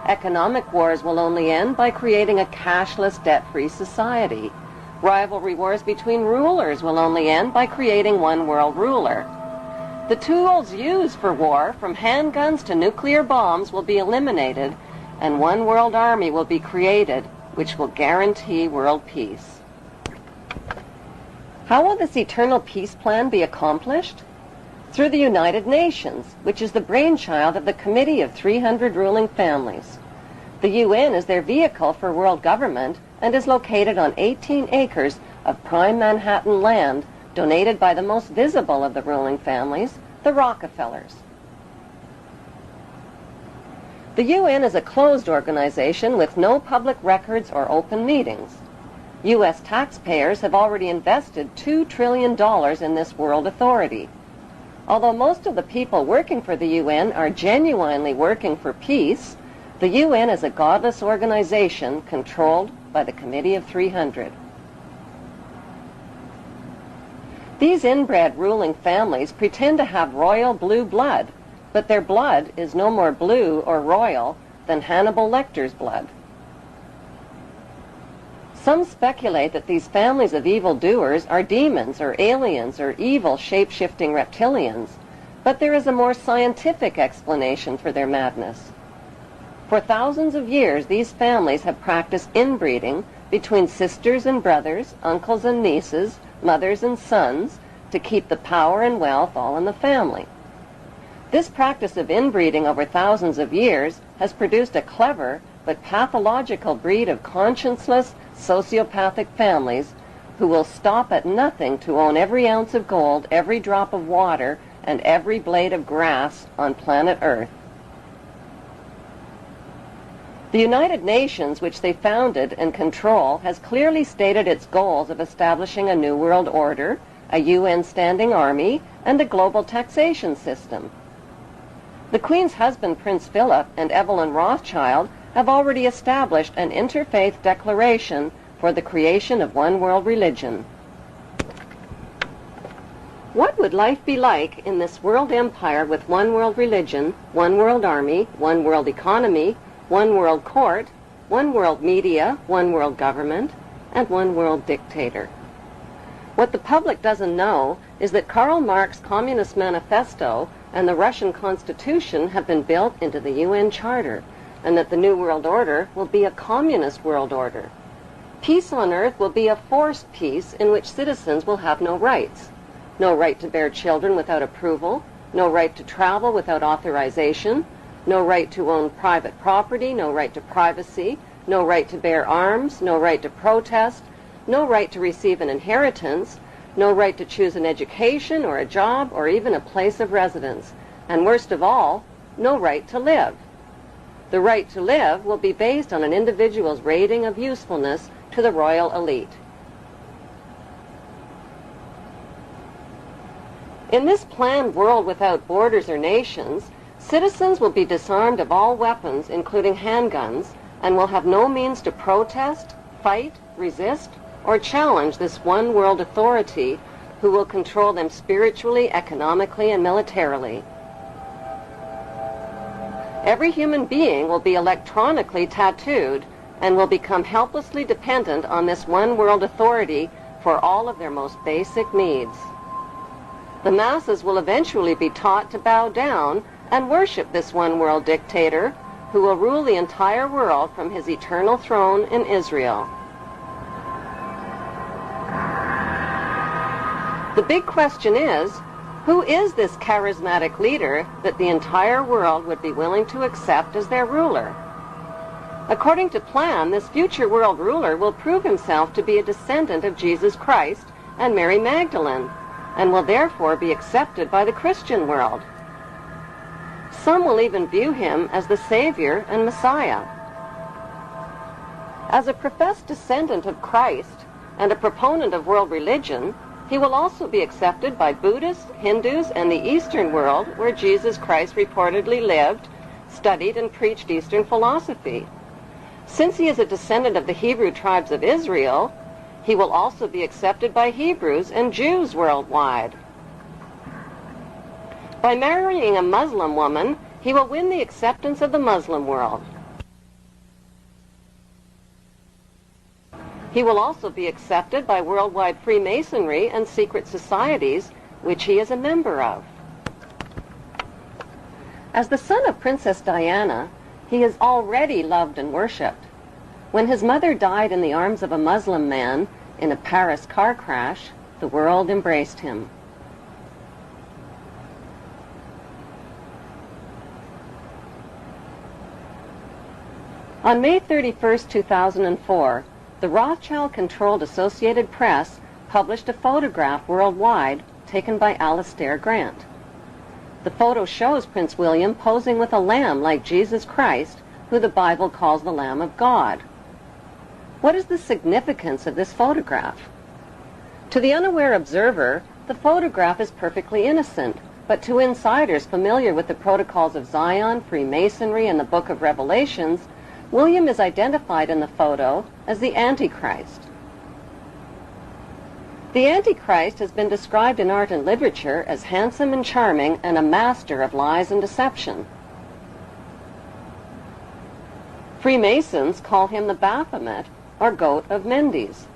Economic wars will only end by creating a cashless, debt-free society. Rivalry wars between rulers will only end by creating one world ruler. The tools used for war, from handguns to nuclear bombs, will be eliminated, and one world army will be created, which will guarantee world peace. How will this eternal peace plan be accomplished? Through the United Nations, which is the brainchild of the Committee of 300 Ruling Families. The UN is their vehicle for world government and is located on 18 acres of prime Manhattan land donated by the most visible of the ruling families, the Rockefellers. The UN is a closed organization with no public records or open meetings. U.S. taxpayers have already invested $2 trillion in this world authority. Although most of the people working for the UN are genuinely working for peace, the UN is a godless organization controlled by the Committee of 300. These inbred ruling families pretend to have royal blue blood, but their blood is no more blue or royal than Hannibal Lecter's blood. Some speculate that these families of evildoers are demons or aliens or evil shape-shifting reptilians, but there is a more scientific explanation for their madness. For thousands of years, these families have practiced inbreeding between sisters and brothers, uncles and nieces, mothers and sons, to keep the power and wealth all in the family. This practice of inbreeding over thousands of years has produced a clever but pathological breed of conscienceless, sociopathic families who will stop at nothing to own every ounce of gold, every drop of water, and every blade of grass on planet Earth. The United Nations, which they founded and control, has clearly stated its goals of establishing a new world order, a UN standing army, and a global taxation system. The Queen's husband, Prince Philip, and Evelyn Rothschild have already established an interfaith declaration for the creation of one world religion. What would life be like in this world empire with one world religion, one world army, one world economy, one world court, one world media, one world government, and one world dictator? What the public doesn't know is that Karl Marx's Communist Manifesto and the Russian Constitution have been built into the UN Charter, and that the New World Order will be a communist world order. Peace on earth will be a forced peace in which citizens will have no rights. No right to bear children without approval, no right to travel without authorization, no right to own private property, no right to privacy, no right to bear arms, no right to protest, no right to receive an inheritance, no right to choose an education or a job or even a place of residence, and worst of all, no right to live. The right to live will be based on an individual's rating of usefulness to the royal elite. In this planned world without borders or nations, citizens will be disarmed of all weapons, including handguns, and will have no means to protest, fight, resist, or challenge this one world authority who will control them spiritually, economically, and militarily. Every human being will be electronically tattooed and will become helplessly dependent on this one world authority for all of their most basic needs. The masses will eventually be taught to bow down and worship this one world dictator who will rule the entire world from his eternal throne in Israel. The big question is, who is this charismatic leader that the entire world would be willing to accept as their ruler? According to plan, this future world ruler will prove himself to be a descendant of Jesus Christ and Mary Magdalene, and will therefore be accepted by the Christian world. Some will even view him as the Savior and Messiah. As a professed descendant of Christ and a proponent of world religion, he will also be accepted by Buddhists, Hindus, and the Eastern world, where Jesus Christ reportedly lived, studied, and preached Eastern philosophy. Since he is a descendant of the Hebrew tribes of Israel, he will also be accepted by Hebrews and Jews worldwide. By marrying a Muslim woman, he will win the acceptance of the Muslim world. He will also be accepted by worldwide Freemasonry and secret societies, which he is a member of. As the son of Princess Diana, he is already loved and worshipped. When his mother died in the arms of a Muslim man in a Paris car crash, the world embraced him. On May 31, 2004, the Rothschild-controlled Associated Press published a photograph worldwide taken by Alistair Grant. The photo shows Prince William posing with a lamb like Jesus Christ, who the Bible calls the Lamb of God. What is the significance of this photograph? To the unaware observer, the photograph is perfectly innocent, but to insiders familiar with the protocols of Zion, Freemasonry, and the Book of Revelations, William is identified in the photo as the Antichrist. The Antichrist has been described in art and literature as handsome and charming and a master of lies and deception. Freemasons call him the Baphomet, or Goat of Mendes.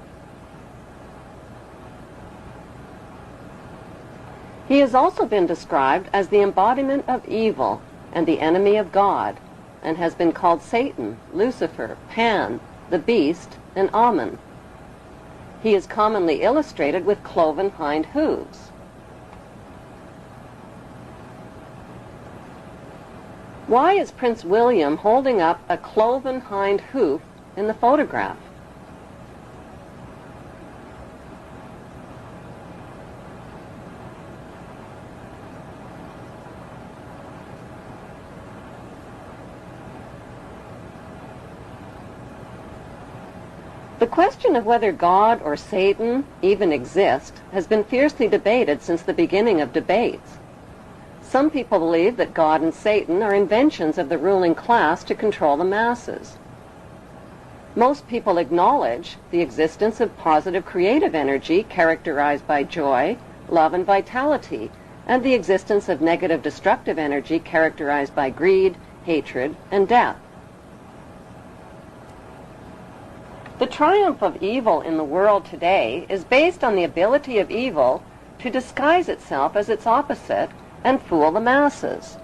He has also been described as the embodiment of evil and the enemy of God, and has been called Satan, Lucifer, Pan, the Beast, and Amen. He is commonly illustrated with cloven hind hooves. Why is Prince William holding up a cloven hind hoof in the photograph? The question of whether God or Satan even exist has been fiercely debated since the beginning of debates. Some people believe that God and Satan are inventions of the ruling class to control the masses. Most people acknowledge the existence of positive creative energy characterized by joy, love, and vitality, and the existence of negative destructive energy characterized by greed, hatred, and death. The triumph of evil in the world today is based on the ability of evil to disguise itself as its opposite and fool the masses.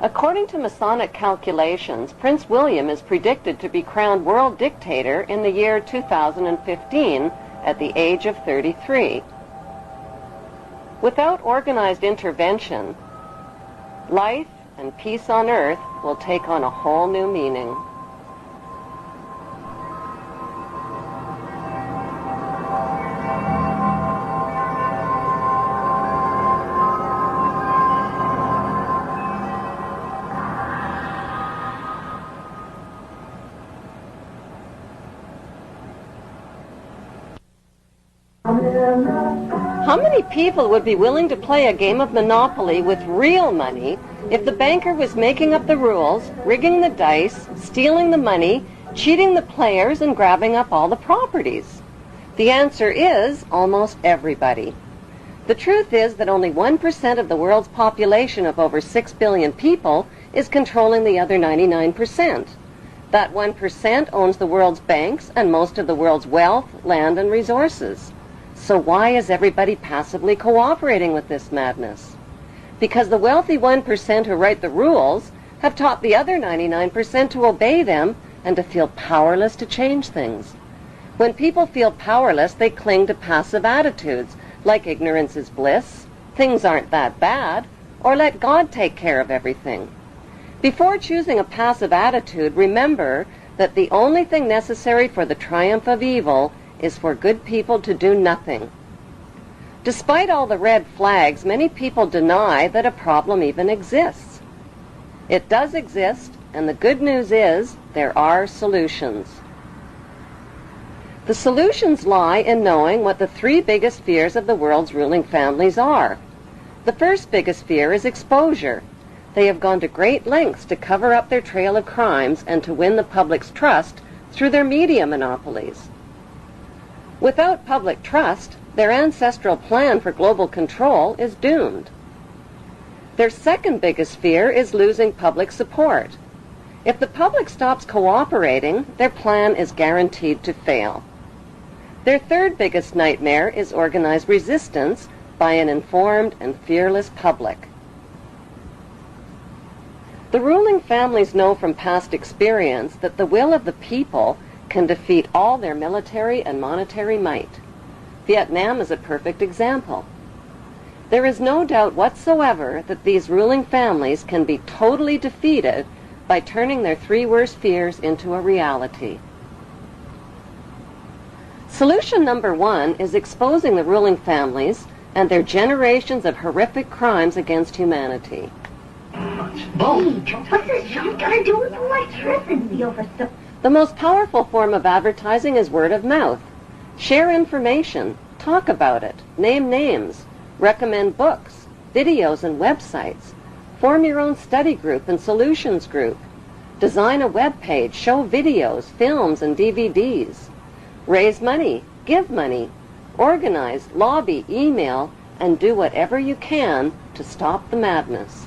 According to Masonic calculations, Prince William is predicted to be crowned world dictator in the year 2015 at the age of 33. Without organized intervention, life and peace on earth will take on a whole new meaning. How many people would be willing to play a game of Monopoly with real money if the banker was making up the rules, rigging the dice, stealing the money, cheating the players, and grabbing up all the properties? The answer is almost everybody. The truth is that only 1% of the world's population of over 6 billion people is controlling the other 99%. That 1% owns the world's banks and most of the world's wealth, land, and resources. So why is everybody passively cooperating with this madness? Because the wealthy 1% who write the rules have taught the other 99% to obey them and to feel powerless to change things. When people feel powerless, they cling to passive attitudes like ignorance is bliss, things aren't that bad, or let God take care of everything. Before choosing a passive attitude, remember that the only thing necessary for the triumph of evil is for good people to do nothing. Despite all the red flags, many people deny that a problem even exists. It does exist, and the good news is there are solutions. The solutions lie in knowing what the 3 biggest fears of the world's ruling families are. The first biggest fear is exposure. They have gone to great lengths to cover up their trail of crimes and to win the public's trust through their media monopolies. Without public trust, their ancestral plan for global control is doomed. Their second biggest fear is losing public support. If the public stops cooperating, their plan is guaranteed to fail. Their third biggest nightmare is organized resistance by an informed and fearless public. The ruling families know from past experience that the will of the people can defeat all their military and monetary might. Vietnam is a perfect example. There is no doubt whatsoever that these ruling families can be totally defeated by turning their 3 worst fears into a reality. Solution number 1 is exposing the ruling families and their generations of horrific crimes against humanity. What's this junk got to do with electricity over stuff? The most powerful form of advertising is word of mouth. Share information, talk about it, name names, recommend books, videos, and websites. Form your own study group and solutions group. Design a web page, show videos, films, and DVDs. Raise money, give money, organize, lobby, email, and do whatever you can to stop the madness.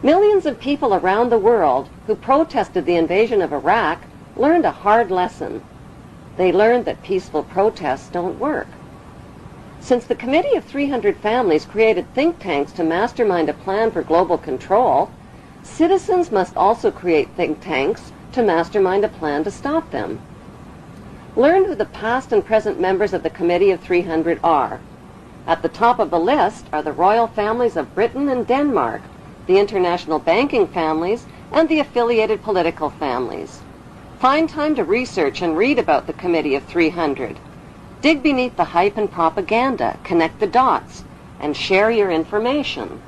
Millions of people around the world who protested the invasion of Iraq learned a hard lesson. They learned that peaceful protests don't work. Since the Committee of 300 Families created think tanks to mastermind a plan for global control, citizens must also create think tanks to mastermind a plan to stop them. Learn who the past and present members of the Committee of 300 are. At the top of the list are the royal families of Britain and Denmark, the international banking families, and the affiliated political families. Find time to research and read about the Committee of 300. Dig beneath the hype and propaganda, connect the dots, and share your information.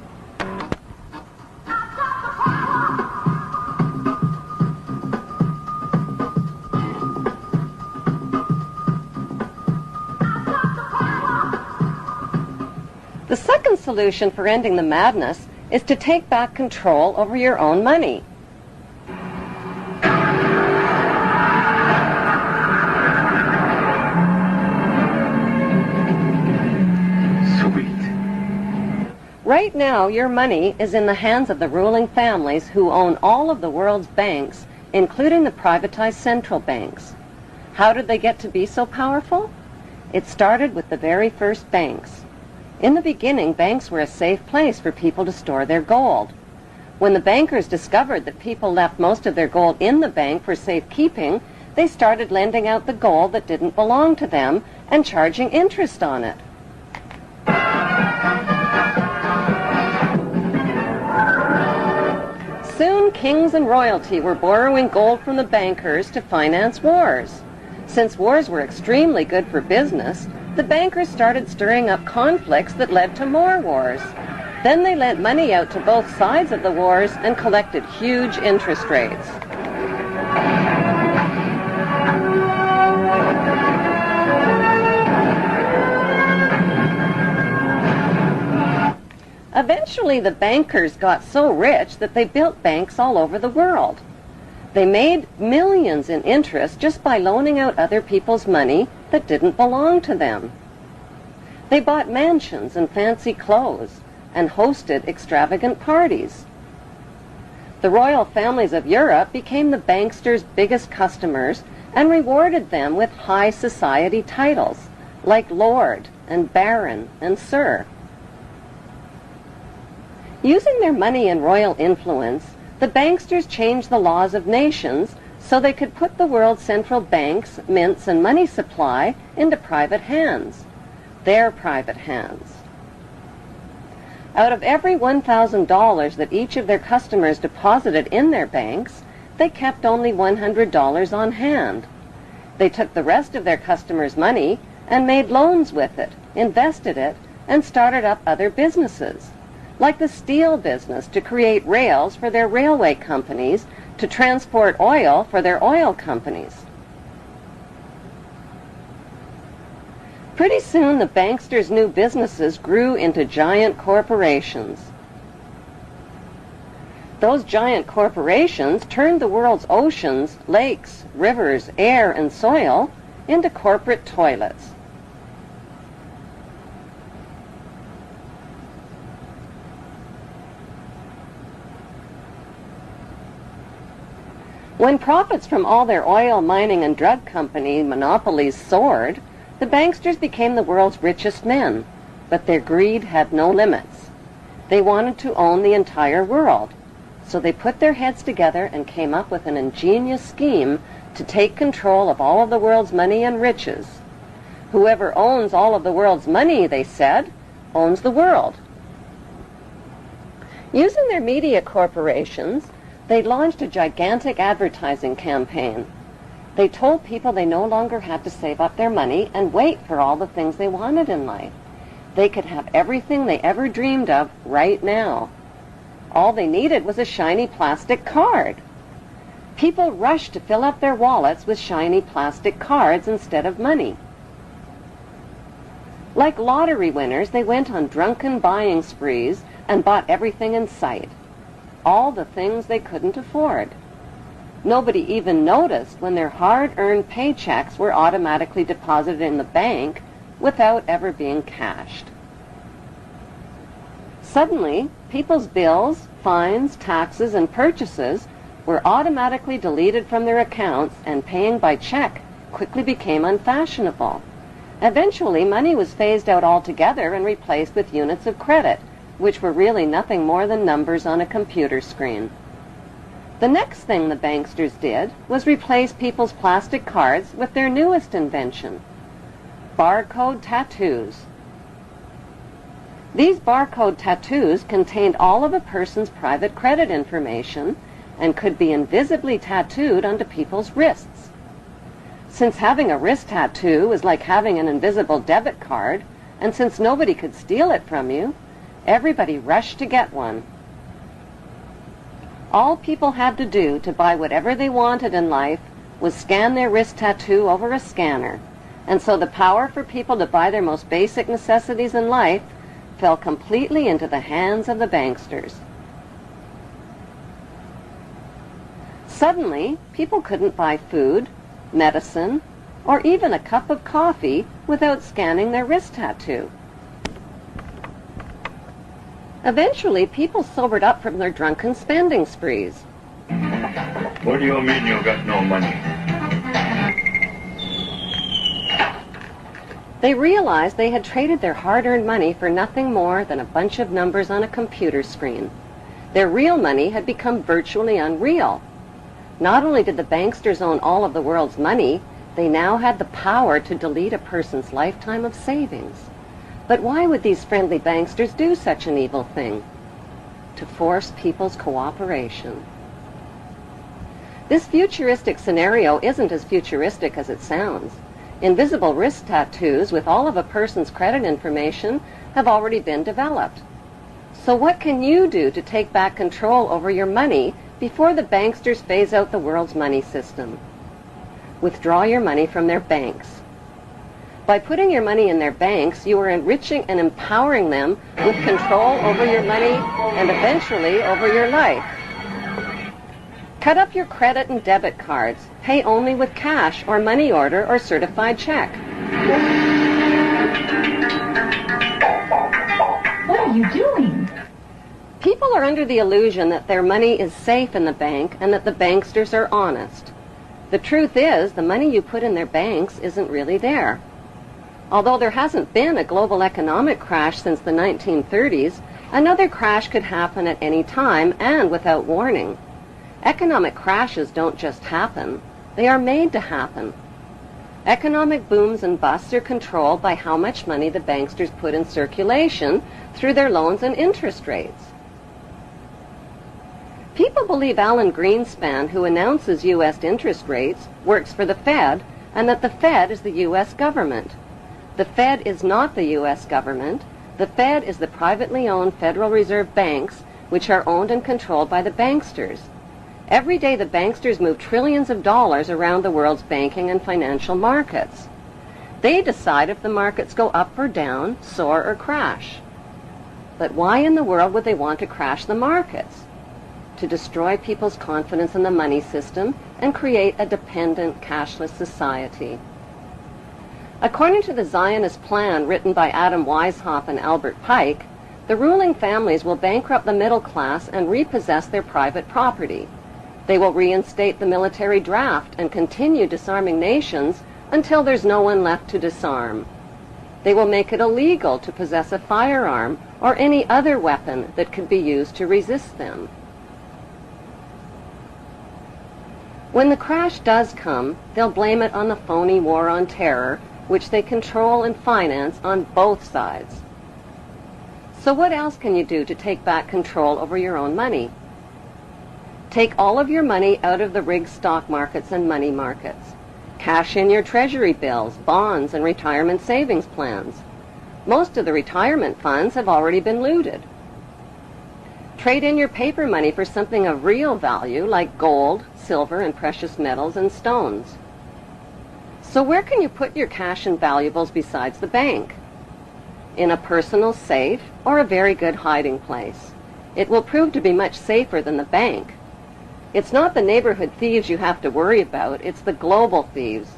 The second solution for ending the madness is to take back control over your own money. Right now, your money is in the hands of the ruling families who own all of the world's banks, including the privatized central banks. How did they get to be so powerful? It started with the very first banks. In the beginning, banks were a safe place for people to store their gold. When the bankers discovered that people left most of their gold in the bank for safekeeping, they started lending out the gold that didn't belong to them and charging interest on it. Soon, kings and royalty were borrowing gold from the bankers to finance wars. Since wars were extremely good for business, the bankers started stirring up conflicts that led to more wars. Then they lent money out to both sides of the wars and collected huge interest rates. Eventually, the bankers got so rich that they built banks all over the world. They made millions in interest just by loaning out other people's money that didn't belong to them. They bought mansions and fancy clothes and hosted extravagant parties. The royal families of Europe became the banksters' biggest customers and rewarded them with high society titles like Lord and Baron and Sir. Using their money and royal influence, the banksters changed the laws of nations so they could put the world's central banks, mints, and money supply into private hands, their private hands. Out of every $1,000 that each of their customers deposited in their banks, they kept only $100 on hand. They took the rest of their customers' money and made loans with it, invested it, and started up other businesses, like the steel business to create rails for their railway companies, to transport oil for their oil companies. Pretty soon, the banksters' new businesses grew into giant corporations. Those giant corporations turned the world's oceans, lakes, rivers, air, and soil into corporate toilets. When profits from all their oil, mining, and drug company monopolies soared, the banksters became the world's richest men, but their greed had no limits. They wanted to own the entire world, so they put their heads together and came up with an ingenious scheme to take control of all of the world's money and riches. Whoever owns all of the world's money, they said, owns the world. Using their media corporations, they launched a gigantic advertising campaign. They told people they no longer had to save up their money and wait for all the things they wanted in life. They could have everything they ever dreamed of right now. All they needed was a shiny plastic card. People rushed to fill up their wallets with shiny plastic cards instead of money. Like lottery winners, they went on drunken buying sprees and bought everything in sight. All the things they couldn't afford. Nobody even noticed when their hard-earned paychecks were automatically deposited in the bank without ever being cashed. Suddenly, people's bills, fines, taxes, and purchases were automatically deleted from their accounts, and paying by check quickly became unfashionable. Eventually, money was phased out altogether and replaced with units of credit, which were really nothing more than numbers on a computer screen. The next thing the banksters did was replace people's plastic cards with their newest invention, barcode tattoos. These barcode tattoos contained all of a person's private credit information and could be invisibly tattooed onto people's wrists. Since having a wrist tattoo was like having an invisible debit card, and since nobody could steal it from you, everybody rushed to get one. All people had to do to buy whatever they wanted in life was scan their wrist tattoo over a scanner. And so the power for people to buy their most basic necessities in life fell completely into the hands of the banksters. Suddenly, people couldn't buy food, medicine, or even a cup of coffee without scanning their wrist tattoo. Eventually, people sobered up from their drunken spending sprees. What do you mean you got no money? They realized they had traded their hard-earned money for nothing more than a bunch of numbers on a computer screen. Their real money had become virtually unreal. Not only did the banksters own all of the world's money, they now had the power to delete a person's lifetime of savings. But why would these friendly banksters do such an evil thing? To force people's cooperation. This futuristic scenario isn't as futuristic as it sounds. Invisible wrist tattoos with all of a person's credit information have already been developed. So what can you do to take back control over your money before the banksters phase out the world's money system? Withdraw your money from their banks. By putting your money in their banks, you are enriching and empowering them with control over your money and eventually over your life. Cut up your credit and debit cards. Pay only with cash or money order or certified check. What are you doing? People are under the illusion that their money is safe in the bank and that the banksters are honest. The truth is, the money you put in their banks isn't really there. Although there hasn't been a global economic crash since the 1930s, another crash could happen at any time and without warning. Economic crashes don't just happen. They are made to happen. Economic booms and busts are controlled by how much money the banksters put in circulation through their loans and interest rates. People believe Alan Greenspan, who announces U.S. interest rates, works for the Fed, and that the Fed is the U.S. government. The Fed is not the U.S. government. The Fed is the privately owned Federal Reserve banks, which are owned and controlled by the banksters. Every day the banksters move trillions of dollars around the world's banking and financial markets. They decide if the markets go up or down, soar or crash. But why in the world would they want to crash the markets? To destroy people's confidence in the money system and create a dependent, cashless society. According to the Zionist plan written by Adam Weishaupt and Albert Pike, the ruling families will bankrupt the middle class and repossess their private property. They will reinstate the military draft and continue disarming nations until there's no one left to disarm. They will make it illegal to possess a firearm or any other weapon that could be used to resist them. When the crash does come, they'll blame it on the phony war on terror, which they control and finance on both sides. So what else can you do to take back control over your own money? Take all of your money out of the rigged stock markets and money markets. Cash in your treasury bills, bonds, and retirement savings plans. Most of the retirement funds have already been looted. Trade in your paper money for something of real value like gold, silver, and precious metals and stones. So where can you put your cash and valuables besides the bank? In a personal safe or a very good hiding place. It will prove to be much safer than the bank. It's not the neighborhood thieves you have to worry about, it's the global thieves.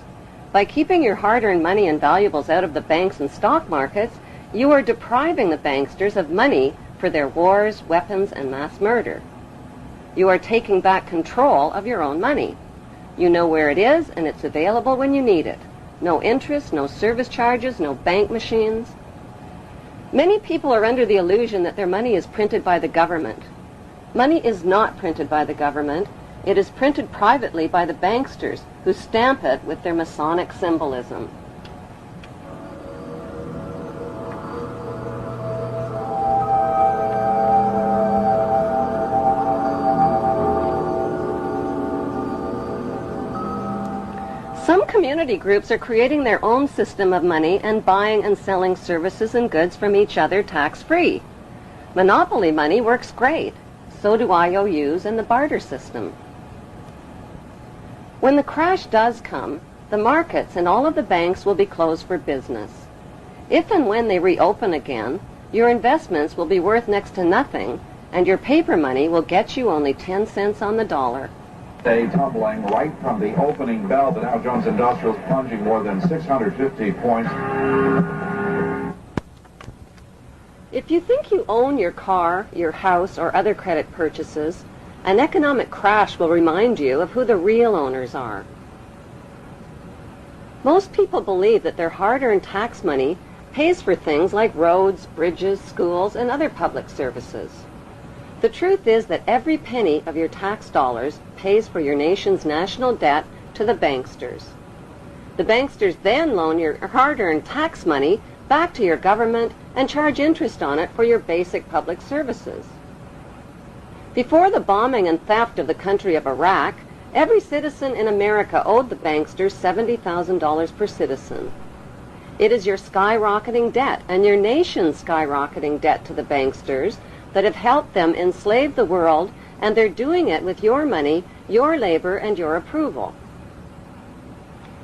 By keeping your hard-earned money and valuables out of the banks and stock markets, you are depriving the banksters of money for their wars, weapons, and mass murder. You are taking back control of your own money. You know where it is, and it's available when you need it. No interest, no service charges, no bank machines. Many people are under the illusion that their money is printed by the government. Money is not printed by the government. It is printed privately by the banksters, who stamp it with their Masonic symbolism. Some community groups are creating their own system of money and buying and selling services and goods from each other tax-free. Monopoly money works great. So do IOUs and the barter system. When the crash does come, the markets and all of the banks will be closed for business. If and when they reopen again, your investments will be worth next to nothing, and your paper money will get you only 10 cents on the dollar. Day tumbling right from the opening bell, the Dow Jones Industrials plunging more than 650 points. If you think you own your car, your house, or other credit purchases, an economic crash will remind you of who the real owners are. Most people believe that their hard-earned tax money pays for things like roads, bridges, schools, and other public services. The truth is that every penny of your tax dollars pays for your nation's national debt to the banksters. The banksters then loan your hard-earned tax money back to your government and charge interest on it for your basic public services. Before the bombing and theft of the country of Iraq, every citizen in America owed the banksters $70,000 per citizen. It is your skyrocketing debt and your nation's skyrocketing debt to the banksters that have helped them enslave the world, and they're doing it with your money, your labor, and your approval.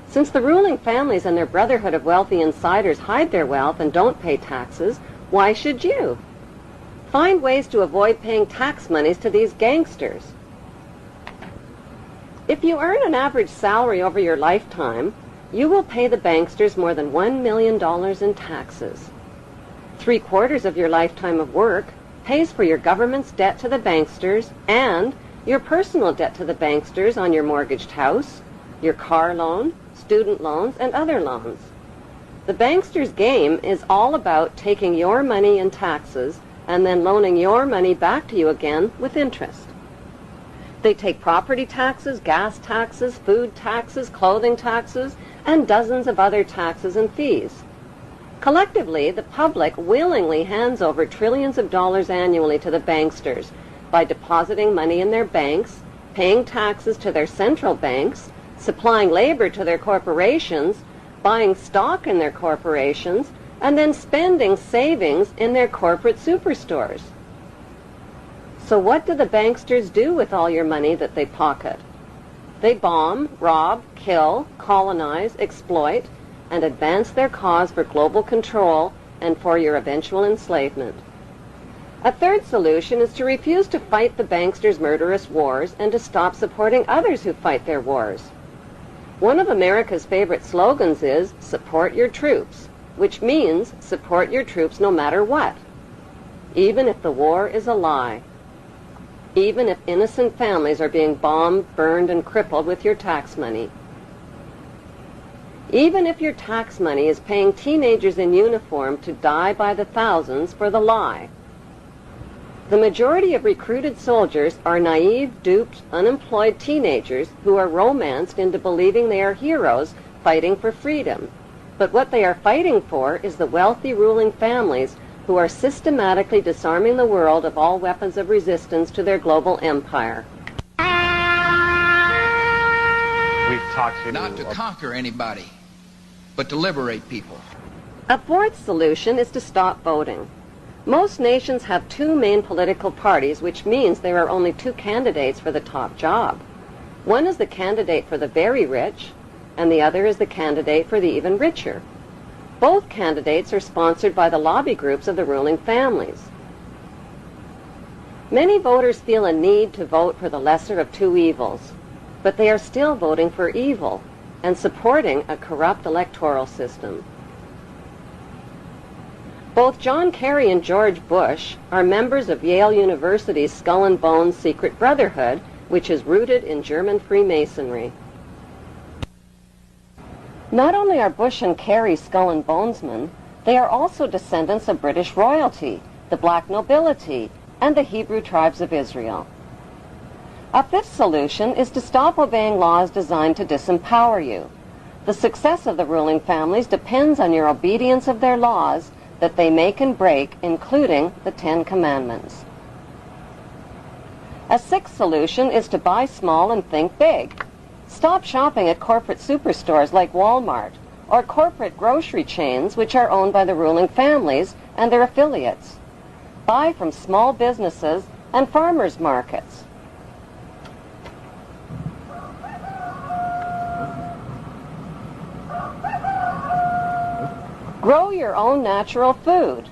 Since the ruling families and their brotherhood of wealthy insiders hide their wealth and don't pay taxes, why should you? Find ways to avoid paying tax monies to these gangsters. If you earn an average salary over your lifetime, you will pay the banksters more than $1 million in taxes. 3/4 of your lifetime of work pays for your government's debt to the banksters and your personal debt to the banksters on your mortgaged house, your car loan, student loans, and other loans. The banksters' game is all about taking your money in taxes and then loaning your money back to you again with interest. They take property taxes, gas taxes, food taxes, clothing taxes, and dozens of other taxes and fees. Collectively, the public willingly hands over trillions of dollars annually to the banksters by depositing money in their banks, paying taxes to their central banks, supplying labor to their corporations, buying stock in their corporations, and then spending savings in their corporate superstores. So what do the banksters do with all your money that they pocket? They bomb, rob, kill, colonize, exploit, and advance their cause for global control and for your eventual enslavement. A third solution is to refuse to fight the banksters' murderous wars and to stop supporting others who fight their wars. One of America's favorite slogans is, "Support your troops," which means support your troops no matter what, even if the war is a lie, even if innocent families are being bombed, burned, and crippled with your tax money. Even if your tax money is paying teenagers in uniform to die by the thousands for the lie. The majority of recruited soldiers are naive, duped, unemployed teenagers who are romanced into believing they are heroes fighting for freedom. But what they are fighting for is the wealthy ruling families who are systematically disarming the world of all weapons of resistance to their global empire. We've talked to Not to conquer anybody, but to liberate people. A fourth solution is to stop voting. Most nations have two main political parties, which means there are only two candidates for the top job. One is the candidate for the very rich, and the other is the candidate for the even richer. Both candidates are sponsored by the lobby groups of the ruling families. Many voters feel a need to vote for the lesser of two evils, but they are still voting for evil and supporting a corrupt electoral system. Both John Kerry and George Bush are members of Yale University's Skull and Bones Secret Brotherhood, which is rooted in German Freemasonry. Not only are Bush and Kerry Skull and Bonesmen, they are also descendants of British royalty, the black nobility, and the Hebrew tribes of Israel. A fifth solution is to stop obeying laws designed to disempower you. The success of the ruling families depends on your obedience of their laws that they make and break, including the 10 Commandments. A sixth solution is to buy small and think big. Stop shopping at corporate superstores like Walmart or corporate grocery chains which are owned by the ruling families and their affiliates. Buy from small businesses and farmers markets. Grow your own natural food.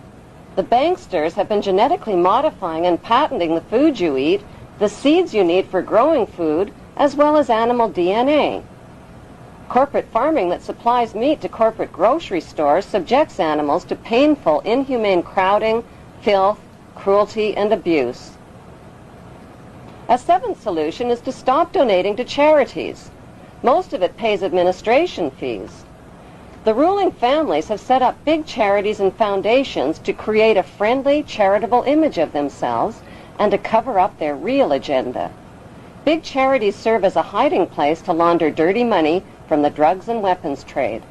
The banksters have been genetically modifying and patenting the food you eat, the seeds you need for growing food, as well as animal DNA. Corporate farming that supplies meat to corporate grocery stores subjects animals to painful, inhumane crowding, filth, cruelty, and abuse. A seventh solution is to stop donating to charities. Most of it pays administration fees. The ruling families have set up big charities and foundations to create a friendly, charitable image of themselves and to cover up their real agenda. Big charities serve as a hiding place to launder dirty money from the drugs and weapons trade.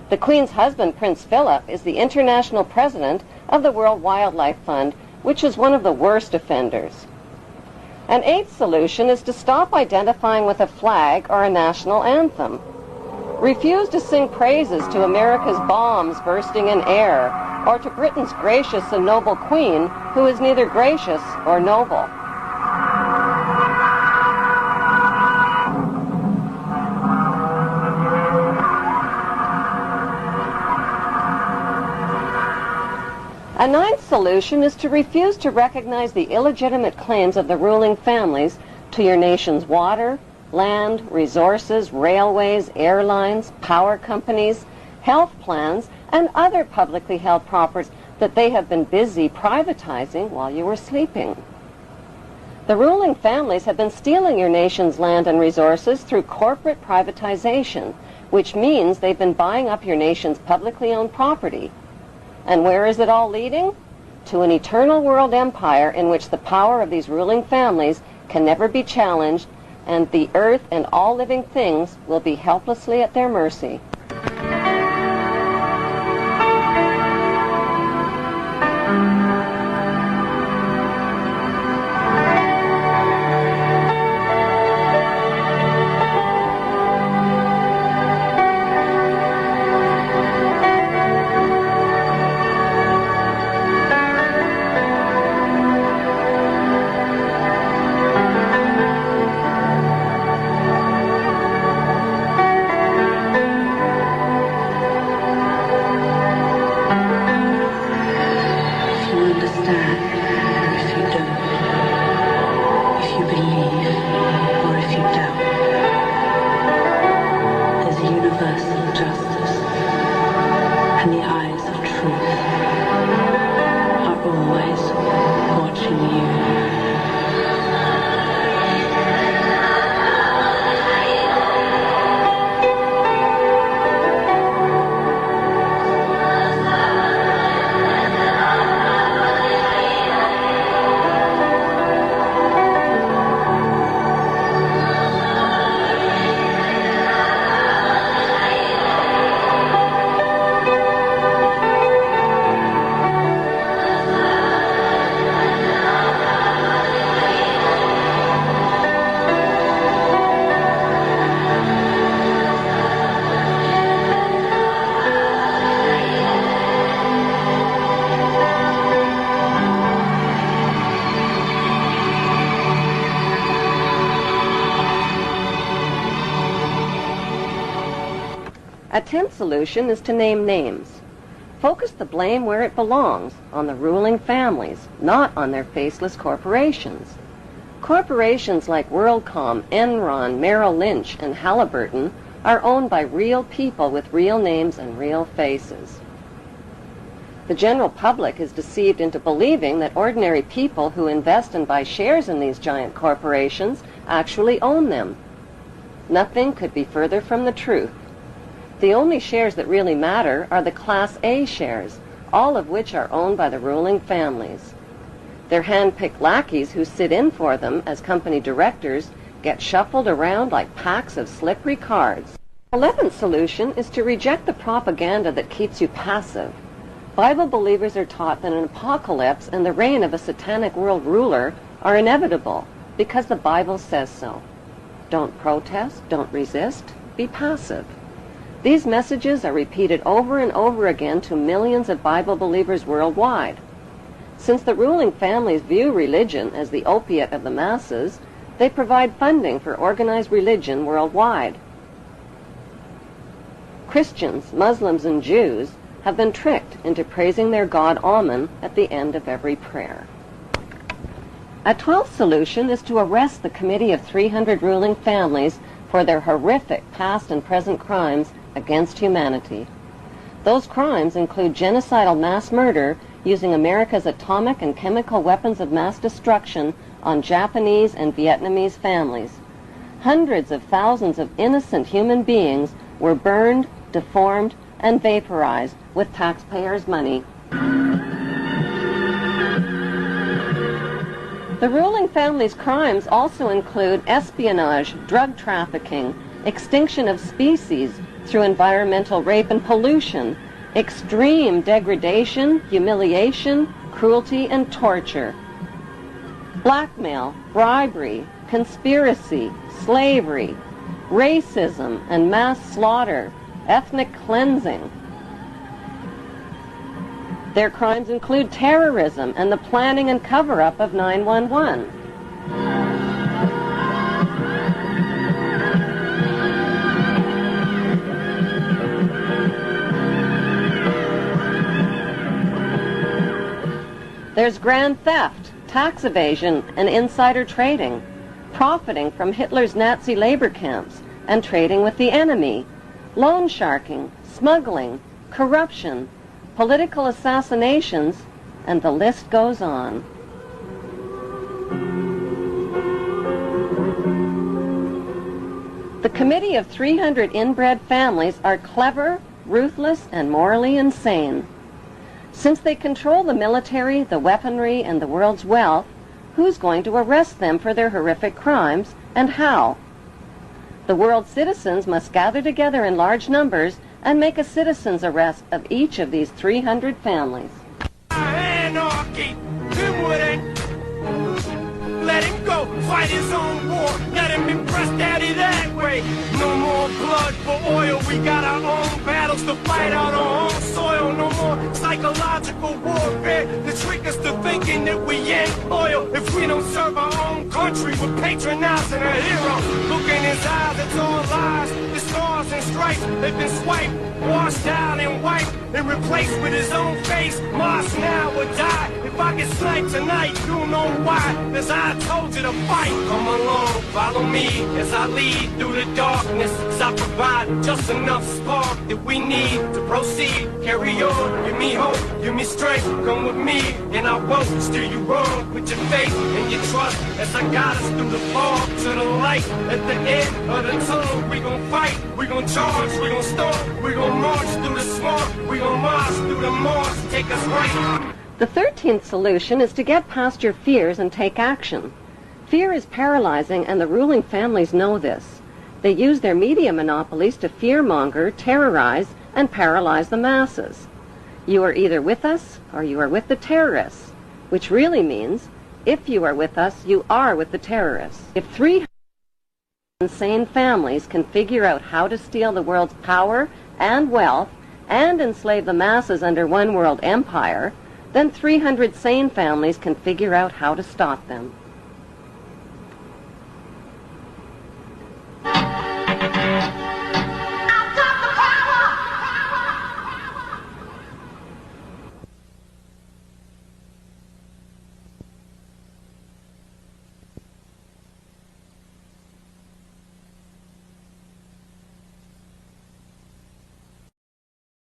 The Queen's husband, Prince Philip, is the international president of the World Wildlife Fund, which is one of the worst offenders. An eighth solution is to stop identifying with a flag or a national anthem. Refuse to sing praises to America's bombs bursting in air, or to Britain's gracious and noble Queen, who is neither gracious or noble. A ninth solution is to refuse to recognize the illegitimate claims of the ruling families to your nation's water, land, resources, railways, airlines, power companies, health plans, and other publicly held properties that they have been busy privatizing while you were sleeping. The ruling families have been stealing your nation's land and resources through corporate privatization, which means they've been buying up your nation's publicly owned property. And where is it all leading? To an eternal world empire in which the power of these ruling families can never be challenged, and the earth and all living things will be helplessly at their mercy. A tenth solution is to name names. Focus the blame where it belongs, on the ruling families, not on their faceless corporations. Corporations like WorldCom, Enron, Merrill Lynch, and Halliburton are owned by real people with real names and real faces. The general public is deceived into believing that ordinary people who invest and buy shares in these giant corporations actually own them. Nothing could be further from the truth. The only shares that really matter are the Class A shares, all of which are owned by the ruling families. Their hand-picked lackeys who sit in for them as company directors get shuffled around like packs of slippery cards. The 11th solution is to reject the propaganda that keeps you passive. Bible believers are taught that an apocalypse and the reign of a satanic world ruler are inevitable because the Bible says so. Don't protest, don't resist, be passive. These messages are repeated over and over again to millions of Bible believers worldwide. Since the ruling families view religion as the opiate of the masses, they provide funding for organized religion worldwide. Christians, Muslims, and Jews have been tricked into praising their god Amun at the end of every prayer. A 12th solution is to arrest the Committee of 300 ruling families for their horrific past and present crimes against humanity. Those crimes include genocidal mass murder using America's atomic and chemical weapons of mass destruction on Japanese and Vietnamese families. Hundreds of thousands of innocent human beings were burned, deformed, and vaporized with taxpayers' money. The ruling family's crimes also include espionage, drug trafficking, extinction of species through environmental rape and pollution, extreme degradation, humiliation, cruelty, and torture, blackmail, bribery, conspiracy, slavery, racism and mass slaughter, ethnic cleansing. Their crimes include terrorism and the planning and cover-up of 9/11. There's grand theft, tax evasion, and insider trading, profiting from Hitler's Nazi labor camps and trading with the enemy, loan sharking, smuggling, corruption, political assassinations, and the list goes on. The Committee of 300 inbred families are clever, ruthless, and morally insane. Since they control the military, the weaponry, and the world's wealth, who's going to arrest them for their horrific crimes, and how? The world's citizens must gather together in large numbers and make a citizen's arrest of each of these 300 families. Anarchy, him with it. Let him go, fight his own war. Let him impress daddy that way. No more blood for oil. We got our own battles to fight out our own soil. No more psychological warfare to trick us to thinking that we ain't loyal. If we don't serve our own country, we're patronizing a hero. Look in his eyes, it's all lies. The stars and stripes, they've been swiped, washed out and wiped, and replaced with his own face. Moss now or die. If I get sniped tonight, you'll know why. Cause I told you to fight. Come along, follow me as I lead through the darkness. Cause I provide just enough spark that we need to proceed. Carry on, give me hope, give me strength. Come with me, and I won't steer you wrong. Put your faith and your trust as I guide us through the fog to the light. At the end of the tunnel, we gon' fight, we gon' charge, we gon' storm, we gon' march through the swamp, we gon' march through the marsh, take us right. The 13th solution is to get past your fears and take action. Fear is paralyzing, and the ruling families know this. They use their media monopolies to fearmonger, terrorize, and paralyze the masses. You are either with us or you are with the terrorists, which really means if you are with us, you are with the terrorists. If 300 insane families can figure out how to steal the world's power and wealth and enslave the masses under one world empire, then 300 sane families can figure out how to stop them.